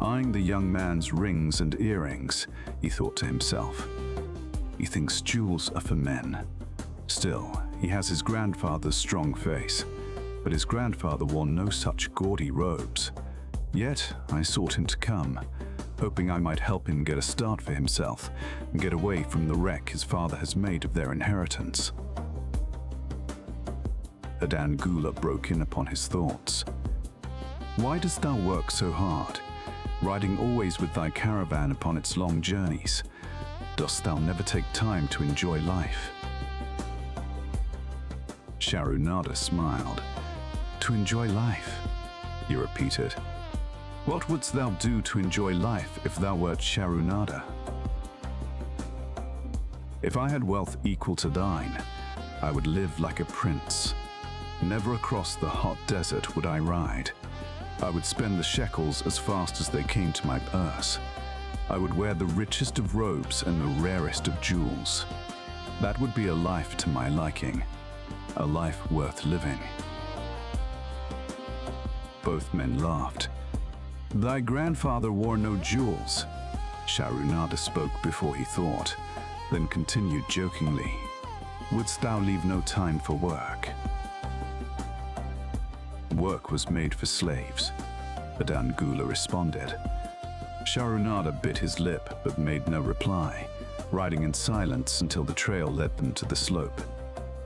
Eyeing the young man's rings and earrings, he thought to himself, "He thinks jewels are for men. Still, he has his grandfather's strong face, but his grandfather wore no such gaudy robes. Yet I sought him to come, hoping I might help him get a start for himself and get away from the wreck his father has made of their inheritance." Hadan Gula broke in upon his thoughts. "Why dost thou work so hard, riding always with thy caravan upon its long journeys? Dost thou never take time to enjoy life?" Sharunada smiled. "To enjoy life?" he repeated. "What wouldst thou do to enjoy life if thou wert Sharunada?" "If I had wealth equal to thine, I would live like a prince. Never across the hot desert would I ride. I would spend the shekels as fast as they came to my purse. I would wear the richest of robes and the rarest of jewels. That would be a life to my liking, a life worth living." Both men laughed. "Thy grandfather wore no jewels." Sharunada spoke before he thought, then continued jokingly, "Wouldst thou leave no time for work?" "Work was made for slaves," Hadan Gula responded. Sharunada bit his lip but made no reply, riding in silence until the trail led them to the slope.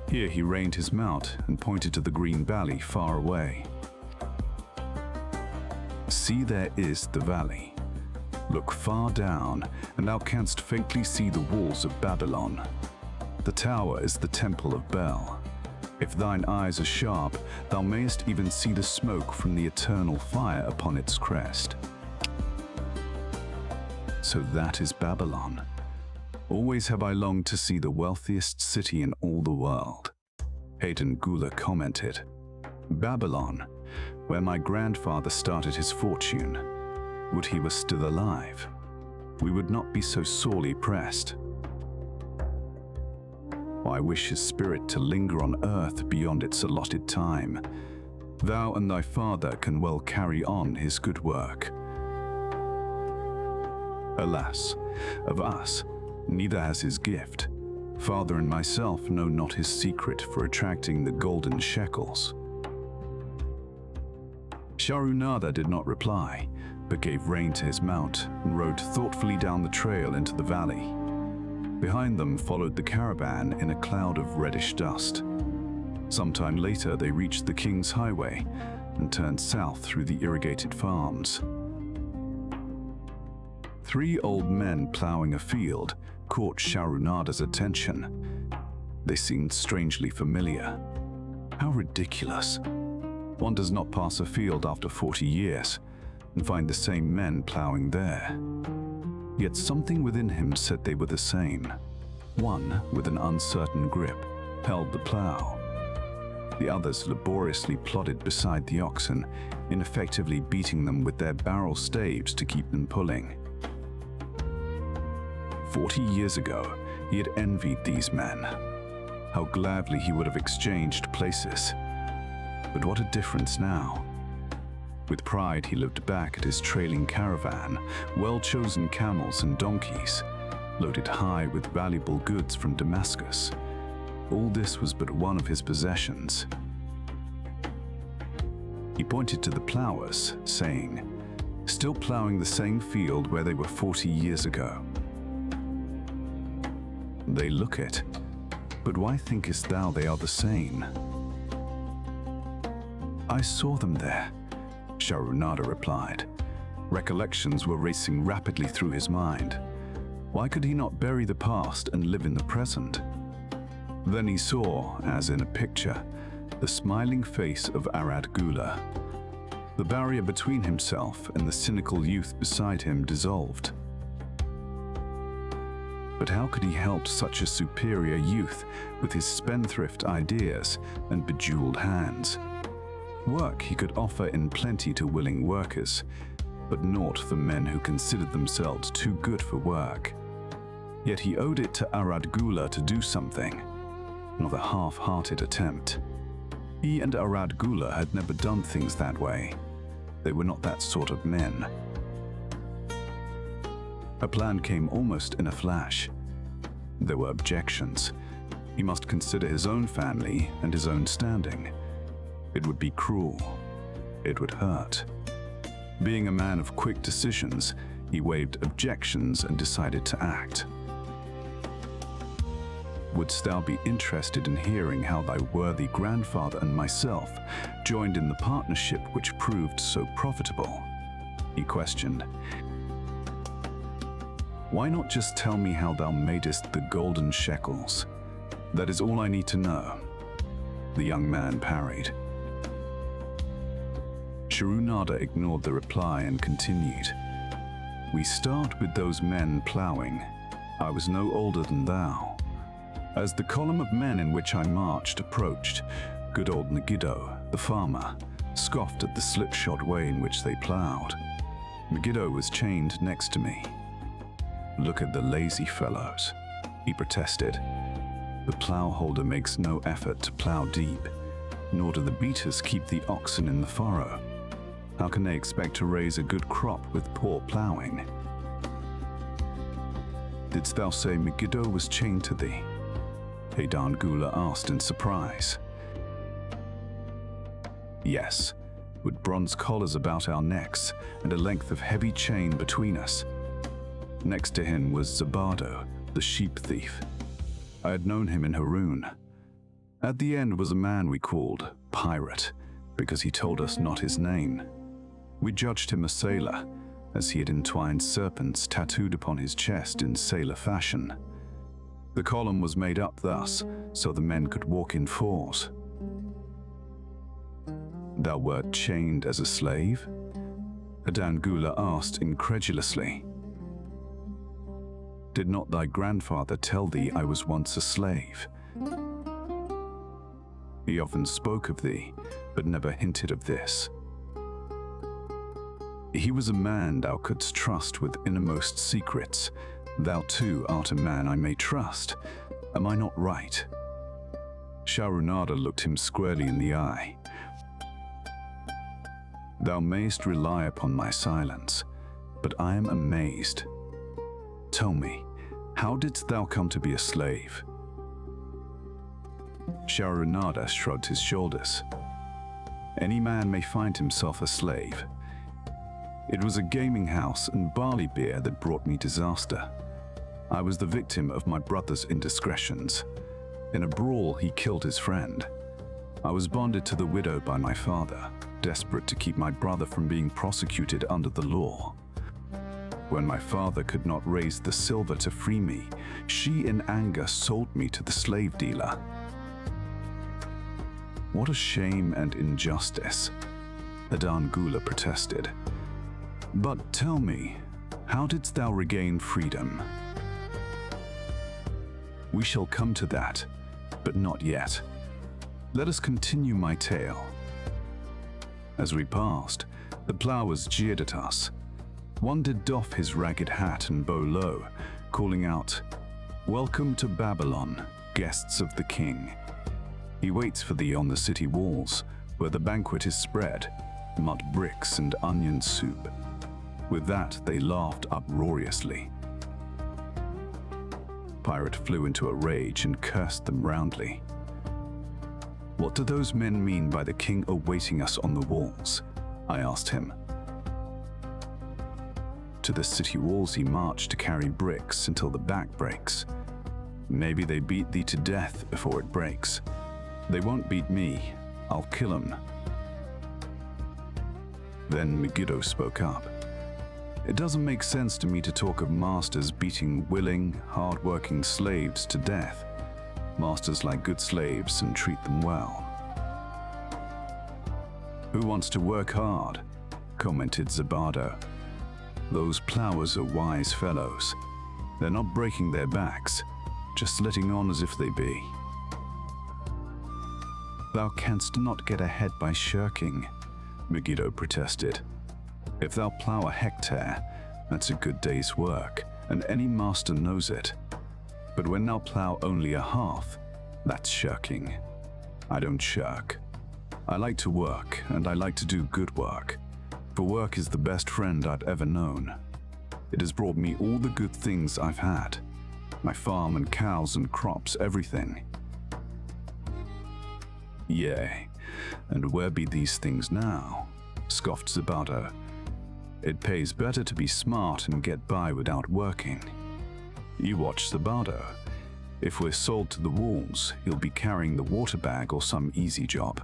Here he reined his mount and pointed to the green valley far away. "See, there is the valley. Look far down, and thou canst faintly see the walls of Babylon. The tower is the temple of Bel. If thine eyes are sharp, thou mayest even see the smoke from the eternal fire upon its crest." So that is Babylon. Always have I longed to see the wealthiest city in all the world. Hadan Gula commented, "Babylon, where my grandfather started his fortune. Would he were still alive. We would not be so sorely pressed. I wish his spirit to linger on earth beyond its allotted time. Thou and thy father can well carry on his good work. Alas, of us, neither has his gift. Father and myself know not his secret for attracting the golden shekels." Sharunada did not reply, but gave rein to his mount and rode thoughtfully down the trail into the valley. Behind them followed the caravan in a cloud of reddish dust. Sometime later they reached the King's Highway and turned south through the irrigated farms. 3 old men plowing a field caught Sharunada's attention. They seemed strangely familiar. How ridiculous. One does not pass a field after 40 years and find the same men plowing there. Yet something within him said they were the same. One, with an uncertain grip, held the plow. The others laboriously plodded beside the oxen, ineffectively beating them with their barrel staves to keep them pulling. 40 years ago, he had envied these men. How gladly he would have exchanged places. But what a difference now. With pride he looked back at his trailing caravan, well-chosen camels and donkeys, loaded high with valuable goods from Damascus. All this was but one of his possessions. He pointed to the plowers, saying, "Still plowing the same field where they were 40 years ago." They look it, "But why thinkest thou they are the same?" "I saw them there," Sharunada replied. Recollections were racing rapidly through his mind. Why could he not bury the past and live in the present? Then he saw, as in a picture, the smiling face of Arad Gula. The barrier between himself and the cynical youth beside him dissolved. But how could he help such a superior youth with his spendthrift ideas and bejeweled hands? Work he could offer in plenty to willing workers, but naught for men who considered themselves too good for work. Yet he owed it to Arad Gula to do something, not a half-hearted attempt. He and Arad Gula had never done things that way. They were not that sort of men. A plan came almost in a flash. There were objections. He must consider his own family and his own standing. It would be cruel. It would hurt. Being a man of quick decisions, he waived objections and decided to act. "Wouldst thou be interested in hearing how thy worthy grandfather and myself joined in the partnership which proved so profitable?" he questioned. "Why not just tell me how thou madest the golden shekels? That is all I need to know," the young man parried. Sharunada ignored the reply and continued. "We start with those men plowing. I was no older than thou. As the column of men in which I marched approached, good old Megiddo, the farmer, scoffed at the slipshod way in which they plowed. Megiddo was chained next to me. 'Look at the lazy fellows,' he protested. 'The plowholder makes no effort to plow deep, nor do the beaters keep the oxen in the furrow. How can they expect to raise a good crop with poor plowing?' 'Didst thou say Megiddo was chained to thee?' Adan Gula asked in surprise. 'Yes, with bronze collars about our necks and a length of heavy chain between us. Next to him was Zabado, the sheep thief. I had known him in Haroun. At the end was a man we called Pirate, because he told us not his name. We judged him a sailor, as he had entwined serpents tattooed upon his chest in sailor fashion. The column was made up thus, so the men could walk in fours." "Thou wert chained as a slave?" Adan Gula asked incredulously. "Did not thy grandfather tell thee I was once a slave? He often spoke of thee, but never hinted of this. He was a man thou couldst trust with innermost secrets. Thou too art a man I may trust. Am I not right?" Sharunada looked him squarely in the eye. "Thou mayst rely upon my silence, but I am amazed. Tell me, how didst thou come to be a slave?" Sharunada shrugged his shoulders. "Any man may find himself a slave. It was a gaming house and barley beer that brought me disaster. I was the victim of my brother's indiscretions. In a brawl, he killed his friend. I was bonded to the widow by my father, desperate to keep my brother from being prosecuted under the law. When my father could not raise the silver to free me, she in anger sold me to the slave dealer." "What a shame and injustice," Adan Gula protested. "But tell me, how didst thou regain freedom?" "We shall come to that, but not yet. Let us continue my tale. As we passed, the plowers jeered at us. One did doff his ragged hat and bow low, calling out, 'Welcome to Babylon, guests of the king. He waits for thee on the city walls, where the banquet is spread, mud bricks and onion soup.' With that, they laughed uproariously. Pirate flew into a rage and cursed them roundly. "What do those men mean by the king awaiting us on the walls?" I asked him. "To the city walls he marched to carry bricks until the back breaks. Maybe they beat thee to death before it breaks. They won't beat me. I'll kill 'em." Then Megiddo spoke up. "It doesn't make sense to me to talk of masters beating willing, hard-working slaves to death. Masters like good slaves and treat them well." "Who wants to work hard?" commented Zabado. "Those plowers are wise fellows. They're not breaking their backs, just letting on as if they be." "Thou canst not get ahead by shirking," Megiddo protested. "If thou plow a hectare, that's a good day's work, and any master knows it. But when thou plow only a half, that's shirking. I don't shirk. I like to work, and I like to do good work. For work is the best friend I've ever known. It has brought me all the good things I've had. My farm and cows and crops, everything." "Yea, and where be these things now?" scoffed Zabado. "It pays better to be smart and get by without working. You watch Zabado. If we're sold to the wolves, he'll be carrying the water bag or some easy job,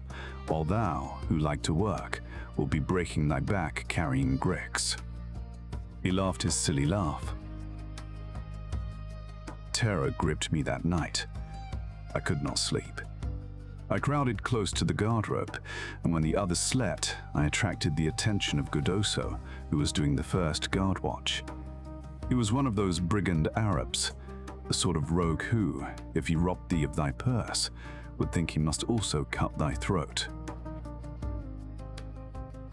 while thou, who like to work, will be breaking thy back carrying bricks." He laughed his silly laugh. Terror gripped me that night. I could not sleep. I crowded close to the guard rope, and when the others slept, I attracted the attention of Godoso, who was doing the first guard watch. He was one of those brigand Arabs, the sort of rogue who, if he robbed thee of thy purse, would think he must also cut thy throat.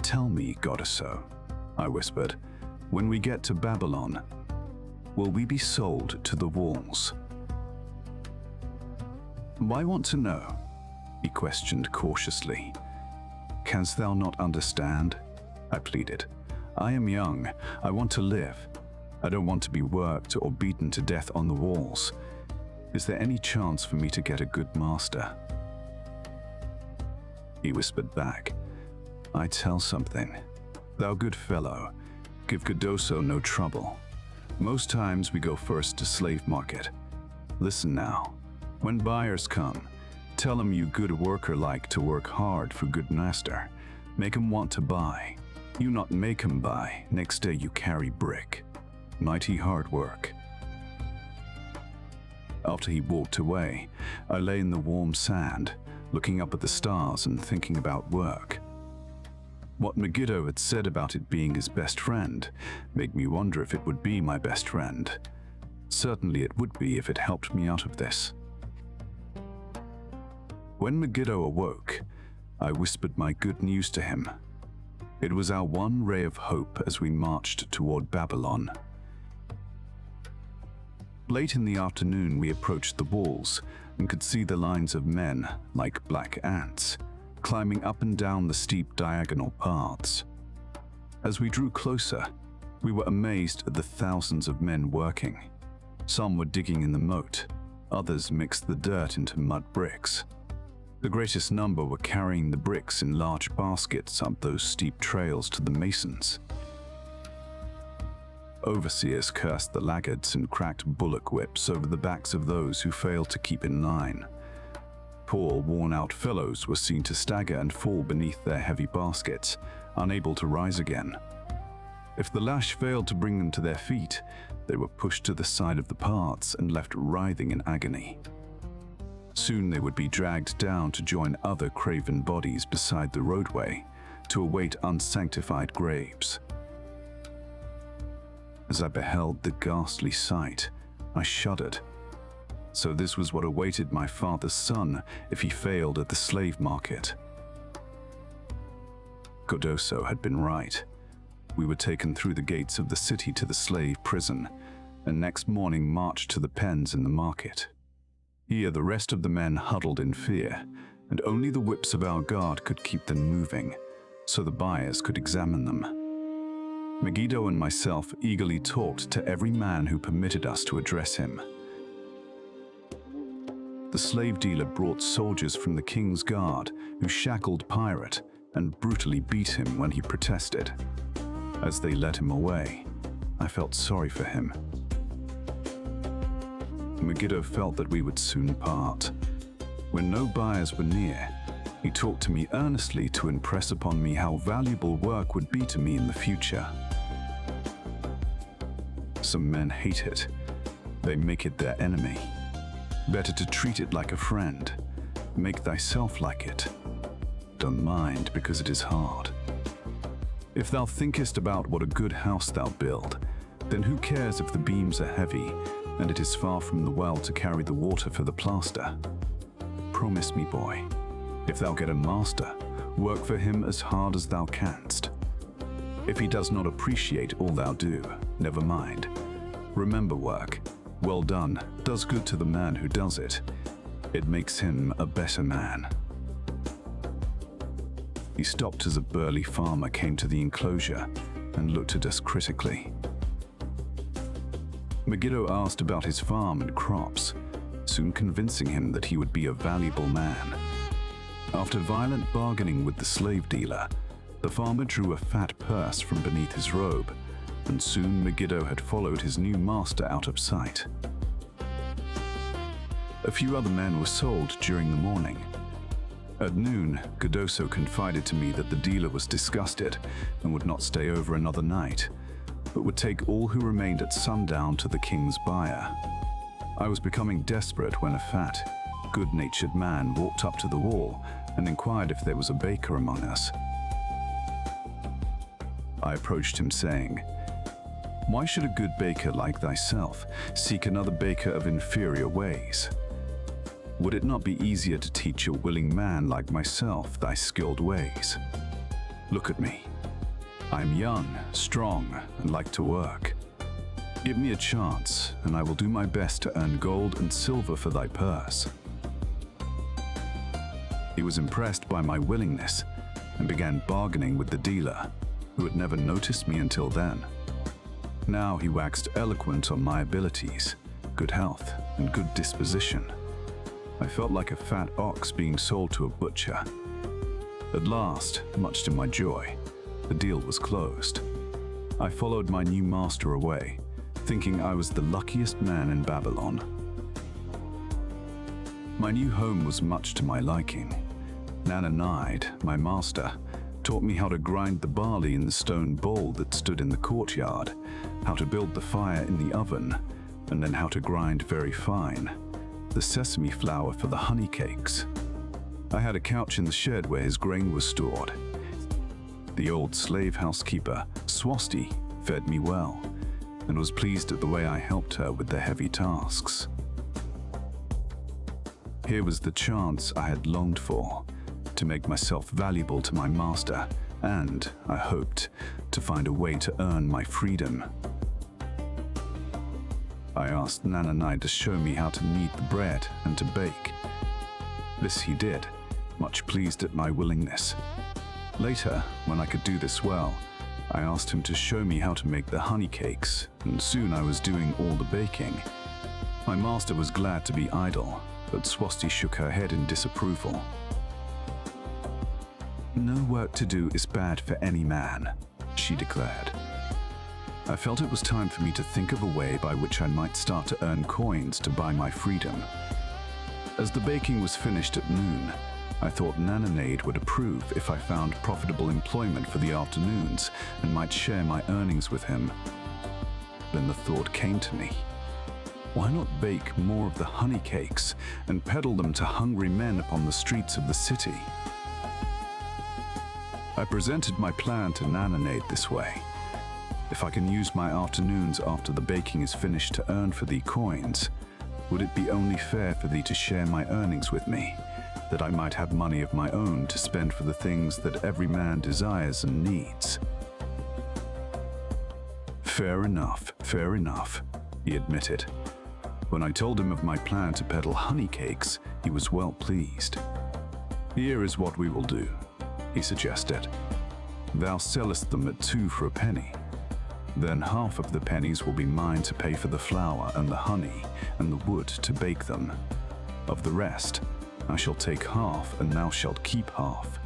"Tell me, Godoso," I whispered, "when we get to Babylon, will we be sold to the walls?" "Why want to know?" he questioned cautiously. "Canst thou not understand?" I pleaded. "I am young. I want to live. I don't want to be worked or beaten to death on the walls. Is there any chance for me to get a good master?" He whispered back, "I tell something. Thou good fellow, give Godoso no trouble. Most times we go first to slave market. Listen now. When buyers come, tell 'em you good worker like to work hard for good master. Make 'em want to buy. You not make 'em buy, next day you carry brick. Mighty hard work." After he walked away, I lay in the warm sand, looking up at the stars and thinking about work. What Megiddo had said about it being his best friend made me wonder if it would be my best friend. Certainly it would be if it helped me out of this. When Megiddo awoke, I whispered my good news to him. It was our one ray of hope as we marched toward Babylon. Late in the afternoon, we approached the walls and could see the lines of men, like black ants, climbing up and down the steep diagonal paths. As we drew closer, we were amazed at the thousands of men working. Some were digging in the moat, others mixed the dirt into mud bricks. The greatest number were carrying the bricks in large baskets up those steep trails to the masons. Overseers cursed the laggards and cracked bullock whips over the backs of those who failed to keep in line. Poor, worn-out fellows were seen to stagger and fall beneath their heavy baskets, unable to rise again. If the lash failed to bring them to their feet, they were pushed to the side of the paths and left writhing in agony. Soon they would be dragged down to join other craven bodies beside the roadway, to await unsanctified graves. As I beheld the ghastly sight, I shuddered. So this was what awaited my father's son if he failed at the slave market. Godoso had been right. We were taken through the gates of the city to the slave prison, and next morning marched to the pens in the market. Here the rest of the men huddled in fear, and only the whips of our guard could keep them moving, so the buyers could examine them. Megiddo and myself eagerly talked to every man who permitted us to address him. The slave dealer brought soldiers from the king's guard who shackled Pirate and brutally beat him when he protested. As they led him away, I felt sorry for him. Megiddo felt that we would soon part. When no buyers were near, he talked to me earnestly to impress upon me how valuable work would be to me in the future. Some men hate it. They make it their enemy. Better to treat it like a friend. Make thyself like it. Don't mind, because it is hard. If thou thinkest about what a good house thou build, then who cares if the beams are heavy, and it is far from the well to carry the water for the plaster? Promise me, boy, if thou get a master, work for him as hard as thou canst. If he does not appreciate all thou do, never mind. Remember, work, well done, does good to the man who does it. It makes him a better man. He stopped as a burly farmer came to the enclosure and looked at us critically. Megiddo asked about his farm and crops, soon convincing him that he would be a valuable man. After violent bargaining with the slave dealer, the farmer drew a fat purse from beneath his robe, and soon Megiddo had followed his new master out of sight. A few other men were sold during the morning. At noon, Godoso confided to me that the dealer was disgusted and would not stay over another night, but would take all who remained at sundown to the king's buyer. I was becoming desperate when a fat, good-natured man walked up to the wall and inquired if there was a baker among us. I approached him saying, "Why should a good baker like thyself seek another baker of inferior ways? Would it not be easier to teach a willing man like myself thy skilled ways? Look at me. I am young, strong, and like to work. Give me a chance, and I will do my best to earn gold and silver for thy purse." He was impressed by my willingness and began bargaining with the dealer, who had never noticed me until then. Now he waxed eloquent on my abilities, good health, and good disposition. I felt like a fat ox being sold to a butcher. At last, much to my joy, the deal was closed. I followed my new master away, thinking I was the luckiest man in Babylon. My new home was much to my liking. Nananide, my master, taught me how to grind the barley in the stone bowl that stood in the courtyard, how to build the fire in the oven, and then how to grind very fine the sesame flour for the honey cakes. I had a couch in the shed where his grain was stored. The old slave housekeeper, Swasti, fed me well, and was pleased at the way I helped her with the heavy tasks. Here was the chance I had longed for, to make myself valuable to my master, and, I hoped, to find a way to earn my freedom. I asked Nananai to show me how to knead the bread and to bake. This he did, much pleased at my willingness. Later, when I could do this well, I asked him to show me how to make the honey cakes, and soon I was doing all the baking. My master was glad to be idle, but Swasti shook her head in disapproval. "No work to do is bad for any man," she declared. I felt it was time for me to think of a way by which I might start to earn coins to buy my freedom. As the baking was finished at noon, I thought Nananade would approve if I found profitable employment for the afternoons and might share my earnings with him. Then the thought came to me. Why not bake more of the honey cakes and peddle them to hungry men upon the streets of the city? I presented my plan to Nananade this way. If I can use my afternoons after the baking is finished to earn for thee coins, would it be only fair for thee to share my earnings with me, that I might have money of my own to spend for the things that every man desires and needs? Fair enough, he admitted. When I told him of my plan to peddle honey cakes, he was well pleased. "Here is what we will do," he suggested. "Thou sellest them at 2 for a penny. Then half of the pennies will be mine to pay for the flour and the honey and the wood to bake them. Of the rest, I shall take half, and thou shalt keep half."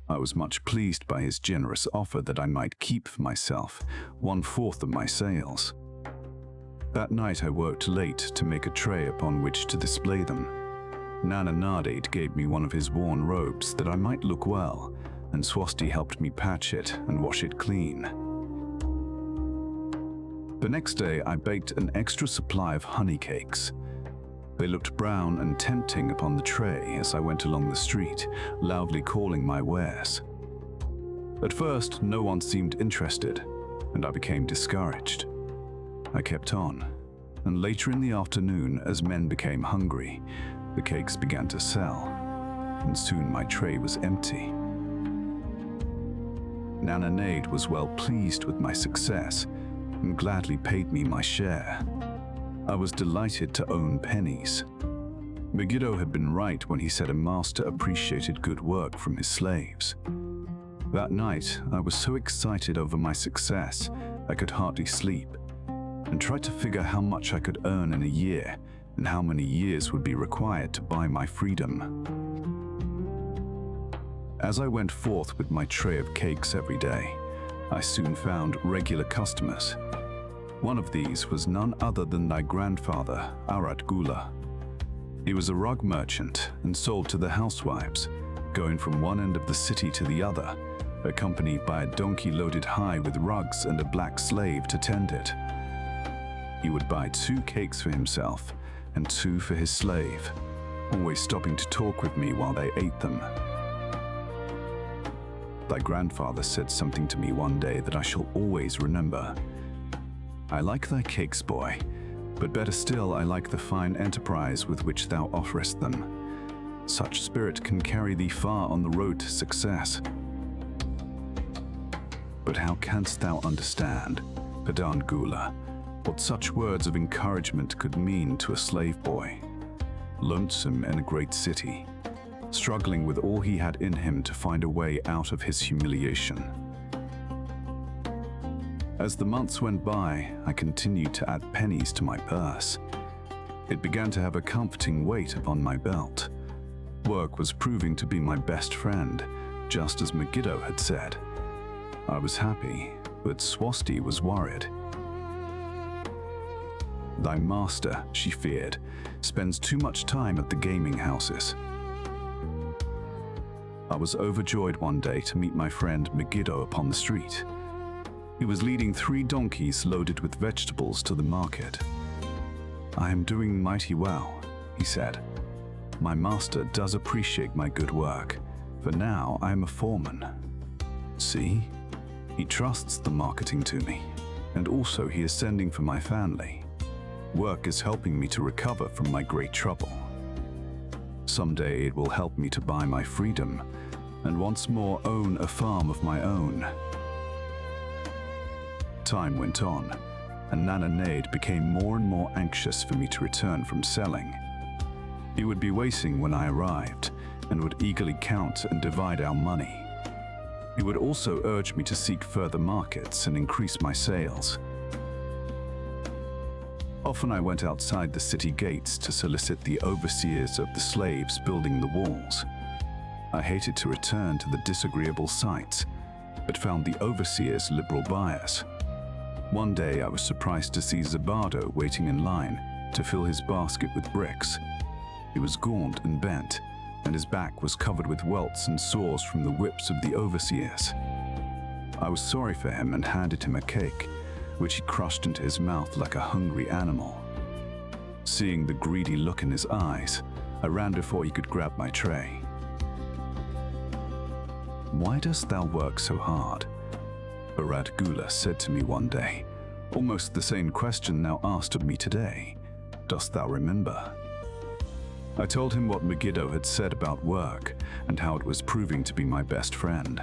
I was much pleased by his generous offer that I might keep for myself 1/4 of my sales. That night I worked late to make a tray upon which to display them. Nana Nardate gave me one of his worn robes that I might look well, and Swasti helped me patch it and wash it clean. The next day I baked an extra supply of honey cakes. They looked brown and tempting upon the tray as I went along the street, loudly calling my wares. At first, no one seemed interested, and I became discouraged. I kept on, and later in the afternoon, as men became hungry, the cakes began to sell, and soon my tray was empty. Nana Nade was well pleased with my success and gladly paid me my share. I was delighted to own pennies. Megiddo had been right when he said a master appreciated good work from his slaves. That night, I was so excited over my success I could hardly sleep, and tried to figure how much I could earn in a year and how many years would be required to buy my freedom. As I went forth with my tray of cakes every day, I soon found regular customers. One of these was none other than thy grandfather, Arat Gula. He was a rug merchant and sold to the housewives, going from one end of the city to the other, accompanied by a donkey loaded high with rugs and a black slave to tend it. He would buy 2 cakes for himself and 2 for his slave, always stopping to talk with me while they ate them. Thy grandfather said something to me one day that I shall always remember. "I like thy cakes, boy, but better still I like the fine enterprise with which thou offerest them. Such spirit can carry thee far on the road to success." But how canst thou understand, Padan Gula, what such words of encouragement could mean to a slave boy, lonesome in a great city, struggling with all he had in him to find a way out of his humiliation? As the months went by, I continued to add pennies to my purse. It began to have a comforting weight upon my belt. Work was proving to be my best friend, just as Megiddo had said. I was happy, but Swasti was worried. "Thy master," she feared, "spends too much time at the gaming houses." I was overjoyed one day to meet my friend Megiddo upon the street. He was leading 3 donkeys loaded with vegetables to the market. "I am doing mighty well," he said. "My master does appreciate my good work, for now I am a foreman. See, he trusts the marketing to me, and also he is sending for my family. Work is helping me to recover from my great trouble. Someday it will help me to buy my freedom, and once more own a farm of my own." Time went on, and Nana Nade became more and more anxious for me to return from selling. He would be waiting when I arrived, and would eagerly count and divide our money. He would also urge me to seek further markets and increase my sales. Often I went outside the city gates to solicit the overseers of the slaves building the walls. I hated to return to the disagreeable sights, but found the overseers liberal buyers. One day I was surprised to see Zabado waiting in line to fill his basket with bricks. He was gaunt and bent, and his back was covered with welts and sores from the whips of the overseers. I was sorry for him and handed him a cake, which he crushed into his mouth like a hungry animal. Seeing the greedy look in his eyes, I ran before he could grab my tray. "Why dost thou work so hard?" Arat Gula said to me one day, almost the same question thou asked of me today. "Dost thou remember?" I told him what Megiddo had said about work and how it was proving to be my best friend.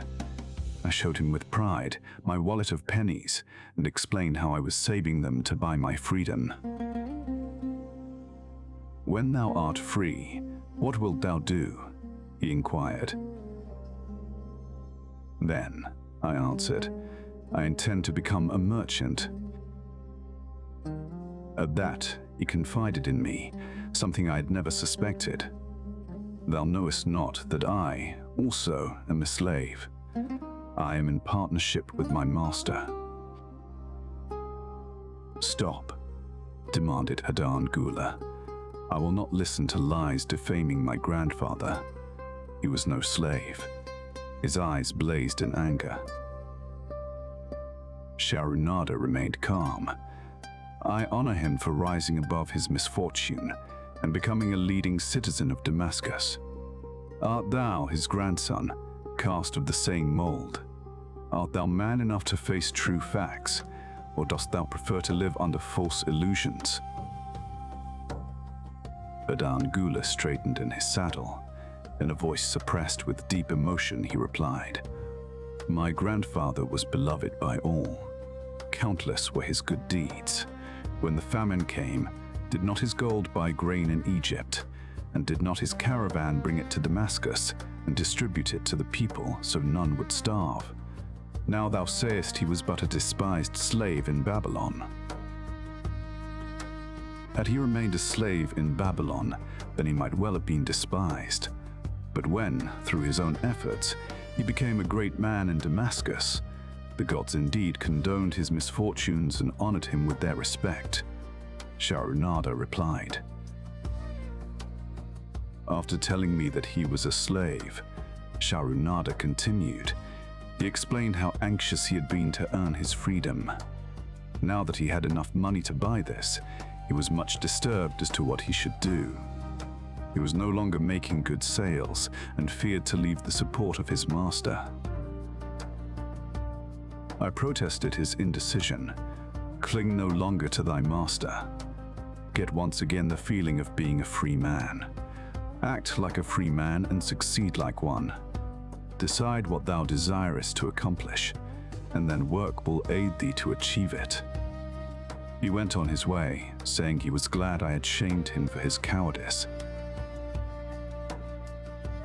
I showed him with pride my wallet of pennies and explained how I was saving them to buy my freedom. "When thou art free, what wilt thou do?" he inquired. "Then," I answered, "I intend to become a merchant." At that, He confided in me, something I had never suspected. Thou knowest not that I, also, am a slave. I am in partnership with my master. Stop, demanded Hadan Gula. I will not listen to lies defaming my grandfather. He was no slave. His eyes blazed in anger. Sharunada remained calm. I honor him for rising above his misfortune and becoming a leading citizen of Damascus. Art thou, his grandson, cast of the same mold? Art thou man enough to face true facts, or dost thou prefer to live under false illusions? Hadan Gula straightened in his saddle. In a voice suppressed with deep emotion, he replied, My grandfather was beloved by all. Countless were his good deeds. When the famine came, did not his gold buy grain in Egypt? And did not his caravan bring it to Damascus and distribute it to the people so none would starve? Now thou sayest he was but a despised slave in Babylon. Had he remained a slave in Babylon, then he might well have been despised. But when, through his own efforts, he became a great man in Damascus, the gods indeed condoned his misfortunes and honored him with their respect. Sharunada replied. After telling me that he was a slave, Sharunada continued. He explained how anxious he had been to earn his freedom. Now that he had enough money to buy this, he was much disturbed as to what he should do. He was no longer making good sales and feared to leave the support of his master. I protested his indecision. Cling no longer to thy master. Get once again the feeling of being a free man. Act like a free man and succeed like one. Decide what thou desirest to accomplish, and then work will aid thee to achieve it. He went on his way, saying he was glad I had shamed him for his cowardice.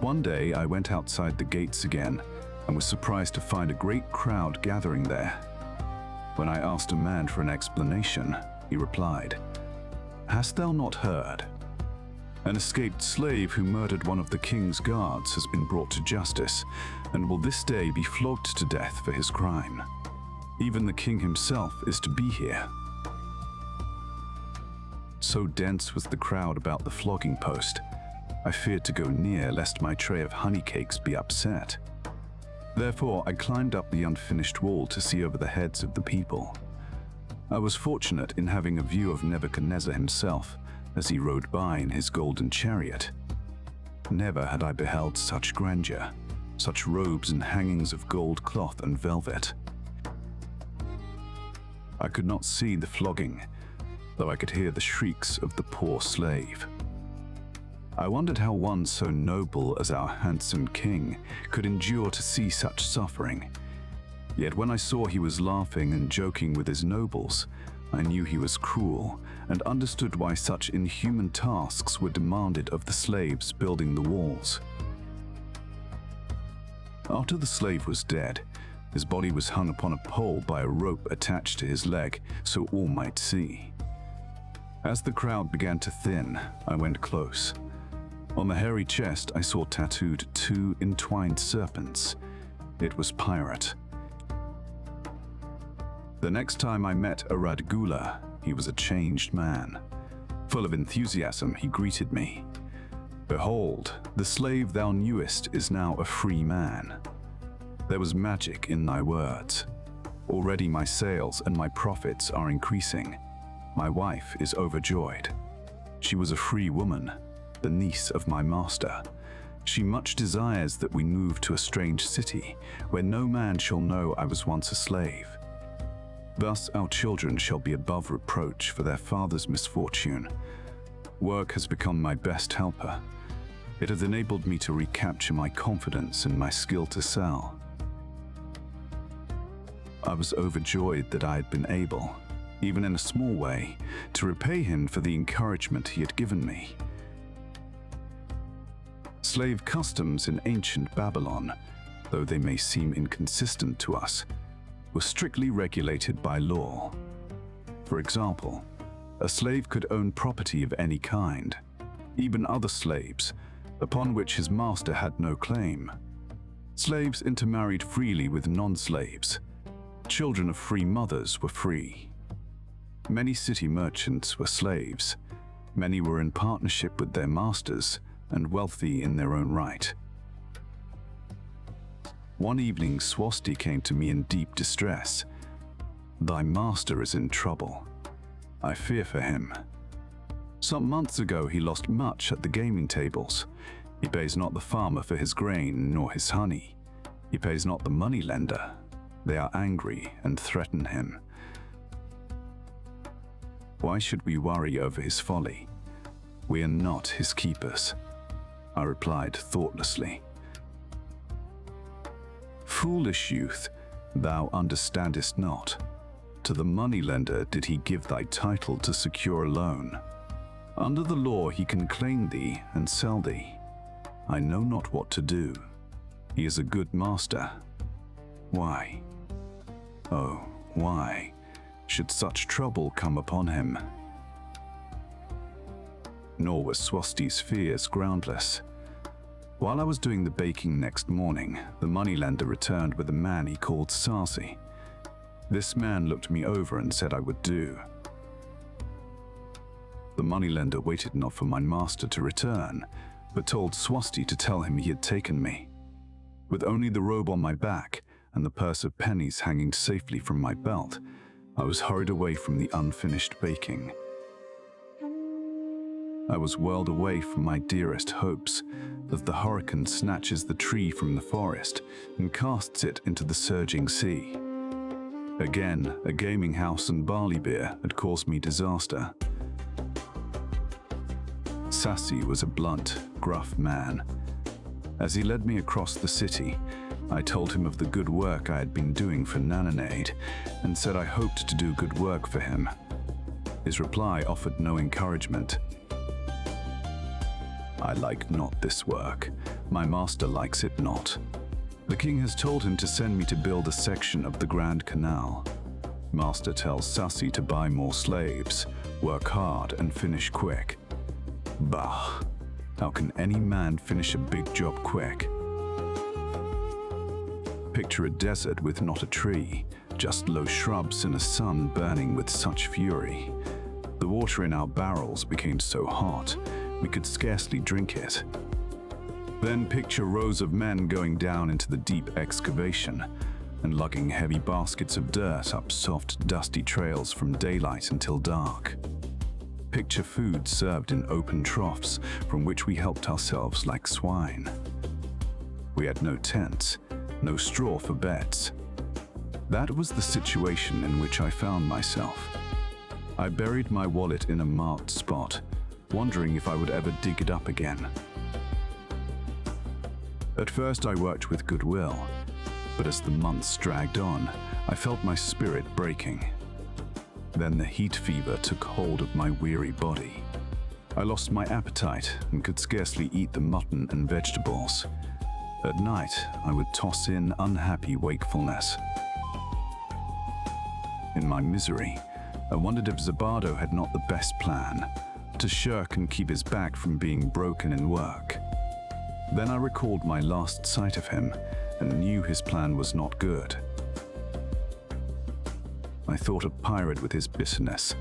One day I went outside the gates again and was surprised to find a great crowd gathering there. When I asked a man for an explanation, he replied, Hast thou not heard? An escaped slave who murdered one of the king's guards has been brought to justice and will this day be flogged to death for his crime. Even the king himself is to be here. So dense was the crowd about the flogging post, I feared to go near lest my tray of honey cakes be upset. Therefore, I climbed up the unfinished wall to see over the heads of the people. I was fortunate in having a view of Nebuchadnezzar himself as he rode by in his golden chariot. Never had I beheld such grandeur, such robes and hangings of gold cloth and velvet. I could not see the flogging, though I could hear the shrieks of the poor slave. I wondered how one so noble as our handsome king could endure to see such suffering. Yet when I saw he was laughing and joking with his nobles, I knew he was cruel and understood why such inhuman tasks were demanded of the slaves building the walls. After the slave was dead, his body was hung upon a pole by a rope attached to his leg so all might see. As the crowd began to thin, I went close. On the hairy chest, I saw tattooed 2 entwined serpents. It was Pirate. The next time I met Arad Gula, he was a changed man. Full of enthusiasm, he greeted me. Behold, the slave thou knewest is now a free man. There was magic in thy words. Already my sales and my profits are increasing. My wife is overjoyed. She was a free woman, the niece of my master. She much desires that we move to a strange city, where no man shall know I was once a slave. Thus our children shall be above reproach for their father's misfortune. Work has become my best helper. It has enabled me to recapture my confidence and my skill to sell. I was overjoyed that I had been able, even in a small way, to repay him for the encouragement he had given me. Slave customs in ancient Babylon, though they may seem inconsistent to us, were strictly regulated by law. For example, a slave could own property of any kind, even other slaves, upon which his master had no claim. Slaves intermarried freely with non-slaves. Children of free mothers were free. Many city merchants were slaves. Many were in partnership with their masters and wealthy in their own right. One evening, Swasti came to me in deep distress. "Thy master is in trouble. I fear for him. Some months ago he lost much at the gaming tables. He pays not the farmer for his grain nor his honey. He pays not the money lender. They are angry and threaten him. Why should we worry over his folly? We are not his keepers," I replied thoughtlessly. "Foolish youth, thou understandest not. To the moneylender did he give thy title to secure a loan. Under the law he can claim thee and sell thee. I know not what to do. He is a good master. Why? Oh, why should such trouble come upon him?" Nor were Swasti's fears groundless. While I was doing the baking next morning, the moneylender returned with a man he called Sasi. This man looked me over and said I would do. The moneylender waited not for my master to return, but told Swasti to tell him he had taken me. With only the robe on my back and the purse of pennies hanging safely from my belt, I was hurried away from the unfinished baking. I was whirled away from my dearest hopes, as the hurricane snatches the tree from the forest and casts it into the surging sea. Again, a gaming house and barley beer had caused me disaster. Sasi was a blunt, gruff man. As he led me across the city, I told him of the good work I had been doing for Nananade and said I hoped to do good work for him. His reply offered no encouragement. "I like not this work. My master likes it not. The king has told him to send me to build a section of the Grand Canal. Master tells Sasi to buy more slaves, work hard and finish quick. Bah! How can any man finish a big job quick? Picture a desert with not a tree, just low shrubs and a sun burning with such fury. The water in our barrels became so hot, we could scarcely drink it. Then picture rows of men going down into the deep excavation and lugging heavy baskets of dirt up soft, dusty trails from daylight until dark. Picture food served in open troughs from which we helped ourselves like swine. We had no tents, no straw for beds. That was the situation in which I found myself. I buried my wallet in a marked spot, wondering if I would ever dig it up again. At first I worked with goodwill, but as the months dragged on, I felt my spirit breaking. Then the heat fever took hold of my weary body. I lost my appetite and could scarcely eat the mutton and vegetables. At night, I would toss in unhappy wakefulness. In my misery, I wondered if Zabado had not the best plan, to shirk and keep his back from being broken in work. Then I recalled my last sight of him and knew his plan was not good. I thought of Pirate with his bitterness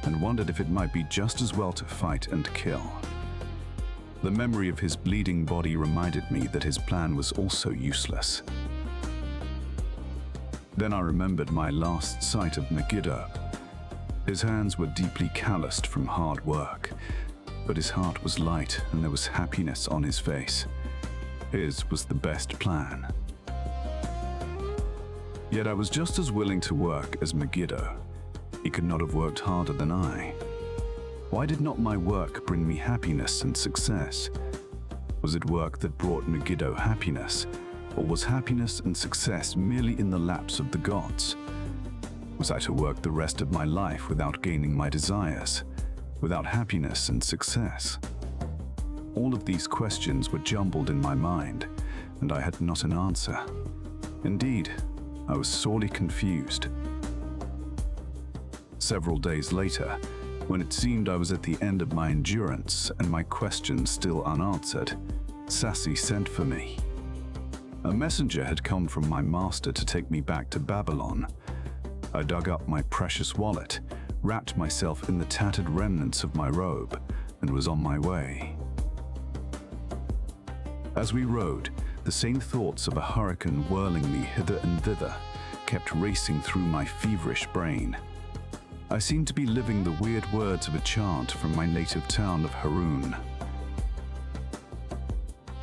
and wondered if it might be just as well to fight and kill. The memory of his bleeding body reminded me that his plan was also useless. Then I remembered my last sight of Megiddo. His hands were deeply calloused from hard work, but his heart was light and there was happiness on his face. His was the best plan. Yet I was just as willing to work as Megiddo. He could not have worked harder than I. Why did not my work bring me happiness and success? Was it work that brought Megiddo happiness, or was happiness and success merely in the laps of the gods? Was I to work the rest of my life without gaining my desires, without happiness and success? All of these questions were jumbled in my mind, and I had not an answer. Indeed, I was sorely confused. Several days later, When it seemed I was at the end of my endurance and my questions still unanswered, Sassy sent for me. A messenger had come from my master to take me back to Babylon. I dug up my precious wallet, wrapped myself in the tattered remnants of my robe, and was on my way. As we rode, the same thoughts of a hurricane whirling me hither and thither kept racing through my feverish brain. I seemed to be living the weird words of a chant from my native town of Haroun.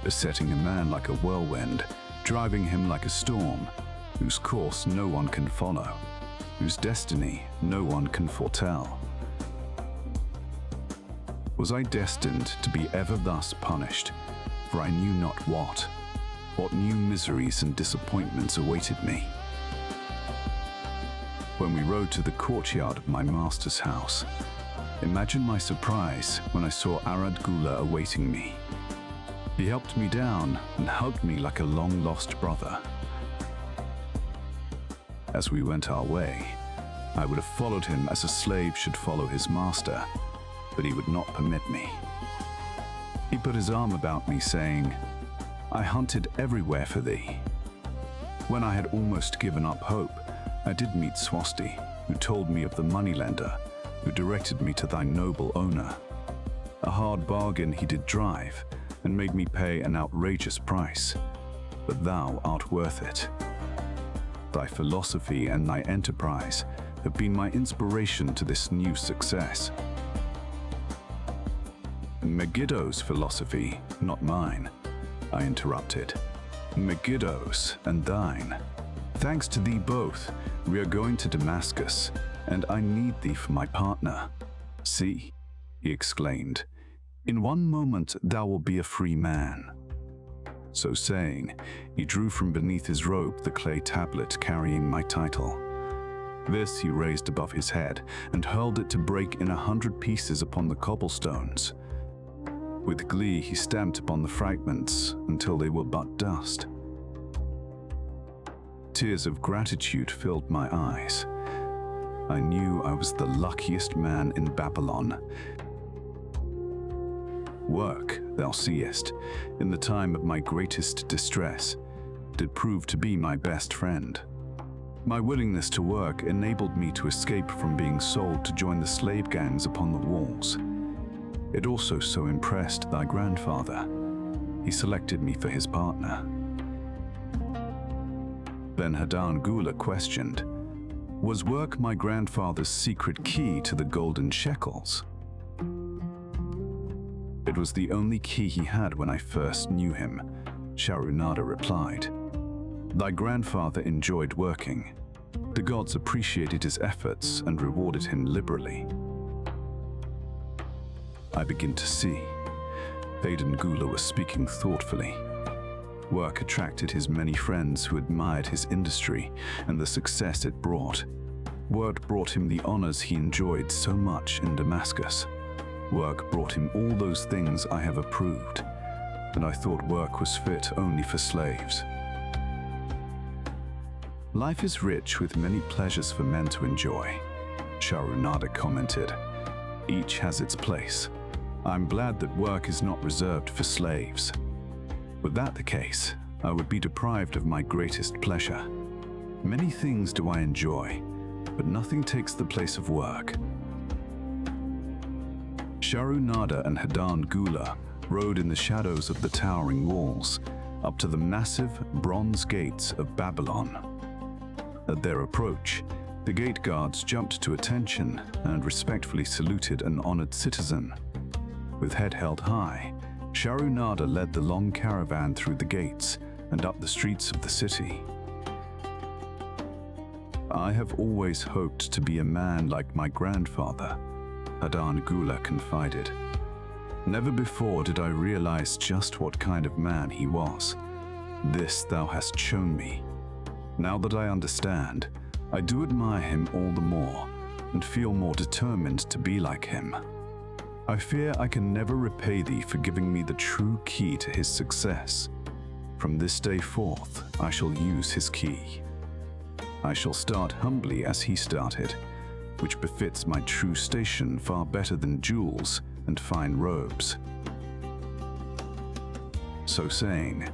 Besetting a man like a whirlwind, driving him like a storm, whose course no one can follow, whose destiny no one can foretell. Was I destined to be ever thus punished, for I knew not what new miseries and disappointments awaited me? When we rode to the courtyard of my master's house, imagine my surprise when I saw Arad Gula awaiting me. He helped me down and hugged me like a long-lost brother. As we went our way, I would have followed him as a slave should follow his master, but he would not permit me. He put his arm about me, saying, "I hunted everywhere for thee." When I had almost given up hope, I did meet Swasti, who told me of the moneylender, who directed me to thy noble owner. A hard bargain he did drive, and made me pay an outrageous price, but thou art worth it. Thy philosophy and thy enterprise have been my inspiration to this new success. Megiddo's philosophy, not mine, I interrupted. Megiddo's and thine. Thanks to thee both, we are going to Damascus, and I need thee for my partner. See, he exclaimed, in one moment thou wilt be a free man. So saying, he drew from beneath his robe the clay tablet carrying my title. This he raised above his head and hurled it to break in 100 pieces upon the cobblestones. With glee he stamped upon the fragments until they were but dust. Tears of gratitude filled my eyes. I knew I was the luckiest man in Babylon. Work, thou seest, in the time of my greatest distress, did prove to be my best friend. My willingness to work enabled me to escape from being sold to join the slave gangs upon the walls. It also so impressed thy grandfather. He selected me for his partner. Then Hadan Gula questioned, was work my grandfather's secret key to the golden shekels? It was the only key he had when I first knew him, Sharunada replied. Thy grandfather enjoyed working. The gods appreciated his efforts and rewarded him liberally. I begin to see. Hadan Gula was speaking thoughtfully. Work attracted his many friends who admired his industry and the success it brought. Work brought him the honors he enjoyed so much in Damascus. Work brought him all those things I have approved, and I thought work was fit only for slaves. Life is rich with many pleasures for men to enjoy, Sharunada commented. Each has its place. I'm glad that work is not reserved for slaves. Were that the case, I would be deprived of my greatest pleasure. Many things do I enjoy, but nothing takes the place of work. Sharunada and Hadan Gula rode in the shadows of the towering walls, up to the massive bronze gates of Babylon. At their approach, the gate guards jumped to attention and respectfully saluted an honored citizen. With head held high, Sharunada led the long caravan through the gates and up the streets of the city. I have always hoped to be a man like my grandfather, Hadan Gula confided. Never before did I realize just what kind of man he was. This thou hast shown me. Now that I understand, I do admire him all the more and feel more determined to be like him. I fear I can never repay thee for giving me the true key to his success. From this day forth, I shall use his key. I shall start humbly as he started, which befits my true station far better than jewels and fine robes." So saying,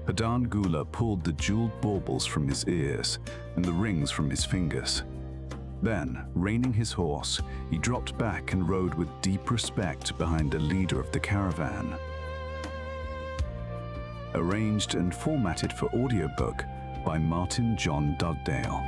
Hadan Gula pulled the jeweled baubles from his ears and the rings from his fingers. Then, reining his horse, he dropped back and rode with deep respect behind the leader of the caravan. Arranged and formatted for audiobook by Martin John Dugdale.